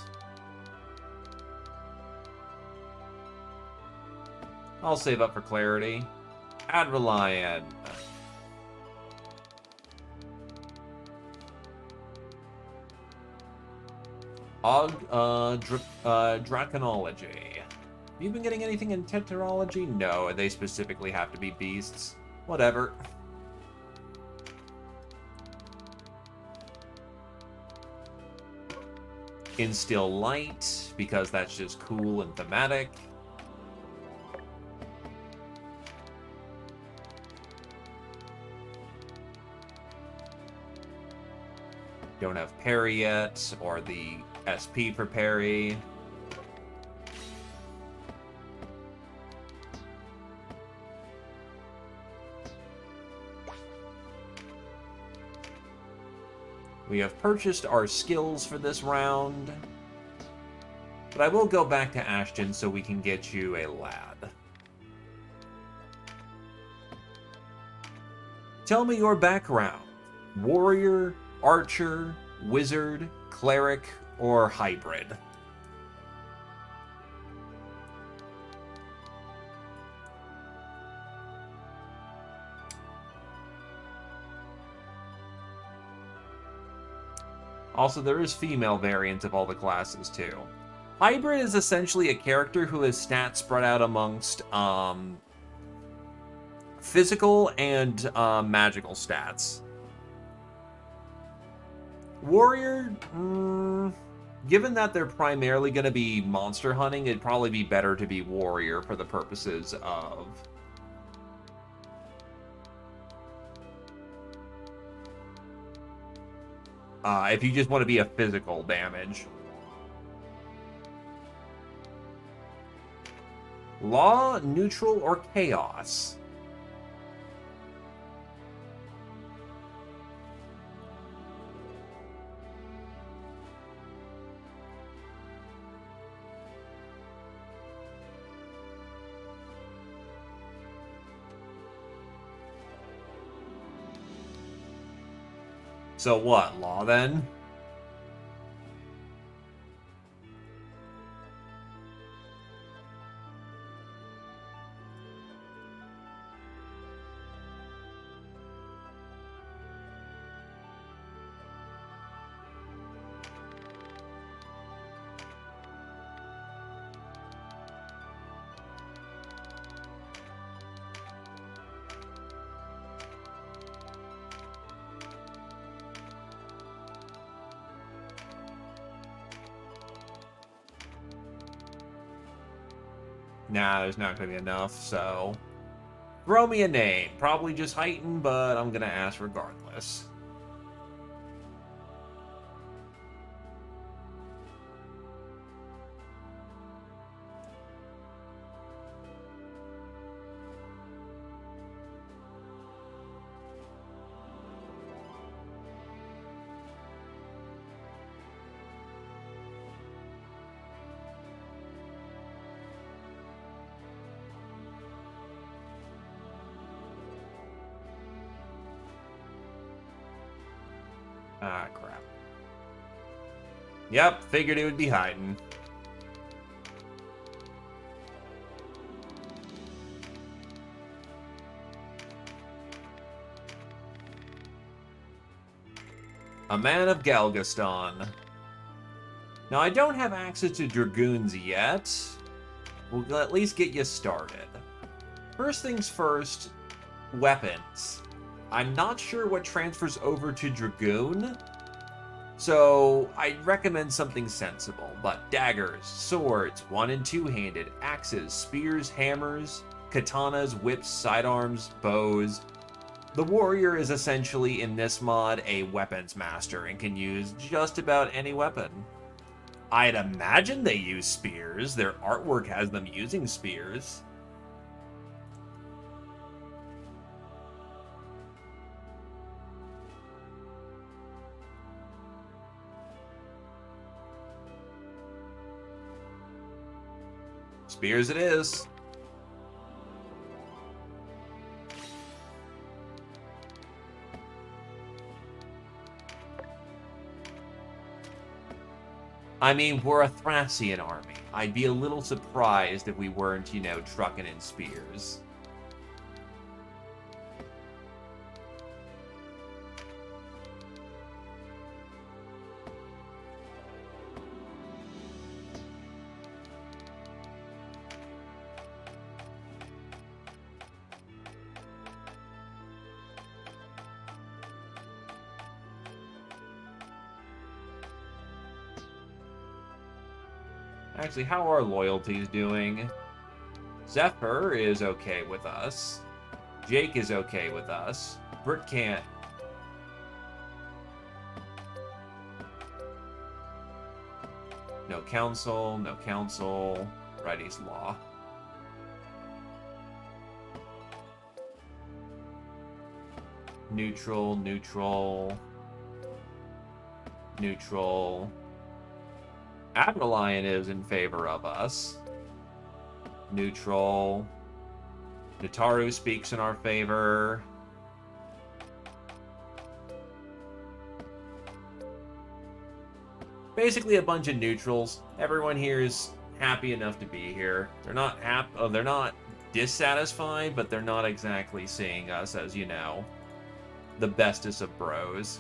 I'll save up for clarity. Adrelion. Draconology. Have you been getting anything in Tetralogy? No, they specifically have to be beasts. Whatever. Instill Light, because that's just cool and thematic. don't have parry yet, or the SP for parry. We have purchased our skills for this round. But I will go back to Ashton so we can get you a lad. Tell me your background. Warrior, archer, wizard, cleric, or hybrid? Also, there is female variants of all the classes, too. Hybrid is essentially a character who has stats spread out amongst physical and magical stats. Warrior, given that they're primarily going to be monster hunting, it'd probably be better to be warrior for the purposes of... if you just want to be a physical damage. Law, neutral, or chaos? So what, law then? Nah, there's not going to be enough, so... Throw me a name. Probably just Heighten, but I'm going to ask regardless. Ah, crap. Yep, figured it would be Heighten. A man of Galgaston. Now, I don't have access to Dragoons yet. We'll at least get you started. First things first, weapons. I'm not sure what transfers over to Dragoon, so I'd recommend something sensible, but daggers, swords, one- and two-handed, axes, spears, hammers, katanas, whips, sidearms, bows. The warrior is essentially, in this mod, a weapons master and can use just about any weapon. I'd imagine they use spears. Their artwork has them using spears. Spears it is. I mean, we're a Thracian army. I'd be a little surprised if we weren't, you know, trucking in spears. Actually, how are loyalties doing? Zephyr is okay with us. Jake is okay with us. Britt can't. No council, no council. Righty's law. Neutral, neutral. Neutral. Adrelion is in favor of us. Neutral. Nataru speaks in our favor. Basically a bunch of neutrals. Everyone here is happy enough to be here. They're not they're not dissatisfied, but they're not exactly seeing us as, you know, the bestest of bros.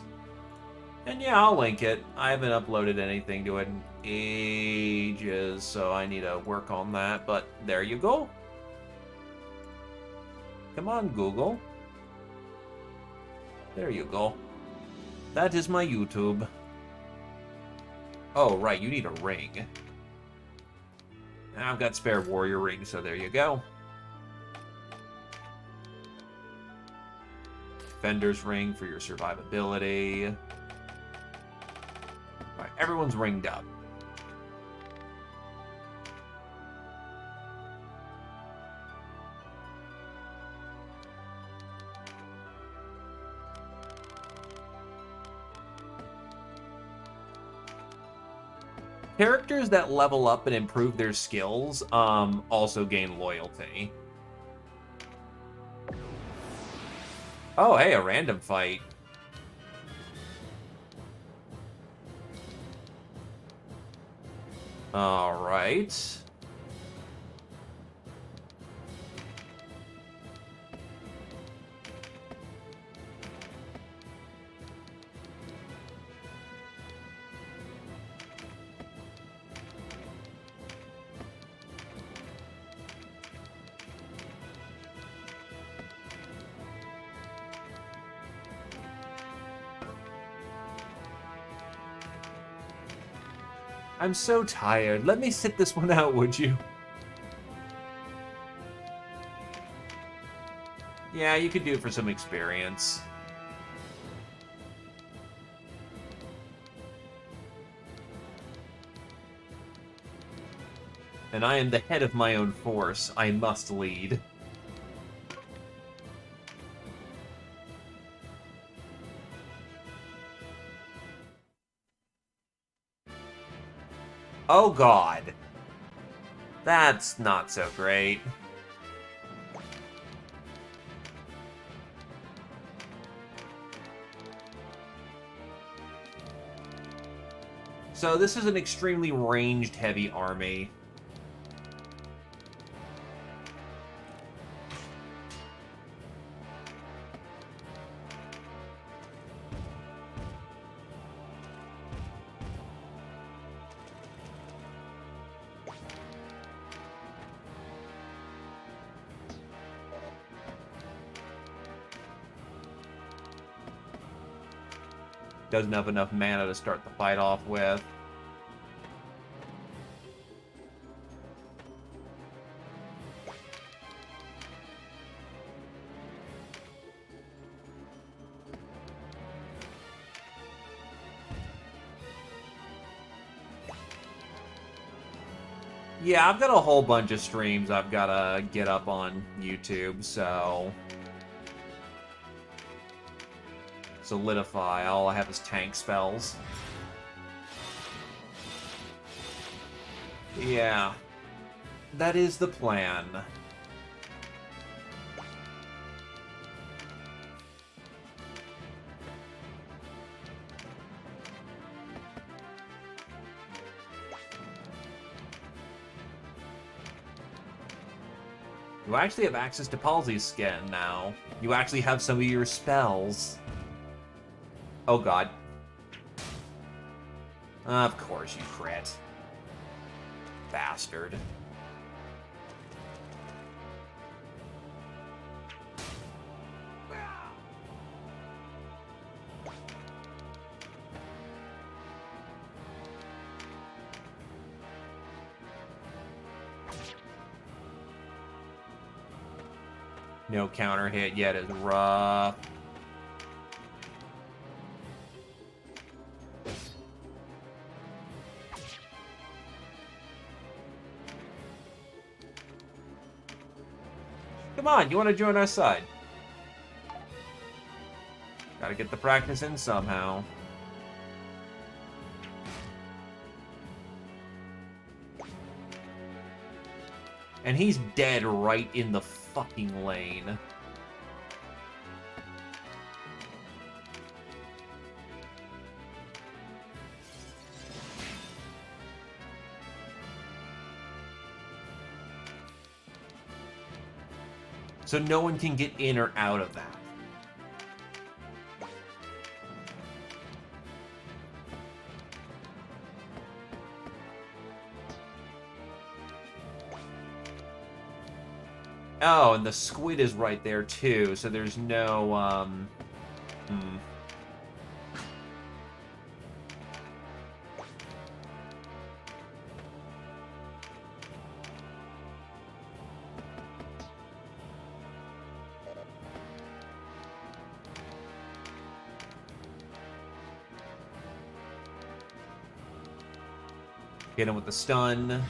And yeah, I'll link it. I haven't uploaded anything to it in ages, so I need to work on that, but there you go. Come on, Google. There you go. That is my YouTube. Oh, right, you need a ring. I've got spare warrior rings, so there you go. Defender's ring for your survivability. Alright, everyone's ringed up. Characters that level up and improve their skills also gain loyalty. Oh, hey, a random fight. All right. I'm so tired. Let me sit this one out, would you? Yeah, you could do it for some experience. And I am the head of my own force. I must lead. Oh god. That's not so great. So this is an extremely ranged heavy army. Doesn't have enough mana to start the fight off with. Yeah, I've got a whole bunch of streams I've got to get up on YouTube, so... Solidify. All I have is tank spells. Yeah. That is the plan. You actually have access to Palsy's skin now. You actually have some of your spells. Oh god. Of course you crit. Bastard. No counter hit yet is rough. Come on, you want to join our side? Gotta get the practice in somehow. And he's dead right in the fucking lane. So no one can get in or out of that. Oh, and the squid is right there too, so there's no, Get him with the stun.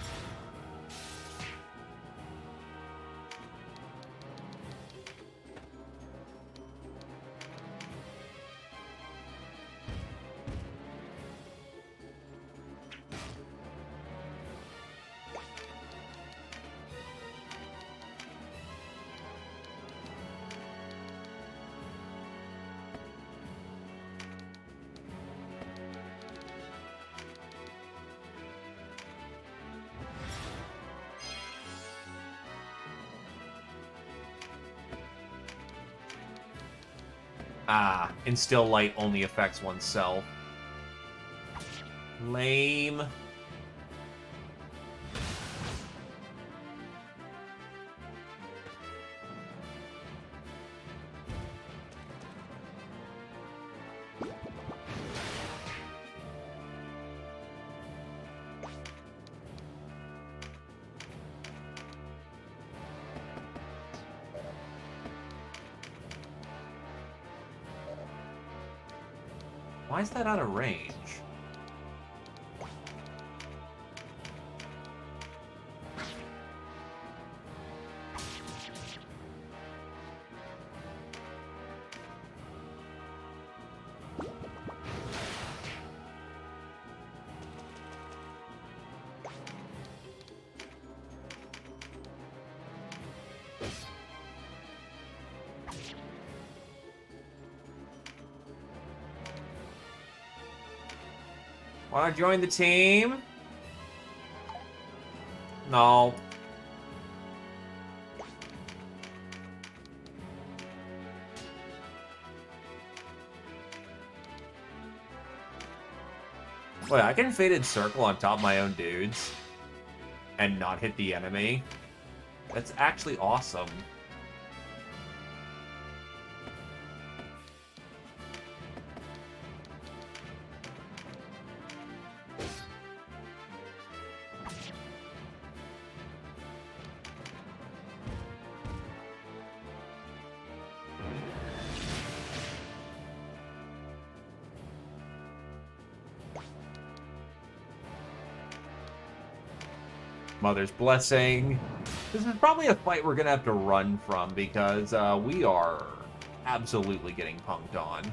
Ah, Instill Light only affects oneself. Lame. Why is that out of range? Wanna join the team? No. Wait, I can Fated Circle on top of my own dudes and not hit the enemy? That's actually awesome. Mother's Blessing. This is probably a fight we're gonna have to run from because we are absolutely getting punked on.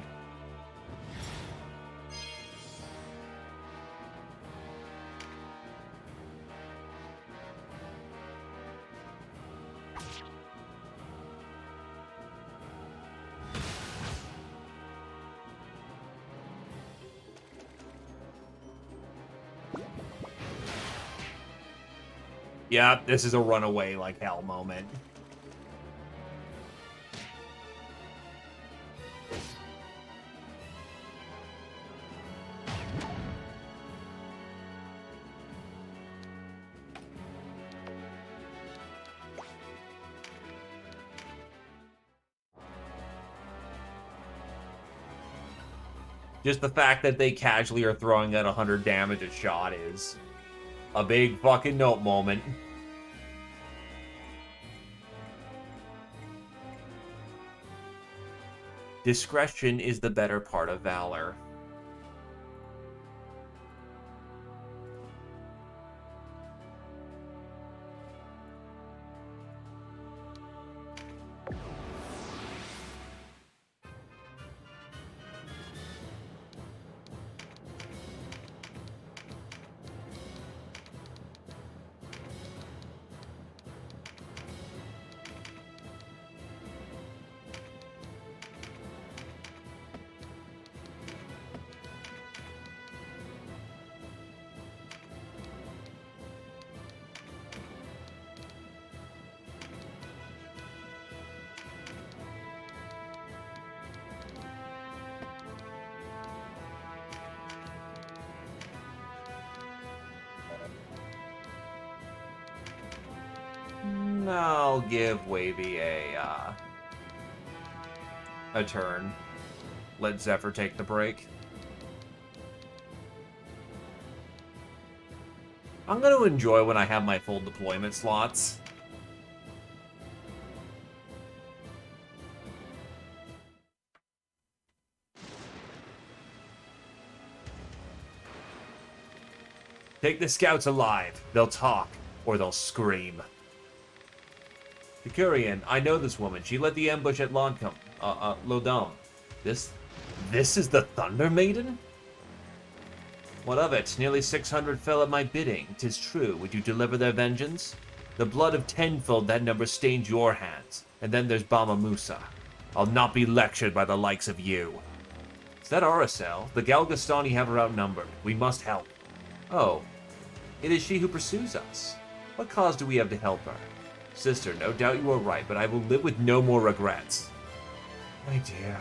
Yeah, this is a runaway like hell moment. Just the fact that they casually are throwing at 100 damage a shot is a big fucking note moment. Discretion is the better part of valor. I'll give Wavy a turn. Let Zephyr take the break. I'm going to enjoy when I have my full deployment slots. Take the scouts alive. They'll talk, or they'll scream. Decurion, I know this woman. She led the ambush at Lodom. This is the Thunder Maiden? What of it? Nearly 600 fell at my bidding. 'Tis true. Would you deliver their vengeance? The blood of tenfold that number stains your hands. And then there's Bama Musa. I'll not be lectured by the likes of you. Is that Aracel? The Galgastani have her outnumbered. We must help. Oh, it is she who pursues us. What cause do we have to help her? Sister, no doubt you are right, but I will live with no more regrets. My dear.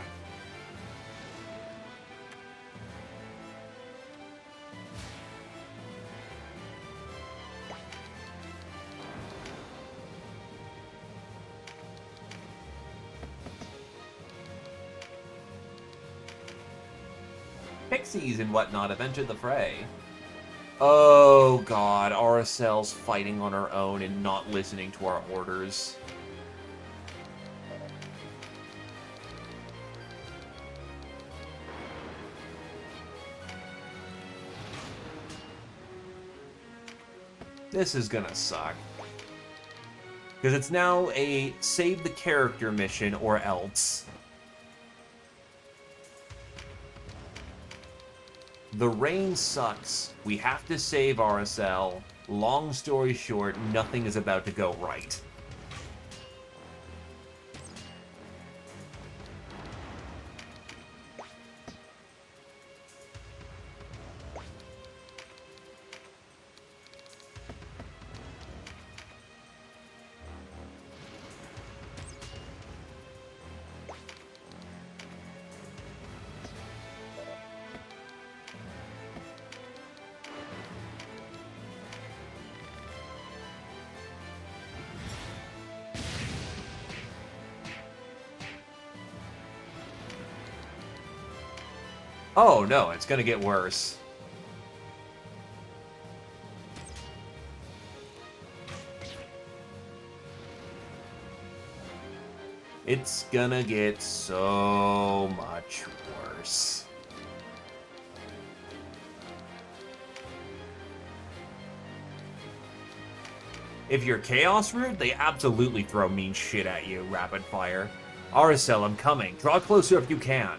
Pixies and whatnot have entered the fray. Oh god, Aracel's fighting on her own and not listening to our orders. This is gonna suck. Because it's now a save the character mission or else. The rain sucks. We have to save Aracel. Long story short, nothing is about to go right. Oh no, it's gonna get worse. It's gonna get so much worse. If you're Chaos Root, they absolutely throw mean shit at you, rapid fire. Aracel, I'm coming. Draw closer if you can.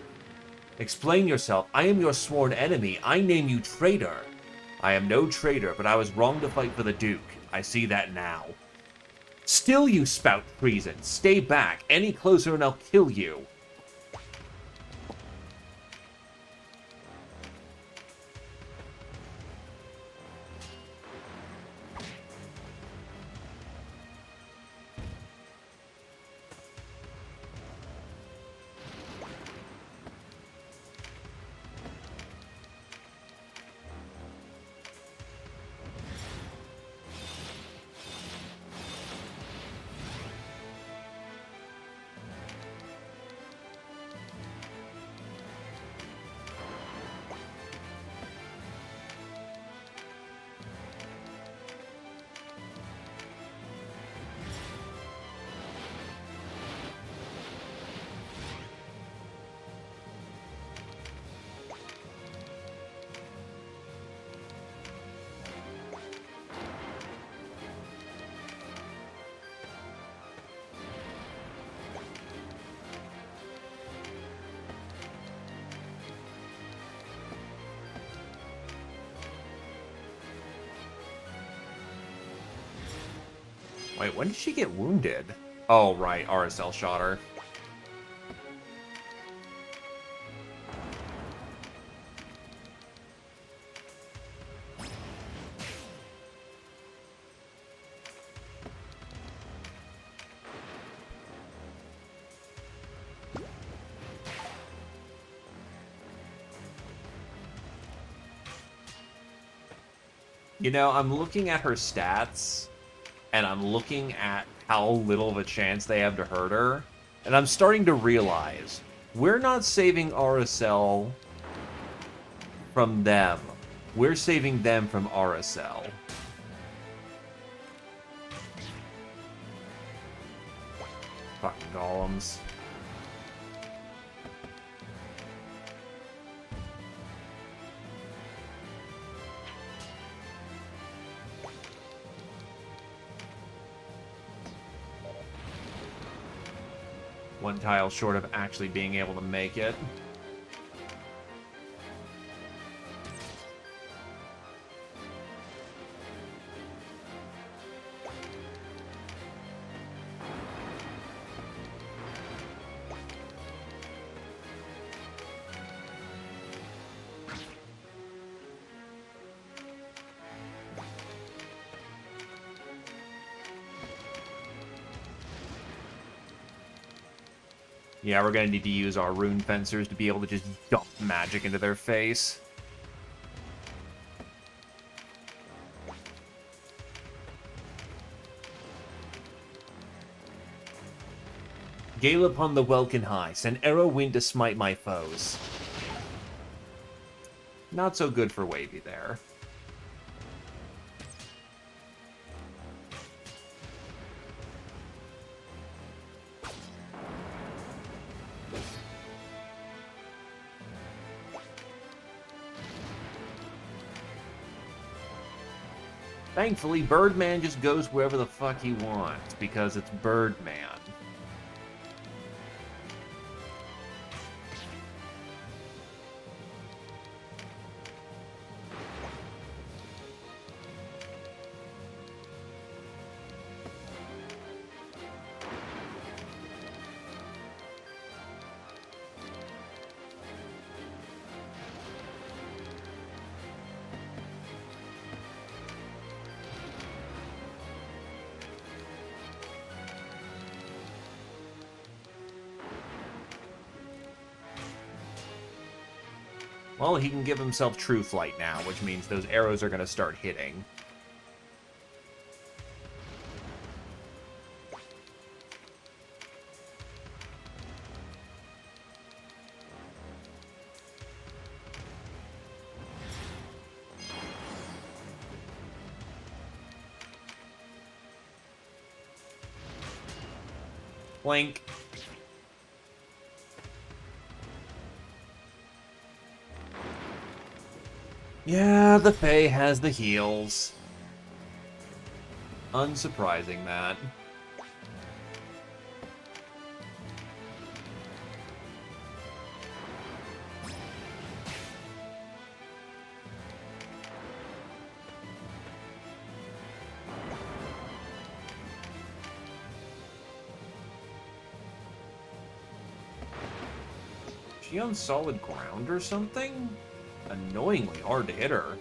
Explain yourself. I am your sworn enemy. I name you traitor. I am no traitor, but I was wrong to fight for the Duke. I see that now. Still you spout treason. Stay back. Any closer and I'll kill you. Wait, when did she get wounded? Oh, right, Aracel shot her. You know, I'm looking at her stats, and I'm looking at how little of a chance they have to hurt her. And I'm starting to realize we're not saving RSL from them. We're saving them from RSL. Fucking golems. One tile short of actually being able to make it. Yeah, we're gonna need to use our rune fencers to be able to just dump magic into their face. Gale upon the welkin high, send arrow wind to smite my foes. Not so good for Wavy there. Thankfully, Birdman just goes wherever the fuck he wants, because it's Birdman. Well, he can give himself True Flight now, which means those arrows are going to start hitting. Blink. Yeah, the Fae has the heals. Unsurprising, that. Is she on solid ground or something? Annoyingly hard to hit her.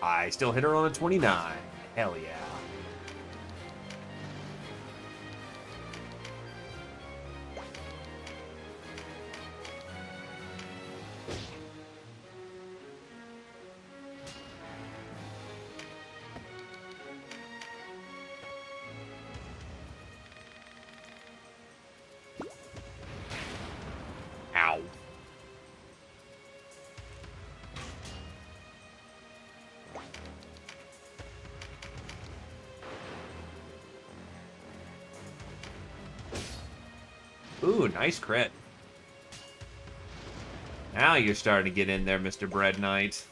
I still hit her on a 29. Hell yeah. Ow. Ooh, nice crit. Now you're starting to get in there, Mr. Bread Knight.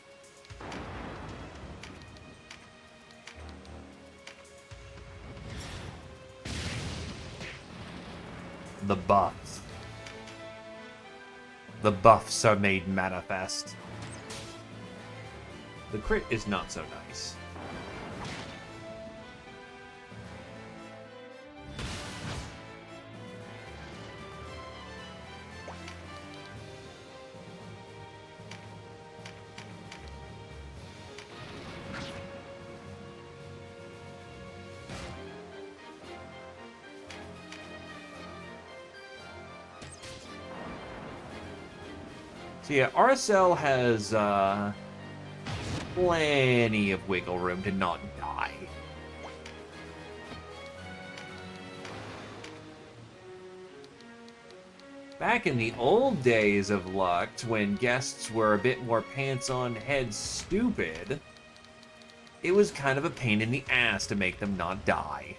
The buffs. The buffs are made manifest. The crit is not so nice. So yeah, RSL has plenty of wiggle room to not die. Back in the old days of LUCT, when guests were a bit more pants-on-head stupid, it was kind of a pain in the ass to make them not die.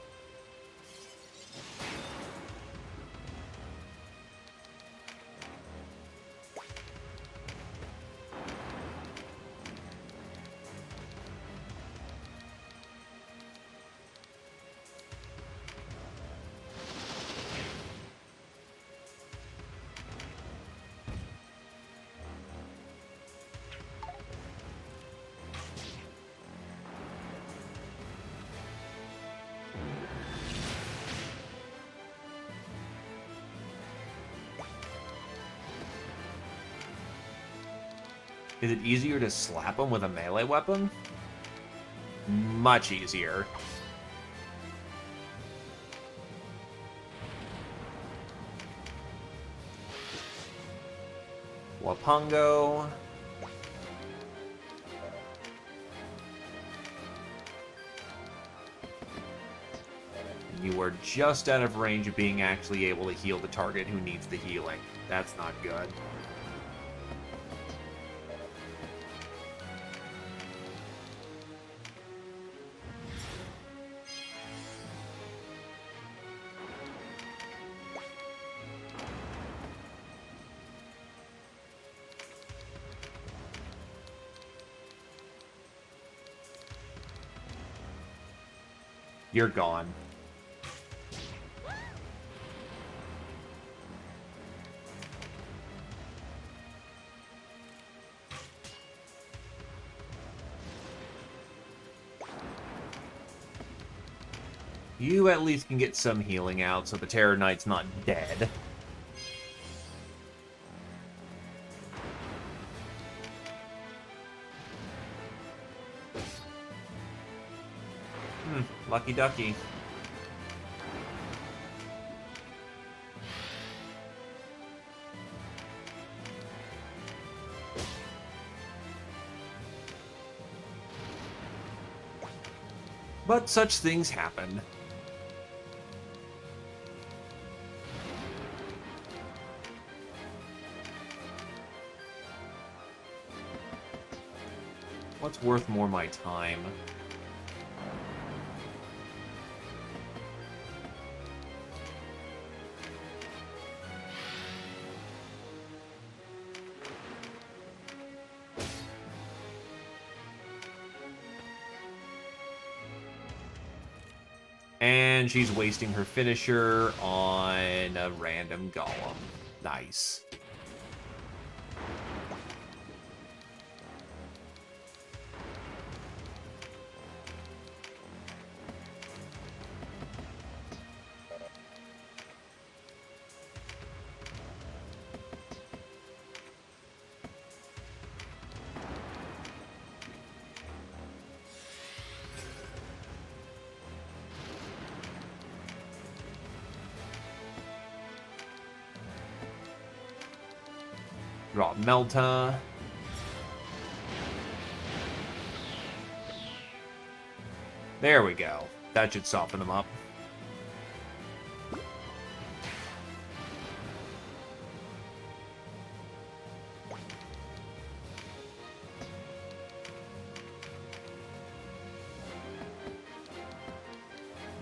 Is it easier to slap them with a melee weapon? Much easier. Wapungo. You are just out of range of being actually able to heal the target who needs the healing. That's not good. You're gone. You at least can get some healing out, so the Terror Knight's not dead. Lucky ducky. But such things happen. What's worth more my time? And she's wasting her finisher on a random golem. Nice. Drop Melta. There we go. That should soften them up.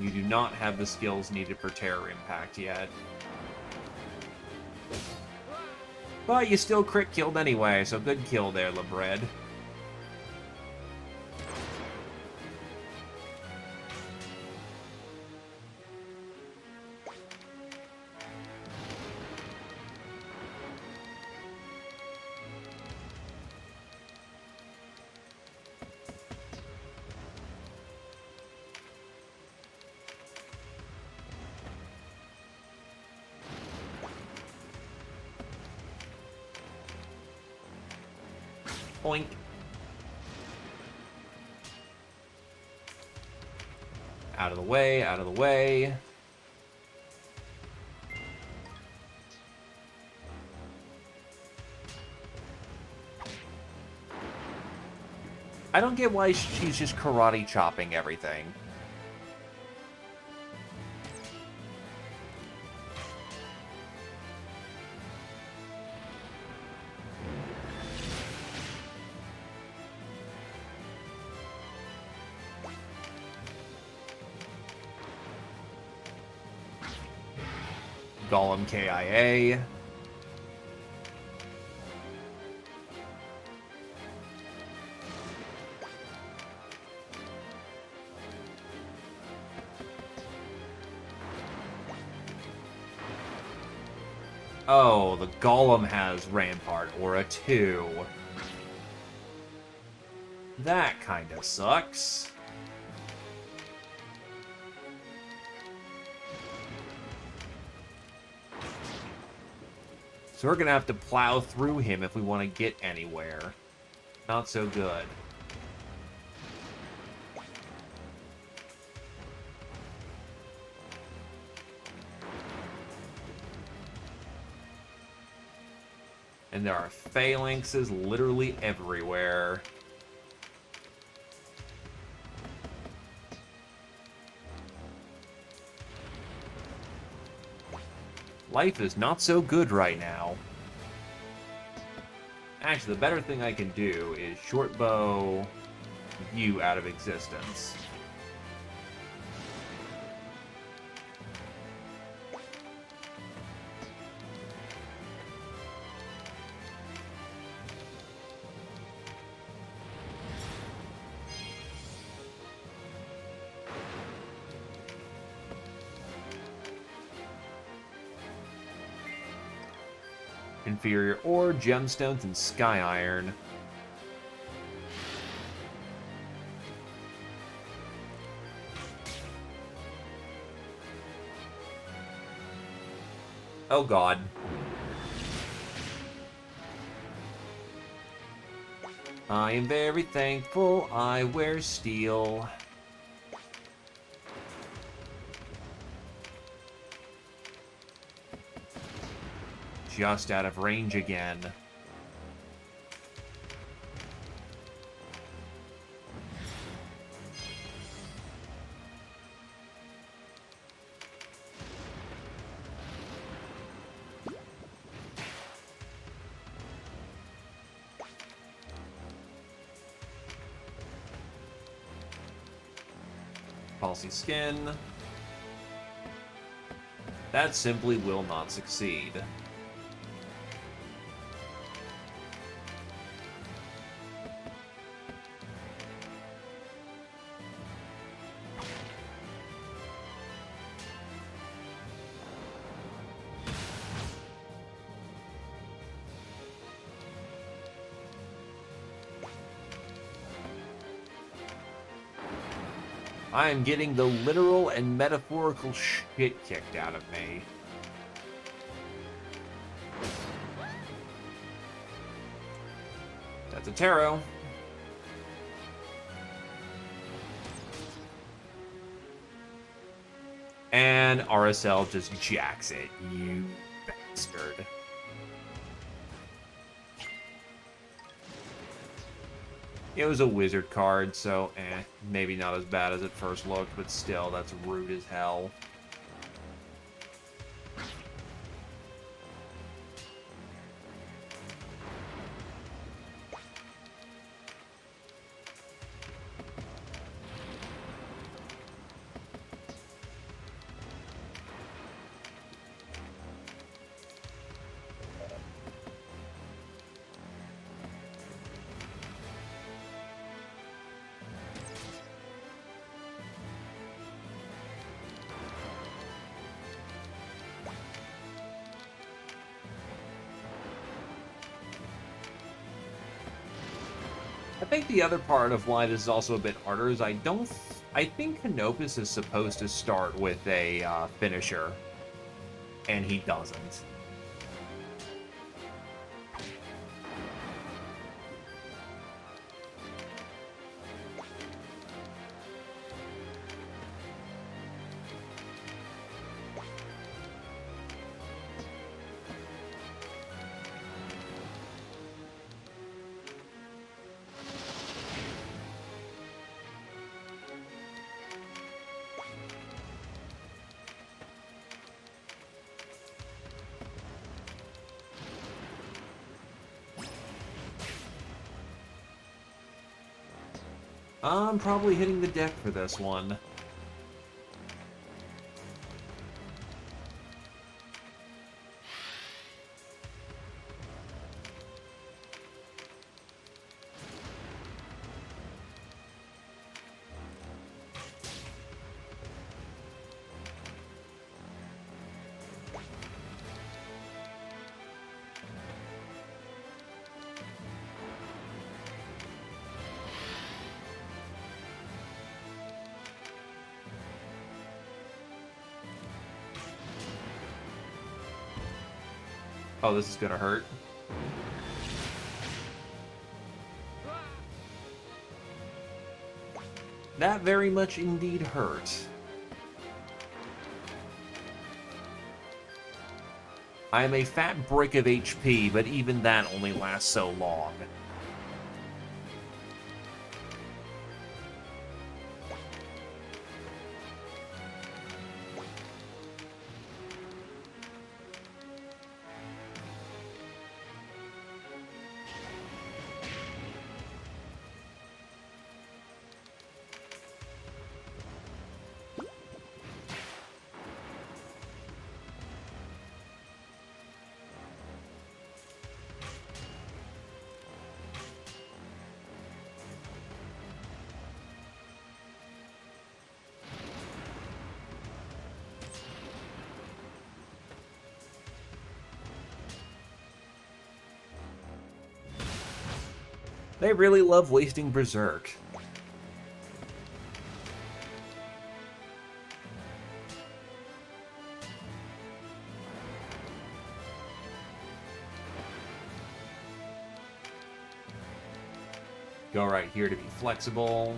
You do not have the skills needed for Terror Impact yet. But you still crit killed anyway, so good kill there, LeBread. Boink. Out of the way, out of the way. I don't get why she's just karate chopping everything. Golem KIA. Oh, the Golem has Rampart Aura too. That kinda sucks. So we're gonna have to plow through him if we want to get anywhere. Not so good. And there are phalanxes literally everywhere. Life is not so good right now. Actually, the better thing I can do is short bow you out of existence. Inferior ore, gemstones, and sky iron. Oh god. I am very thankful I wear steel. Just out of range again. Palsy skin. That simply will not succeed. I am getting the literal and metaphorical shit kicked out of me. That's a tarot. And RSL just jacks it, you bastard. It was a wizard card, so maybe not as bad as it first looked, but still, that's rude as hell. I think the other part of why this is also a bit harder is I think Canopus is supposed to start with a finisher, and he doesn't. I'm probably hitting the deck for this one. Oh, this is gonna hurt. That very much indeed hurt. I am a fat brick of HP, but even that only lasts so long. They really love wasting Berserk. Go right here to be flexible.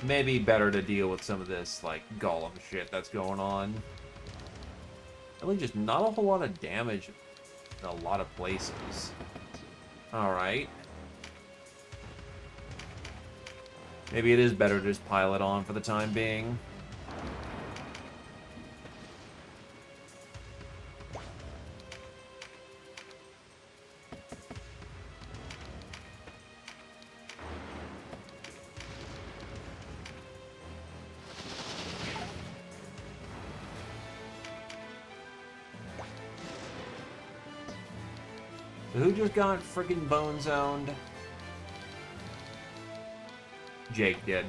Maybe better to deal with some of this, like, golem shit that's going on. Really just not a whole lot of damage in a lot of places. Alright. Maybe it is better to just pile it on for the time being. So who just got freaking bone zoned? Jake did.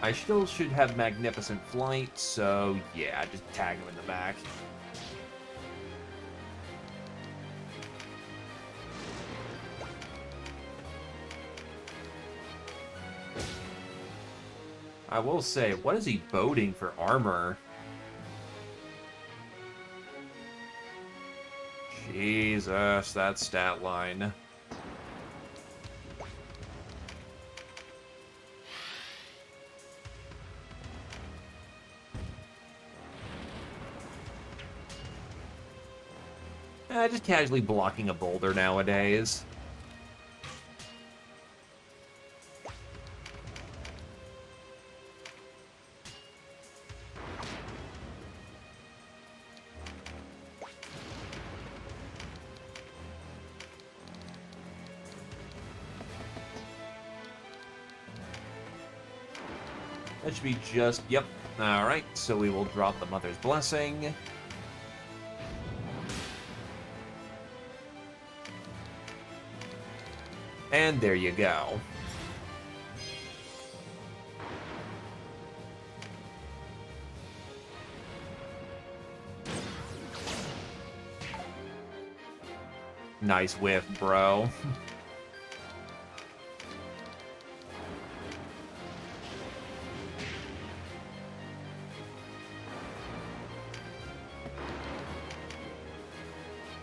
I still should have Magnificent Flight, so yeah, just tag him in the back. I will say, what is he boding for armor? Jesus, that stat line. Just casually blocking a boulder nowadays. That should be just, yep. Alright, so we will drop the Mother's Blessing. And there you go. Nice whiff, bro.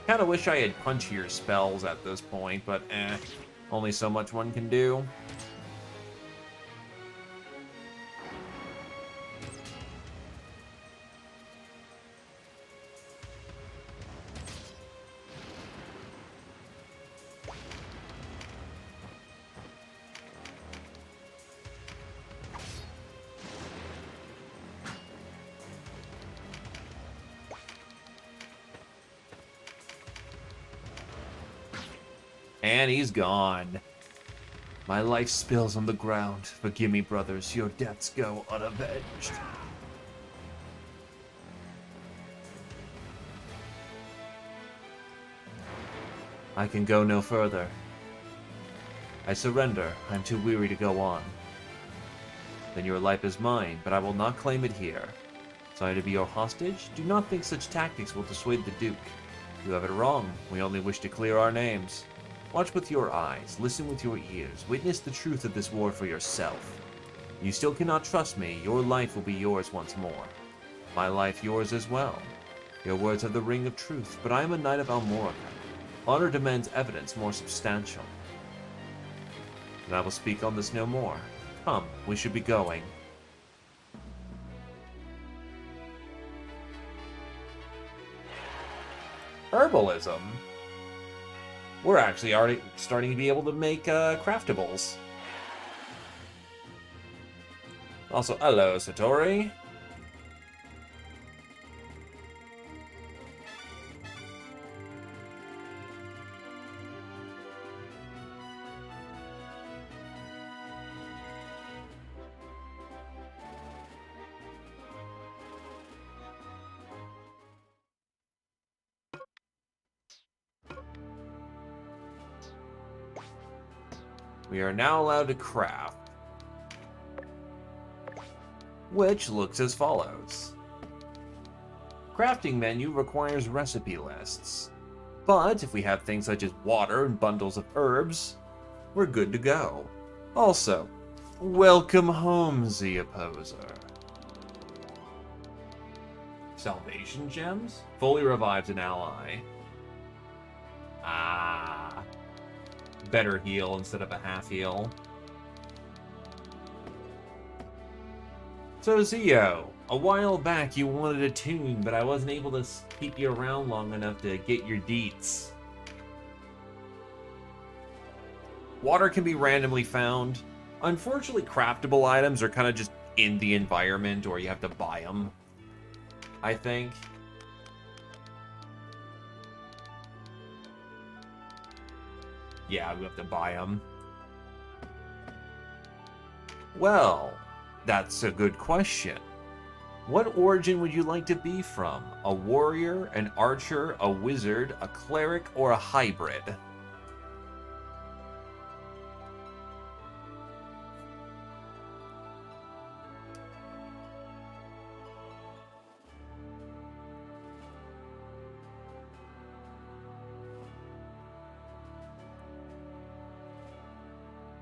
Kinda wish I had punchier spells at this point, but only so much one can do. And he's gone. My life spills on the ground. Forgive me, brothers. Your deaths go unavenged. I can go no further. I surrender. I'm too weary to go on. Then your life is mine, but I will not claim it here. Sorry to be your hostage? Do not think such tactics will dissuade the Duke. You have it wrong. We only wish to clear our names. Watch with your eyes, listen with your ears, witness the truth of this war for yourself. You still cannot trust me, your life will be yours once more. My life yours as well. Your words have the ring of truth, but I am a knight of Almorica. Honor demands evidence more substantial. And I will speak on this no more. Come, we should be going. Herbalism? We're actually already starting to be able to make craftables. Also, hello, Satori. We are now allowed to craft, which looks as follows. Crafting menu requires recipe lists, but if we have things such as water and bundles of herbs, we're good to go. Also, welcome home, the Opposer. Salvation gems? Fully revives an ally. Better heal instead of a half heal. So Zio, a while back you wanted a tune, but I wasn't able to keep you around long enough to get your deets. Water can be randomly found. Unfortunately, craftable items are kind of just in the environment, or you have to buy them, I think. Yeah, we have to buy them. Well, that's a good question. What origin would you like to be from? A warrior, an archer, a wizard, a cleric, or a hybrid?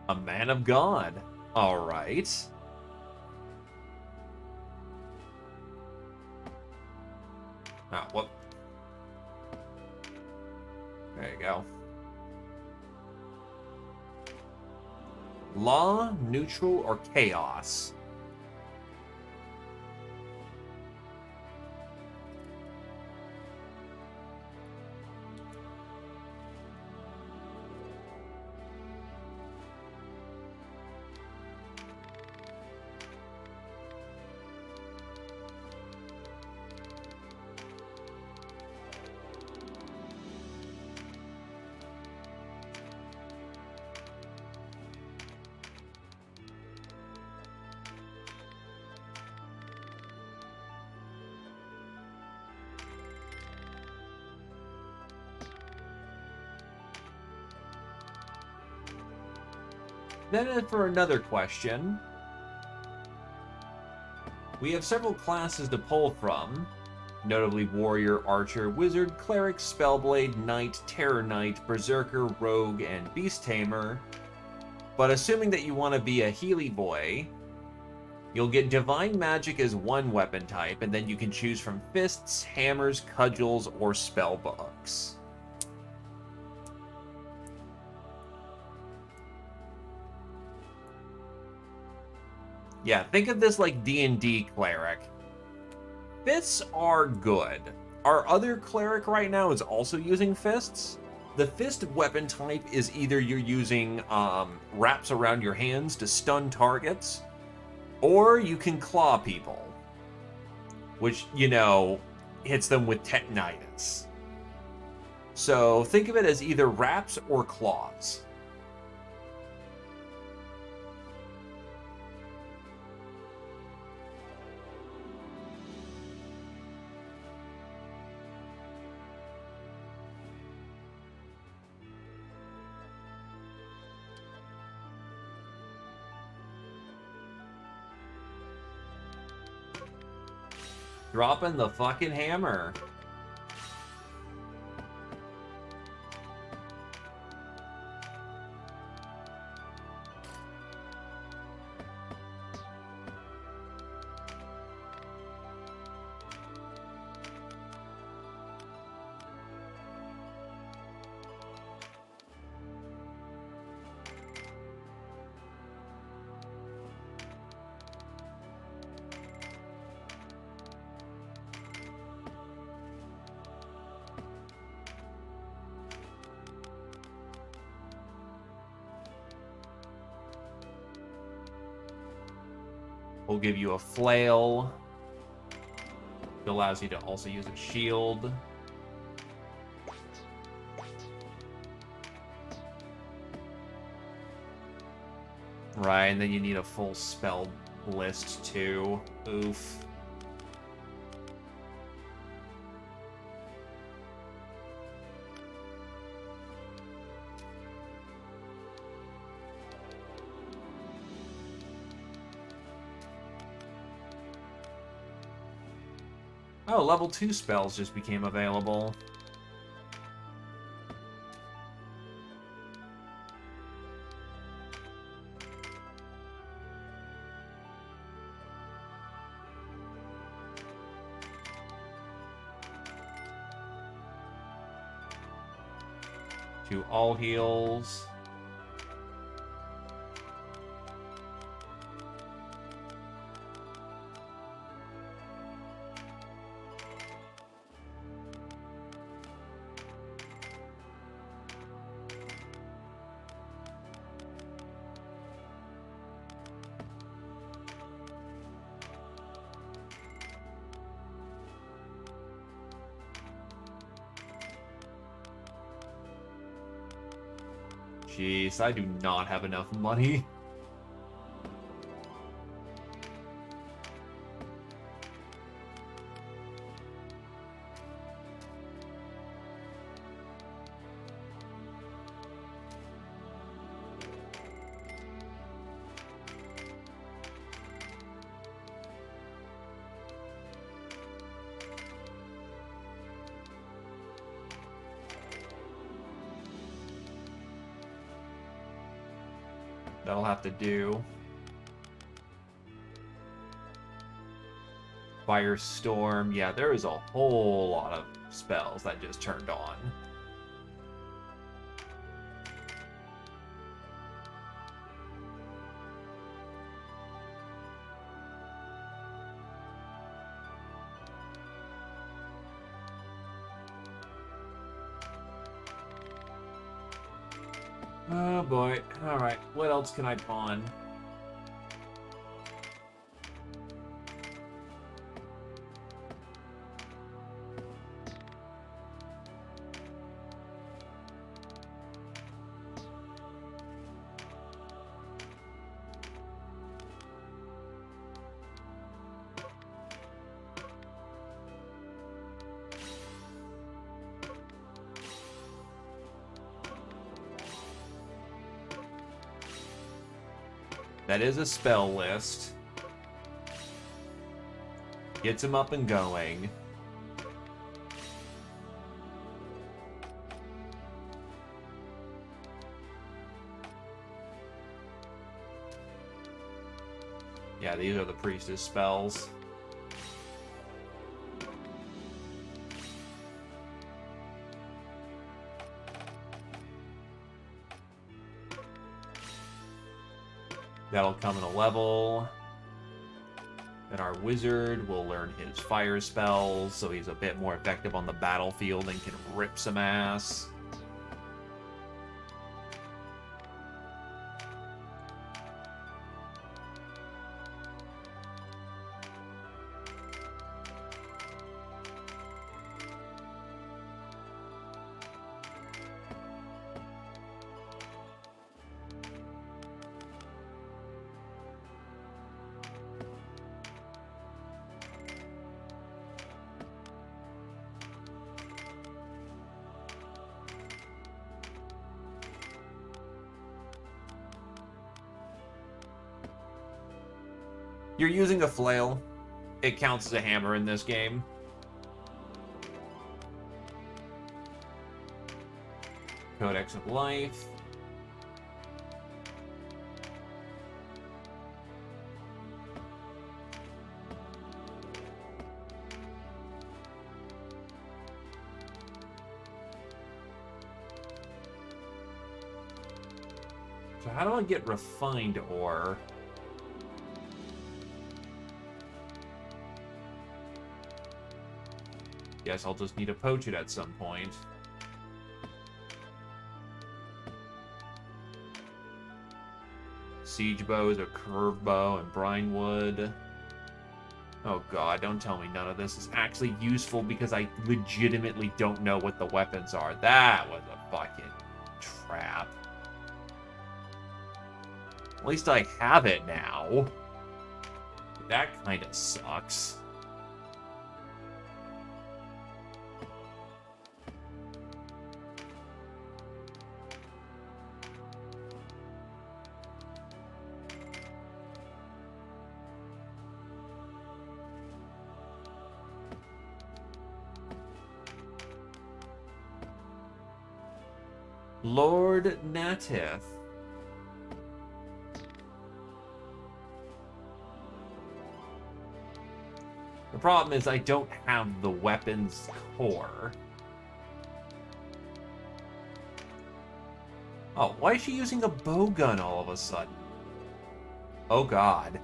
A man of God. All right. Ah, what? There you go. Law, neutral, or chaos? Then for another question, we have several classes to pull from. notably Warrior, Archer, Wizard, Cleric, Spellblade, Knight, Terror Knight, Berserker, Rogue, and Beast Tamer. But assuming that you want to be a Healy boy, you'll get Divine Magic as one weapon type, and then you can choose from Fists, Hammers, Cudgels, or Spellbooks. Yeah, think of this like D&D Cleric. Fists are good. Our other Cleric right now is also using Fists. The Fist weapon type is either you're using wraps around your hands to stun targets, or you can claw people, which, you know, hits them with tetanitis. So think of it as either wraps or claws. Dropping the fucking hammer. We'll give you a flail. It allows you to also use a shield. Right, and then you need a full spell list too. Oof. Oh, level 2 spells just became available. To all heals. Jeez, I do not have enough money. That'll have to do. Firestorm. Yeah, there is a whole lot of spells that just turned on. Oh boy. Alright, what else can I pawn? That is a spell list. Gets him up and going. Yeah, these are the priestess spells. That'll come in a level. Then our wizard will learn his fire spells, so he's a bit more effective on the battlefield and can rip some ass. You're using a flail. It counts as a hammer in this game. Codex of Life. So how do I get refined ore? Guess I'll just need to poach it at some point. Siege bow is a curved bow and brine wood. Oh god, don't tell me none of this is actually useful because I legitimately don't know what the weapons are. That was a fucking trap. At least I have it now. That kind of sucks. Lord Natith. The problem is I don't have the weapons core. Oh, why is she using a bowgun all of a sudden? Oh god.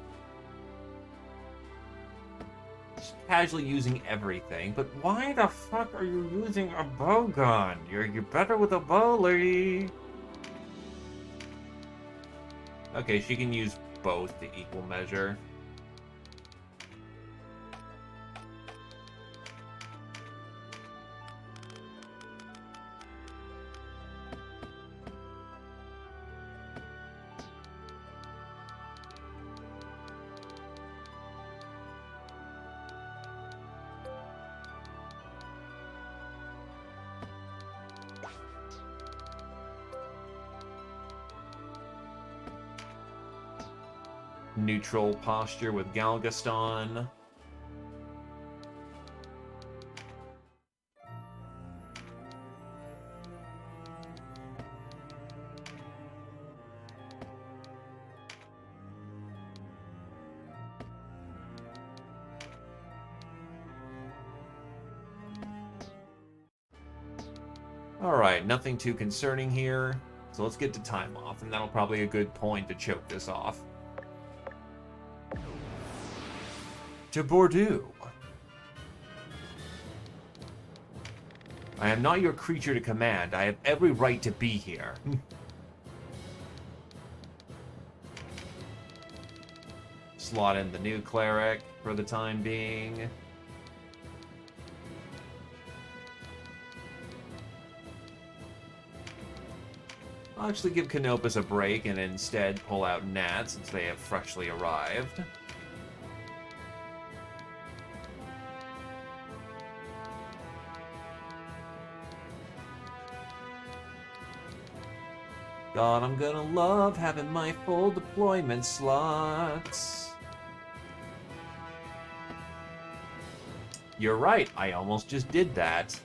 She's casually using everything, but why the fuck are you using a bowgun? You're better with a bow, lady. Okay, she can use both to equal measure. Neutral posture with Galgaston. Alright, nothing too concerning here. So let's get to time off, and that'll probably be a good point to choke this off. To Bordeaux. I am not your creature to command. I have every right to be here. Slot in the new cleric for the time being. I'll actually give Canopus a break and instead pull out Nat since they have freshly arrived. God, I'm gonna love having my full deployment slots. You're right, I almost just did that.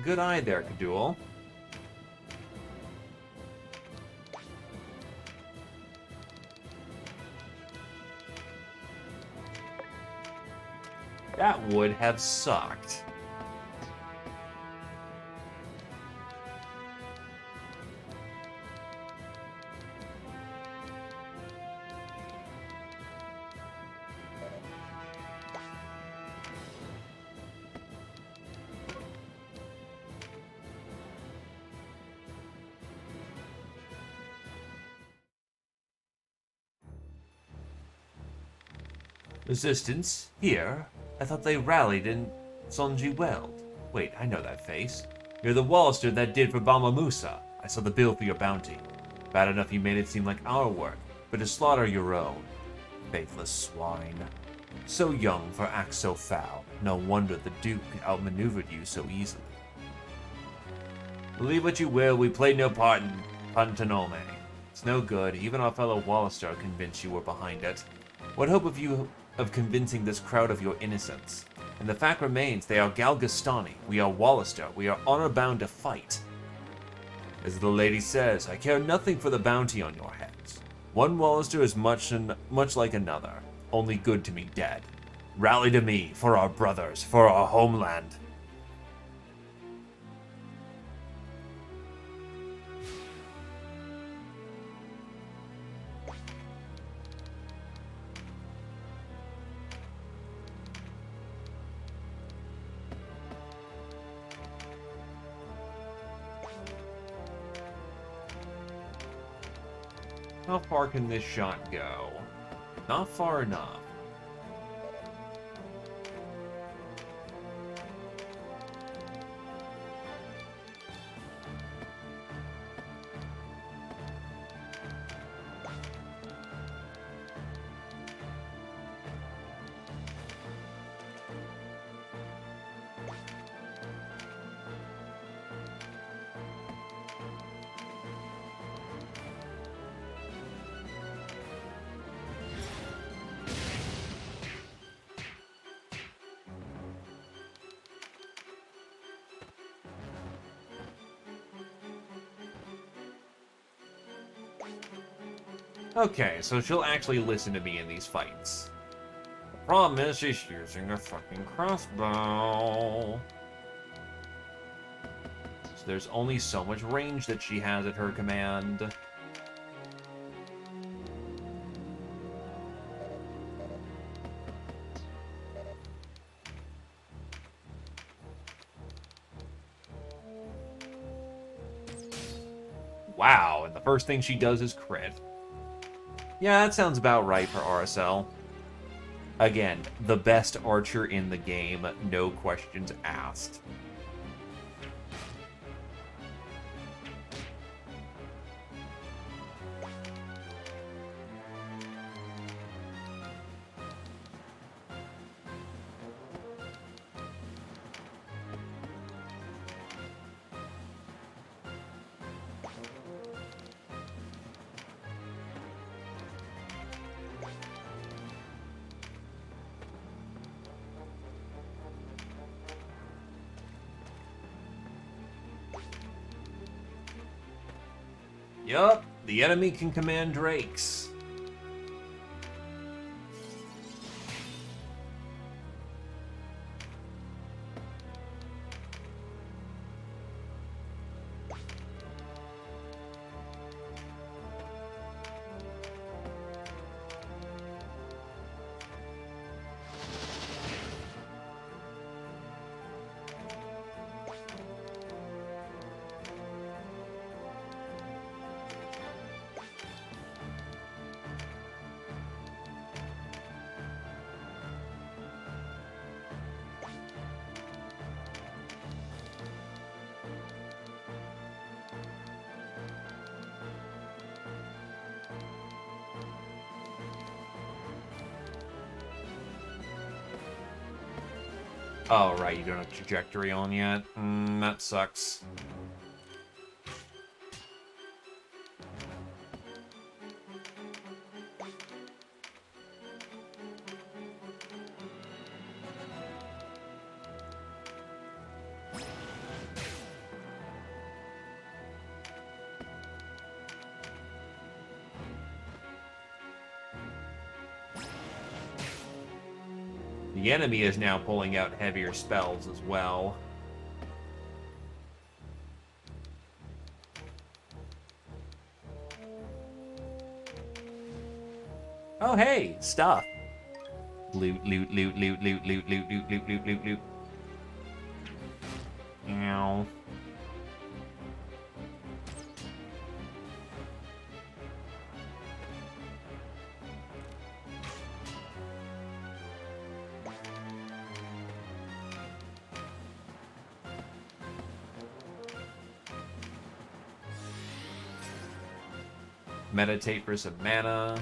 Good eye there, Kadul. That would have sucked. Resistance? Here? I thought they rallied in Sonji Weld. Wait, I know that face. You're the Wallister that did for Bama Musa. I saw the bill for your bounty. Bad enough you made it seem like our work, but to slaughter your own. Faithless swine. So young for acts so foul. No wonder the Duke outmaneuvered you so easily. Believe what you will, we played no part in Pantanome. It's no good, even our fellow Wallister are convinced you were behind it. What hope have you of convincing this crowd of your innocence? And the fact remains, they are Galgastani, we are Wallister, we are honor-bound to fight. As the lady says, I care nothing for the bounty on your heads. One Wallister is much like another, only good to me dead. Rally to me, for our brothers, for our homeland. How far can this shot go? Not far enough. Okay, so she'll actually listen to me in these fights. The problem is she's using a fucking crossbow. So there's only so much range that she has at her command. Wow, and the first thing she does is crit. Yeah, that sounds about right for RSL. Again, the best archer in the game, no questions asked. Yup, the enemy can command drakes. Oh, right, you don't have trajectory on yet. That sucks. The enemy is now pulling out heavier spells as well. Oh, hey, stuff. Loot, loot, loot, loot, loot, loot, loot, loot, loot, loot, loot, loot. Ow. Meditate for some mana.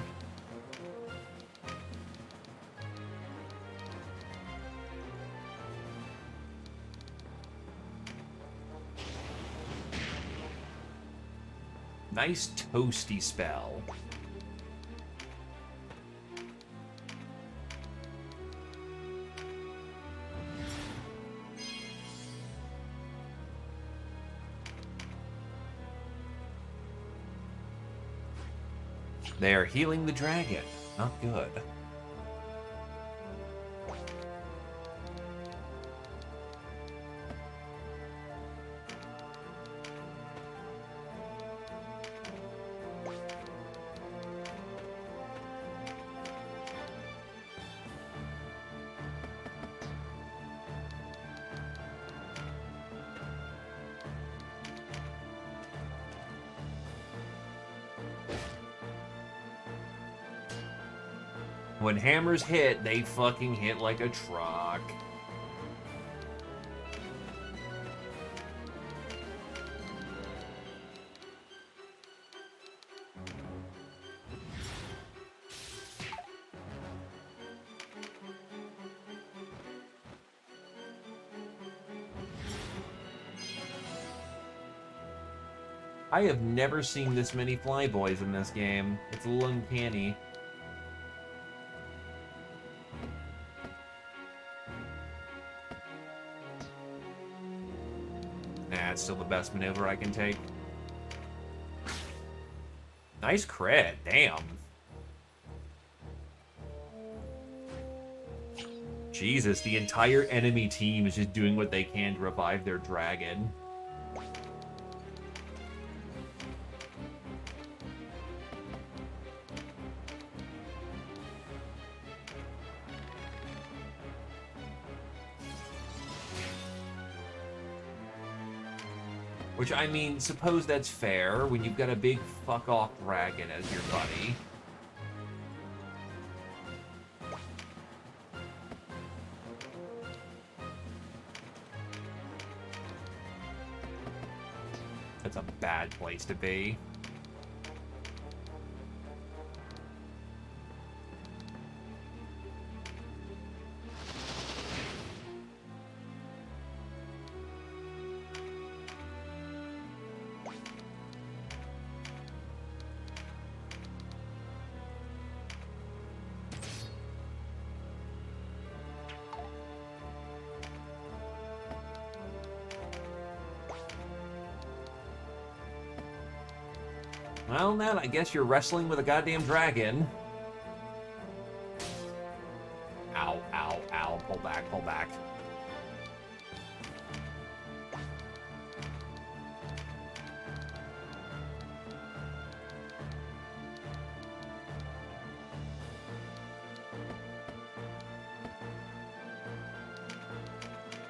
Nice toasty spell. They are healing the dragon. Not good. When hammers hit, they fucking hit like a truck. I have never seen this many flyboys in this game. It's a little uncanny. It's still the best maneuver I can take. Nice crit, damn. Jesus, the entire enemy team is just doing what they can to revive their dragon. Which, I mean, suppose that's fair when you've got a big fuck-off dragon as your buddy. That's a bad place to be. Well, now I guess you're wrestling with a goddamn dragon. Ow, ow, ow. Pull back, pull back.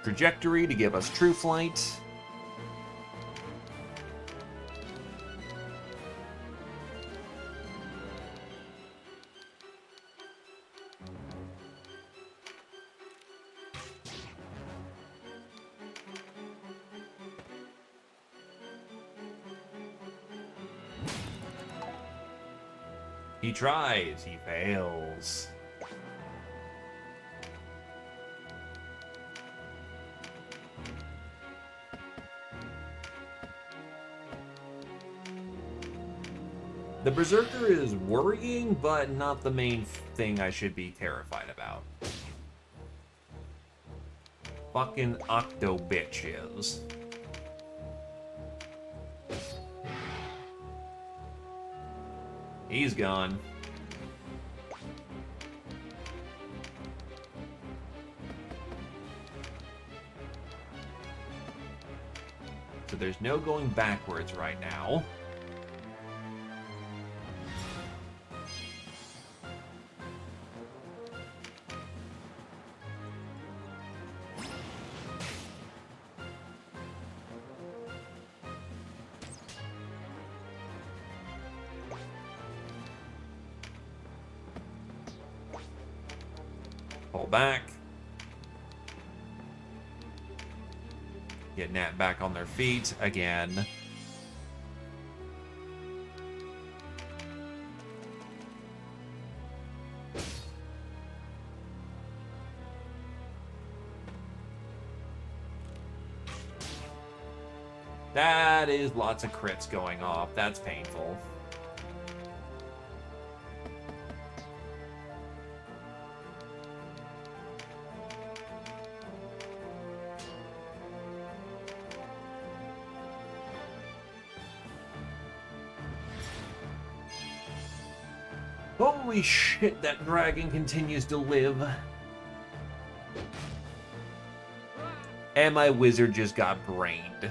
Trajectory to give us true flight. He tries, he fails. The Berserker is worrying, but not the main thing I should be terrified about. Fucking Octo bitches. He's gone. So there's no going backwards right now. Pull back. Get Nat back on their feet again. That is lots of crits going off. That's painful. Holy shit, that dragon continues to live. And my wizard just got brained.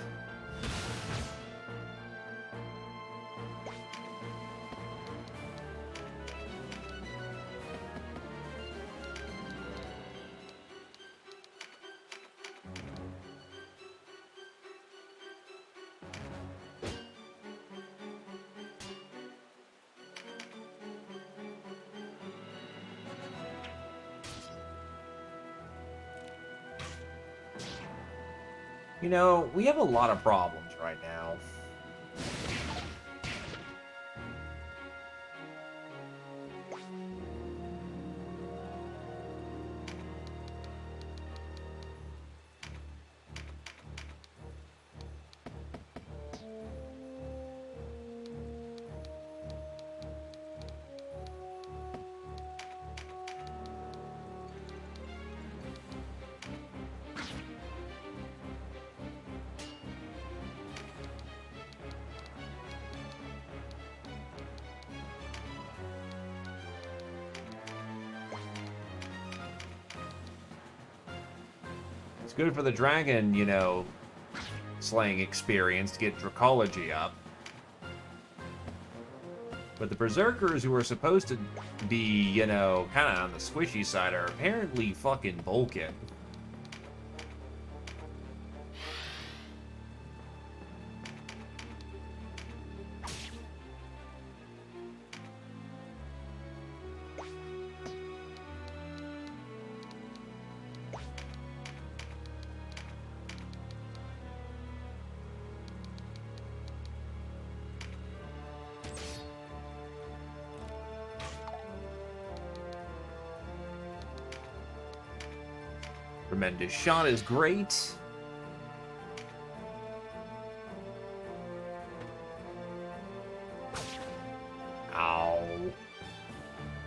You know, we have a lot of problems right now. It's good for the dragon, you know, slaying experience to get Dracology up. But the Berserkers, who are supposed to be, you know, kind of on the squishy side, are apparently fucking bulking. Tremendous shot is great. Ow.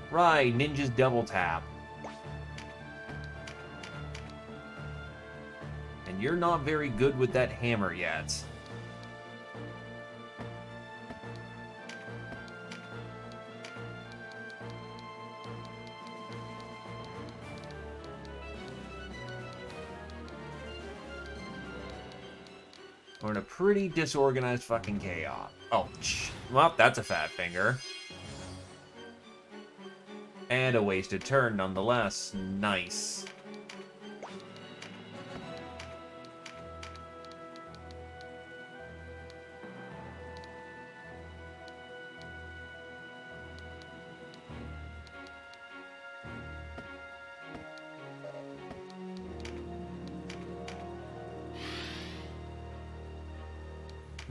Right, ninja's double tap. And you're not very good with that hammer yet. We're in a pretty disorganized fucking chaos. Oh, well, that's a fat finger. And a wasted turn, nonetheless. Nice.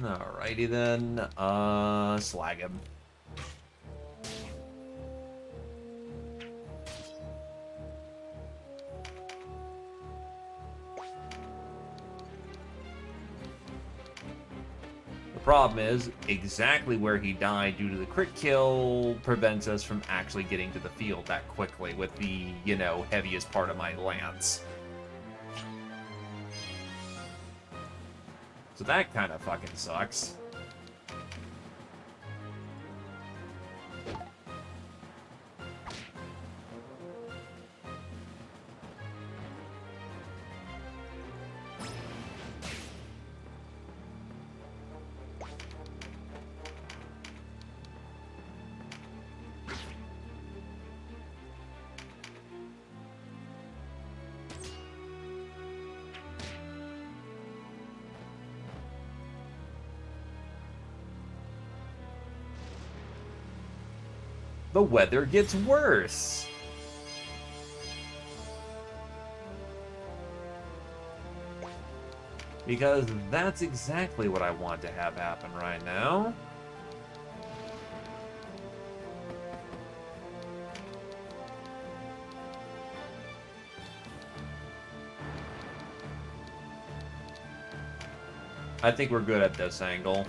Alrighty then, slag him. The problem is, exactly where he died due to the crit kill prevents us from actually getting to the field that quickly with the, you know, heaviest part of my lance. So that kind of fucking sucks. the weather gets worse. Because that's exactly what I want to have happen right now. I think we're good at this angle.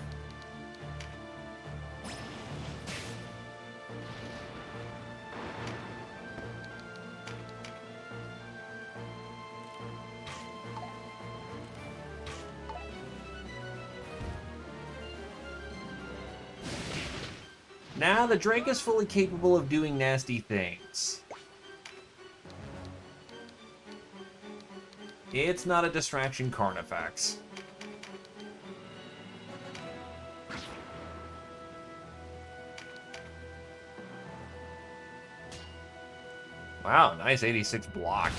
Now the Drake is fully capable of doing nasty things. It's not a distraction Carnifex. Wow, nice 86 block.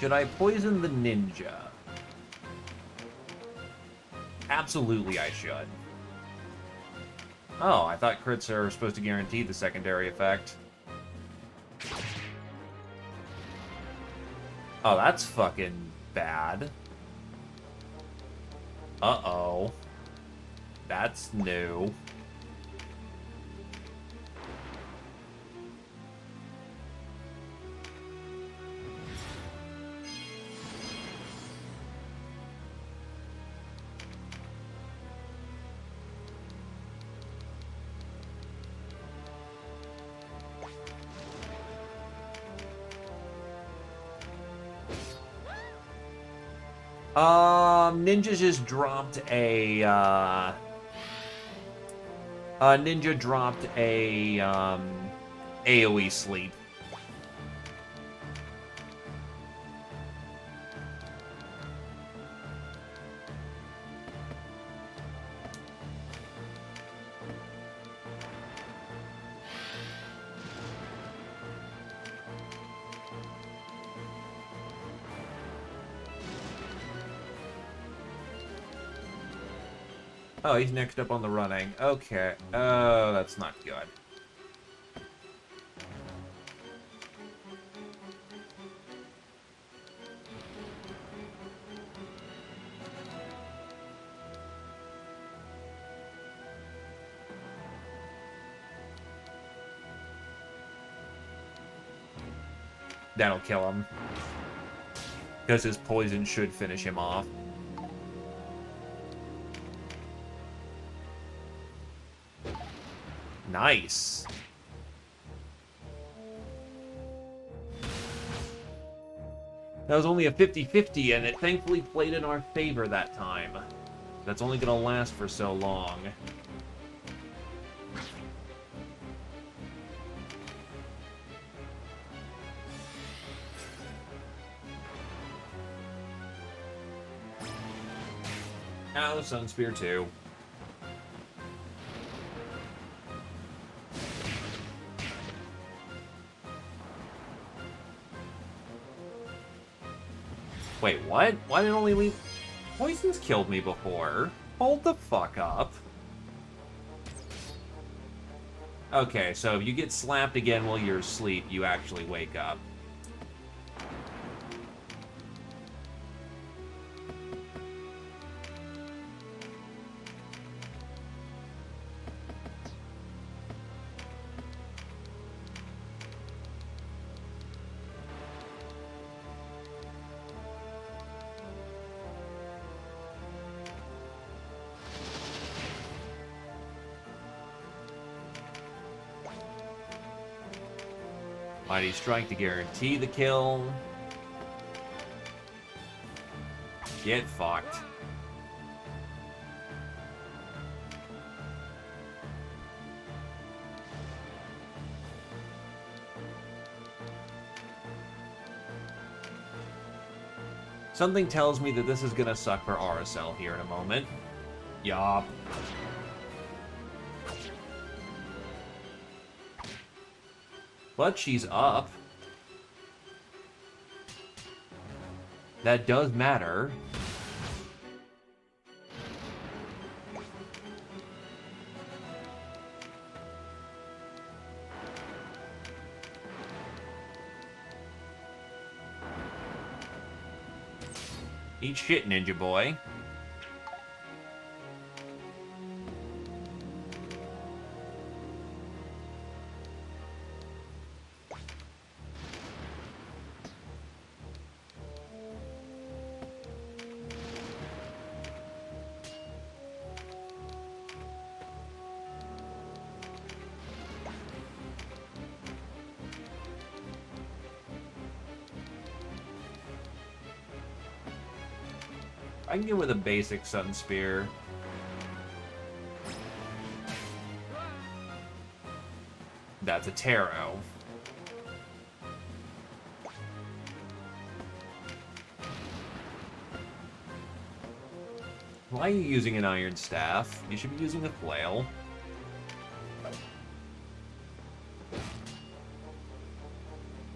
Should I poison the ninja? Absolutely I should. Oh, I thought crits are supposed to guarantee the secondary effect. Oh, that's fucking bad. Uh-oh. That's new. Ninja just dropped a, Ninja dropped a, AoE sleep. Oh, he's next up on the running. Okay. Oh, that's not good. That'll kill him. Because his poison should finish him off. Nice. That was only a 50-50, and it thankfully played in our favor that time. That's only gonna last for so long. Ow, Sun Spear 2. Wait, what? Why did it only leave... Poison's killed me before. Hold the fuck up. Okay, so if you get slapped again while you're asleep, you actually wake up. Mighty Strike to guarantee the kill. Get fucked. Something tells me that this is gonna suck for RSL here in a moment. Yup. But she's up. That does matter. Eat shit, Ninja Boy. I can get with a basic Sun Spear. That's a Tarot. Why are you using an Iron Staff? You should be using a Flail.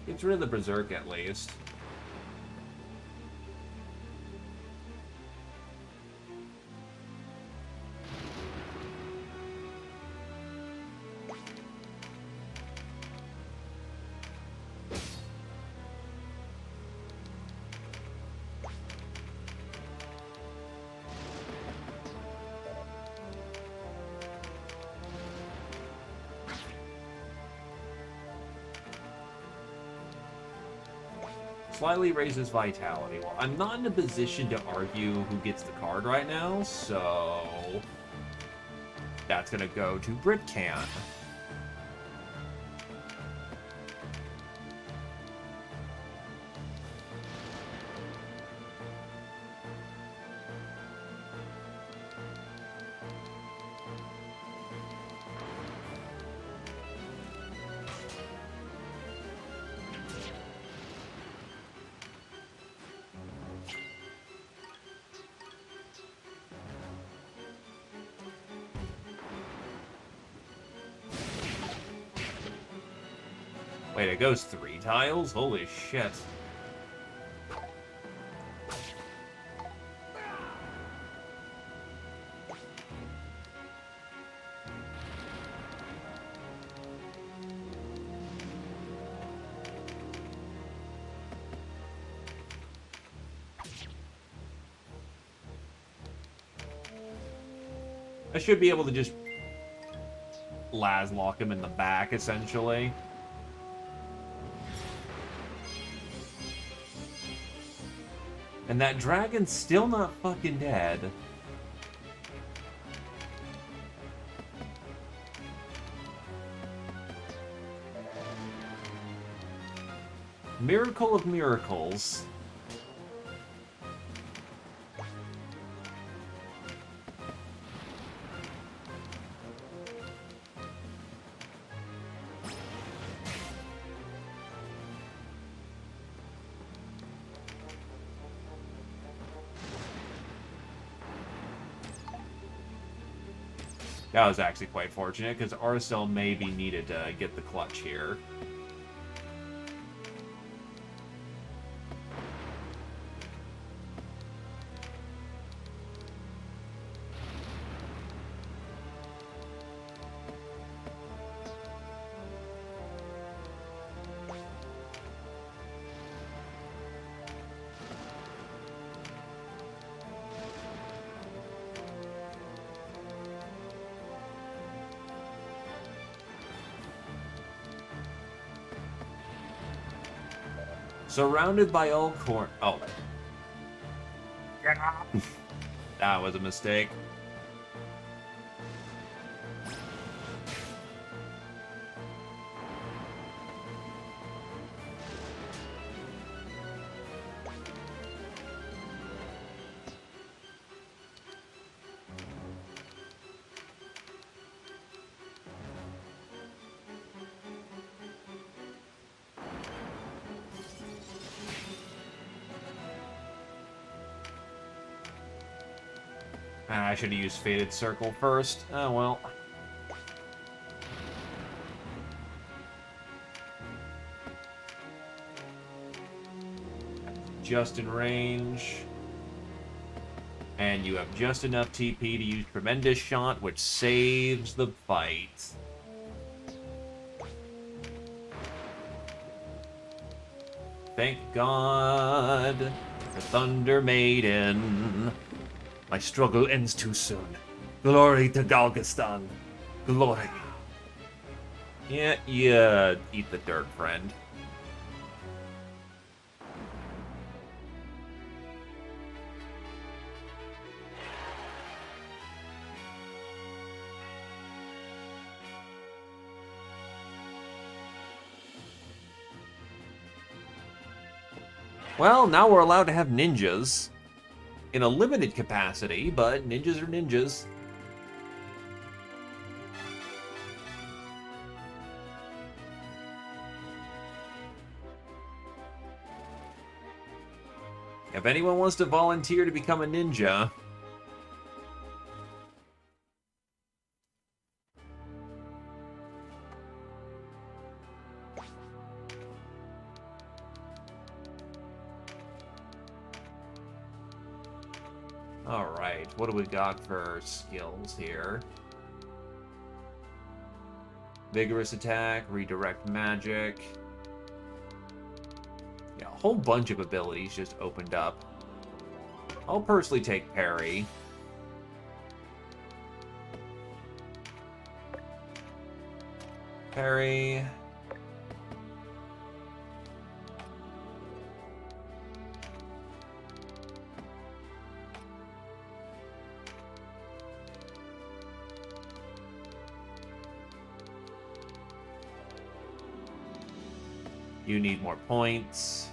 Gets rid of the Berserk at least. Slightly raises vitality. Well, I'm not in a position to argue who gets the card right now, so that's gonna go to Britcan. Wait, it goes 3 tiles? Holy shit. I should be able to just lock him in the back, essentially. And that dragon's still not fucking dead. Miracle of miracles. That was actually quite fortunate, because RSL maybe needed to get the clutch here. Surrounded by all corn. Oh. That was a mistake. Ah, I should have used Fated Circle first. Oh, well. Just in range. And you have just enough TP to use Tremendous Shot, which saves the fight. Thank God for Thunder Maiden. My struggle ends too soon. Glory to Galgastan. Glory. Yeah, eat the dirt, friend. Well, now we're allowed to have ninjas. In a limited capacity, but ninjas are ninjas. If anyone wants to volunteer to become a ninja... Alright, what do we got for skills here? Vigorous attack, redirect magic. Yeah, a whole bunch of abilities just opened up. I'll personally take parry. Parry. You need more points.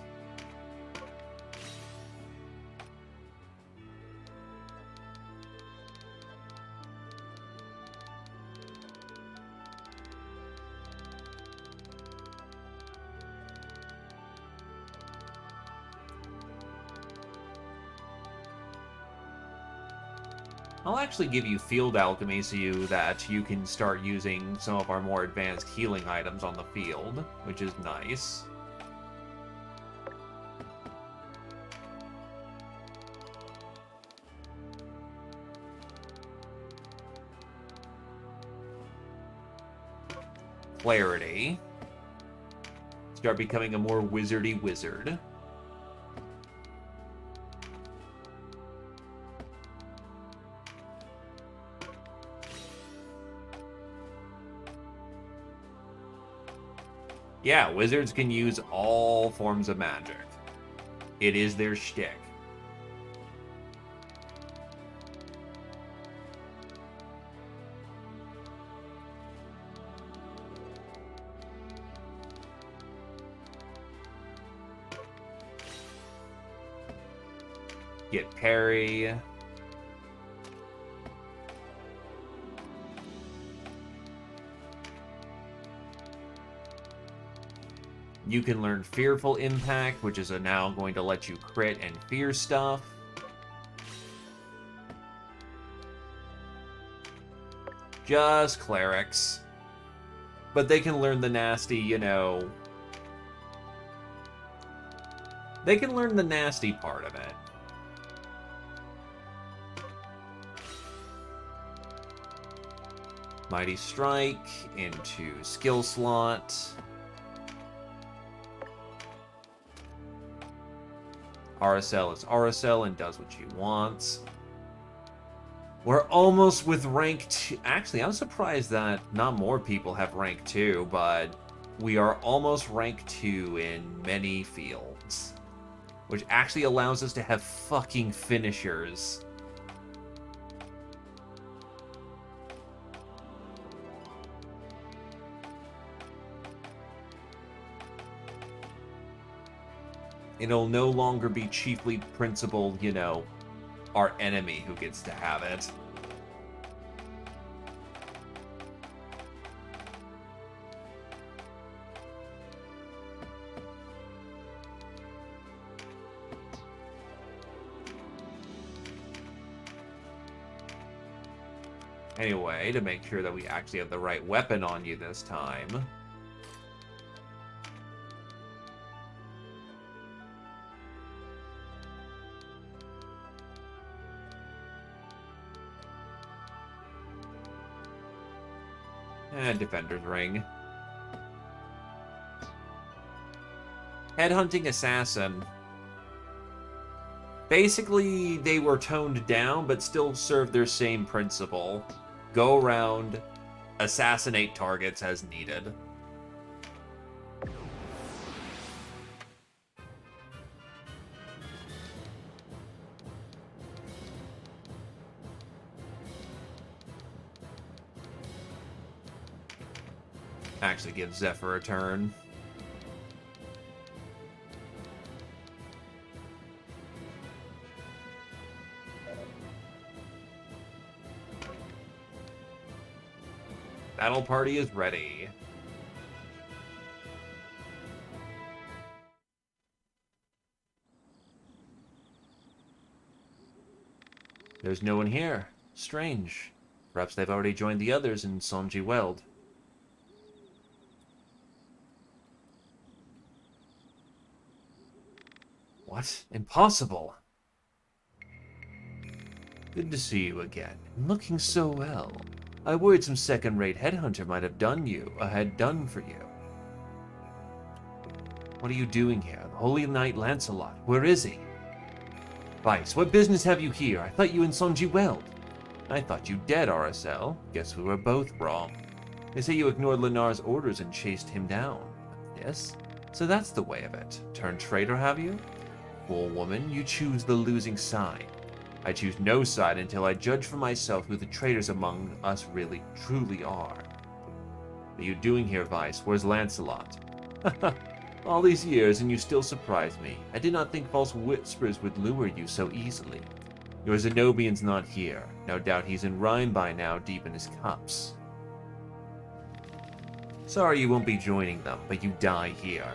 I'll actually give you Field Alchemy so that you can start using some of our more advanced healing items on the field, which is nice. Clarity. Start becoming a more wizardy wizard. Yeah, wizards can use all forms of magic. It is their shtick. Get parry. You can learn Fearful Impact, which is now going to let you crit and fear stuff. Just clerics. But they can learn the nasty, you know... They can learn the nasty part of it. Mighty Strike into skill slot. RSL is RSL and does what you want. We're almost with rank 2. Actually, I'm surprised that not more people have rank 2, but we are almost rank 2 in many fields. Which actually allows us to have fucking finishers. It'll no longer be chiefly principled, you know, our enemy who gets to have it. Anyway, to make sure that we actually have the right weapon on you this time. And Defender's Ring. Headhunting Assassin. Basically, they were toned down, but still serve their same principle. Go around, assassinate targets as needed. Actually give Zephyr a turn. Battle party is ready. There's no one here. Strange. Perhaps they've already joined the others in Sonji Weld. What? Impossible! Good to see you again. Looking so well. I worried some second-rate headhunter might have had done for you. What are you doing here? The Holy Knight Lancelot. Where is he? Vice, what business have you here? I thought you in Sonji Weld. I thought you dead, RSL. Guess we were both wrong. They say you ignored Lenar's orders and chased him down. Yes? So that's the way of it. Turned traitor, have you? Fool woman, you choose the losing side. I choose no side until I judge for myself who the traitors among us really, truly are. What are you doing here, Vice? Where's Lancelot? All these years, and you still surprise me. I did not think false whispers would lure you so easily. Your Zenobian's not here. No doubt he's in Rhine by now, deep in his cups. Sorry you won't be joining them, but you die here.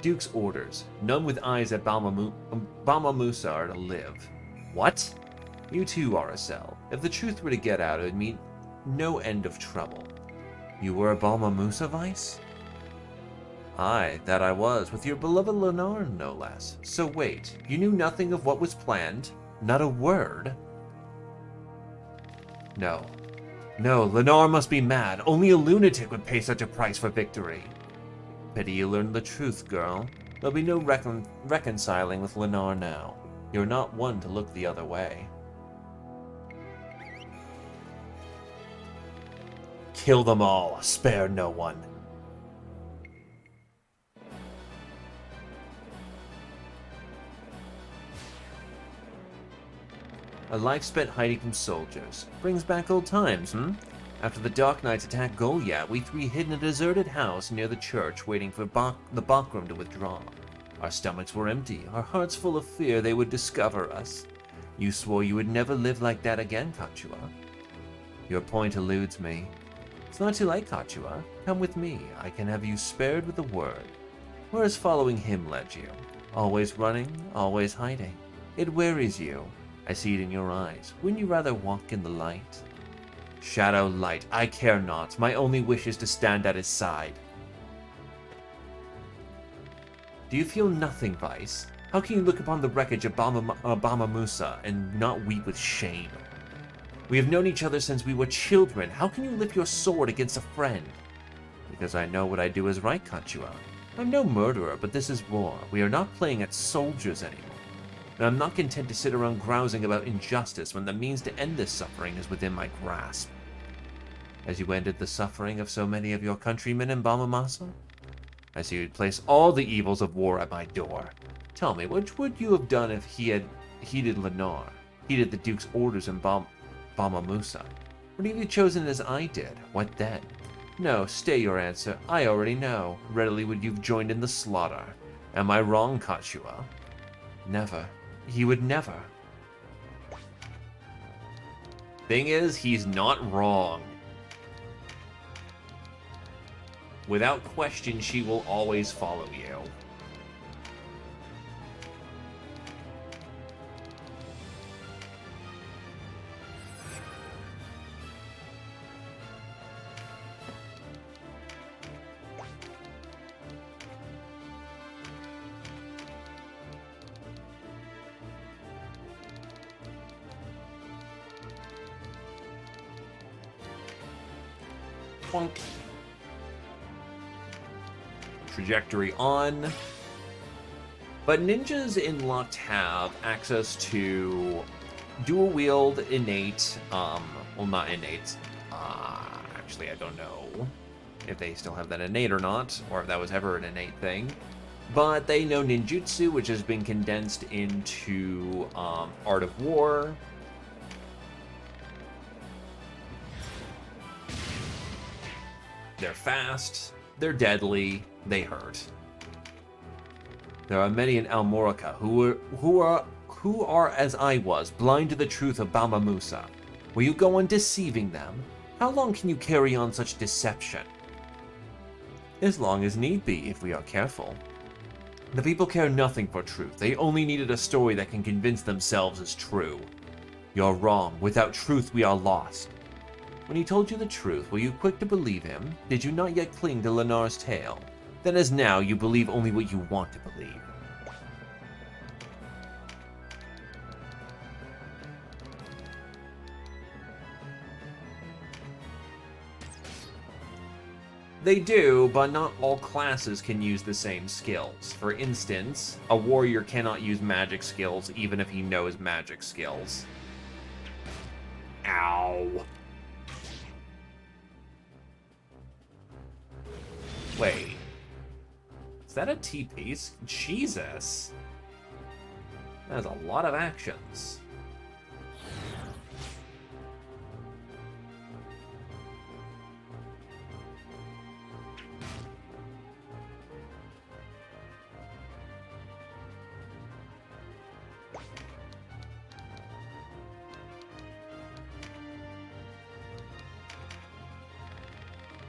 Duke's orders. None with eyes at Balmamusa are to live. What? You too, RSL. If the truth were to get out, it would mean no end of trouble. You were a Balmamusa, Vice? Aye, that I was, with your beloved Lenar, no less. So wait, you knew nothing of what was planned? Not a word? No. No, Lenar must be mad. Only a lunatic would pay such a price for victory. Pity you learned the truth, girl. There'll be no reconciling with Lenar now. You're not one to look the other way. Kill them all. Spare no one. A life spent hiding from soldiers. Brings back old times, hmm? After the Dark Knights attacked Goliath, we three hid in a deserted house near the church, waiting for the Bakram to withdraw. Our stomachs were empty, our hearts full of fear they would discover us. You swore you would never live like that again, Kachua. Your point eludes me. It's not too late, Kachua. Come with me. I can have you spared with a word. Where has following him led you? Always running, always hiding. It wearies you. I see it in your eyes. Wouldn't you rather walk in the light? Shadow, light, I care not. My only wish is to stand at his side. Do you feel nothing, Vice? How can you look upon the wreckage of Balmamusa and not weep with shame? We have known each other since we were children. How can you lift your sword against a friend? Because I know what I do is right, Kachua. I'm no murderer, but this is war. We are not playing at soldiers anymore. And I'm not content to sit around grousing about injustice when the means to end this suffering is within my grasp. As you ended the suffering of so many of your countrymen in Balmamasa, I see you'd place all the evils of war at my door. Tell me, what would you have done if he had heeded Lenar, heeded the Duke's orders in Balmamusa? What have you chosen as I did? What then? No, stay your answer. I already know. Readily would you've joined in the slaughter. Am I wrong, Kachua? Never. He would never. Thing is, he's not wrong. Without question, she will always follow you. Twunk. Trajectory on. But ninjas in LUCT have access to dual wield innate, well, not innate. Actually, I don't know if they still have that innate or not, or if that was ever an innate thing. But they know ninjutsu, which has been condensed into Art of War. They're fast, they're deadly, they hurt. There are many in Almorica who are as I was, blind to the truth of Baba Musa. Will you go on deceiving them? How long can you carry on such deception? As long as need be, if we are careful. The people care nothing for truth. They only needed a story that can convince themselves is true. You're wrong. Without truth, we are lost. When he told you the truth, were you quick to believe him? Did you not yet cling to Lenar's tale? Then as now, you believe only what you want to believe. They do, but not all classes can use the same skills. For instance, a warrior cannot use magic skills even if he knows magic skills. Ow. Wait. Is that a T-piece? Jesus. That is a lot of actions.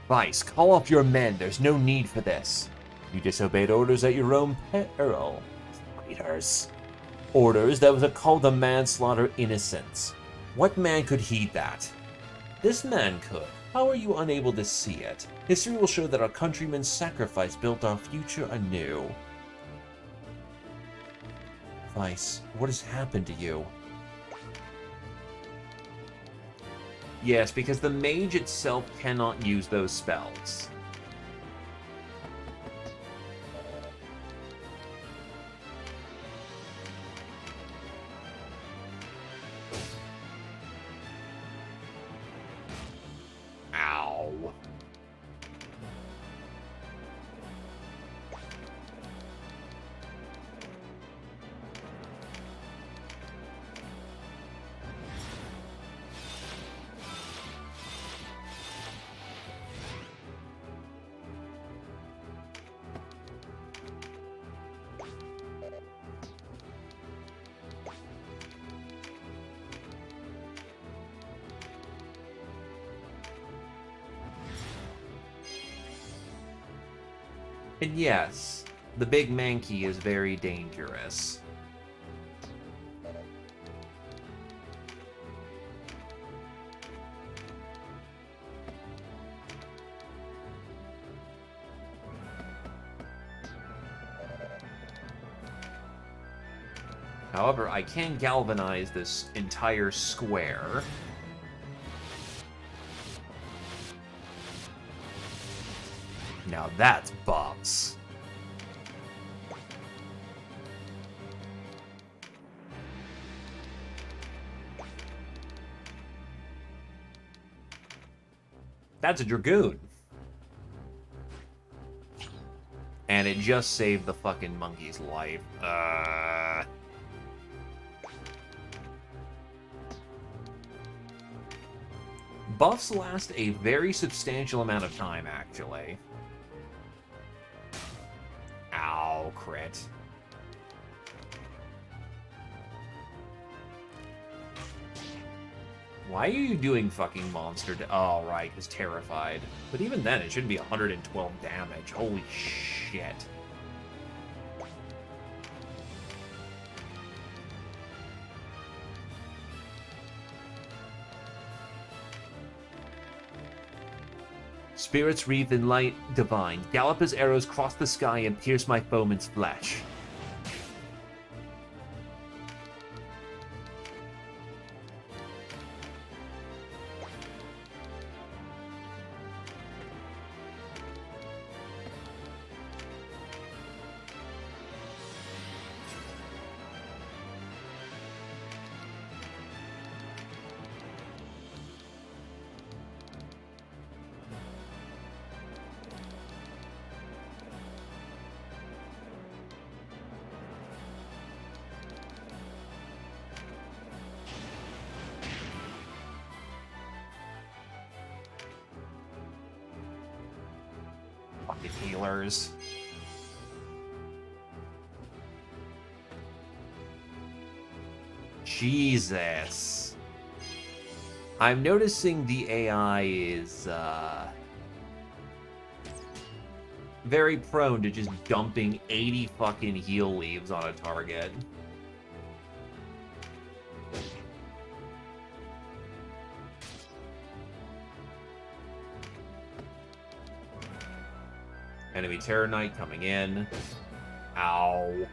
Vice, call off your men. There's no need for this. You disobeyed orders at your own peril. Traitors. Orders that was a call to manslaughter innocents. What man could heed that? This man could. How are you unable to see it? History will show that our countrymen's sacrifice built our future anew. Vice, what has happened to you? Yes, because the mage itself cannot use those spells. Ow. And yes, the big Mankey is very dangerous. However, I can galvanize this entire square. Now that's boss. That's a Dragoon. And it just saved the fucking monkey's life. Buffs last a very substantial amount of time, actually. Ow, crit. Why are you doing fucking monster? Oh, right, it's terrified. But even then, it should be 112 damage. Holy shit. Spirits wreathed in light divine, gallop as arrows cross the sky and pierce my foeman's flesh. Fucking healers. Jesus. I'm noticing the AI is, very prone to just dumping 80 fucking heal leaves on a target. Enemy Terror Knight coming in. Ow.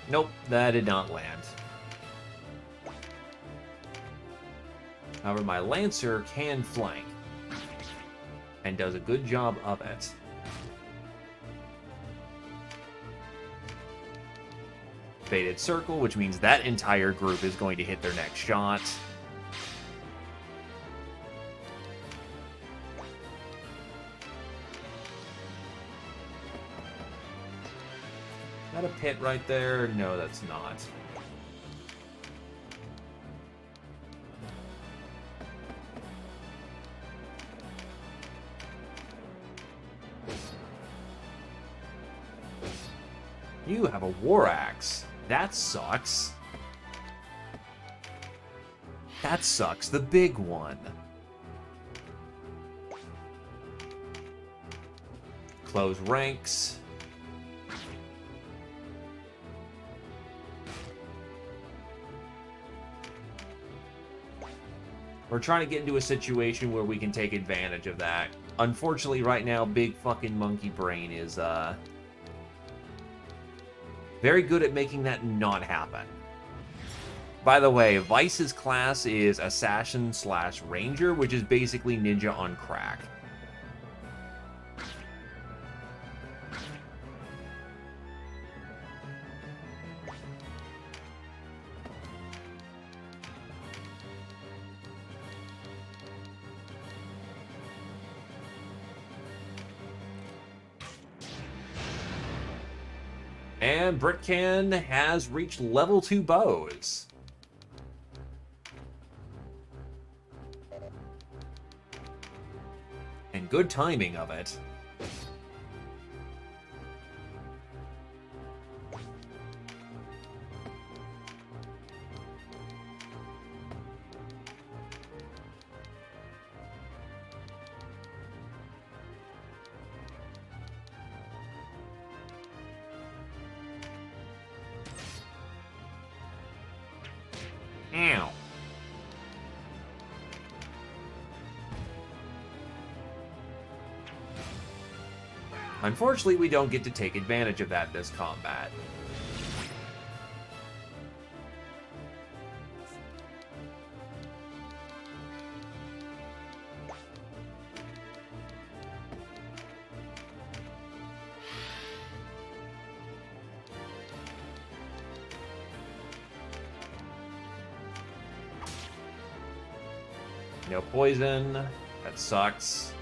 Nope, that did not land. However, my Lancer can flank. And does a good job of it. Faded Circle, which means that entire group is going to hit their next shot. Is that a pit right there? No, that's not. You have a War Axe. That sucks. That sucks, the big one. Close ranks. We're trying to get into a situation where we can take advantage of that. Unfortunately, right now, big fucking monkey brain is, very good at making that not happen. By the way, Vice's class is Assassin/Ranger, which is basically Ninja on crack. And Britcan has reached level 2 bows. And good timing of it. Ow. Unfortunately, we don't get to take advantage of that this combat. No poison. That sucks.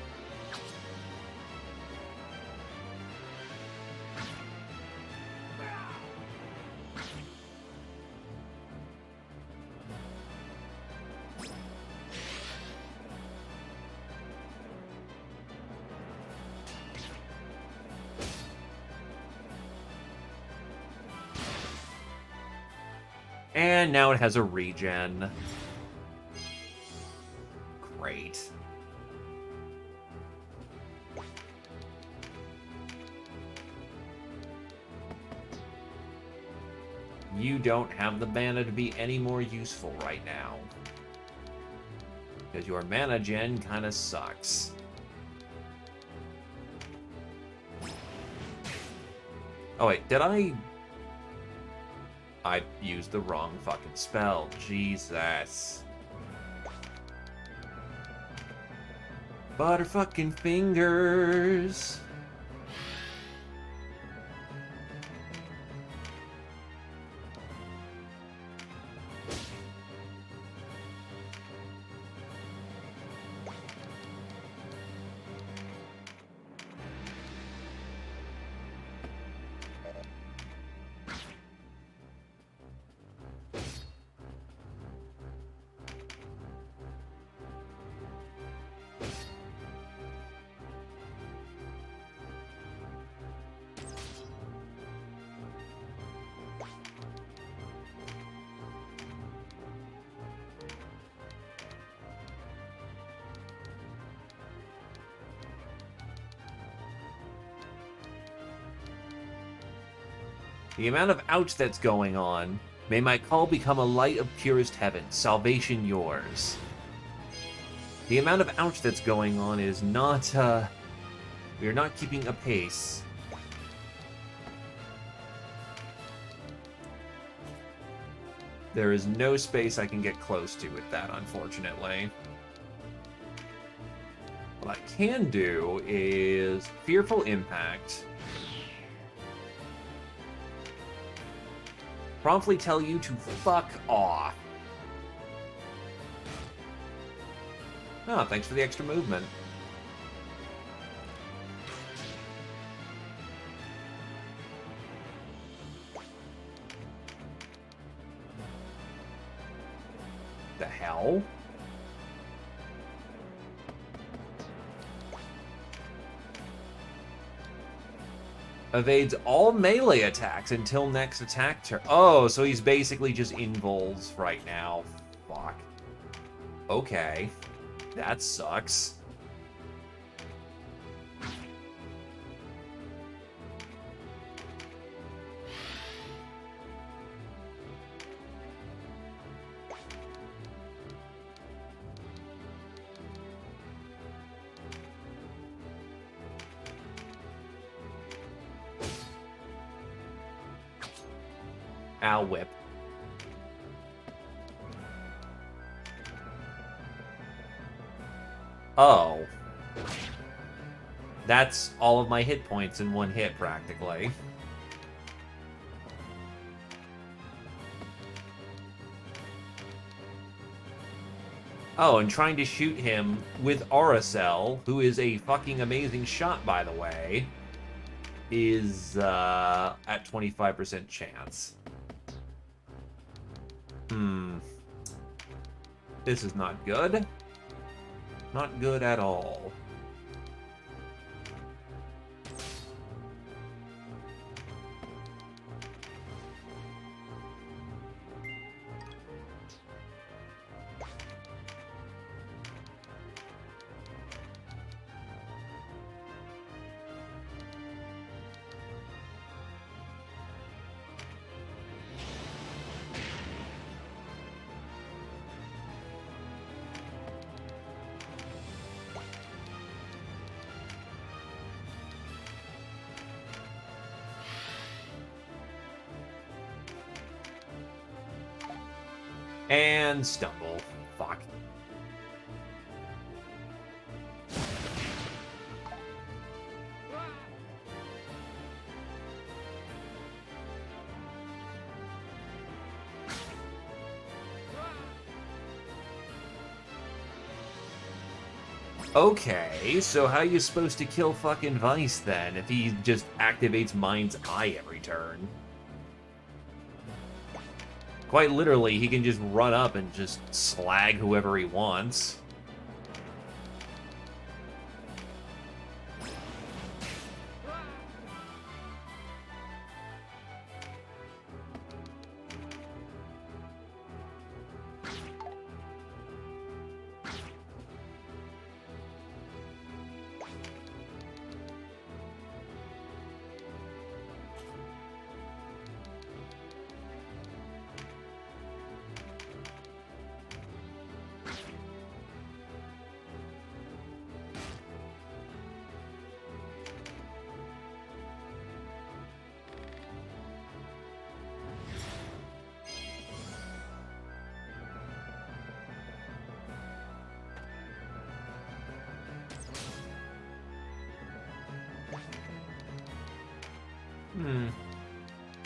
And now it has a regen. Great. You don't have the mana to be any more useful right now. Because your mana gen kind of sucks. Oh wait, did I used the wrong fucking spell. Jesus. Butterfucking fingers. The amount of ouch that's going on. May my call become a light of purest heaven, salvation yours. The amount of ouch that's going on is not, we are not keeping a pace. There is no space I can get close to with that, unfortunately. What I can do is Fearful Impact. Promptly tell you to fuck off. Oh, thanks for the extra movement. The hell? Evades all melee attacks until next attack turn. Oh, so he's basically just invols right now. Fuck. Okay. That sucks. Owl whip. Oh. That's all of my hit points in one hit, practically. Oh, and trying to shoot him with Auracell, who is a fucking amazing shot, by the way, is at 25% chance. This is not good. Not good at all. And stumble. Fuck. Okay, so how are you supposed to kill fucking Vice then if he just activates Mind's Eye every turn? Quite literally, he can just run up and just slag whoever he wants.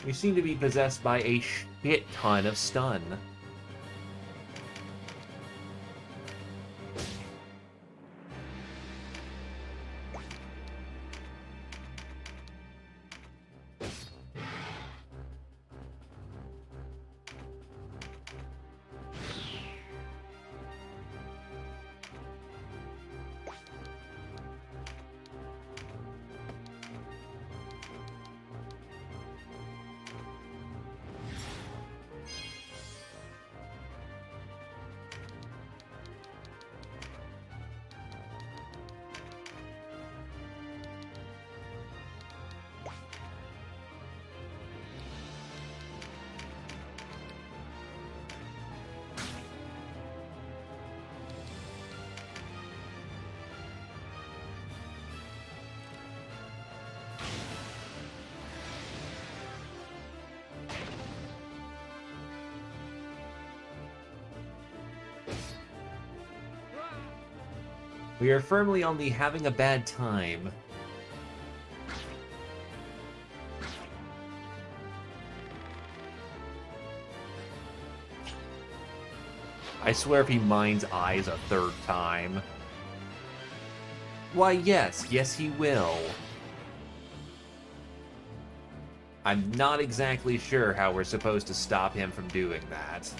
We seem to be possessed by a shit ton of stun. We are firmly on the having a bad time. I swear if he mines eyes a third time. Why, yes. Yes, he will. I'm not exactly sure how we're supposed to stop him from doing that.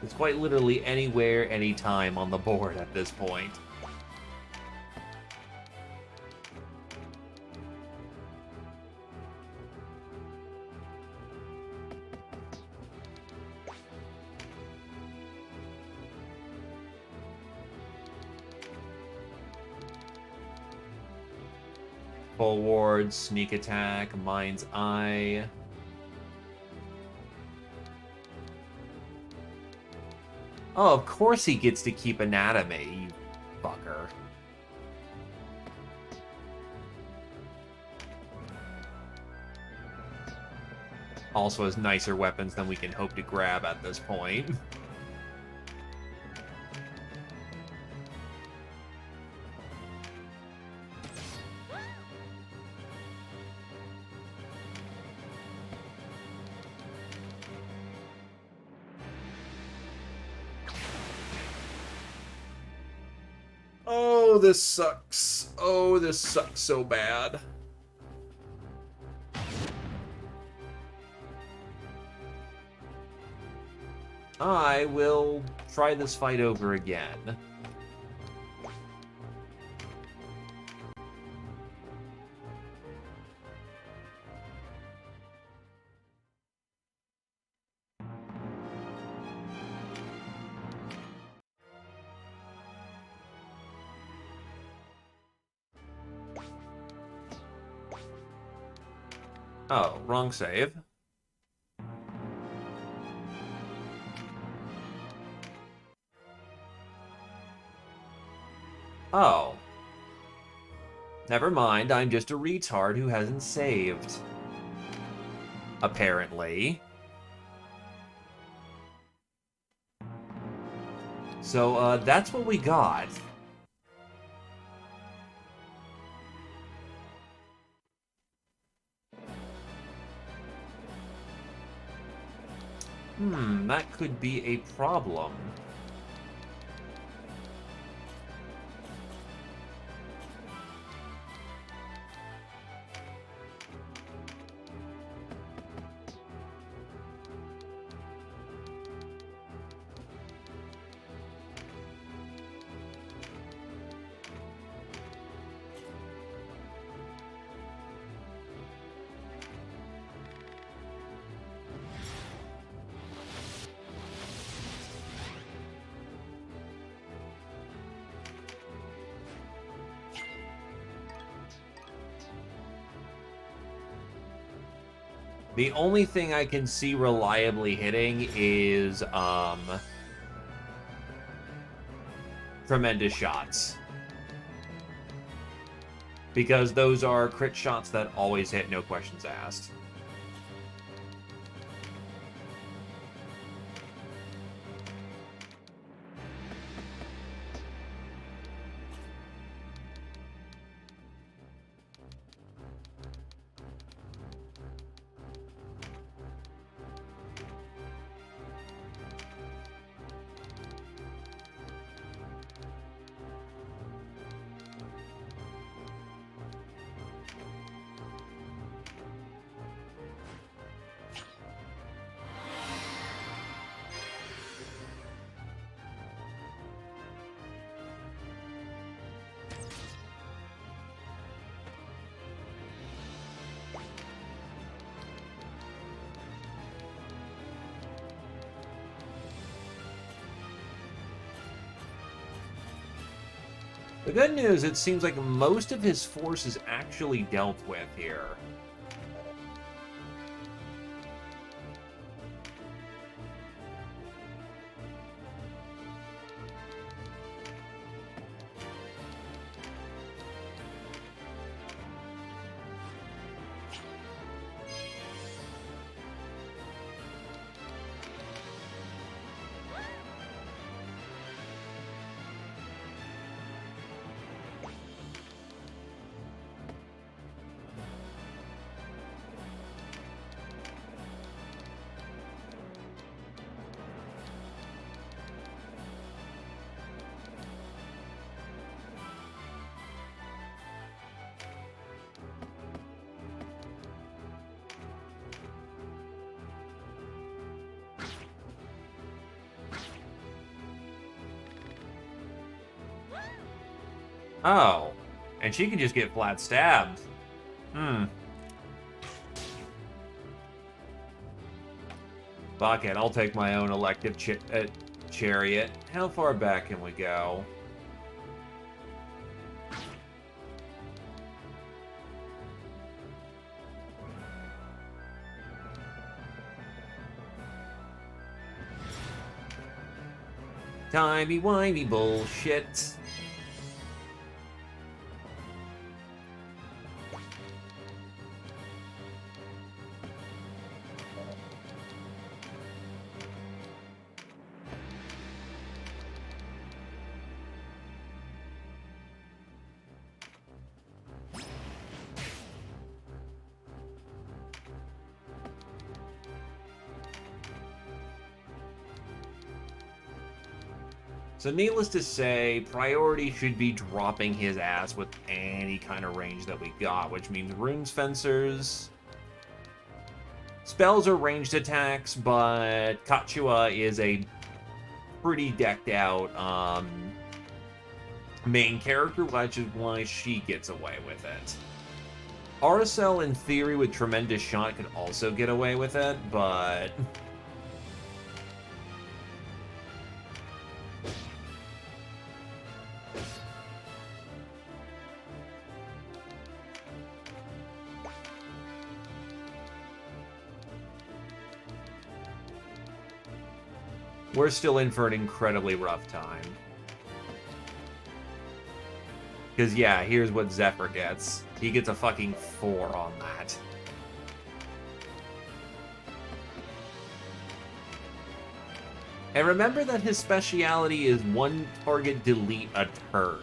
It's quite literally anywhere, anytime on the board at this point. Full ward, sneak attack, mind's eye. Oh, of course he gets to keep anatomy, you fucker. Also has nicer weapons than we can hope to grab at this point. Oh, this sucks. Oh, this sucks so bad. I will try this fight over again. Oh, wrong save. Oh. Never mind, I'm just a retard who hasn't saved. Apparently. So, that's what we got. That could be a problem. The only thing I can see reliably hitting is, tremendous shots. Because those are crit shots that always hit, no questions asked. The good news, it seems like most of his force is actually dealt with here. Oh, and she can just get flat stabbed. Fuck it, I'll take my own elective chariot. How far back can we go? Timey-wimey bullshit. So needless to say, priority should be dropping his ass with any kind of range that we got, which means runes fencers. Spells are ranged attacks, but Kachua is a pretty decked out main character, which is why she gets away with it. RSL, in theory, with Tremendous Shot, could also get away with it, but we're still in for an incredibly rough time. Because, yeah, here's what Zephyr gets. He gets a fucking 4 on that. And remember that his speciality is one target delete a turn.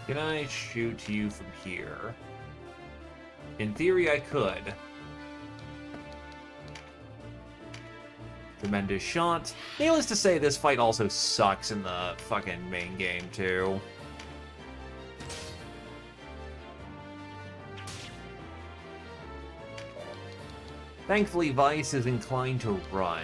Can I shoot you from here? In theory, I could. Tremendous shot. Needless to say, this fight also sucks in the fucking main game, too. Thankfully, Vice is inclined to run.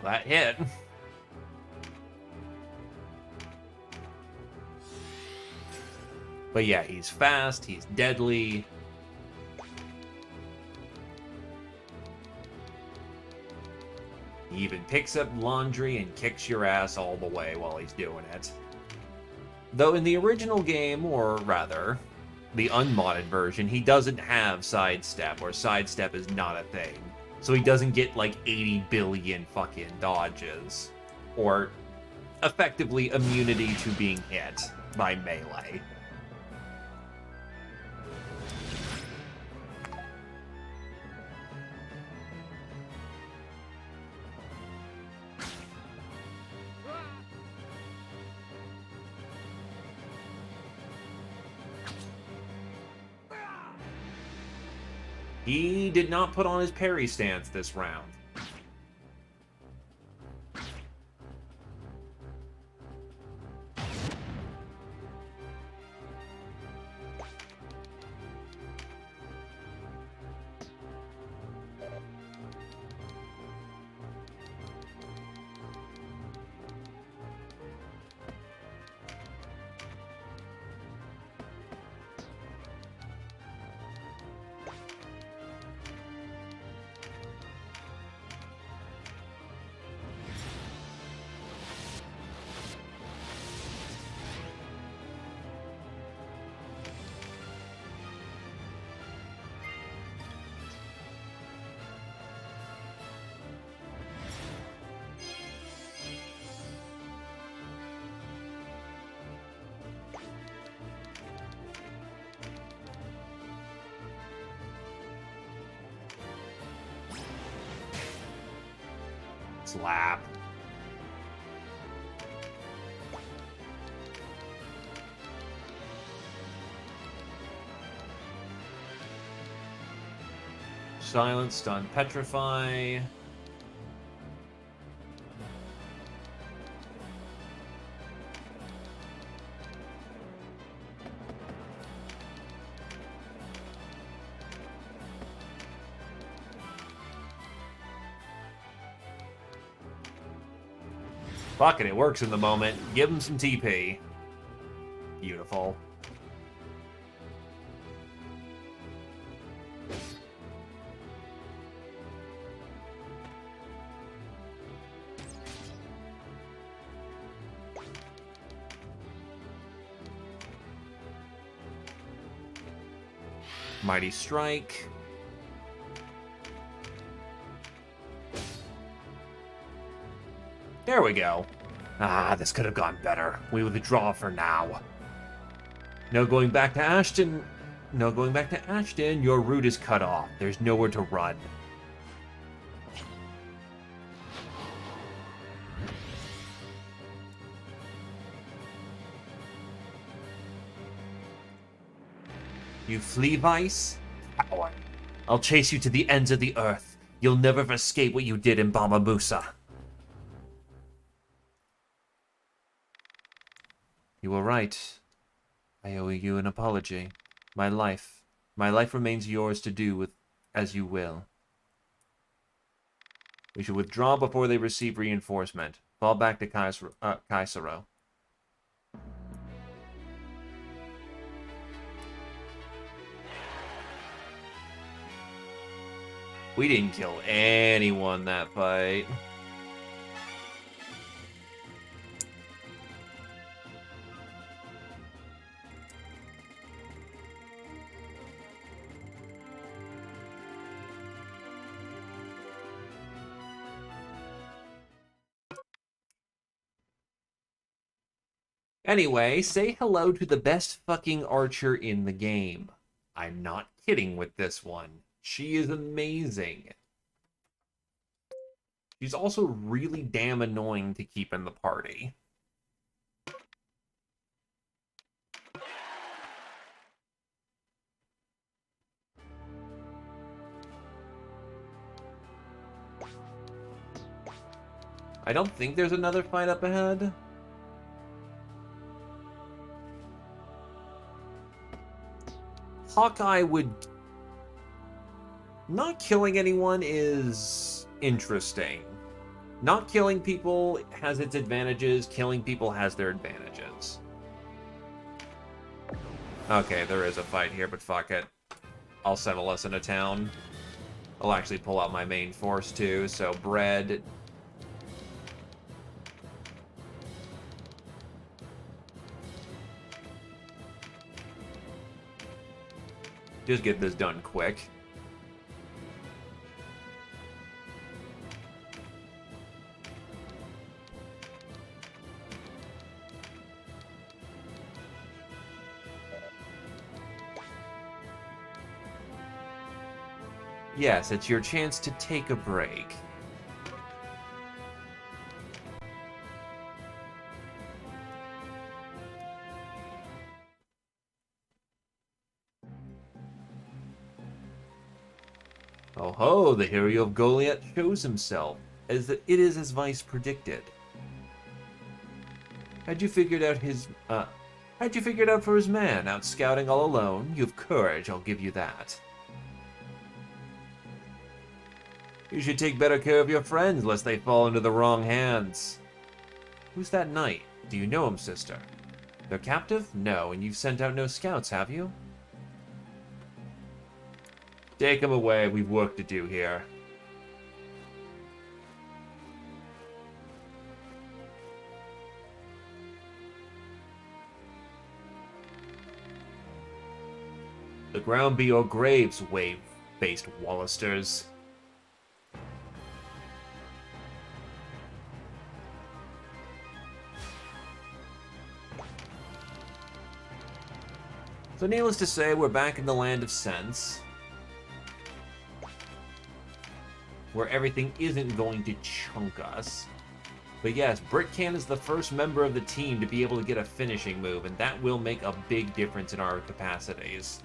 That hit. But yeah, he's fast, he's deadly. He even picks up laundry and kicks your ass all the way while he's doing it. Though in the original game, or rather, the unmodded version, he doesn't have sidestep, or sidestep is not a thing. So he doesn't get like 80 billion fucking dodges. Or effectively immunity to being hit by melee. He did not put on his parry stance this round. Slap. Silence, stun, petrify. Fuck it, it works in the moment. Give him some TP. Beautiful. Mighty Strike. There we go. Ah, this could have gone better. We withdraw for now. No going back to Ashton. No going back to Ashton. Your route is cut off. There's nowhere to run. You flee, Vice? Coward. I'll chase you to the ends of the earth. You'll never escape what you did in Bama Musa. You were right. I owe you an apology. My life remains yours to do with as you will. We should withdraw before they receive reinforcement. Fall back to Kaisero. We didn't kill anyone that fight. Anyway, say hello to the best fucking archer in the game. I'm not kidding with this one. She is amazing. She's also really damn annoying to keep in the party. I don't think there's another fight up ahead. Hawkeye would... Not killing anyone is interesting. Not killing people has its advantages. Killing people has their advantages. Okay, there is a fight here, but fuck it. I'll settle us in a town. I'll actually pull out my main force too, so bread... Just get this done quick. Yes, it's your chance to take a break. Oh ho, the hero of Goliath shows himself, as it is as Vice predicted. Had you figured out for his man, out scouting all alone? You have courage, I'll give you that. You should take better care of your friends, lest they fall into the wrong hands. Who's that knight? Do you know him, sister? They're captive? No, and you've sent out no scouts, have you? Take him away, we've work to do here. The ground be your graves, wave-based Wallisters. So needless to say, we're back in the land of sense. Where everything isn't going to chunk us. But yes, Britcan is the first member of the team to be able to get a finishing move, and that will make a big difference in our capacities.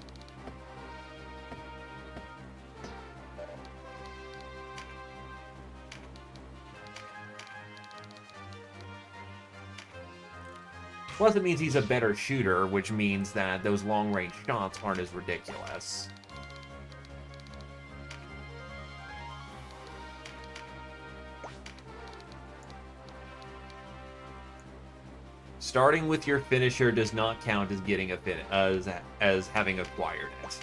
Plus, it means he's a better shooter, which means that those long-range shots aren't as ridiculous. Starting with your finisher does not count as getting a as having acquired it.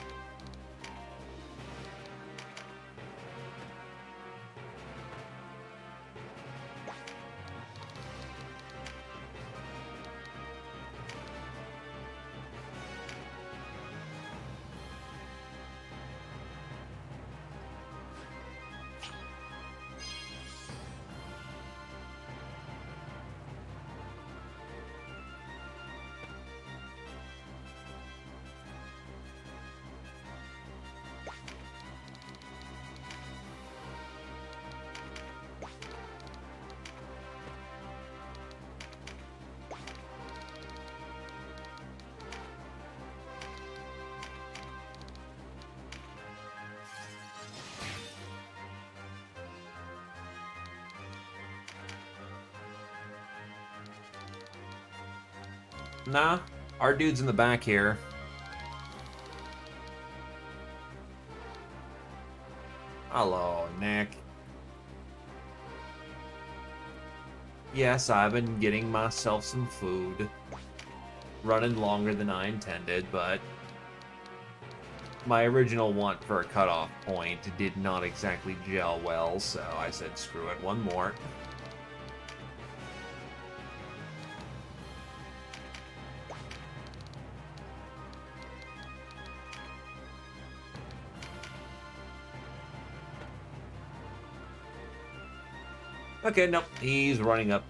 Nah, our dude's in the back here. Hello, Nick. Yes, I've been getting myself some food. Running longer than I intended, but my original want for a cutoff point did not exactly gel well, so I said screw it, one more. Okay, nope, he's running up.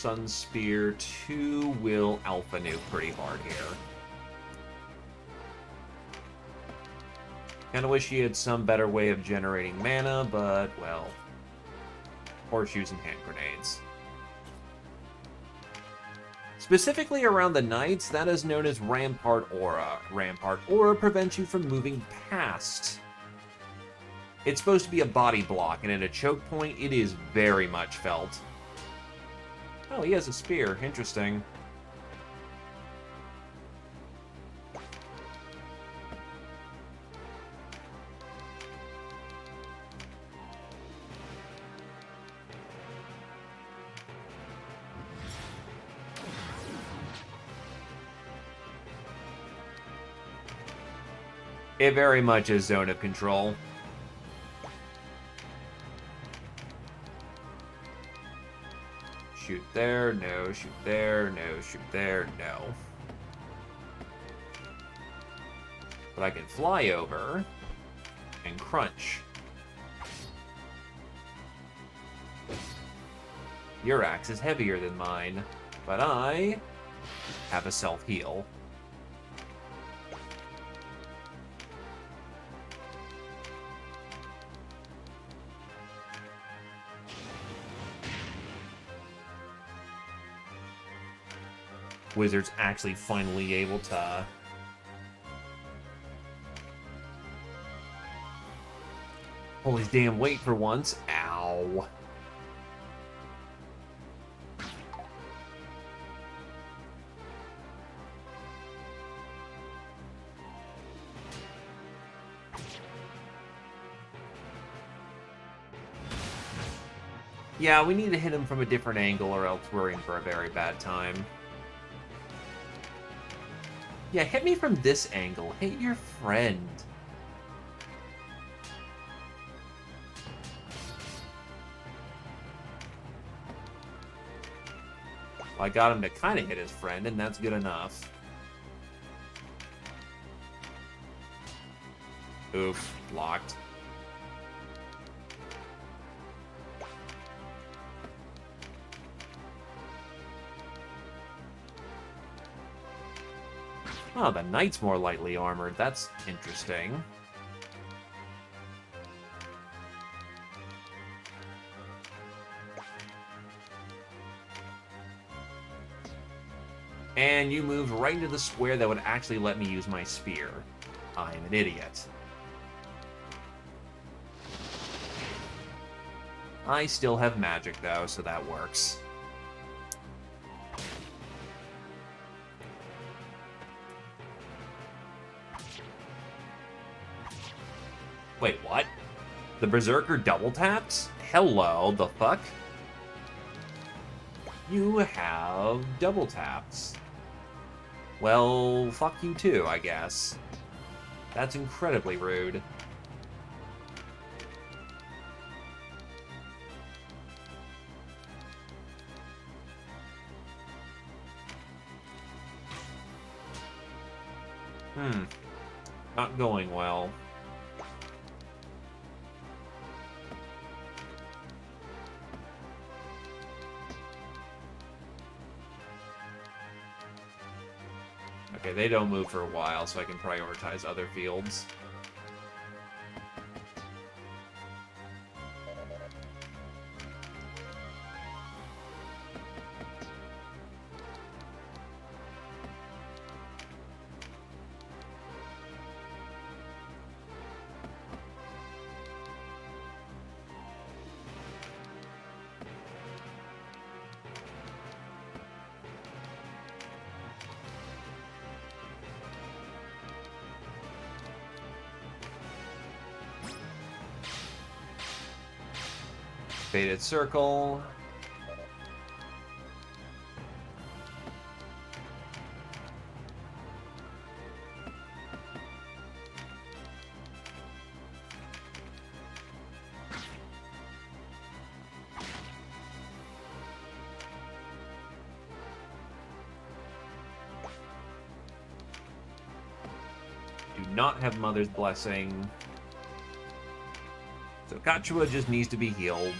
Sun Spear 2 will Alpha Nuke pretty hard here. Kinda wish he had some better way of generating mana, but, well, horseshoes and hand grenades. Specifically around the Knights, that is known as Rampart Aura. Rampart Aura prevents you from moving past. It's supposed to be a body block, and at a choke point, it is very much felt. Oh, he has a spear. Interesting. It very much is zone of control. Shoot there, no, shoot there, no, shoot there, no. But I can fly over and crunch. Your axe is heavier than mine, but I have a self-heal. Wizard's actually finally able to pull his damn weight for once. Ow. Yeah, we need to hit him from a different angle or else we're in for a very bad time. Yeah, hit me from this angle. Hit your friend. Well, I got him to kind of hit his friend, and that's good enough. Oof, locked. Oh, the knight's more lightly armored. That's interesting. And you moved right into the square that would actually let me use my spear. I'm an idiot. I still have magic, though, so that works. Wait, what? The Berserker double taps? Hello, the fuck? You have double taps. Well, fuck you too, I guess. That's incredibly rude. Not going well. Okay, they don't move for a while, so I can prioritize other fields. Faded circle. Do not have Mother's Blessing. So Kachua just needs to be healed.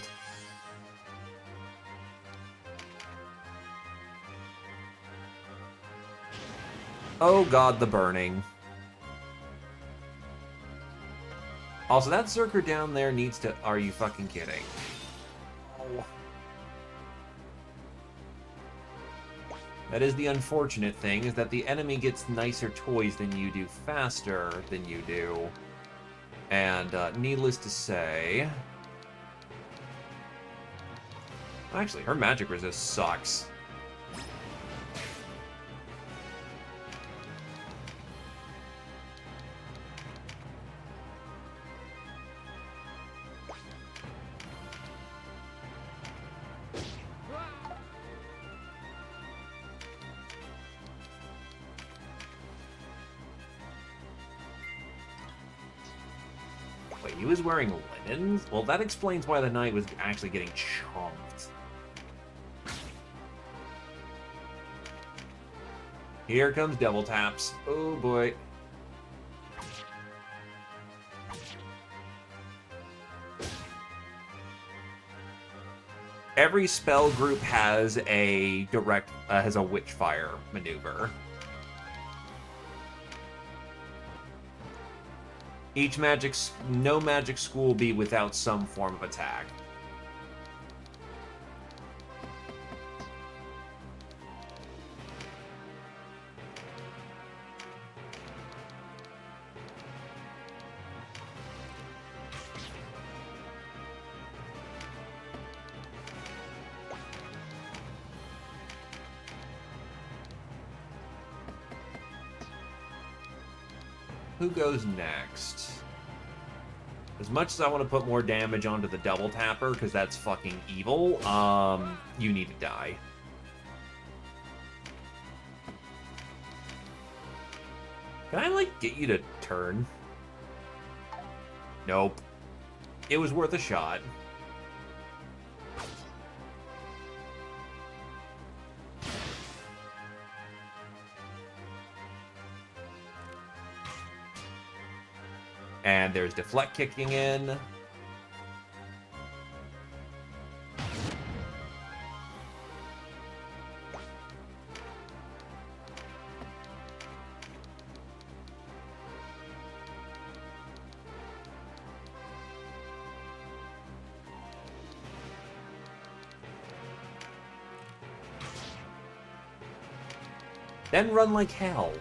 Oh god, the burning. Also, that Zerker down there needs to... Are you fucking kidding? Oh. That is the unfortunate thing, is that the enemy gets nicer toys than you do, faster than you do. And, needless to say... Actually, her magic resist sucks. Wait, he was wearing linens? Well, that explains why the knight was actually getting chomped. Here comes double taps. Oh boy. Every spell group has a has a Witchfire maneuver. No magic school will be without some form of attack. Who goes next? As much as I want to put more damage onto the double tapper, because that's fucking evil, you need to die. Can I, like, get you to turn? Nope. It was worth a shot. And there's deflect kicking in. Then run like hell.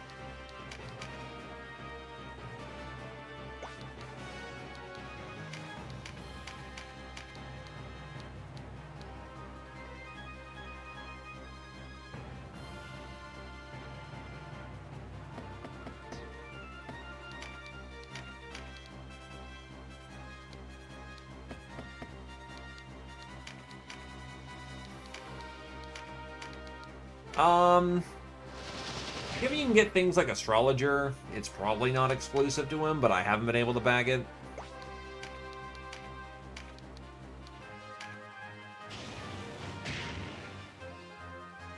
Given you can get things like Astrologer, it's probably not exclusive to him, but I haven't been able to bag it.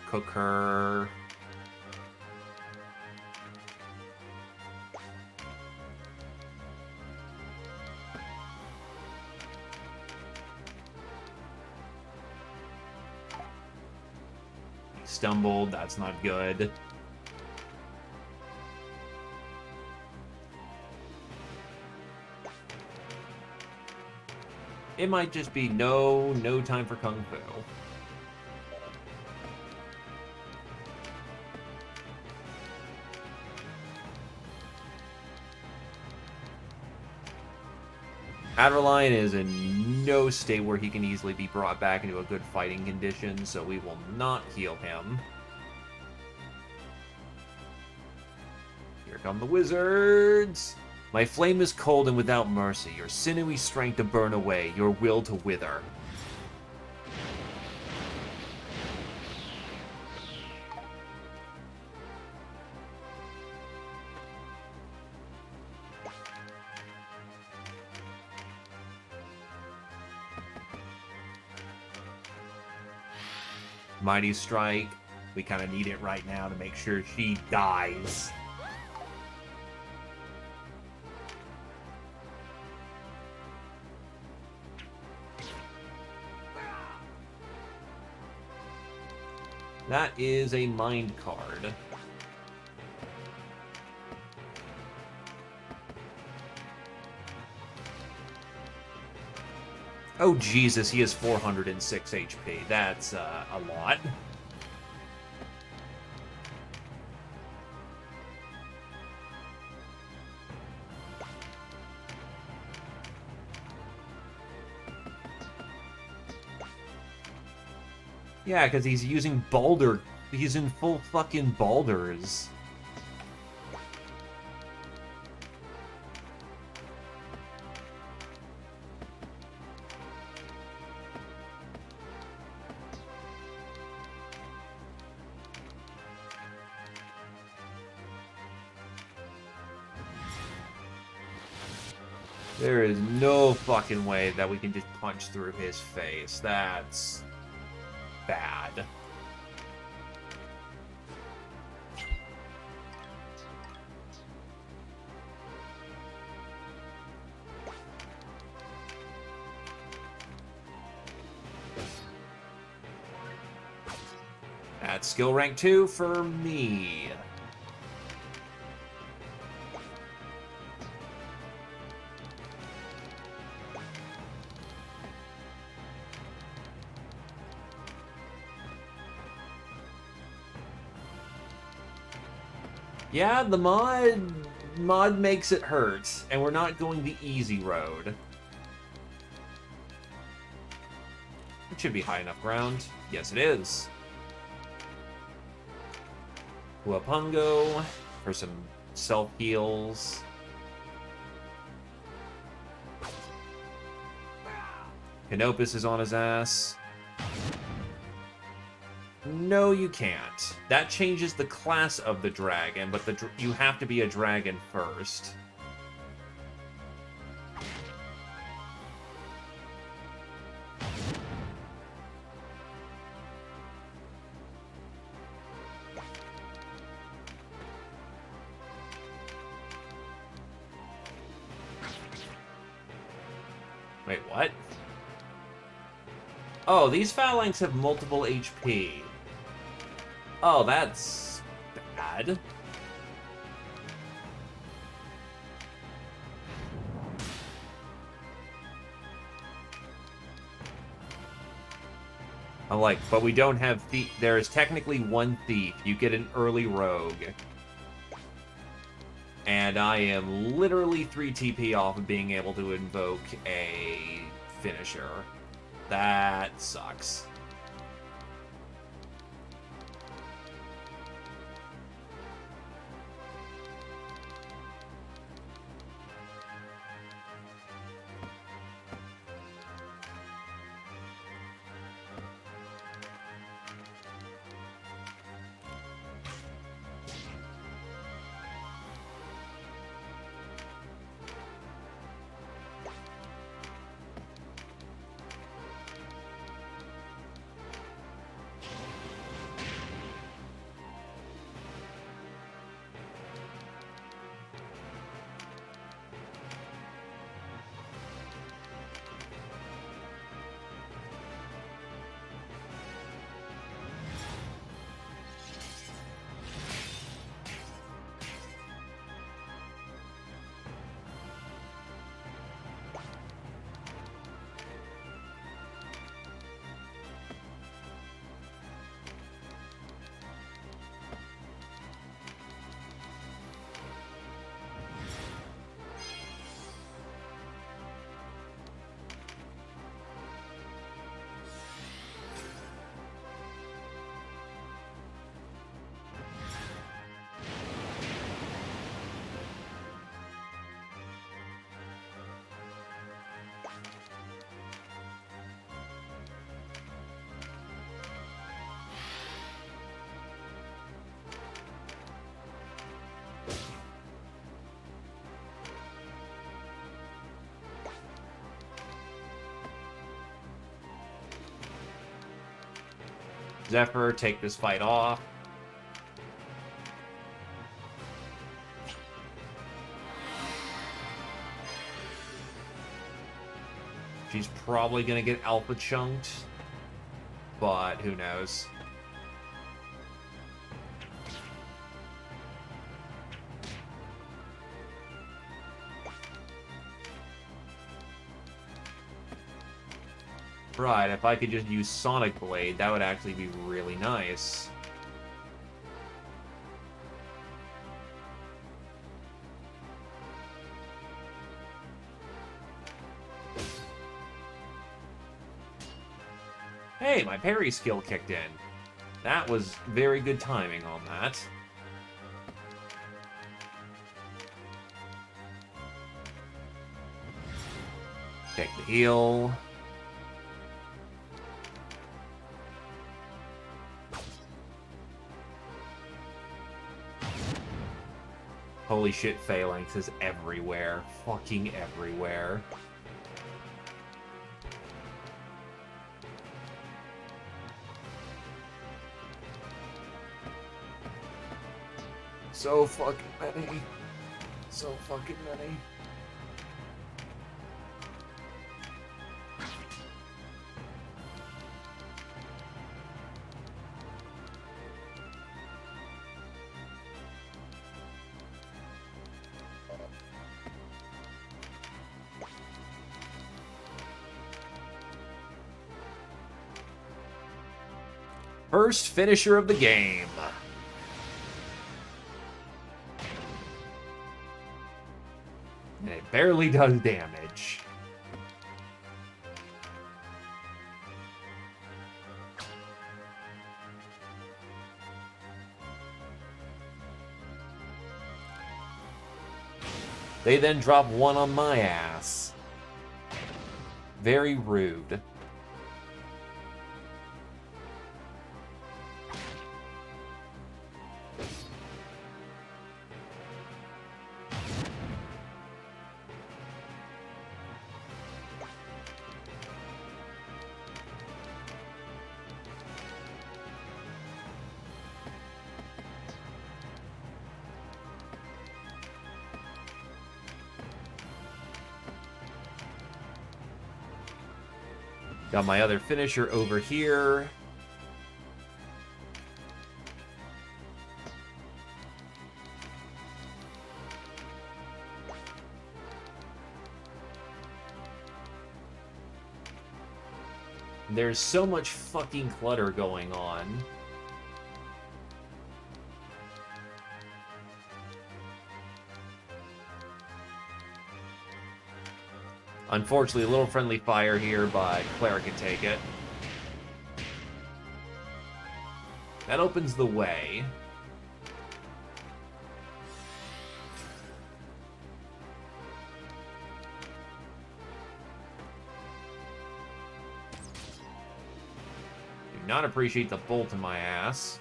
Cooker. He stumbled, that's not good. It might just be no time for Kung Fu. Adrenaline is in no state where he can easily be brought back into a good fighting condition, so we will not heal him. Here come the wizards! My flame is cold and without mercy, your sinewy strength to burn away, your will to wither. Mighty Strike, we kind of need it right now to make sure she dies. That is a mind card. Oh, Jesus, he has 406 HP. That's a lot. Yeah, because he's using Baldur. He's in full fucking Baldurs. There is no fucking way that we can just punch through his face. That's bad. That's skill rank 2 for me. Yeah, the mod makes it hurt, and we're not going the easy road. It should be high enough ground. Yes, it is. Huapungo for some self-heals. Canopus is on his ass. No, you can't. That changes the class of the dragon, but you have to be a dragon first. Wait, what? Oh, these phalanx have multiple HP. Oh, that's bad. I'm like, but we don't have thief. There is technically one thief. You get an early rogue. And I am literally 3 TP off of being able to invoke a finisher. That sucks. Zephyr, take this fight off. She's probably gonna get alpha chunked, but who knows. tried. If I could just use Sonic Blade, that would actually be really nice. Hey, my parry skill kicked in. That was very good timing on that. Take the heal. Holy shit, Phalanx is everywhere. Fucking everywhere. So fucking many. So fucking many. First finisher of the game. And it barely does damage. They then drop one on my ass. Very rude. Got my other finisher over here. There's so much fucking clutter going on. Unfortunately, a little friendly fire here, but Clara can take it. That opens the way. Do not appreciate the bolt in my ass.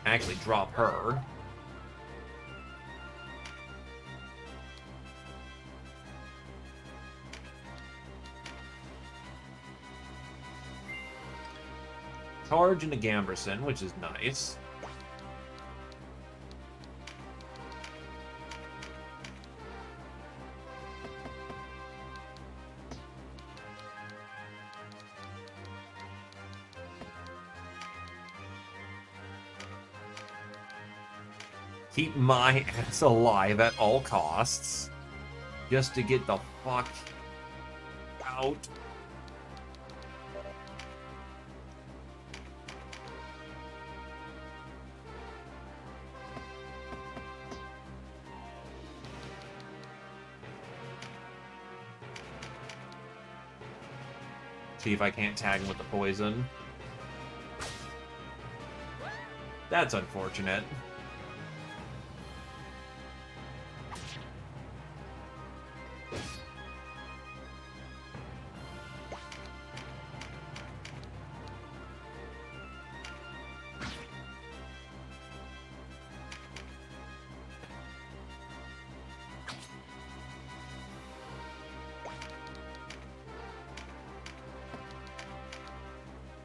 Actually drop her. Charge into Gamberson, which is nice. Keep my ass alive at all costs. Just to get the fuck out. See if I can't tag him with the poison. That's unfortunate.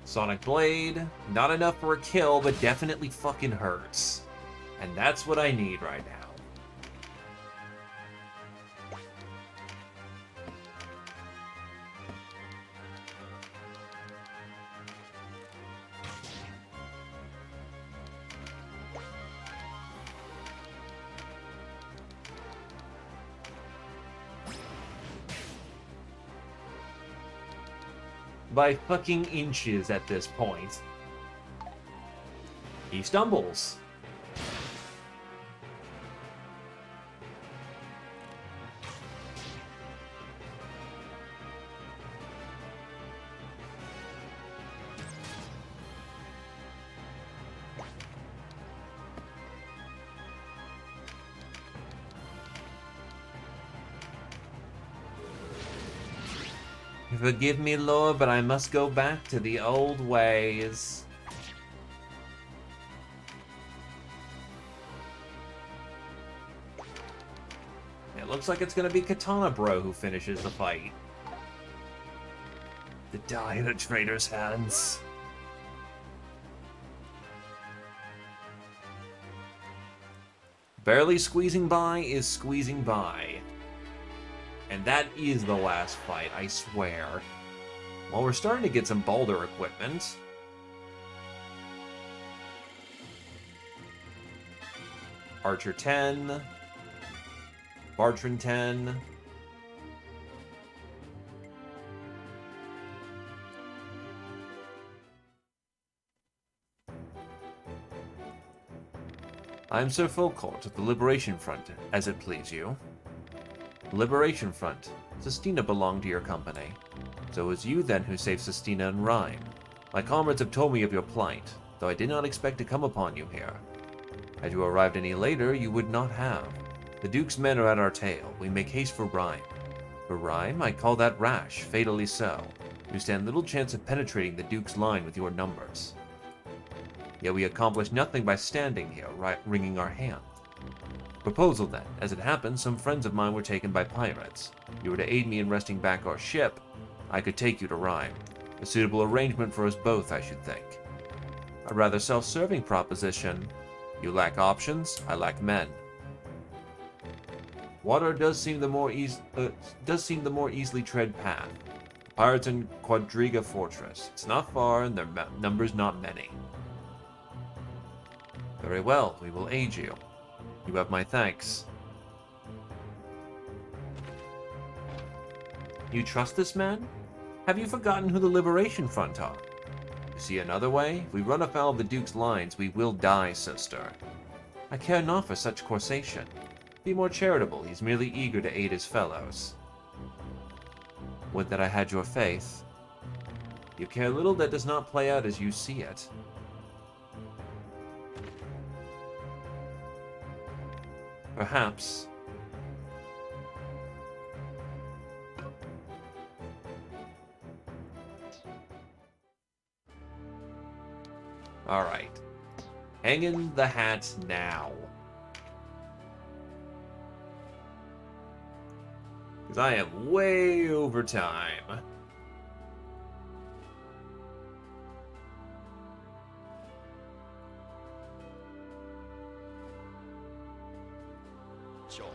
Sonic Blade, not enough for a kill, but definitely fucking hurts. And that's what I need right now. by fucking inches at this point. He stumbles. Forgive me, Lord, but I must go back to the old ways. It looks like it's gonna be Katana Bro who finishes the fight. To die in a traitor's hands. Barely squeezing by is squeezing by. And that is the last fight, I swear. Well, we're starting to get some Baldur equipment. Archer 10. Bartran 10. I am Sir Folcourt of the Liberation Front, as it please you. Liberation Front. Sestina belonged to your company. So it was you then who saved Sestina and Rhyme. My comrades have told me of your plight, though I did not expect to come upon you here. Had you arrived any later, you would not have. The Duke's men are at our tail. We make haste for Rhyme. For Rhyme, I call that rash, fatally so. You stand little chance of penetrating the Duke's line with your numbers. Yet we accomplish nothing by standing here, wringing our hands. Proposal then. As it happens, some friends of mine were taken by pirates. You were to aid me in wresting back our ship. I could take you to Rhyme. A suitable arrangement for us both, I should think. A rather self-serving proposition. You lack options, I lack men. Water does seem the more easily tread path. Pirates in Quadriga Fortress. It's not far, and their numbers not many. Very well, we will aid you. You have my thanks. You trust this man? Have you forgotten who the Liberation Front are? You see another way? If we run afoul of the Duke's lines, we will die, sister. I care not for such corsation. Be more charitable, he's merely eager to aid his fellows. Would that I had your faith. You care little that does not play out as you see it. Perhaps. Alright. Hanging the hat now. Because I am way over time.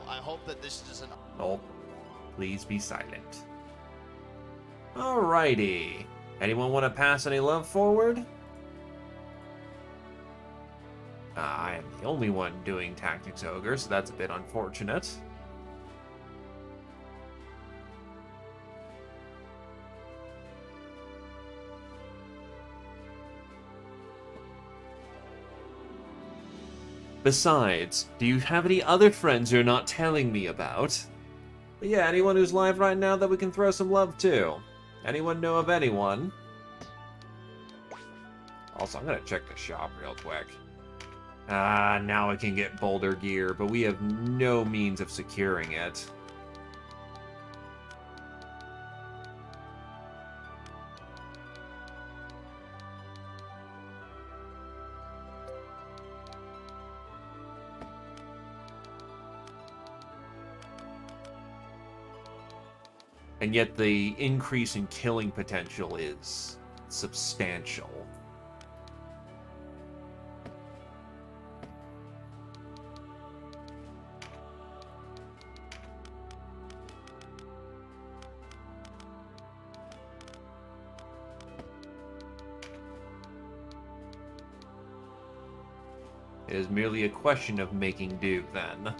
I hope that this doesn't... Oh, please be silent. Alrighty. Anyone want to pass any love forward? I am the only one doing Tactics Ogre, so that's a bit unfortunate. Besides, do you have any other friends you're not telling me about? But yeah, anyone who's live right now that we can throw some love to? Anyone know of anyone? Also, I'm gonna check the shop real quick. Now I can get Boulder gear, but we have no means of securing it. And yet the increase in killing potential is substantial. It is merely a question of making do, then.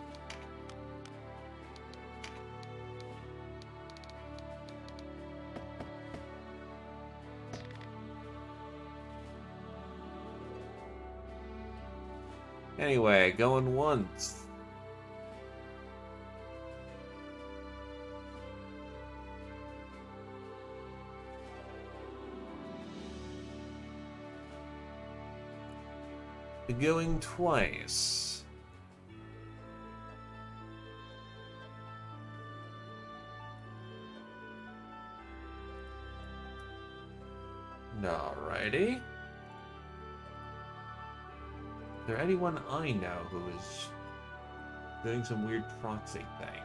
Anyway, going once. Going twice. Alrighty. Is there anyone I know who is doing some weird proxy thing?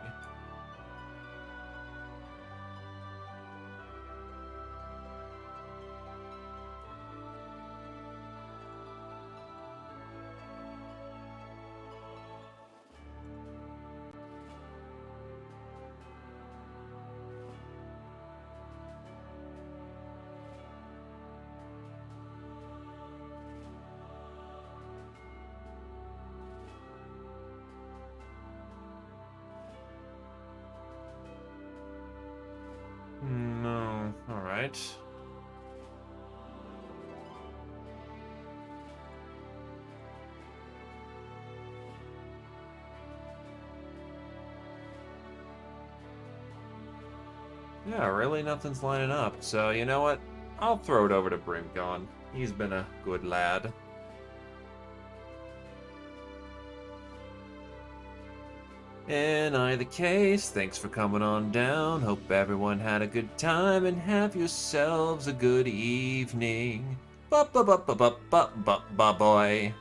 No. Alright. Yeah, really nothing's lining up. So, you know what? I'll throw it over to Brimgon. He's been a good lad. In either case, thanks for coming on down. Hope everyone had a good time and have yourselves a good evening. Ba ba ba ba ba ba ba ba boy.